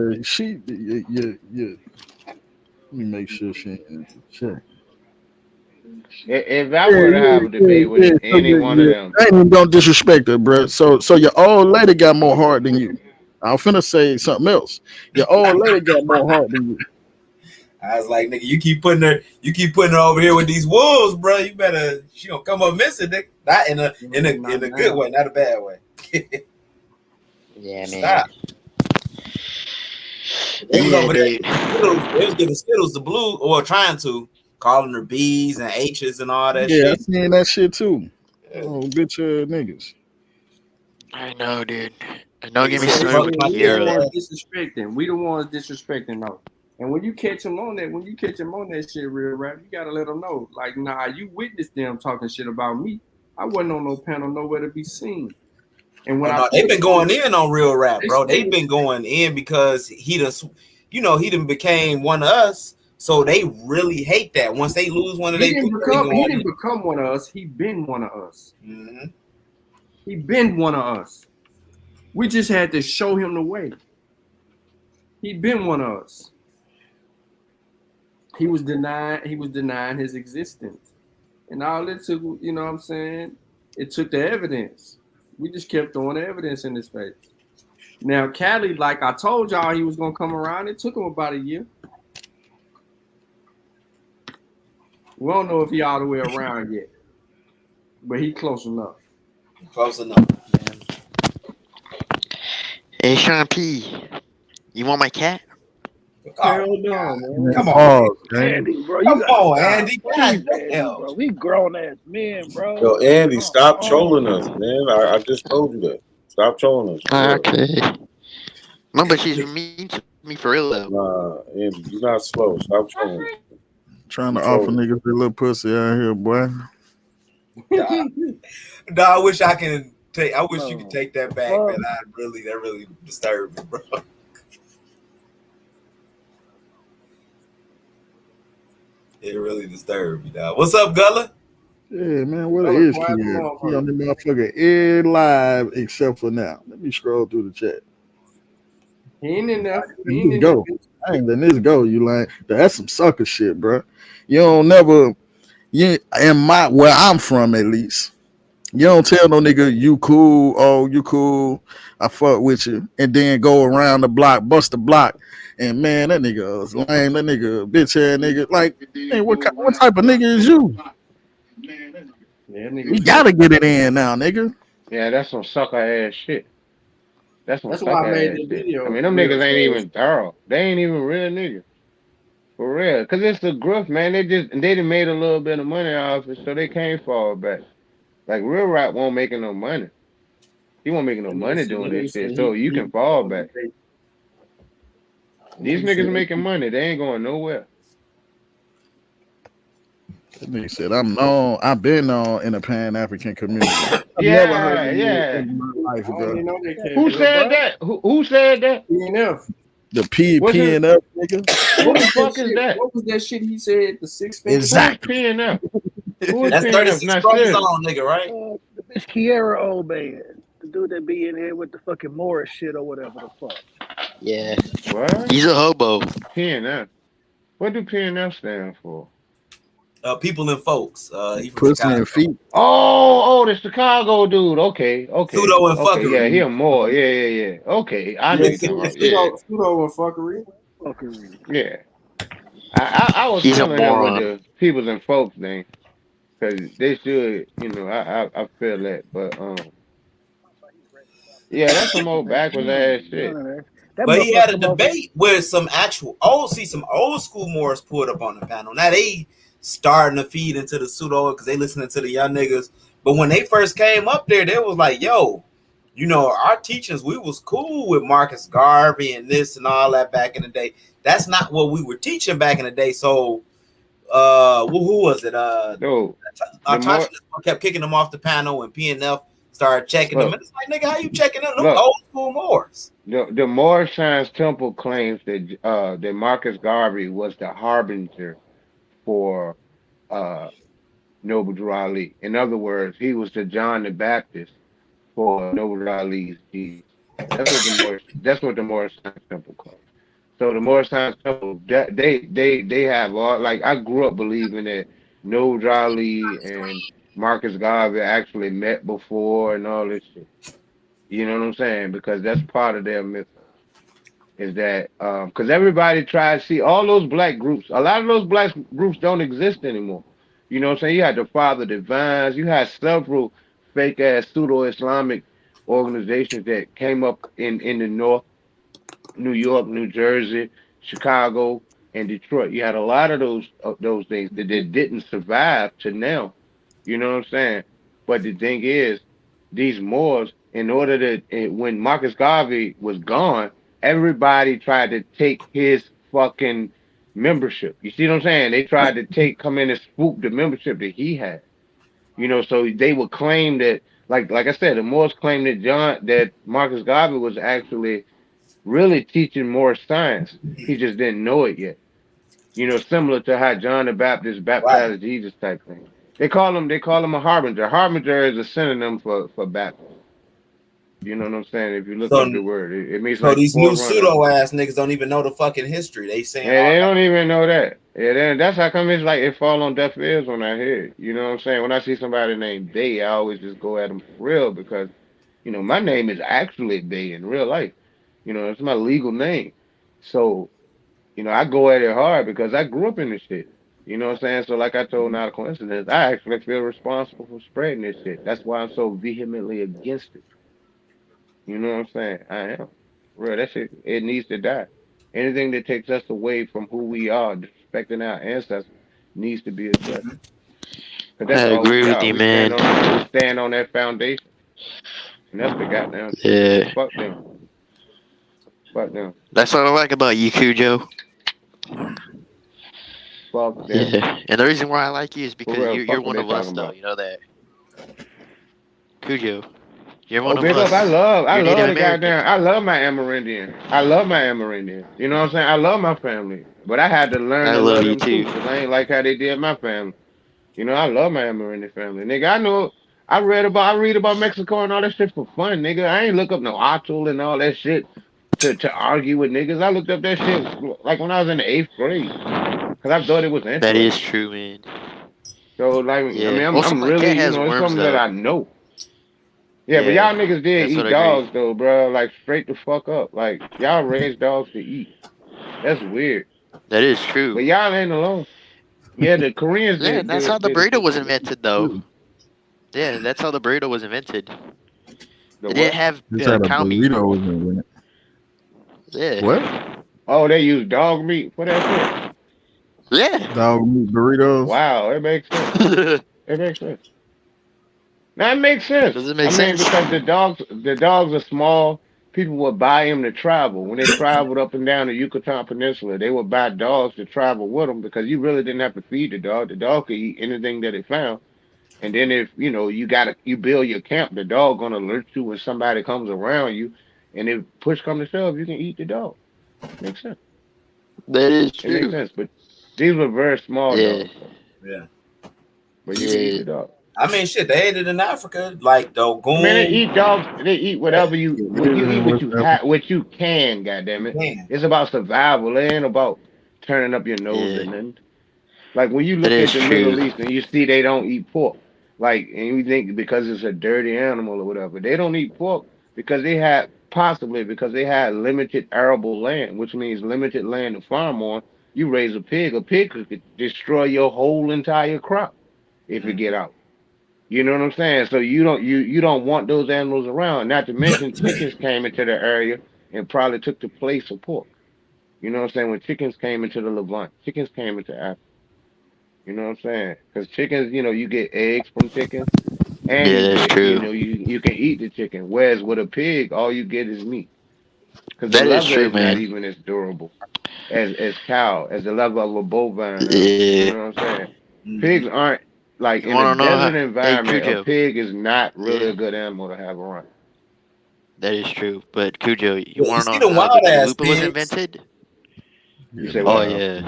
yeah. Let me make sure she ain't check. If I were to have a debate with any one of them, I ain't even gonna disrespect her, bro. So your old lady got more heart than you. I'm finna say something else. Your old lady got more heart than you. I was like, nigga, you keep putting her over here with these wolves, bro. You better, she gonna come up missing, nigga. Not in a good way, not a bad way. Yeah, man. Stop. They was over there. They was giving Skittles the blue, or trying to, calling her B's and H's and all that shit. Yeah, I seen that shit too. Oh, bitch, niggas. I know, dude. And don't get me started with Kiara. We the ones disrespecting though. And when you catch him on that shit, real rap, you gotta let them know. Like, nah, you witnessed them talking shit about me. I wasn't on no panel nowhere to be seen. And when they've been going in on real rap, bro. They've been going in because he done became one of us. So they really hate that. Once they lose one of their people, he didn't become one of us. He been one of us. Mm-hmm. He been one of us. We just had to show him the way. He been one of us. He was denying his existence. And all it took, you know what I'm saying? It took the evidence. We just kept throwing the evidence in his face. Now, Cali, like I told y'all he was going to come around. It took him about a year. We don't know if he all the way around yet. But he close enough. Close enough. Hey, Sean P. You want my cat? Hell no, man. Come on, Andy, bro. Come on, Andy. God damn, bro. We grown ass men, bro. Yo, Andy, stop trolling us, man. I just told you that. Stop trolling us. Okay. No, but she's mean to me for real though. Nah, Andy, you're not slow. Stop trolling us. Trying to offer niggas their little pussy out here, boy. No, I wish I can take. I wish you could take that back, man. That really disturbed me, bro. It really disturbed me, dog. What's up, Gullah? Yeah, man. What is she? He on the motherfucker air live except for now. Let me scroll through the chat. He ain't in there. Go. I ain't letting this go. You like that's some sucker shit, bro. You don't never. Yeah, in where I'm from at least. You don't tell no nigga you cool, oh you cool, I fuck with you, and then go around the block, bust the block, and man that nigga was lame, that nigga bitch ass nigga. Like, man, what type of nigga is you? Yeah, You gotta get it in now, nigga. Yeah, that's some sucker ass shit. That's some That's why I sucker made ass the shit. I video mean, them real niggas ain't fast. even thorough. They ain't even real niggas. For real. Cause it's the gruff, man. They done made a little bit of money off it, so they can't fall back. Like real rap won't making no money. He won't making no That nigga money said, doing that nigga this said shit. So you he can fall called back. debate. That These nigga said niggas making money. They ain't going nowhere. That nigga said I've been known in the Pan African community. I've never heard Yeah, of you yeah. in my life, I don't bro. even know they came Who here, said bro. that? Who said that? PNF. The What's his? P and F nigga. Who What the was that fuck is shit? that? What was that shit he said? The six fingers. Who is Exactly. PNF? Who is That's PNF? 36 Not brothers serious. on, nigga, right? The bitch Kiera old man. The dude that be in here with the fucking Morris shit or whatever the fuck. Yeah. What? He's a hobo. PNF. What do PNF stand for? People and folks. He from Pussy Chicago. and feet. Oh, the Chicago dude. Okay. Pseudo and Yeah, fuckery. he a more. Yeah. Okay, I know Yeah, you talking about. Yeah, pseudo and fuckery. Fuckery. yeah. I was He's a familiar with moron. the peoples and folks thing because they should, I feel that, but yeah, that's some old Man, backwards ass shit. none of that. That But he had motherfucker a come over. debate where some old school Moors pulled up on the panel. Now they starting to feed into the pseudo because they listening to the young niggas. But when they first came up there, they was like, yo, our teachings, we was cool with Marcus Garvey and this and all that back in the day. That's not what we were teaching back in the day. So who was it? No, the Tasha more kept kicking them off the panel and PNF started checking them. look, And it's like, nigga, how you checking them? Them look. old school Moors. The Moorish Science Temple claims that Marcus Garvey was the harbinger for Noble Drew Ali. In other words, he was the John the Baptist for Noble Drew Ali's Jesus. That's what the Moorish Science Temple claims. So the Moorish Science Temple, they have all, like, I grew up believing that Noble Drew Ali and Marcus Garvey actually met before and all this shit. You know what I'm saying? Because that's part of their myth. Is that because everybody tries to see all those black groups, a lot of those black groups don't exist anymore. You know what I'm saying? You had the Father Divines, you had several fake ass pseudo Islamic organizations that came up in the North, New York, New Jersey, Chicago, and Detroit. You had a lot of those things that didn't survive to now. You know what I'm saying? But the thing is, these Moors, in order when Marcus Garvey was gone, everybody tried to take his fucking membership. You see what I'm saying? They tried to come in and swoop the membership that he had. So they would claim that, like I said, the Moors claim that Marcus Garvey was actually really teaching more science. He just didn't know it yet. Similar to how John the Baptist baptized Jesus type thing. They call him a harbinger. Harbinger is a synonym for Baptist. You know what I'm saying? If you look up the word, it means like These new forerunner. pseudo ass niggas don't even know the fucking history. They saying Yeah, they don't even know that. Yeah, that's how come it's like it fall on deaf ears when I hear it. You know what I'm saying? When I see somebody named Bay, I always just go at them for real because, my name is actually Bay in real life. It's my legal name. So, I go at it hard because I grew up in this shit. You know what I'm saying? So like I told Not a Coincidence, I actually feel responsible for spreading this shit. That's why I'm so vehemently against it. You know what I'm saying? I am. Real, that shit, it needs to die. Anything that takes us away from who we are, disrespecting our ancestors, needs to be addressed. Because I that's all agree we with are. you, We stand man. on that foundation. And that's the goddamn truth. Yeah. Fuck them. Fuck them. That's what I like about you, Cujo. Fuck them. Yeah. And the reason why I like you is For because real, you're fuck what one they of us, talking though. about. You know that. Cujo. You're Oh, one of big up! us. I love You're Native the American. goddamn. I love my Amerindian. I love my Amerindian. You know what I'm saying? I love my family, but I had to learn I to love love you them too, too. because I ain't like how they did my family. I love my Amerindian family, nigga. I know. I read about Mexico and all that shit for fun, nigga. I ain't look up no Atul and all that shit to argue with niggas. I looked up that shit like when I was in the 8th grade, because I thought it was That is interesting. true, man. So like, I Yeah. mean, Also, I'm my really, cat has it's worms something that though. I know. Yeah, but y'all niggas did That's what eat I agree. dogs though, bro. Like straight the fuck up. Like y'all raised dogs to eat. That's weird. That is true. But y'all ain't alone. Yeah, the Koreans Yeah, and that's how the did a burrito was picture. invented, though. Yeah, that's how the burrito was invented. The They didn't what? have This had a cow meat. burrito was in it. Yeah. What? Oh, they use dog meat for that shit. Yeah. Dog meat burritos. Wow, it makes sense. It makes sense. Now it makes sense. Does it I make mean, sense? because the dogs are small. People would buy them to travel. When they traveled up and down the Yucatan Peninsula, they would buy dogs to travel with them because you really didn't have to feed the dog. The dog could eat anything that it found. And then if you build your camp, the dog gonna alert you when somebody comes around you. And if push come to shove, you can eat the dog. Makes sense. That is It makes true. sense. But these were very small Yeah. dogs, though. Yeah. But you can eat Yeah. the dog. I mean, shit, they ate it in Africa, like I mean, they Dogoon. eat dogs. They eat whatever you eat what you have, what you can. Goddamn it! Can. It's about survival. It ain't about turning up your nose Yeah. and then. Like when you That look is at the true. Middle East and you see they don't eat pork, like, and you think because it's a dirty animal or whatever, they don't eat pork because because they had limited arable land, which means limited land to farm on. You raise a pig could destroy your whole entire crop if it get out. You know what I'm saying? So you don't want those animals around. Not to mention chickens came into the area and probably took the place of pork. You know what I'm saying? When chickens came into the Levant, chickens came into Africa. You know what I'm saying? Because chickens, you get eggs from chickens, and Yeah, that's true. you can eat the chicken. Whereas with a pig, all you get is meat. Because the That is leather true, is not man. even as durable as the leather of a bovine is. You Yeah. know what I'm saying? Pigs aren't like You in a want to know desert how? Hey, environment. A Cujo. pig is not really Yeah, a good animal to have around. that is true. But Cujo, you You want to see know the how the wild ass chalupa was pigs. invented? You say Oh what? yeah.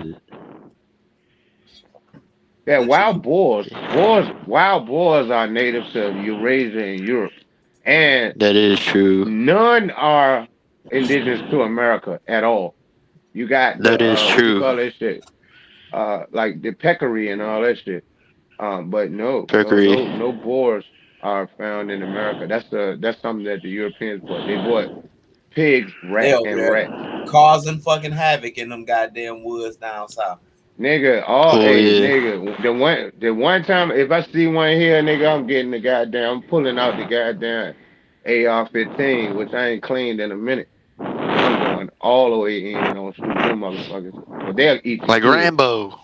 Yeah, The chalupa. wild boars are native to Eurasia and Europe, and That is true. none are indigenous to America at all. You got That is what you true. call that shit, like the peccary and all that shit. But Mercury. no boars are found in America. That's something that the Europeans brought. They brought pigs, They rat, over and there rats. causing fucking havoc in them goddamn woods down south. Nigga, Oh yeah. nigga, the one time if I see one here, nigga, I'm getting I'm pulling out the goddamn AR-15, which I ain't cleaned in a minute, and I'm going all the way in on shoot them motherfuckers. But they'll eat your Like kids. Rambo.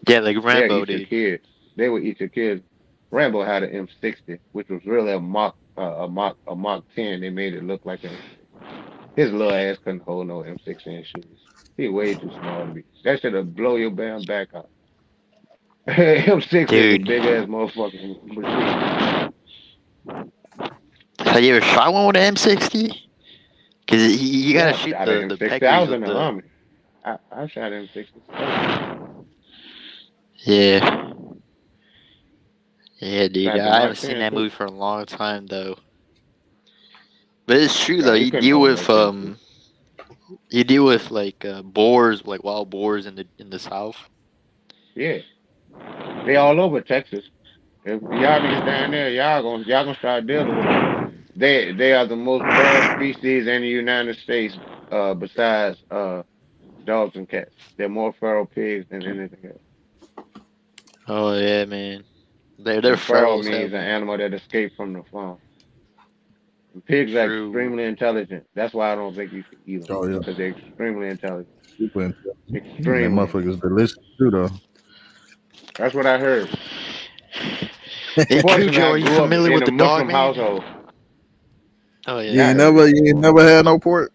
Yeah, like They'll Rambo, eat your dude. kids. They will eat your kids. Rambo had an M60, which was really a Mach 10. They made it look like a his little ass couldn't hold no M60 in shoes. He way too small to be. That should have blow your damn back out. M60 is a Dude, big ass motherfucking machine. have you ever shot one with an M60? Because you Yeah, gotta I shoot shot the an the M60. I peccaries was in with the the. army. I shot M60 several times. Yeah. Yeah, dude. Shot the I Mach haven't seen 10 that too. movie for a long time though. But it's true Yeah, though. you couldn't hold no M60. You deal with like boars, like wild boars in the south. Yeah, they all over Texas. If y'all niggas down there, y'all gonna start dealing with them. They are the most feral species in the United States, besides dogs and cats. They're more feral pigs than anything else. Oh yeah, man. They're And feral feral as means hell, an man. animal that escaped from the farm. And pigs are True. extremely intelligent. That's why I don't think you should eat them, Oh yeah. because they're extremely intelligent. Super intelligent. And that Extremely. motherfucker's delicious too though. That's what I heard. Hey Fortunately, Cujo, I are you grew up familiar in with a the dog Muslim man? household. Oh You yeah. Yeah, I ain't heard never of it. you ain't never had no pork?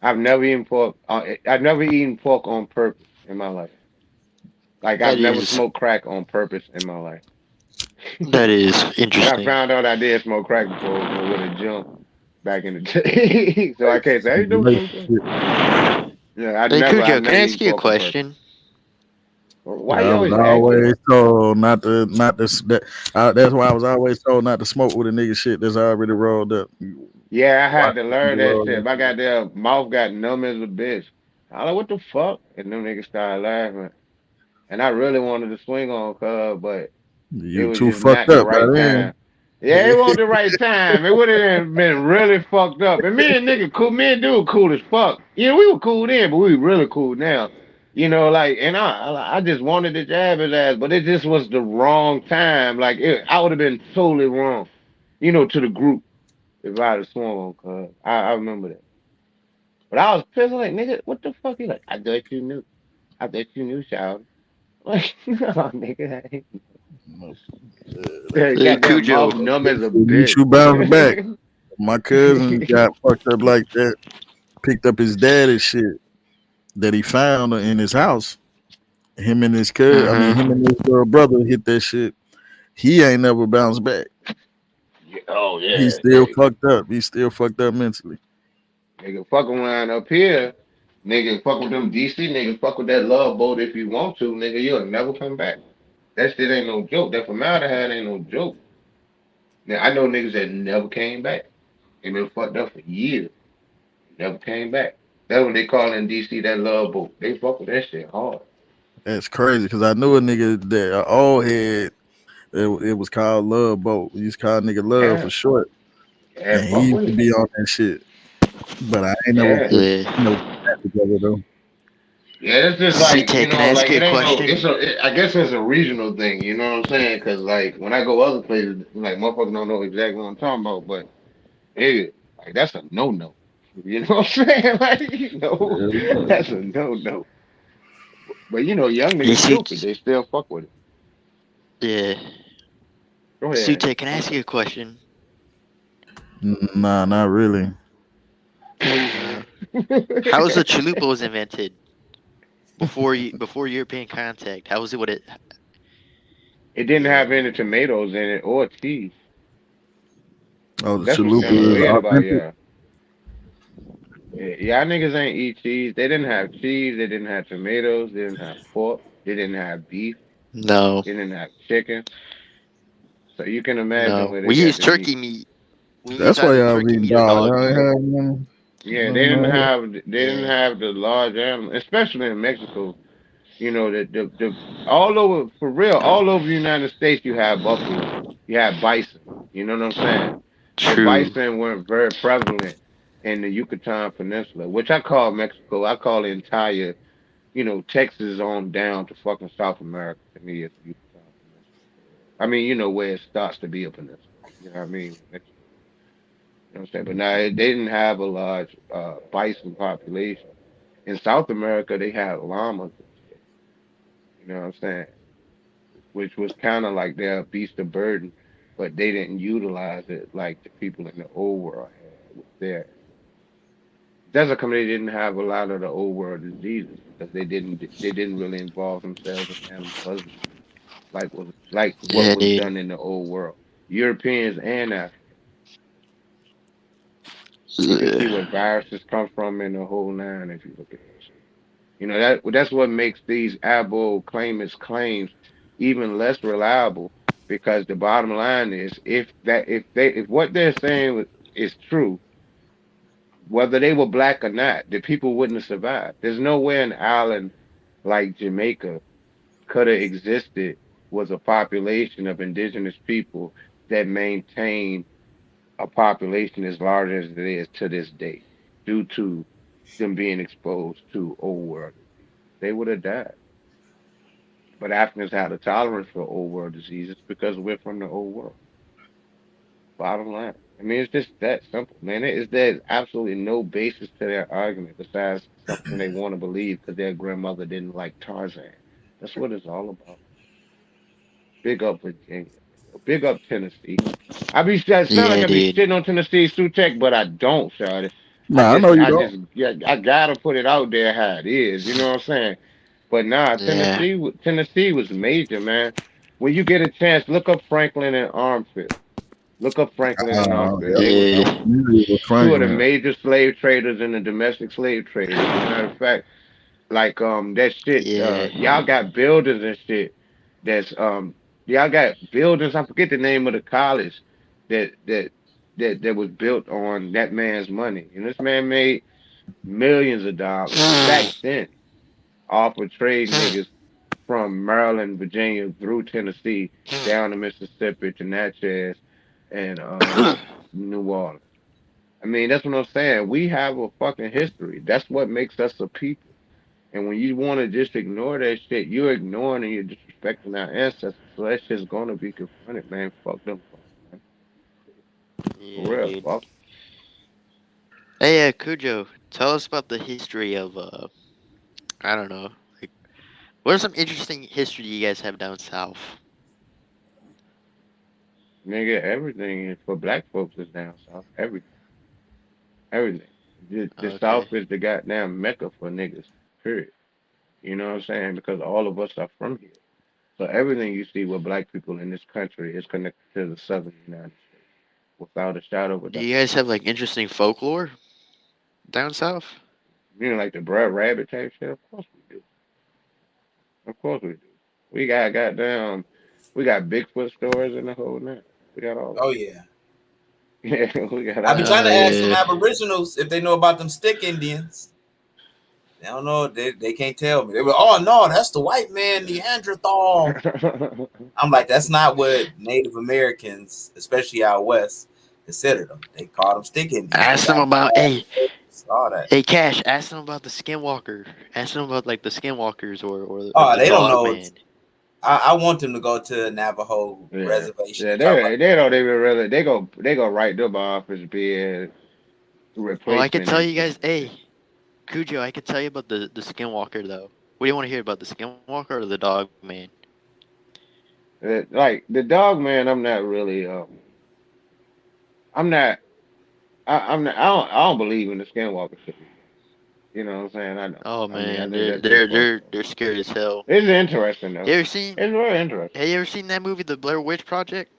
I've never eaten pork. I've never eaten pork on purpose in my life. Like I've That never is smoked crack on purpose in my life. that is When I interesting. found out I did smoke crack before, I would have jumped back in the day. So I can't say I ain't never smoked crack. Yeah, Hey I've Cujo, can never I eaten ask you a pork on purpose. question? Why I you was always asking? always told not to that's why I was always told not to smoke with a nigga shit that's already rolled up. Yeah, I had Watch to the learn people that roll shit. up. My goddamn mouth got numb as a bitch. I like, what the fuck? And them niggas started laughing. And I really wanted to swing on Cub, but You was too just not fucked the up by right then. time. Yeah, it wasn't the right time. It would have been really fucked up. And me and nigga cool, me and dude cool as fuck. You know, we were cool then, but we really cool now. You know, like, and I just wanted to jab his ass, but it just was the wrong time. Like, I would have been totally wrong, you know, to the group if I'd have swung on cuz. I remember that. But I was pissed, like, nigga, what the fuck? He like, I thought you knew. I thought you knew, child. Like, no, nigga, I ain't. Yeah, Hey, got that Cujo. mouth numb as a At least you bounced back. bitch. My cousin got fucked up like that. Picked up his daddy's shit that he found in his house. Him and his him and his brother hit that shit. He ain't never bounced back. Oh He's yeah, still fucked up. He's still fucked up mentally. nigga, fuck around up here. Nigga, fuck with them DC niggas. Fuck with that love boat if you want to, nigga. You'll never come back. That shit ain't no joke. That formaldehyde ain't no joke. Now I know niggas that never came back. They been fucked up for years. Never came back. That's what they call in DC that love boat. They fuck with that shit hard. That's crazy because I knew a nigga that all had it was called Love Boat. We used to call nigga Love for Yeah, short. yeah, And he fuck used with to it. be on that shit. But I ain't never Yeah. put that together though. Yeah, it's just like, C-Tech, you can I know, ask like you it a ain't no. question? I guess it's a regional thing. You know what I'm saying? Because like when I go other places, like motherfuckers don't know exactly what I'm talking about, but it like that's a no no. You know what I'm saying? Like that's a no no. But you know, young Yeah, niggas stupid. They still fuck with it. yeah. Go ahead. C-Tech, can I ask you a question? Nah, not really. How was the chalupa invented before European contact? How was it? What it? It didn't have any tomatoes in it or cheese. Oh, the That's what's kind of chalupa is weird about authentic. y'all. Yeah, y'all niggas ain't eat cheese. They didn't have cheese. They didn't have tomatoes. They didn't have pork. They didn't have beef. No, They didn't have chicken. So you can imagine no. where they We got use the meat. turkey meat. We use That's why either y'all turkey reading meat or dog. dog I ain't meat. had none. Yeah, they didn't No, Yeah. have the large animal, especially in Mexico. You know, the all over for real, all over the United States you have buffalo. You have bison. You know what I'm saying? But True. bison weren't very prevalent in the Yucatan Peninsula, which I call Mexico. I call the entire, you know, Texas on down to fucking South America. To me, it's the Yucatan Peninsula. I mean, you know where it starts to be a peninsula. You know what I mean? Mexico. You know what I'm saying? But now they didn't have a large bison population. In South America, they had llamas and shit. You know what I'm saying? Which was kind of like their beast of burden, but they didn't utilize it like the people in the old world had with their doesn't come they didn't have a lot of the old world diseases because they didn't really involve themselves in animal husbandry like what Yeah, was dude. done in the old world. Europeans and Africans. You can see where Yeah. viruses come from in the whole nine if you look at that shit. You know that's what makes these abo claimants claims even less reliable because the bottom line is if what they're saying is true, whether they were black or not, the people wouldn't have survived. There's no way an island like Jamaica could have existed was a population of indigenous people that maintain a population as large as it is to this day due to them being exposed to old world disease. They would have died. But Africans had a tolerance for old world diseases because we're from the old world. Bottom line. I mean, it's just that simple, man. There's absolutely no basis to their argument besides something they want to believe because their grandmother didn't like Tarzan. That's what it's all about. Big up Virginia. Big up Tennessee. I sound like Yeah, I be dude. shitting on Tennessee Tech, but I don't, Shawty. Nah, I know you I don't. just, yeah, I gotta put it out there how it is. You know what I'm saying? But nah, Yeah. Tennessee was major, man. When you get a chance, look up Franklin and Armfield. Look up Franklin and Armfield. They were I'm Yeah. familiar with two of the Franklin. major slave traders and the domestic slave traders. As a matter of fact, like that shit, Yeah. y'all got buildings and shit. That's y'all got buildings. I forget the name of the college that that was built on that man's money. And this man made millions of dollars back then off of trade niggas from Maryland, Virginia through Tennessee down to Mississippi to Natchez and New Orleans. I mean, that's what I'm saying. We have a fucking history. That's what makes us a people. And when you want to just ignore that shit, you're ignoring and you're disrespecting our ancestors. So that shit's gonna be confronted, man. Fuck them, man. For Yeah, real, dude. fuck. Hey, Cujo, tell us about the history of I don't know, like what are some interesting history you guys have down south? Nigga, everything is for black folks is down south. Everything. Everything. The Okay. South is the goddamn mecca for niggas. Period. You know what I'm saying? Because all of us are from here. So everything you see with black people in this country is connected to the Southern United States, without a shadow of a Do doubt. you guys have like interesting folklore down south? You know, like the Brad Rabbit type shit. Of course we do. Of course we do. We got goddamn. We got Bigfoot stories in the whole night. We got all Oh that. yeah. Yeah, we got I've been all trying that. to ask some Aboriginals if they know about them stick Indians. They don't know. They can't tell me. They were, oh no, that's the white man, Neanderthal. I'm like, that's not what Native Americans, especially out west, considered them. They called them stick Indians. Ask them about all that. Hey Cash, ask them about the skinwalker. Ask them about like the skinwalkers or Oh, the they don't dog know. man. I want them to go to Navajo Yeah, reservation. yeah. And talk about They don't even really. They go write them off as being Well, I could replacement tell and you shit. guys, hey, Cujo, I could tell you about the skinwalker though. What do you want to hear about, the skinwalker or the dog man? Like the dog man, I'm not really. I'm not. I'm not. I don't believe in the skinwalker shit. You know what I'm saying? I know. Oh I mean, I man, think that shit's fucked up. they're scary as hell. It's interesting though. You ever seen? It's very interesting. Have you ever seen that movie, The Blair Witch Project?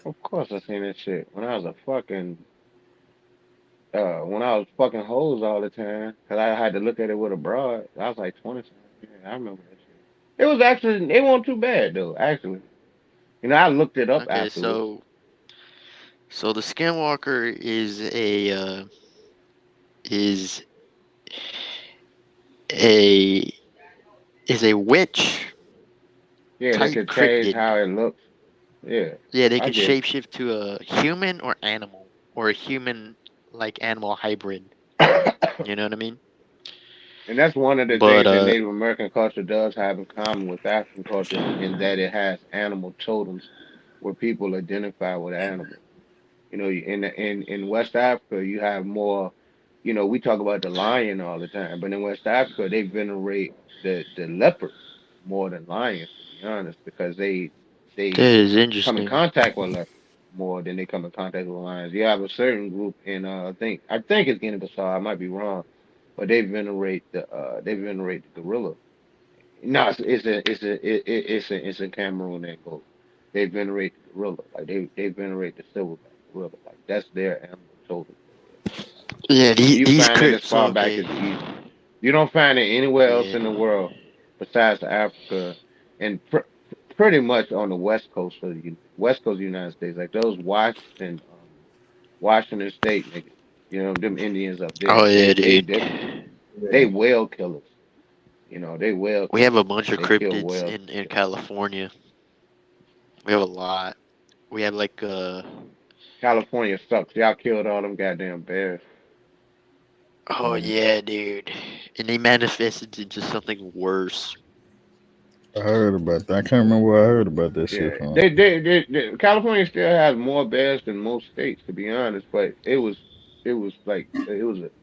Of course, I seen that shit when I was a fucking. When I was fucking hoes all the time, cause I had to look at it with a broad. I was like 20 something. Yeah, I remember that shit. It was actually. It wasn't too bad though. Actually, you know, I looked it up Okay, afterwards. so the skinwalker is a is a witch Yeah, they type could change cryptid. how it looks. Yeah, Yeah, they I can get it. shapeshift to a human or animal or a human like animal hybrid. You know what I mean? And that's one of the But things that Native American culture does have in common with African culture, in that it has animal totems where people identify with animals. You know, in West Africa, you have more. You know, we talk about the lion all the time, but in West Africa, they venerate the leopard more than lions, to be honest, because that they is come in interesting. contact with leopards more than they come in contact with lions. You have a certain group in I think it's Guinea-Bissau. I might be wrong, but they venerate the gorilla. No, it's in Cameroon and Angola. They venerate the gorilla, like they venerate the silverback gorilla, like that's their animal totem. Yeah, And you these find it as crypts. far back Okay. as the East. You don't find it anywhere else Yeah. in the world besides Africa, and pretty much on the West Coast of the United States. Like those Washington State niggas, you know, them Indians up Oh there. yeah, They dude. different. They whale killers. You know, they whale We have a killers. bunch of They kill cryptids whales. in California. We have a lot. We have like California sucks. Y'all killed all them goddamn bears. oh yeah, dude. And they manifested into something worse. I heard about that. I can't remember where I heard about that Yeah, shit from. California still has more bears than most states, to be honest. But the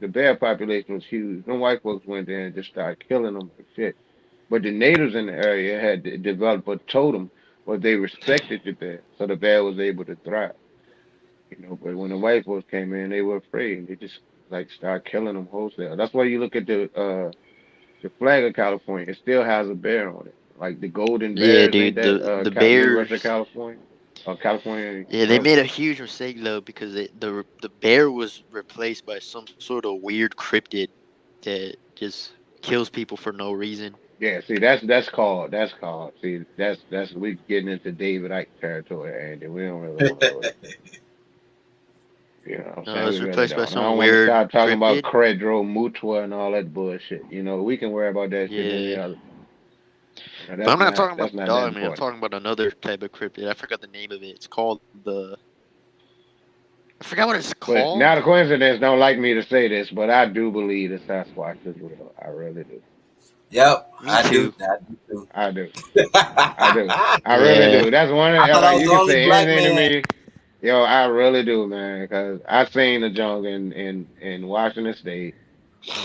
bear population was huge. No white folks went there and just started killing them like shit. But the natives in the area had developed a totem where they respected the bear, so the bear was able to thrive. You know, but when the white folks came in, they were afraid. They just like started killing them wholesale. That's why you look at the flag of California. It still has a bear on it. Like the golden Yeah, bears, ain't dude. that The University of bears. California or California Yeah, they something? made a huge mistake though because the bear was replaced by some sort of weird cryptid that just kills people for no reason. Yeah, see that's called. See that's we getting into David Icke territory, and we don't really want to go there. You know what I'm No, it saying? We was really replaced by don't. And I some don't want to weird start talking about cryptid. Credro, Mutua, and all that bullshit. You know, we can worry about that shit any Yeah. other time. Now, But I'm not talking that's about the not that dog, man. I'm important. talking about another type of cryptid. I forgot the name of it. It's called the. I forgot what it's But called. now the coincidence don't like me to say this, but I do believe the Sasquatch is real. I really do. Yep, Me I too. do. I do too. I do. I do. I really Yeah. do. That's one of I thought I like was you the can only say black anything to man. me. Yo, I really do, man, because I seen the junk in Washington State.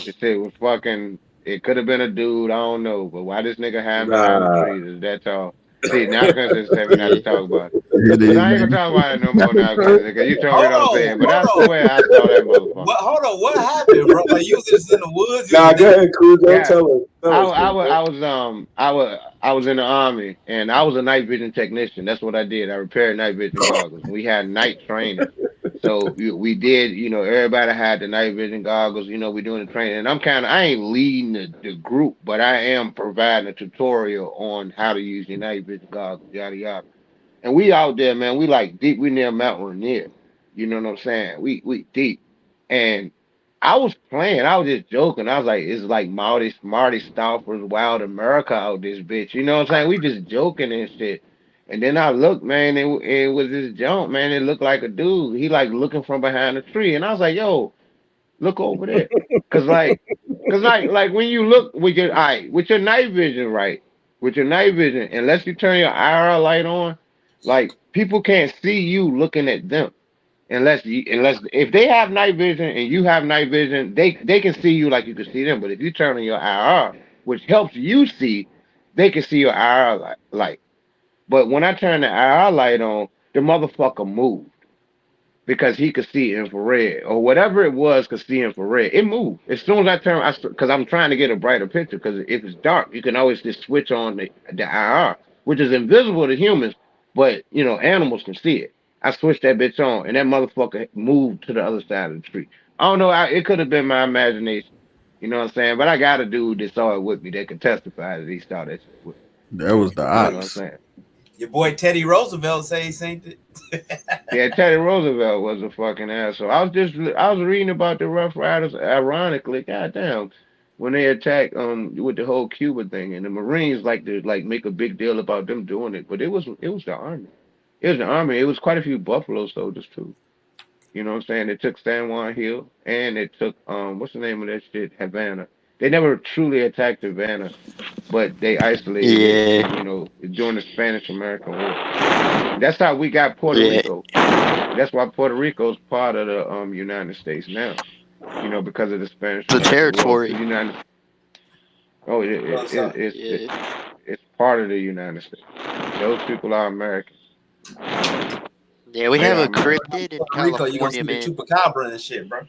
The shit was fucking. It could have been a dude. I don't know, but why this nigga hiding behind the Nah. trees is that tall? See, now the coincidence tell me not to Yeah. talk about it. It But is, I ain't gonna nigga. talk about it no more now, because you totally Hold don't say on, it. But I hold on. swear I saw that motherfucker. What? Hold on. What happened, bro? Like you was just in the woods. You Nah, was go ahead, Cujo. Yeah, Tell us, Cujo. I was in the army, and I was a night vision technician. That's what I did. I repaired night vision goggles. We had night training, so we did. Everybody had the night vision goggles. We doing the training, and I ain't leading the group, but I am providing a tutorial on how to use your night vision goggles, yada yada. And we out there, man. We like deep. We near Mount Rainier. You know what I'm saying? We deep. And I was playing. I was just joking. I was like, it's like Marty Stauffer's Wild America out this bitch. You know what I'm saying? We just joking and shit. And then I looked, man. It was this jump, man. It looked like a dude. He like looking from behind a tree, and I was like, yo, look over there. Cause like when you look with your eye, with your night vision, right? With your night vision, unless you turn your IR light on, like people can't see you looking at them. Unless if they have night vision and you have night vision, they can see you like you can see them. But if you turn on your IR, which helps you see, they can see your IR light. But when I turn the IR light on, the motherfucker moved because he could see infrared or whatever it was could see infrared. It moved as soon as I turn. Because I'm trying to get a brighter picture. Because if it's dark, you can always just switch on the IR, which is invisible to humans, but animals can see it. I switched that bitch on, and that motherfucker moved to the other side of the tree. I don't know. It could have been my imagination. You know what I'm saying? But I got a dude that saw it with me that could testify that he saw that shit with me. That was the You know what I'm ops. saying? Your boy Teddy Roosevelt say he seen it. Yeah, Teddy Roosevelt was a fucking asshole. I was reading about the Rough Riders. Ironically, goddamn, when they attacked with the whole Cuba thing, and the Marines like to make a big deal about them doing it, but it was the army. It was the army. It was quite a few Buffalo soldiers too. You know what I'm saying? It took San Juan Hill, and it took what's the name of that shit? Havana. They never truly attacked Havana, but they isolated it, Yeah. during the Spanish American War. That's how we got Puerto Yeah. Rico. That's why Puerto Rico's part of the United States now. Because of the Spanish The American War. The territory. United Oh, Yeah. it's part of the United States. Those people are American. Yeah, we They have are a American. cryptid in Puerto Rico, you gonna California, see the man. chupacabra and shit, bro.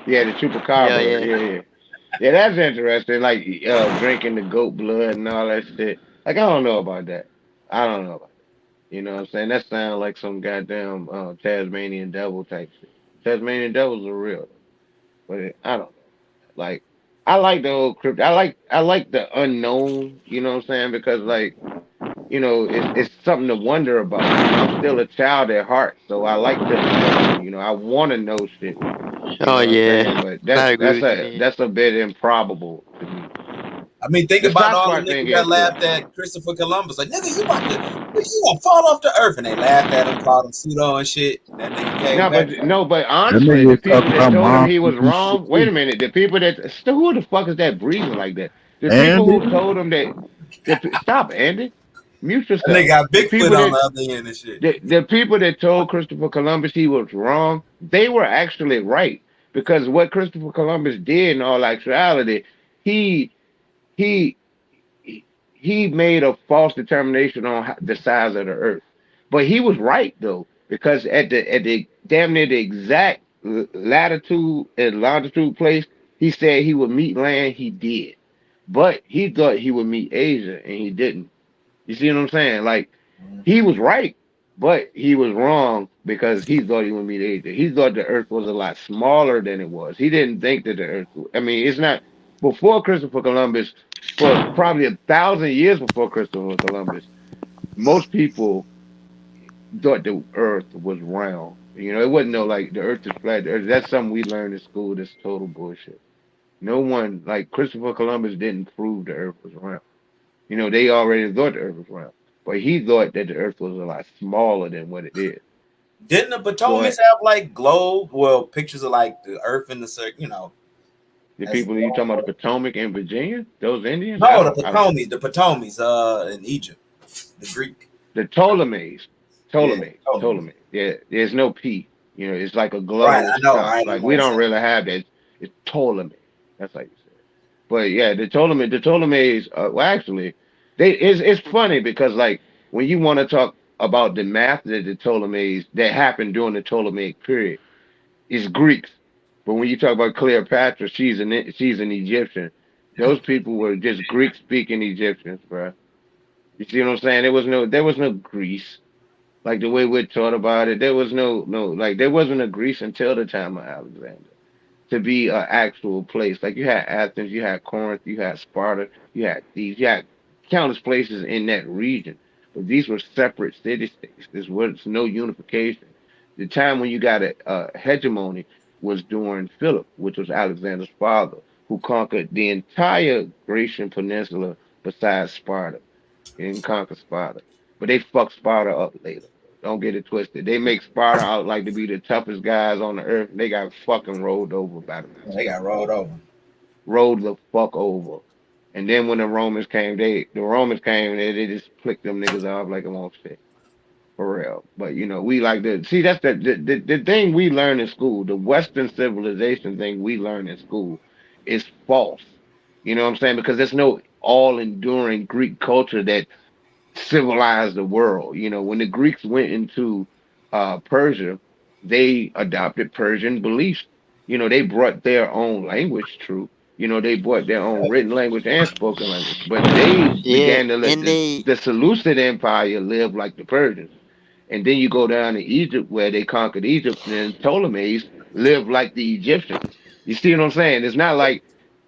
Yeah, the Yeah, chupacabra. yeah. Yeah, yeah. Yeah, that's interesting. Like drinking the goat blood and all that shit. Like I don't know about that. I don't know about that. You know what I'm saying? That sounds like some goddamn Tasmanian devil type shit. Tasmanian devils are real, but I don't know. Like I like the whole crypto. I like the unknown. You know what I'm saying? Because it's something to wonder about. I'm still a child at heart, so I like the unknown. I want to know shit. You Oh know what I'm yeah. saying? But I that's agree that's with you, a man. that's a bit improbable to me. I mean, think The about all the Sasquatch thing niggas that is too. laughed at Christopher Columbus. Like, nigga, you gonna fall off the earth, and they laughed at him, called him pseudo and shit. That nigga came No, back. but That honestly, nigga the was people talking that about told him he monsters was and shit wrong. Wait too. a minute. The people who the fuck is that breathing like that? The people who Andy, told him stop, Andy, mute That nigga yourself. got The Bigfoot people on the that other end and shit. the people that told Christopher Columbus he was wrong, they were actually right because what Christopher Columbus did in all actuality, he he he made a false determination on the size of the Earth, but he was right though because at the damn near the exact latitude and longitude place he said he would meet land, he did, but he thought he would meet Asia and he didn't. You see what I'm saying? Like he was right, but he was wrong because he thought he would meet Asia. He thought the Earth was a lot smaller than it was. He didn't think that the Earth. I mean, it's not before Christopher Columbus. For probably 1,000 years before Christopher Columbus, most people thought the Earth was round. It wasn't no like the Earth is flat. That's something we learned in school. That's total bullshit. No one like Christopher Columbus didn't prove the Earth was round. You know, they already thought the Earth was round, but he thought that the Earth was a lot smaller than what it is. Didn't the Potomacs But have like globe? Well, pictures of like the Earth in the circle, you know. the people you talking about the Potomac in Virginia, those Indians, No, the Potomacs, in Egypt, the Greek. the Ptolemies, Yeah, Ptolemies. Yeah, there's no P. You know, it's like a right. globe I know. top. I Like ain't we gonna don't say. really have that. It's Ptolemy. That's how you say it. But yeah, the Ptolemies. Well, actually, it's funny because like when you want to talk about the math that the Ptolemies that happened during the Ptolemaic period, it's Greeks. But when you talk about Cleopatra, she's an Egyptian. Those people were just Greek speaking Egyptians, bro. You see what I'm saying? There was no Greece like the way we're taught about it. There was no like there wasn't a Greece until the time of Alexander to be an actual place. Like you had Athens, you had Corinth, you had Sparta, you had countless places in that region. But these were separate city states. There was no unification. The time when you got a hegemony was during Philip, which was Alexander's father, who conquered the entire Grecian peninsula besides Sparta. He didn't conquer Sparta. But they fucked Sparta up later. Don't get it twisted. They make Sparta out like to be the toughest guys on the earth. And they got fucking rolled over by the Macedonians. They got rolled over. Rolled the fuck over. And then when the Romans came, they just flicked them niggas off like it won't fit. For real. But you know, we like to see that's the thing we learn in school, the Western civilization thing we learn in school is false. You know what I'm saying? Because there's no all enduring Greek culture that civilized the world. You know, when the Greeks went into Persia, they adopted Persian beliefs. You know, they brought their own language, true. You know, they brought their own written language and spoken language, but they Yeah, began to let and the, they the Seleucid Empire live like the Persians. And then you go down to Egypt where they conquered Egypt, and then Ptolemies lived like the Egyptians. You see what I'm saying? It's not like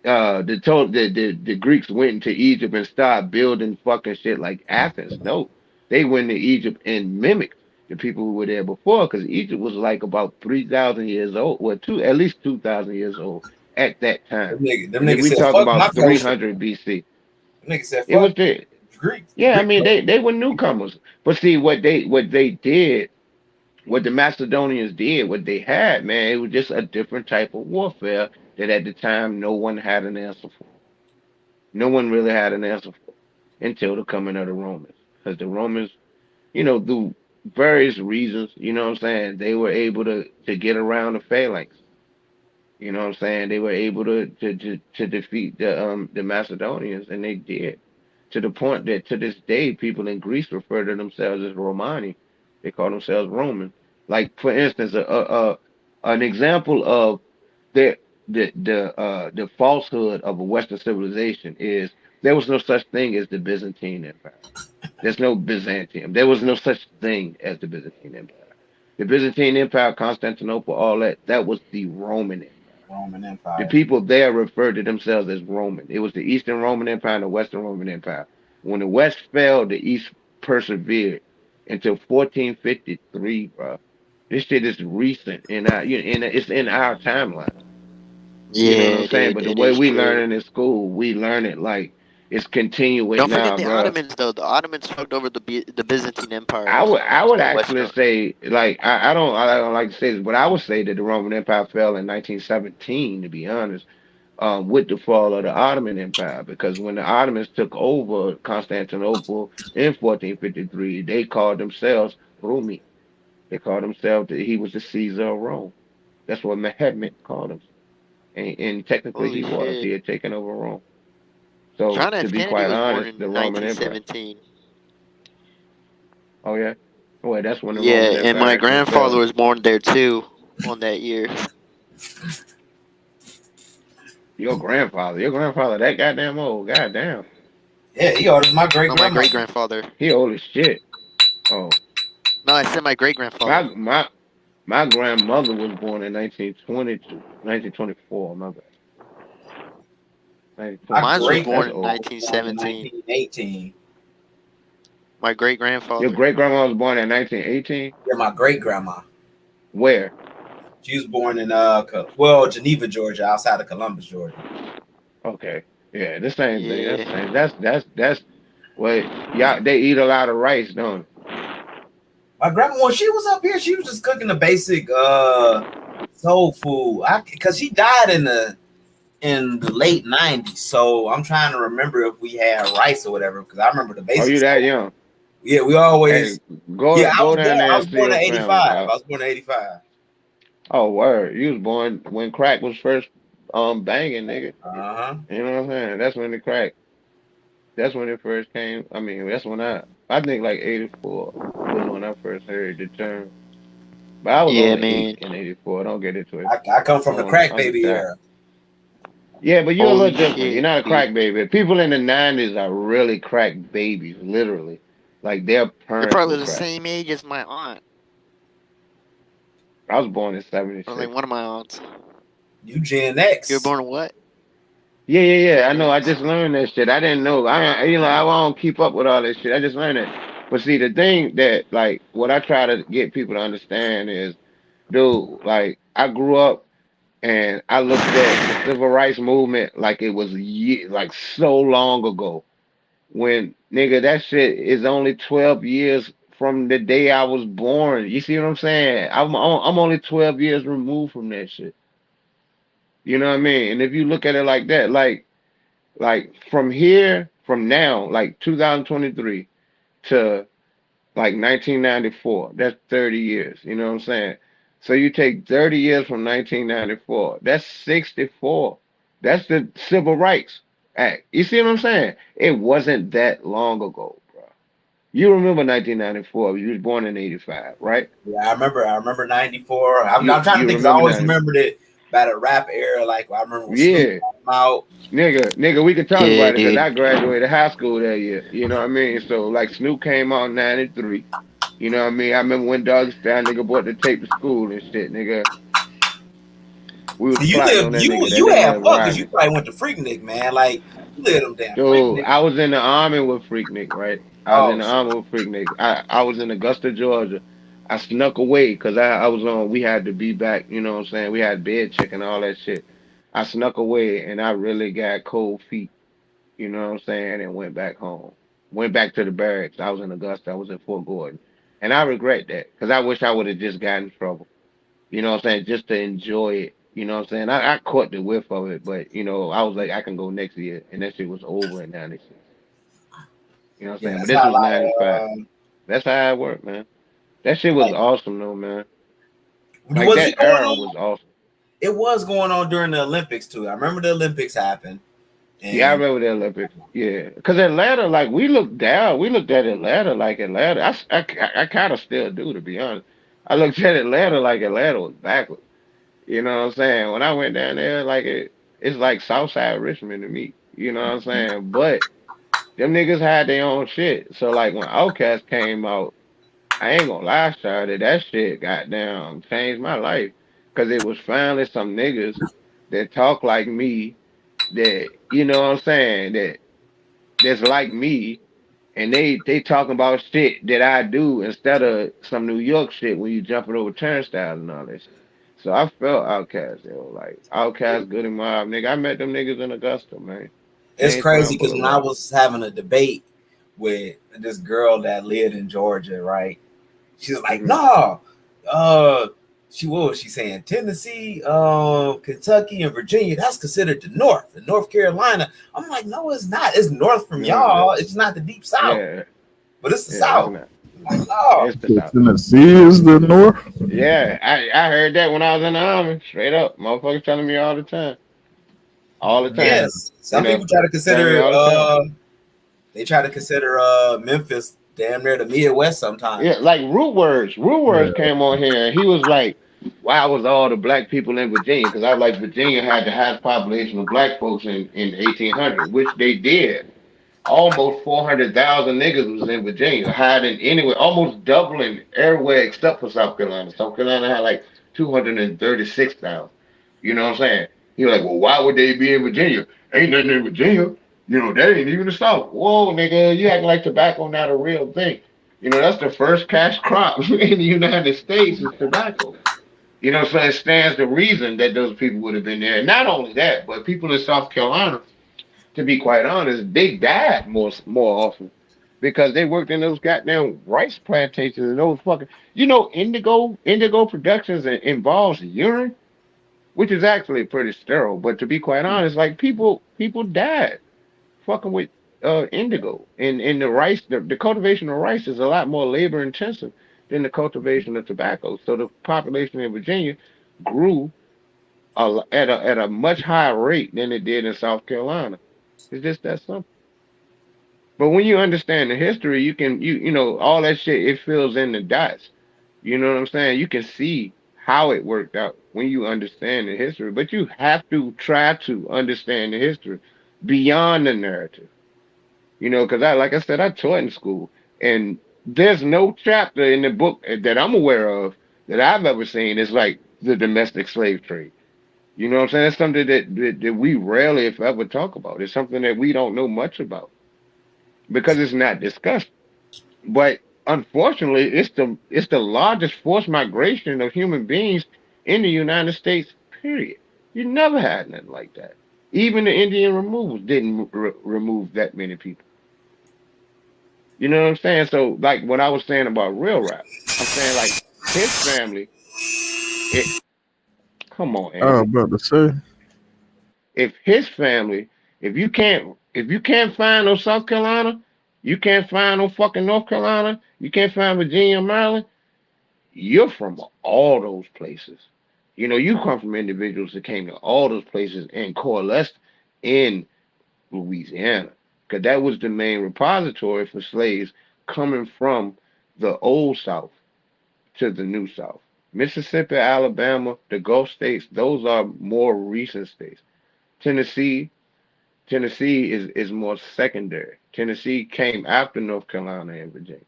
the Greeks went into Egypt and started building fucking shit like Athens. No, they went to Egypt and mimicked the people who were there before, because Egypt was like about 3,000 years old, well, at least 2,000 years old at that time. Them And then niggas we said, talking "Fuck my about culture." 300 BC. Them niggas said, It was "Fuck the Greek." Yeah, I Greek. mean they were newcomers, but see what they did, what the Macedonians did, what they had, man, it was just a different type of warfare that at the time no one had an answer for. No one really had an answer for until the coming of the Romans. Because the Romans, you know, through various reasons, you know what I'm saying, they were able to get around the phalanx. You know what I'm saying? They were able to defeat the Macedonians, and they did. To the point that to this day, people in Greece refer to themselves as Romani. They call themselves Roman. Like for instance, an example of the the falsehood of a Western civilization is there was no such thing as the Byzantine Empire. There's no Byzantium. There was no such thing as the Byzantine Empire. The Byzantine Empire, Constantinople, all that was the Roman Empire. Roman The Empire. people there referred to themselves as Roman. It was the Eastern Roman Empire and the Western Roman Empire. When the West fell, the East persevered until 1453, bro. This shit is recent it's in our timeline. You know what I'm yeah, saying? dude, But the that way is we learn true. it in school, we learn it like it's continuing Don't forget now, the bro. Ottomans, though. The Ottomans fucked over the Byzantine Empire I would also. I would The Western. actually say like I don't like to say this, but I would say that the Roman Empire fell in 1917, to be honest, with the fall of the Ottoman Empire, because when the Ottomans took over Constantinople in 1453, they called themselves Rumi. They called themselves he was the Caesar of Rome. That's what Mehmed called him, and technically Holy he was. He shit. had taken over Rome. So John to F. be Kennedy quite was born honest, in the Roman Empire. 1917. Oh yeah, well that's when the Yeah, Roman and Empire my actually grandfather fell. was born there too on that year. Your grandfather that goddamn old, goddamn. Yeah, he older than my great No, my grandma. great grandfather. He old as shit. Oh, No, I said my great grandfather. my grandmother was born in 1924. My bad. My Mine was 1924. great born That's in grandma old. was born in 1917. 1918. My great Your grandfather. great grandma was born in 1918. Yeah, my great grandma. Where? She was born in Geneva, Georgia, outside of Columbus, Georgia. Okay. Yeah, the same thing. That's Yeah. the same. That's Well, yeah, they eat a lot of rice, don't they? My grandma, when she was up here, she was just cooking the basic soul food. Cause she died in the late 90s. So I'm trying to remember if we had rice or whatever, because I remember the Oh, basic you that soul. young? Yeah, we Hey, always go yeah, go down there I and was see born your in family, 85. I dog. was born in 85. Oh, word. You was born when crack was first banging, nigga. Uh-huh. You know what I'm saying? That's when the crack. That's when it first came. I mean, that's when I think like 84 was when I first heard the term. But I was Yeah, only 8 man. in 84. Don't get it twisted. I come from the crack I'm a baby child. era. Yeah, but you're a Holy little different. You're shit, not a dude. crack baby. People in the 90s are really crack babies, literally. Like their You're parents were probably the crack. same age as my aunt, I was born in or like 76. one of my aunts. You Gen You were X. born in what? Yeah. I Gen know. I X. just learned that shit. I didn't know. I don't keep up with all this shit. I just learned it. But see, the thing that, like, what I try to get people to understand is, dude, like, I grew up and I looked at the civil rights movement like it was like so long ago. When nigga, that shit is only 12 years from the day I was born. You see what I'm saying? I'm only 12 years removed from that shit. You know what I mean? And if you look at it like that, like from here, from now, like 2023 to like 1994, that's 30 years. You know what I'm saying? So you take 30 years from 1994, that's 64. That's the Civil Rights Act. You see what I'm saying? It wasn't that long ago, bro. You remember 1994? You was born in 85, right? Yeah, I remember 94. I'm You trying to you think, 'cause I remember always 90? remembered it by the rap era. Like I remember when Snoop Yeah. came out. Nigga, we can talk Yeah, about it because dude. I graduated high school that year. You know what I mean? So like Snoop came out in '93. You know what I mean? I remember when Doggy Style nigga brought the tape to school and shit, nigga. We was So you plotting lived, on that nigga. That you nigga had had fun because you rhyming. probably went to Freaknik, man. Like you lived them damn Dude, Freaknik. I was in the army with Freaknik, right? I was in Oh the shit. army with Freaknik. I was in Augusta, Georgia. I snuck away because I was on. We had to be back. You know what I'm saying? We had bed check and all that shit. I snuck away and I really got cold feet. You know what I'm saying? And went back home. Went back to the barracks. I was in Augusta. I was in Fort Gordon. And I regret that because I wish I would have just gotten in trouble. You know what I'm saying? Just to enjoy it. You know what I'm saying? I caught the whiff of it, but I was like, I can go next year. And that shit was over in 96. You know what I'm Yeah, saying? But that's this how a was lot 95. of That's how it worked, man. That shit was like awesome though, man. Like was that it going era on? was awesome. It was going on during the Olympics too. I remember the Olympics happened, Yeah, I and remember the Olympics. Yeah, because Atlanta, like we looked down, we looked at Atlanta like Atlanta. I kind of still do, to be honest. I looked at Atlanta like Atlanta was backwards. You know what I'm saying? When I went down there, like it's like Southside Richmond to me. You know what I'm saying? But them niggas had their own shit. So like when Outkast came out, I ain't gonna lie, Shawty, that shit goddamn changed my life. Cause it was finally some niggas that talk like me, that you know what I'm saying, that's like me, and they talking about shit that I do instead of some New York shit when you jumping over turnstiles and all that shit. So I felt Outkast, yo, like Outkast, Good and Mob, nigga. I met them niggas in Augusta, man. it's Jamestown crazy because when I Boulevard. was having a debate with this girl that lived in Georgia, right? She was like, Hmm. "No, what was she saying? Tennessee, Kentucky, and Virginia, that's considered the North. And North Carolina." I'm like, "No, it's not. It's north from No, it's not. y'all. It's not the deep South, Yeah, but it's the yeah, it's South." not. I'm like, "Oh, It's the South. Tennessee is the North. Yeah, I heard that when I was in the army, straight up. Motherfuckers telling me all the time. All the time. yes." You Some know, people try to telling me consider, all the time. they try to consider Memphis damn near the Midwest sometimes. Yeah, like Root Words. Root Yeah. Words came on here and he was like, why was all the black people in Virginia? Because I was like, Virginia had the highest population of black folks in 1800, which they did. Almost 400,000 niggas was in Virginia, higher than anywhere, almost doubling everywhere except for South Carolina. South Carolina had like 236,000. You know what I'm saying? He was like, well, why would they be in Virginia? Ain't nothing in Virginia. You know, that ain't even the South. Whoa, nigga, you acting like tobacco not a real thing. You know, that's the first cash crop in the United States is tobacco. You know, so it stands to reason that those people would have been there. And not only that, but people in South Carolina, to be quite honest, they died more often. because they worked in those goddamn rice plantations and those fucking. Indigo productions involves urine, which is actually pretty sterile. But to be quite honest, like people died fucking with indigo. And the rice, the cultivation of rice is a lot more labor intensive than the cultivation of tobacco. So the population in Virginia grew at a much higher rate than it did in South Carolina. It's just that simple. But when you understand the history, you know all that shit. It fills in the dots. You know what I'm saying? You can see how it worked out when you understand the history. But you have to try to understand the history beyond the narrative. Because like I said, I taught in school, and there's no chapter in the book that I'm aware of that I've ever seen is like the domestic slave trade. You know what I'm saying? It's something that we rarely, if ever, talk about. It's something that we don't know much about because it's not discussed. But unfortunately, it's the largest forced migration of human beings in the United States. Period. You never had nothing like that. Even the Indian removals didn't remove that many people. You know what I'm saying? So, like what I was saying about real rap, I'm saying like his family. It come on, I was Andy. about to say. If his family, if you can't find no South Carolina, you can't find no fucking North Carolina, you can't find Virginia, Maryland. You're from all those places. You come from individuals that came to all those places and coalesced in Louisiana, because that was the main repository for slaves coming from the old South to the new South. Mississippi, Alabama, the Gulf states, those are more recent states. Tennessee, Tennessee is more secondary. Tennessee came after North Carolina and Virginia.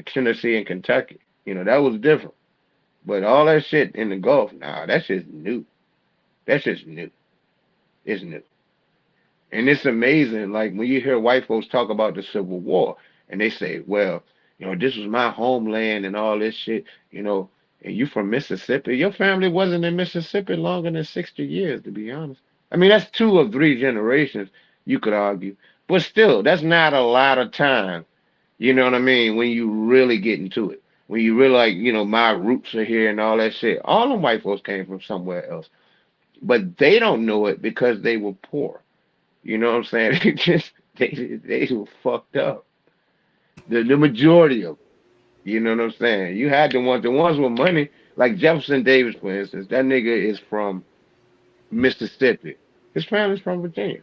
Tennessee and Kentucky. That was different. But all that shit in the Gulf, nah, that's just new. That's just new. It's new. And it's amazing, like when you hear white folks talk about the Civil War, and they say, well, this was my homeland and all this shit, and you from Mississippi. Your family wasn't in Mississippi longer than 60 years, to be honest. I mean, that's 2 or 3 generations, you could argue. But still, that's not a lot of time, you know what I mean, when you really get into it. When you really like, my roots are here and all that shit. All them white folks came from somewhere else. But they don't know it because they were poor. You know what I'm saying? They were fucked up. The majority of them. You know what I'm saying? You had the ones with money, like Jefferson Davis, for instance. That nigga is from Mississippi. His family's from Virginia.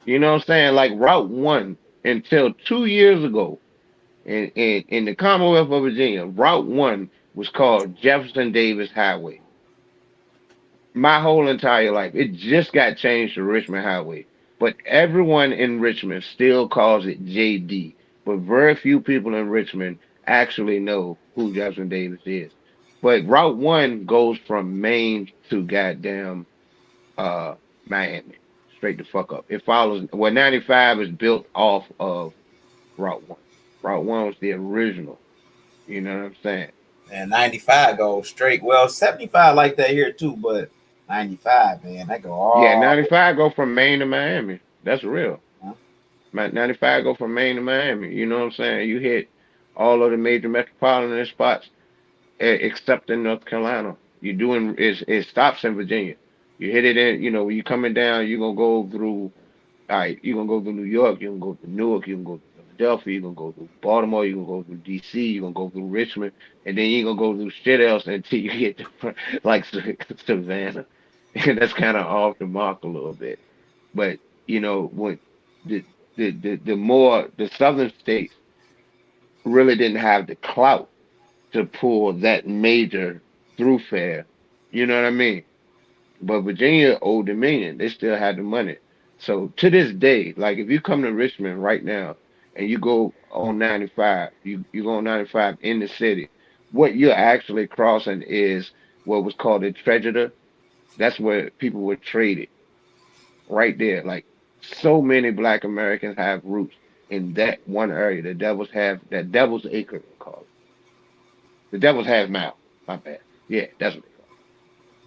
You know what I'm saying? Like Route One until 2 years ago, in the Commonwealth of Virginia, Route One was called Jefferson Davis Highway. My whole entire life. It just got changed to Richmond Highway. But everyone in Richmond still calls it JD. But very few people in Richmond actually know who Jefferson Davis is. But Route 1 goes from Maine to goddamn Miami. Straight the fuck up. It follows 95 is built off of Route 1. Route 1 was the original. You know what I'm saying? And 95 goes straight. Well, 75 like that here too, but 95, man, that go all. Yeah, 95 go from Maine to Miami. That's real. 95 go from Maine to Miami. You know what I'm saying? You hit all of the major metropolitan spots except in North Carolina. You doing it stops in Virginia. You hit it in, when you coming down, you're gonna go through. All right, you're gonna go to New York. You're gonna go to Newark. You're gonna go to Philadelphia. You're gonna go to Baltimore. You're gonna go to DC. You're gonna go through Richmond, and then you're gonna go through shit else until you get to like Savannah. And that's kind of off the mark a little bit. But when the the southern states really didn't have the clout to pull that major thoroughfare. You know what I mean? But Virginia, Old Dominion, they still had the money. So to this day, like if you come to Richmond right now and you go on 95, you go on 95 in the city, what you're actually crossing is what was called a treasurer. That's where people were traded right there. Like so many Black Americans have roots in that one area. The devils have that Devil's Acre, they call it. The Devil's Half Mile. My bad. Yeah, that's what they call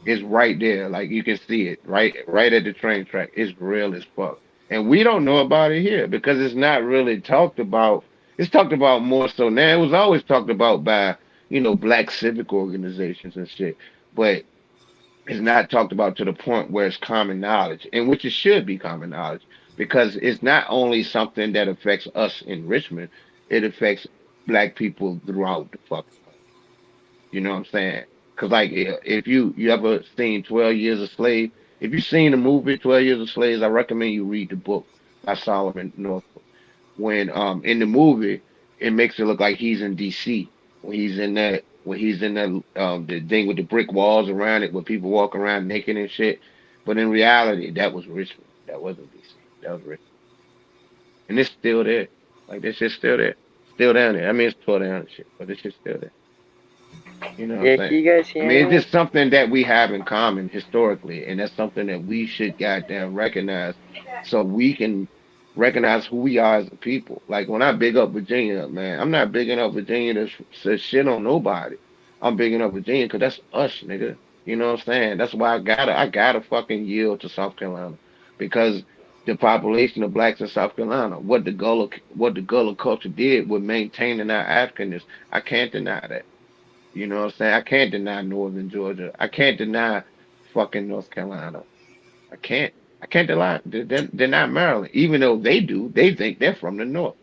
it. It's right there. Like you can see it right at the train track. It's real as fuck. And we don't know about it here because it's not really talked about. It's talked about more so now. It was always talked about by, black civic organizations and shit. But it's not talked about to the point where it's common knowledge, and which it should be common knowledge, because it's not only something that affects us in Richmond, it affects black people throughout the fucking country. You know what I'm saying? Because like if you ever seen 12 Years a Slave, if you've seen the movie 12 Years a Slave, I recommend you read the book by Solomon Northup. When in the movie, it makes it look like he's in DC when he's in that the thing with the brick walls around it where people walk around naked and shit. But in reality, that was Richmond. That wasn't DC. That was Richmond. And it's still there. Like this shit's still there. Still down there. I mean it's tore down and shit, but this shit's still there. You know what I'm Yeah, can saying? you guys I hear mean, it's me? just something that we have in common historically, and that's something that we should goddamn recognize so we can recognize who we are as a people. Like when I big up Virginia, man, I'm not bigging up Virginia to shit on nobody. I'm bigging up Virginia because that's us, nigga. You know what I'm saying? That's why I gotta fucking yield to South Carolina because the population of blacks in South Carolina, what the Gullah culture did with maintaining our Africanness, I can't deny that. You know what I'm saying? I can't deny Northern Georgia. I can't deny fucking North Carolina. I can't. I can't deny. They're not Maryland. Even though they do, they think they're from the North.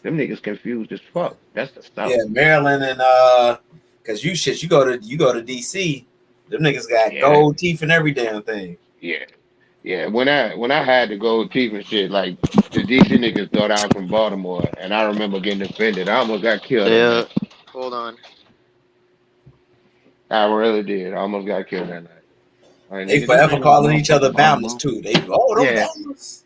Them niggas confused as fuck. That's the Yeah, South. Maryland and cause you go to DC, them niggas got Yeah, gold teeth and every damn thing. yeah, yeah. When I had to go teeth and shit, like the DC niggas thought I was from Baltimore, and I remember getting offended. I almost got killed that Yeah. night. Hold on. I really did. I almost got killed that night. Like They nigga, this forever ain't no calling each other motherfucking Bama's Baltimore. too. They them Yeah, Bama's.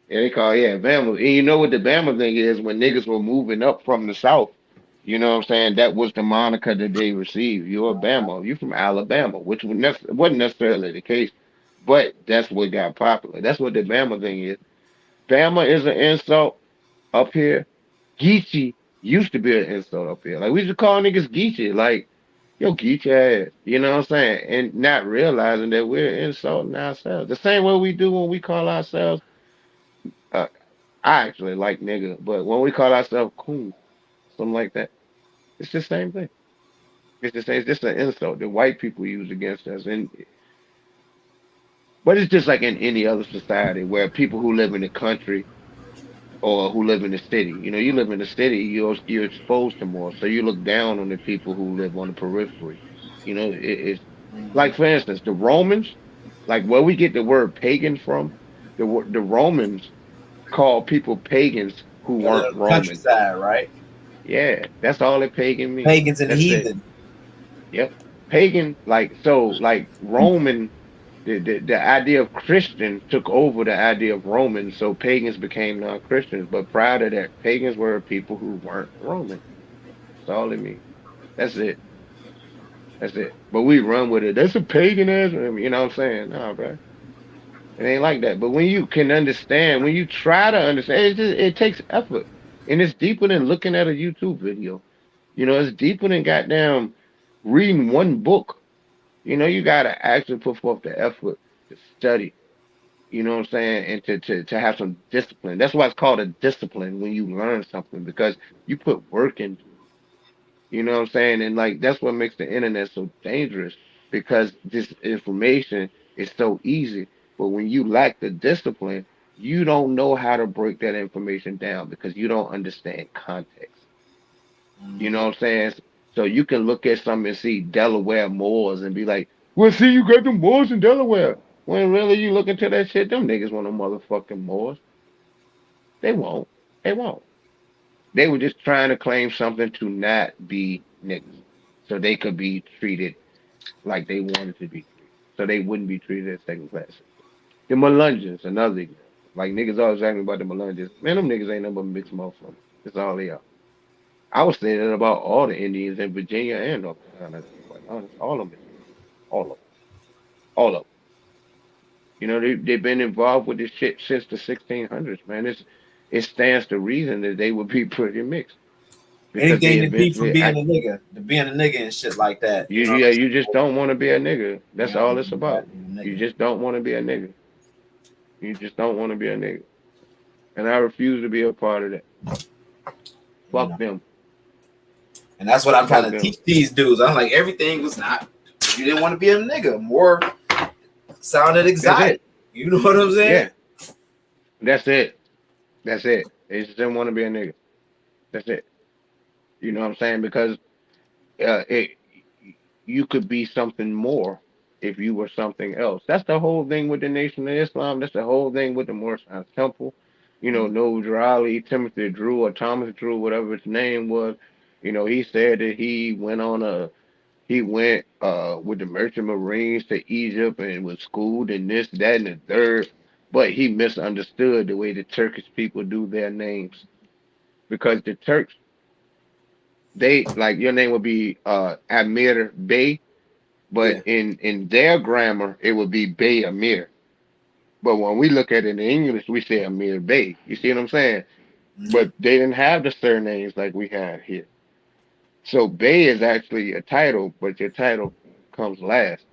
yeah, they call Bama. And you know what the Bama thing is when niggas were moving up from the South. You know what I'm saying? That was the moniker that they received. You're a Bama. You're from Alabama, which wasn't necessarily the case, but that's what got popular. That's what the Bama thing is. Bama is an insult up here. Geechee used to be an insult up here. Like we used to call niggas Geechee, like yo Geechee ass. You know what I'm saying? And not realizing that we're insulting ourselves. The same way we do when we call ourselves. Uh, I actually like nigga, but when we call ourselves coon, something like that, it's the same thing. It's the same. It's just an insult that white people use against us, but it's just like in any other society where people who live in the country or who live in the city. You live in the city, you're exposed to more, so you look down on the people who live on the periphery. It's like for instance, the Romans, like where we get the word pagan from. The Romans called people pagans who Because weren't of the Roman. countryside, right? Yeah, that's all that pagan means. Pagans and That's it. heathen. Yep. Pagan, like Roman, the idea of Christian took over the idea of Roman, so pagans became non-Christians. But prior to that, pagans were people who weren't Roman. That's all it means. That's it. That's it. But we run with it. That's a pagan ass. You know what I'm saying? Nah, bro. It ain't like that. But when you can understand, when you try to understand, it takes effort. And it's deeper than looking at a YouTube video. It's deeper than goddamn reading one book. You gotta actually put forth the effort to study. You know what I'm saying? And to have some discipline. That's why it's called a discipline when you learn something because you put work into it. You know what I'm saying? And like that's what makes the internet so dangerous because this information is so easy. But when you lack the discipline, you don't know how to break that information down because you don't understand context. You know what I'm saying? So you can look at something and see Delaware Moors and be like, well, see, you got the Moors in Delaware. When really you look into that shit, them niggas want no motherfucking Moors. They won't. They won't. They were just trying to claim something to not be niggas. So they could be treated like they wanted to be treated. So they wouldn't be treated as second class citizens. The Melungeons, another example. Like niggas always asking about the Melungeons. Man, them niggas ain't nothing but mixed motherfuckers. That's all they are. I was saying that about all the Indians in Virginia and North Carolina, to be quite honest. All of them is mixed. All of them. All of them. They've been involved with this shit since the 1600s, man. It stands to reason that they would be pretty mixed because they Anything to beat from eventually being a nigga, to being a nigga and shit like that. You know what yeah, I'm you just saying? don't want to be a nigga. That's Yeah, all it's about. a You nigga. just don't want to be a nigga. You just don't want to be a nigga. And I refuse to be a part of that. Fuck them. And that's what I'm trying to them. teach these dudes. I'm like, everything was not, you didn't want to be a nigga. More sounded exotic. You know what I'm saying? Yeah. That's it. That's it. They just didn't want to be a nigga. That's it. You know what I'm saying? Because you could be something more if you were something else. That's the whole thing with the Nation of Islam. That's the whole thing with the Moorish Temple. You know, Noel Raleigh, Timothy Drew, or Thomas Drew, whatever his name was. You know, he said that he went with the Merchant Marines to Egypt and was schooled in this, that, and the third. But he misunderstood the way the Turkish people do their names. Because the Turks, they like your name would be Amir Bey, but in their grammar it would be Bey Amir. But when we look at it in English, we say Amir Bey. You see what I'm saying? But they didn't have the surnames like we have here. So Bey is actually a title, but your title comes last.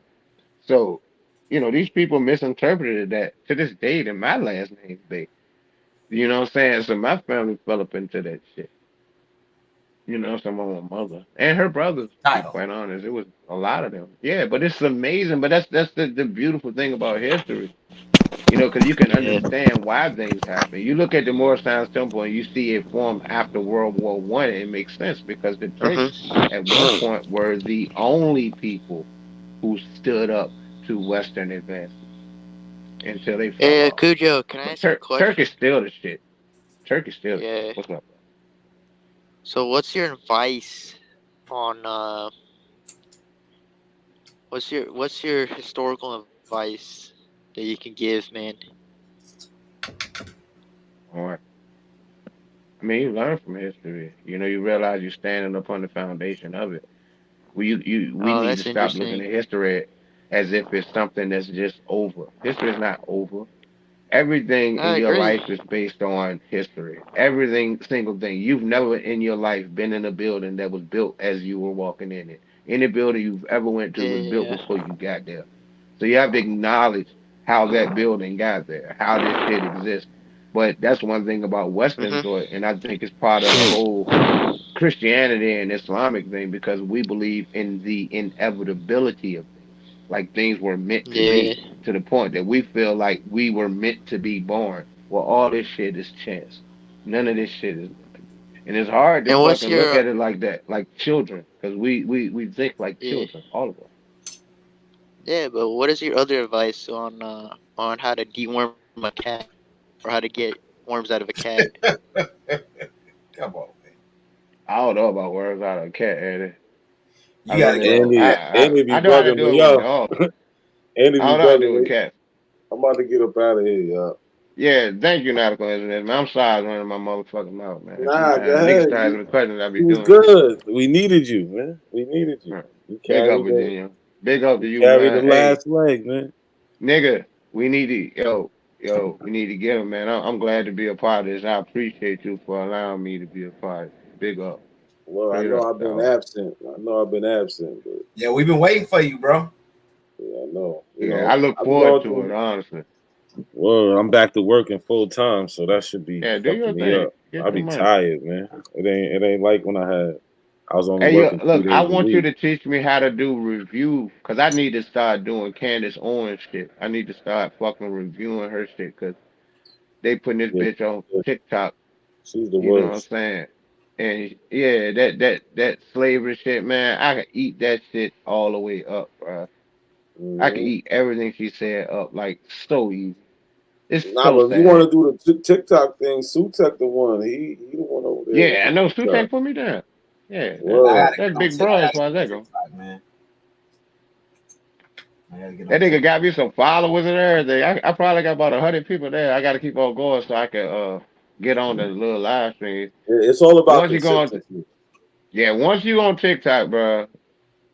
So, you know, these people misinterpreted that. To this day, that my last name's Bey. You know what I'm saying? So my family fell up into that shit. You know, some of my mother and her brothers, to be quite honest. It was a lot of them. Yeah, but it's amazing. But that's the beautiful thing about history. You know, because you can understand why things happen. You look at the Moorish Science Temple and you see it formed after World War One. It makes sense because the Turks at one point were the only people who stood up to Western advances until they fell off. Cujo, can I ask you a question? Turk is still the shit. Turk is still the shit. What's up? So what's your advice on what's your historical advice that you can give, man? All right. I mean, you learn from history. You know, you realize you're standing upon the foundation of it. We need to stop looking at history as if it's something that's just over. History is not over. Everything in your life is based on history. Everything, single thing. You've never in your life been in a building that was built as you were walking in it. Any building you've ever went to was built before you got there. So you have to acknowledge how that building got there, how this shit exists. But that's one thing about Western thought, and I think it's part of the whole Christianity and Islamic thing because we believe in the inevitability of things. Like things were meant to be, to the point that we feel like we were meant to be born. Well, all this shit is chance. None of this shit is, and it's hard to fucking look at it like that, like children, because we think like children, all of us. Yeah, but what is your other advice on how to deworm a cat or how to get worms out of a cat? Come on, man. I don't know about worms out of a cat, Eddie. You gotta get Andy be I know how to bugging do me, it with yo. dogs. Andy be I don't know how to do bugging it with me. cats. I'm about to get up out of here, y'all. Yeah, thank you, not a coincidence, man. I'm sorry running my motherfucking mouth, man. Nah, go Niggas ahead. tired of the questions I be You was doing. good. We needed you, man. We needed you. You Big up, carried Virginia. Big up to you, carried man. the last leg, man. Nigga, we need to, we need to get him, man. I'm glad to be a part of this. I appreciate you for allowing me to be a part of it. Big up. Well, I Straight know up, I've been dog. absent. But Yeah, we've been waiting for you, bro. Yeah, I know. You Yeah, know, I look I'm forward going to through. it, honestly. Well, I'm back to working full time, so that should be Yeah, do your fucking me thing. up. Get I'll your be money. tired, man. It ain't like when I was only Hey, yo, working 2 look, I days a want you week. to teach me how to do review, because I need to start doing Candace Owens shit. I need to start fucking reviewing her shit, because they putting this bitch on TikTok. She's the You know what I'm worst. saying? And yeah, that slavery shit, man, I could eat that shit all the way up, bro. I could eat everything she said up, like, so easy. It's Nah, so but if you sad. want to do the TikTok thing, Sutek the one. He the one over there. Yeah, I know Sutek put me down. Yeah, that's big bro as far as that go. Man. That nigga got me some followers and everything. I probably got about 100 people there. I got to keep on going so I can get on the little live stream. It's all about Once you go on, consistency. once you on TikTok, bro,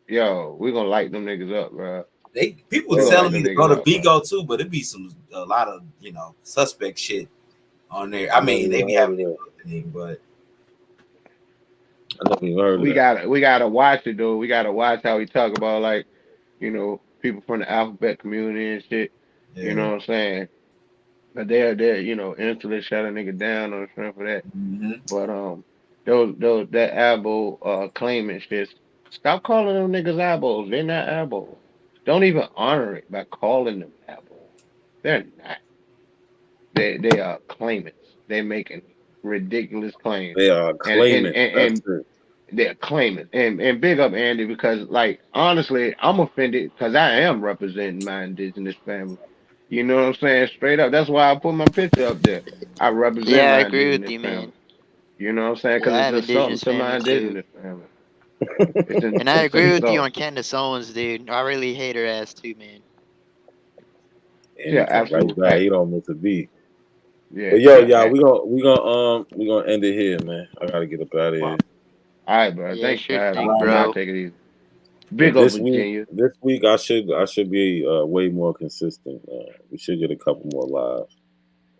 yo, we gonna light them niggas up, bro. People telling me to go to Bigo too, but it be a lot of suspect shit on there. I mean, they be having it opening, but I never even heard of we that. gotta watch it though. We gotta watch how we talk about people from the alphabet community and shit. You know what I'm saying? But they're instantly shut a nigga down on the strength of that. But those that abo claiming shit. Stop calling them niggas abos. They're not abos. Don't even honor it by calling them abos. They're not. They are claimants. They're making ridiculous claims. They are And and claiming. and, That's and it. they're claiming. And big up Andy because like honestly, I'm offended because I am representing my indigenous family. You know what I'm saying? Straight up. That's why I put my picture up there. I represent Yeah, I my agree with indigenous you, family. man. You know what I'm saying? Yeah, Because I it's have insulting indigenous to my family too. indigenous family. And I It's agree with you insult. on Candace Owens, dude. I really hate her ass too, man. And Yeah, he come right absolute back. fact. He don't miss a beat. Yeah, But yo, yeah, y'all, fact. we gonna end it here, man. I gotta get up out of here. All right, bro. Yeah, Thanks for sure having thing, me, man. I'll bro. take it easy. But Big up Virginia. this week I should be way more consistent. We should get a couple more lives.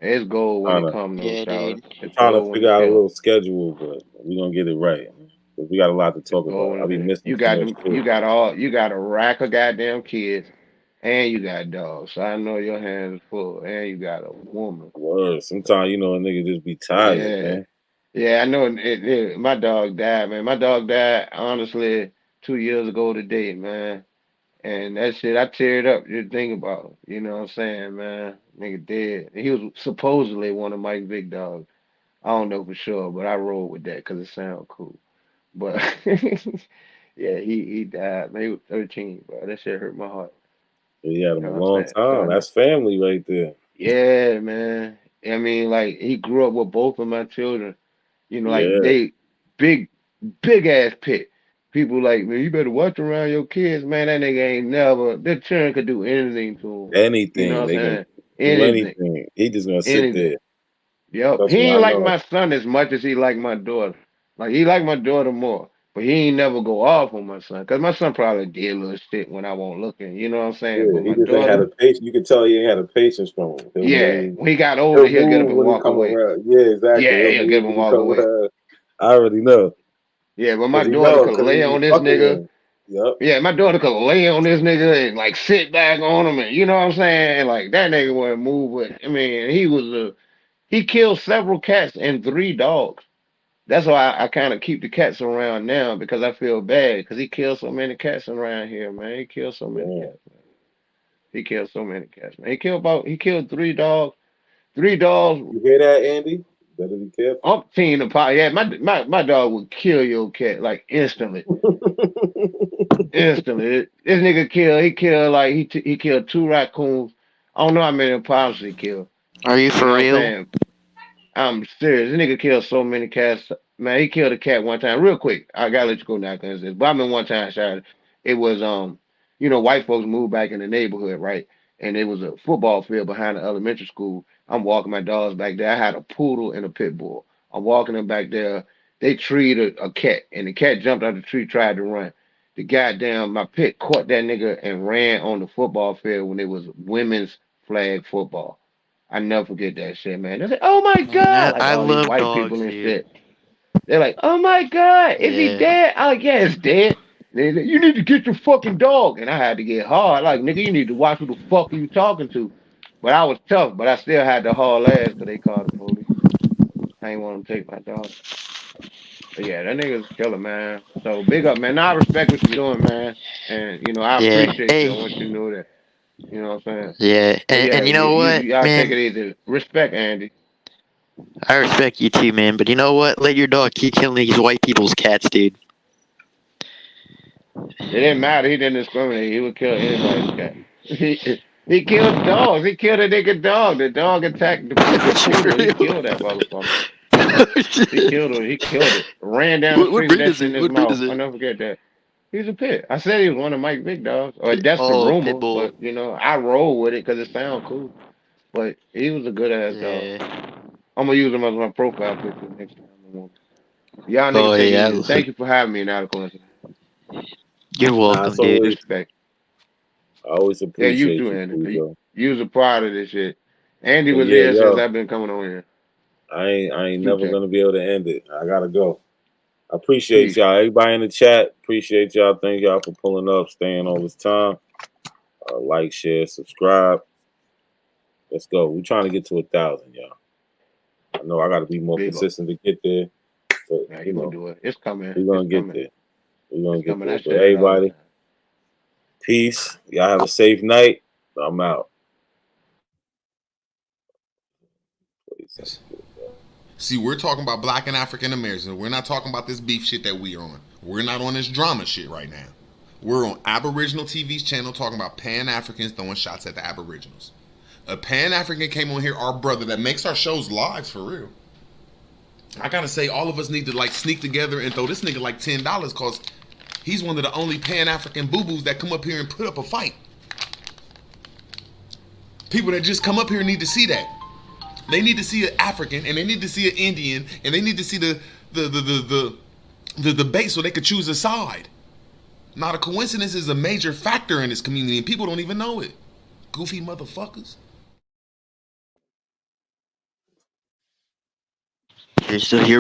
It's gold when Trying it to comes, though, Yeah, Charlotte. dude. It's trying to gold when figure it out a kills. little schedule, but we're gonna get it right. Because we got a lot to It's talk gold about. when I it be kills. missing too much shit. You got a rack of goddamn kids, and you got dogs. So I know your hands are full, and you got a woman. Word. Sometimes a nigga just be tired, Yeah. man. Yeah, I know. My dog died, man. My dog died, honestly, 2 years ago today, man. And that shit, I teared up just think about it. You know what I'm saying, man? Nigga dead. He was supposedly one of Mike Big Dogs. I don't know for sure, but I rolled with that because it sounds cool. But yeah, he died. Man, he was 13, bro. That shit hurt my heart. He had You him a know what I'm long saying? So time. That's family right there. yeah, man. I mean, like he grew up with both of my children. Like Yeah. they big, big ass pit. People like, man, you better watch around your kids, man. That nigga ain't never. That children could do anything to him. You know Anything. what I'm They can saying? do Anything, anything. He just gonna sit anything. there. Yep. Trust He me, ain't I like know. my son as much as he like my daughter. Like he like my daughter more, but he ain't never go off on my son. Cause my son probably did little shit when I won't looking. You know what I'm saying? Yeah, But he my just ain't had daughter, a patience. You could tell he ain't had a patience from him. He'll yeah. move. When he got older, He'll he'll get up move and when he walk come away. around. Yeah, exactly. Yeah, He'll he'll move get up when and he walk come away. around. I already know. Yeah, but my Cause he daughter know, could cause lay he on this fucking with nigga. him. Yep. Yeah, my daughter could lay on this nigga and like sit back on him, and you know what I'm saying? Like that nigga wouldn't move with. I mean, he killed several cats and 3 dogs. That's why I kind of keep the cats around now because I feel bad because he killed so many cats around here, man. He killed so many Yeah. cats. He killed so many cats, man. He killed 3 dogs. 3 dogs. You hear that, Andy? Better be careful. Umpteen apart. Yeah, my dog would kill your cat like instantly. Instantly. This nigga killed. He killed like he killed 2 raccoons. I don't know how many pounds he killed. Are you You know for what I'm real? saying? I'm serious. This nigga killed so many cats. Man, he killed a cat one time. Real quick, I gotta let you go now because but I mean one time, shot. It was white folks moved back in the neighborhood, right? And it was a football field behind the elementary school. I'm walking my dogs back there. I had a poodle and a pit bull. I'm walking them back there. They treed a cat, and the cat jumped out the tree, tried to run. The goddamn my pit caught that nigga and ran on the football field when it was women's flag football. I never forget that shit, man. They say, "Oh my Man, god!" Like I all these love white dogs, people and dude. shit. They're like, "Oh my god, is he Yeah. dead?" I'm like, "Yeah, it's dead." They say, "You need to get your fucking dog," and I had to get hard. Like, nigga, you need to watch who the fuck you talking to. But I was tough, but I still had to haul ass because they called the police. I ain't want them to take my dog. But yeah, that nigga's a killer, man. So big up, man. Now I respect what you're doing, man, and I Yeah. appreciate you. I want you Hey. to know that. You know what I'm saying? Yeah. But And yeah, you know what, y'all take man? it easy. Respect, Andy. I respect you too, man. But you know what? Let your dog keep killing these white people's cats, dude. It didn't matter. He didn't discriminate. He would kill anybody's cat. He killed dogs. He killed a nigga dog. The dog attacked the poodle. He killed that motherfucker. He killed it. He killed it. Ran down the What street with breed that is shit in it? his What breed mouth. is I'll it? never forget that. He's a pit. I said he was one of Mike Big Dogs. Or that's the Oh, rumor, Pitbull. but I roll with it because it sounds cool. But he was a good ass dog. Yeah. I'm gonna use him as my profile picture next time I want. Y'all Oh niggas take it yeah. easy. Thank you for having me in Out. You're Nah, it's welcome, dude. always Respect. I always Yeah, you appreciate too, you, Andy. Cujo. You was a part of this shit. Andy But was yeah, here since yo, I've been coming on here. I ain't True never tech. gonna be able to end it. I gotta go. I appreciate Peace. y'all. Everybody in the chat, appreciate y'all. Thank y'all for pulling up, staying all this time. Like, share, subscribe. Let's go. We're trying to get to 1,000, y'all. I know I got to be more consistent to get there. But, Yeah, you gonna know, do it. It's coming. we're going It's to get coming. there. We're going to get coming. there. I But said it all the everybody, peace. Y'all have a safe night. I'm out. See, we're talking about Black and African Americans. We're not talking about this beef shit that we're on. We're not on this drama shit right now. We're on Aboriginal TV's channel talking about Pan-Africans throwing shots at the Aboriginals. A Pan-African came on here, our brother, that makes our shows live for real. I gotta say, all of us need to like sneak together and throw this nigga like $10 because he's one of the only Pan-African boo-boos that come up here and put up a fight. People that just come up here need to see that. They need to see an African, and they need to see an Indian, and they need to see the debate so they could choose a side. Not a coincidence is a major factor in this community, and people don't even know it. Goofy motherfuckers. You're still here.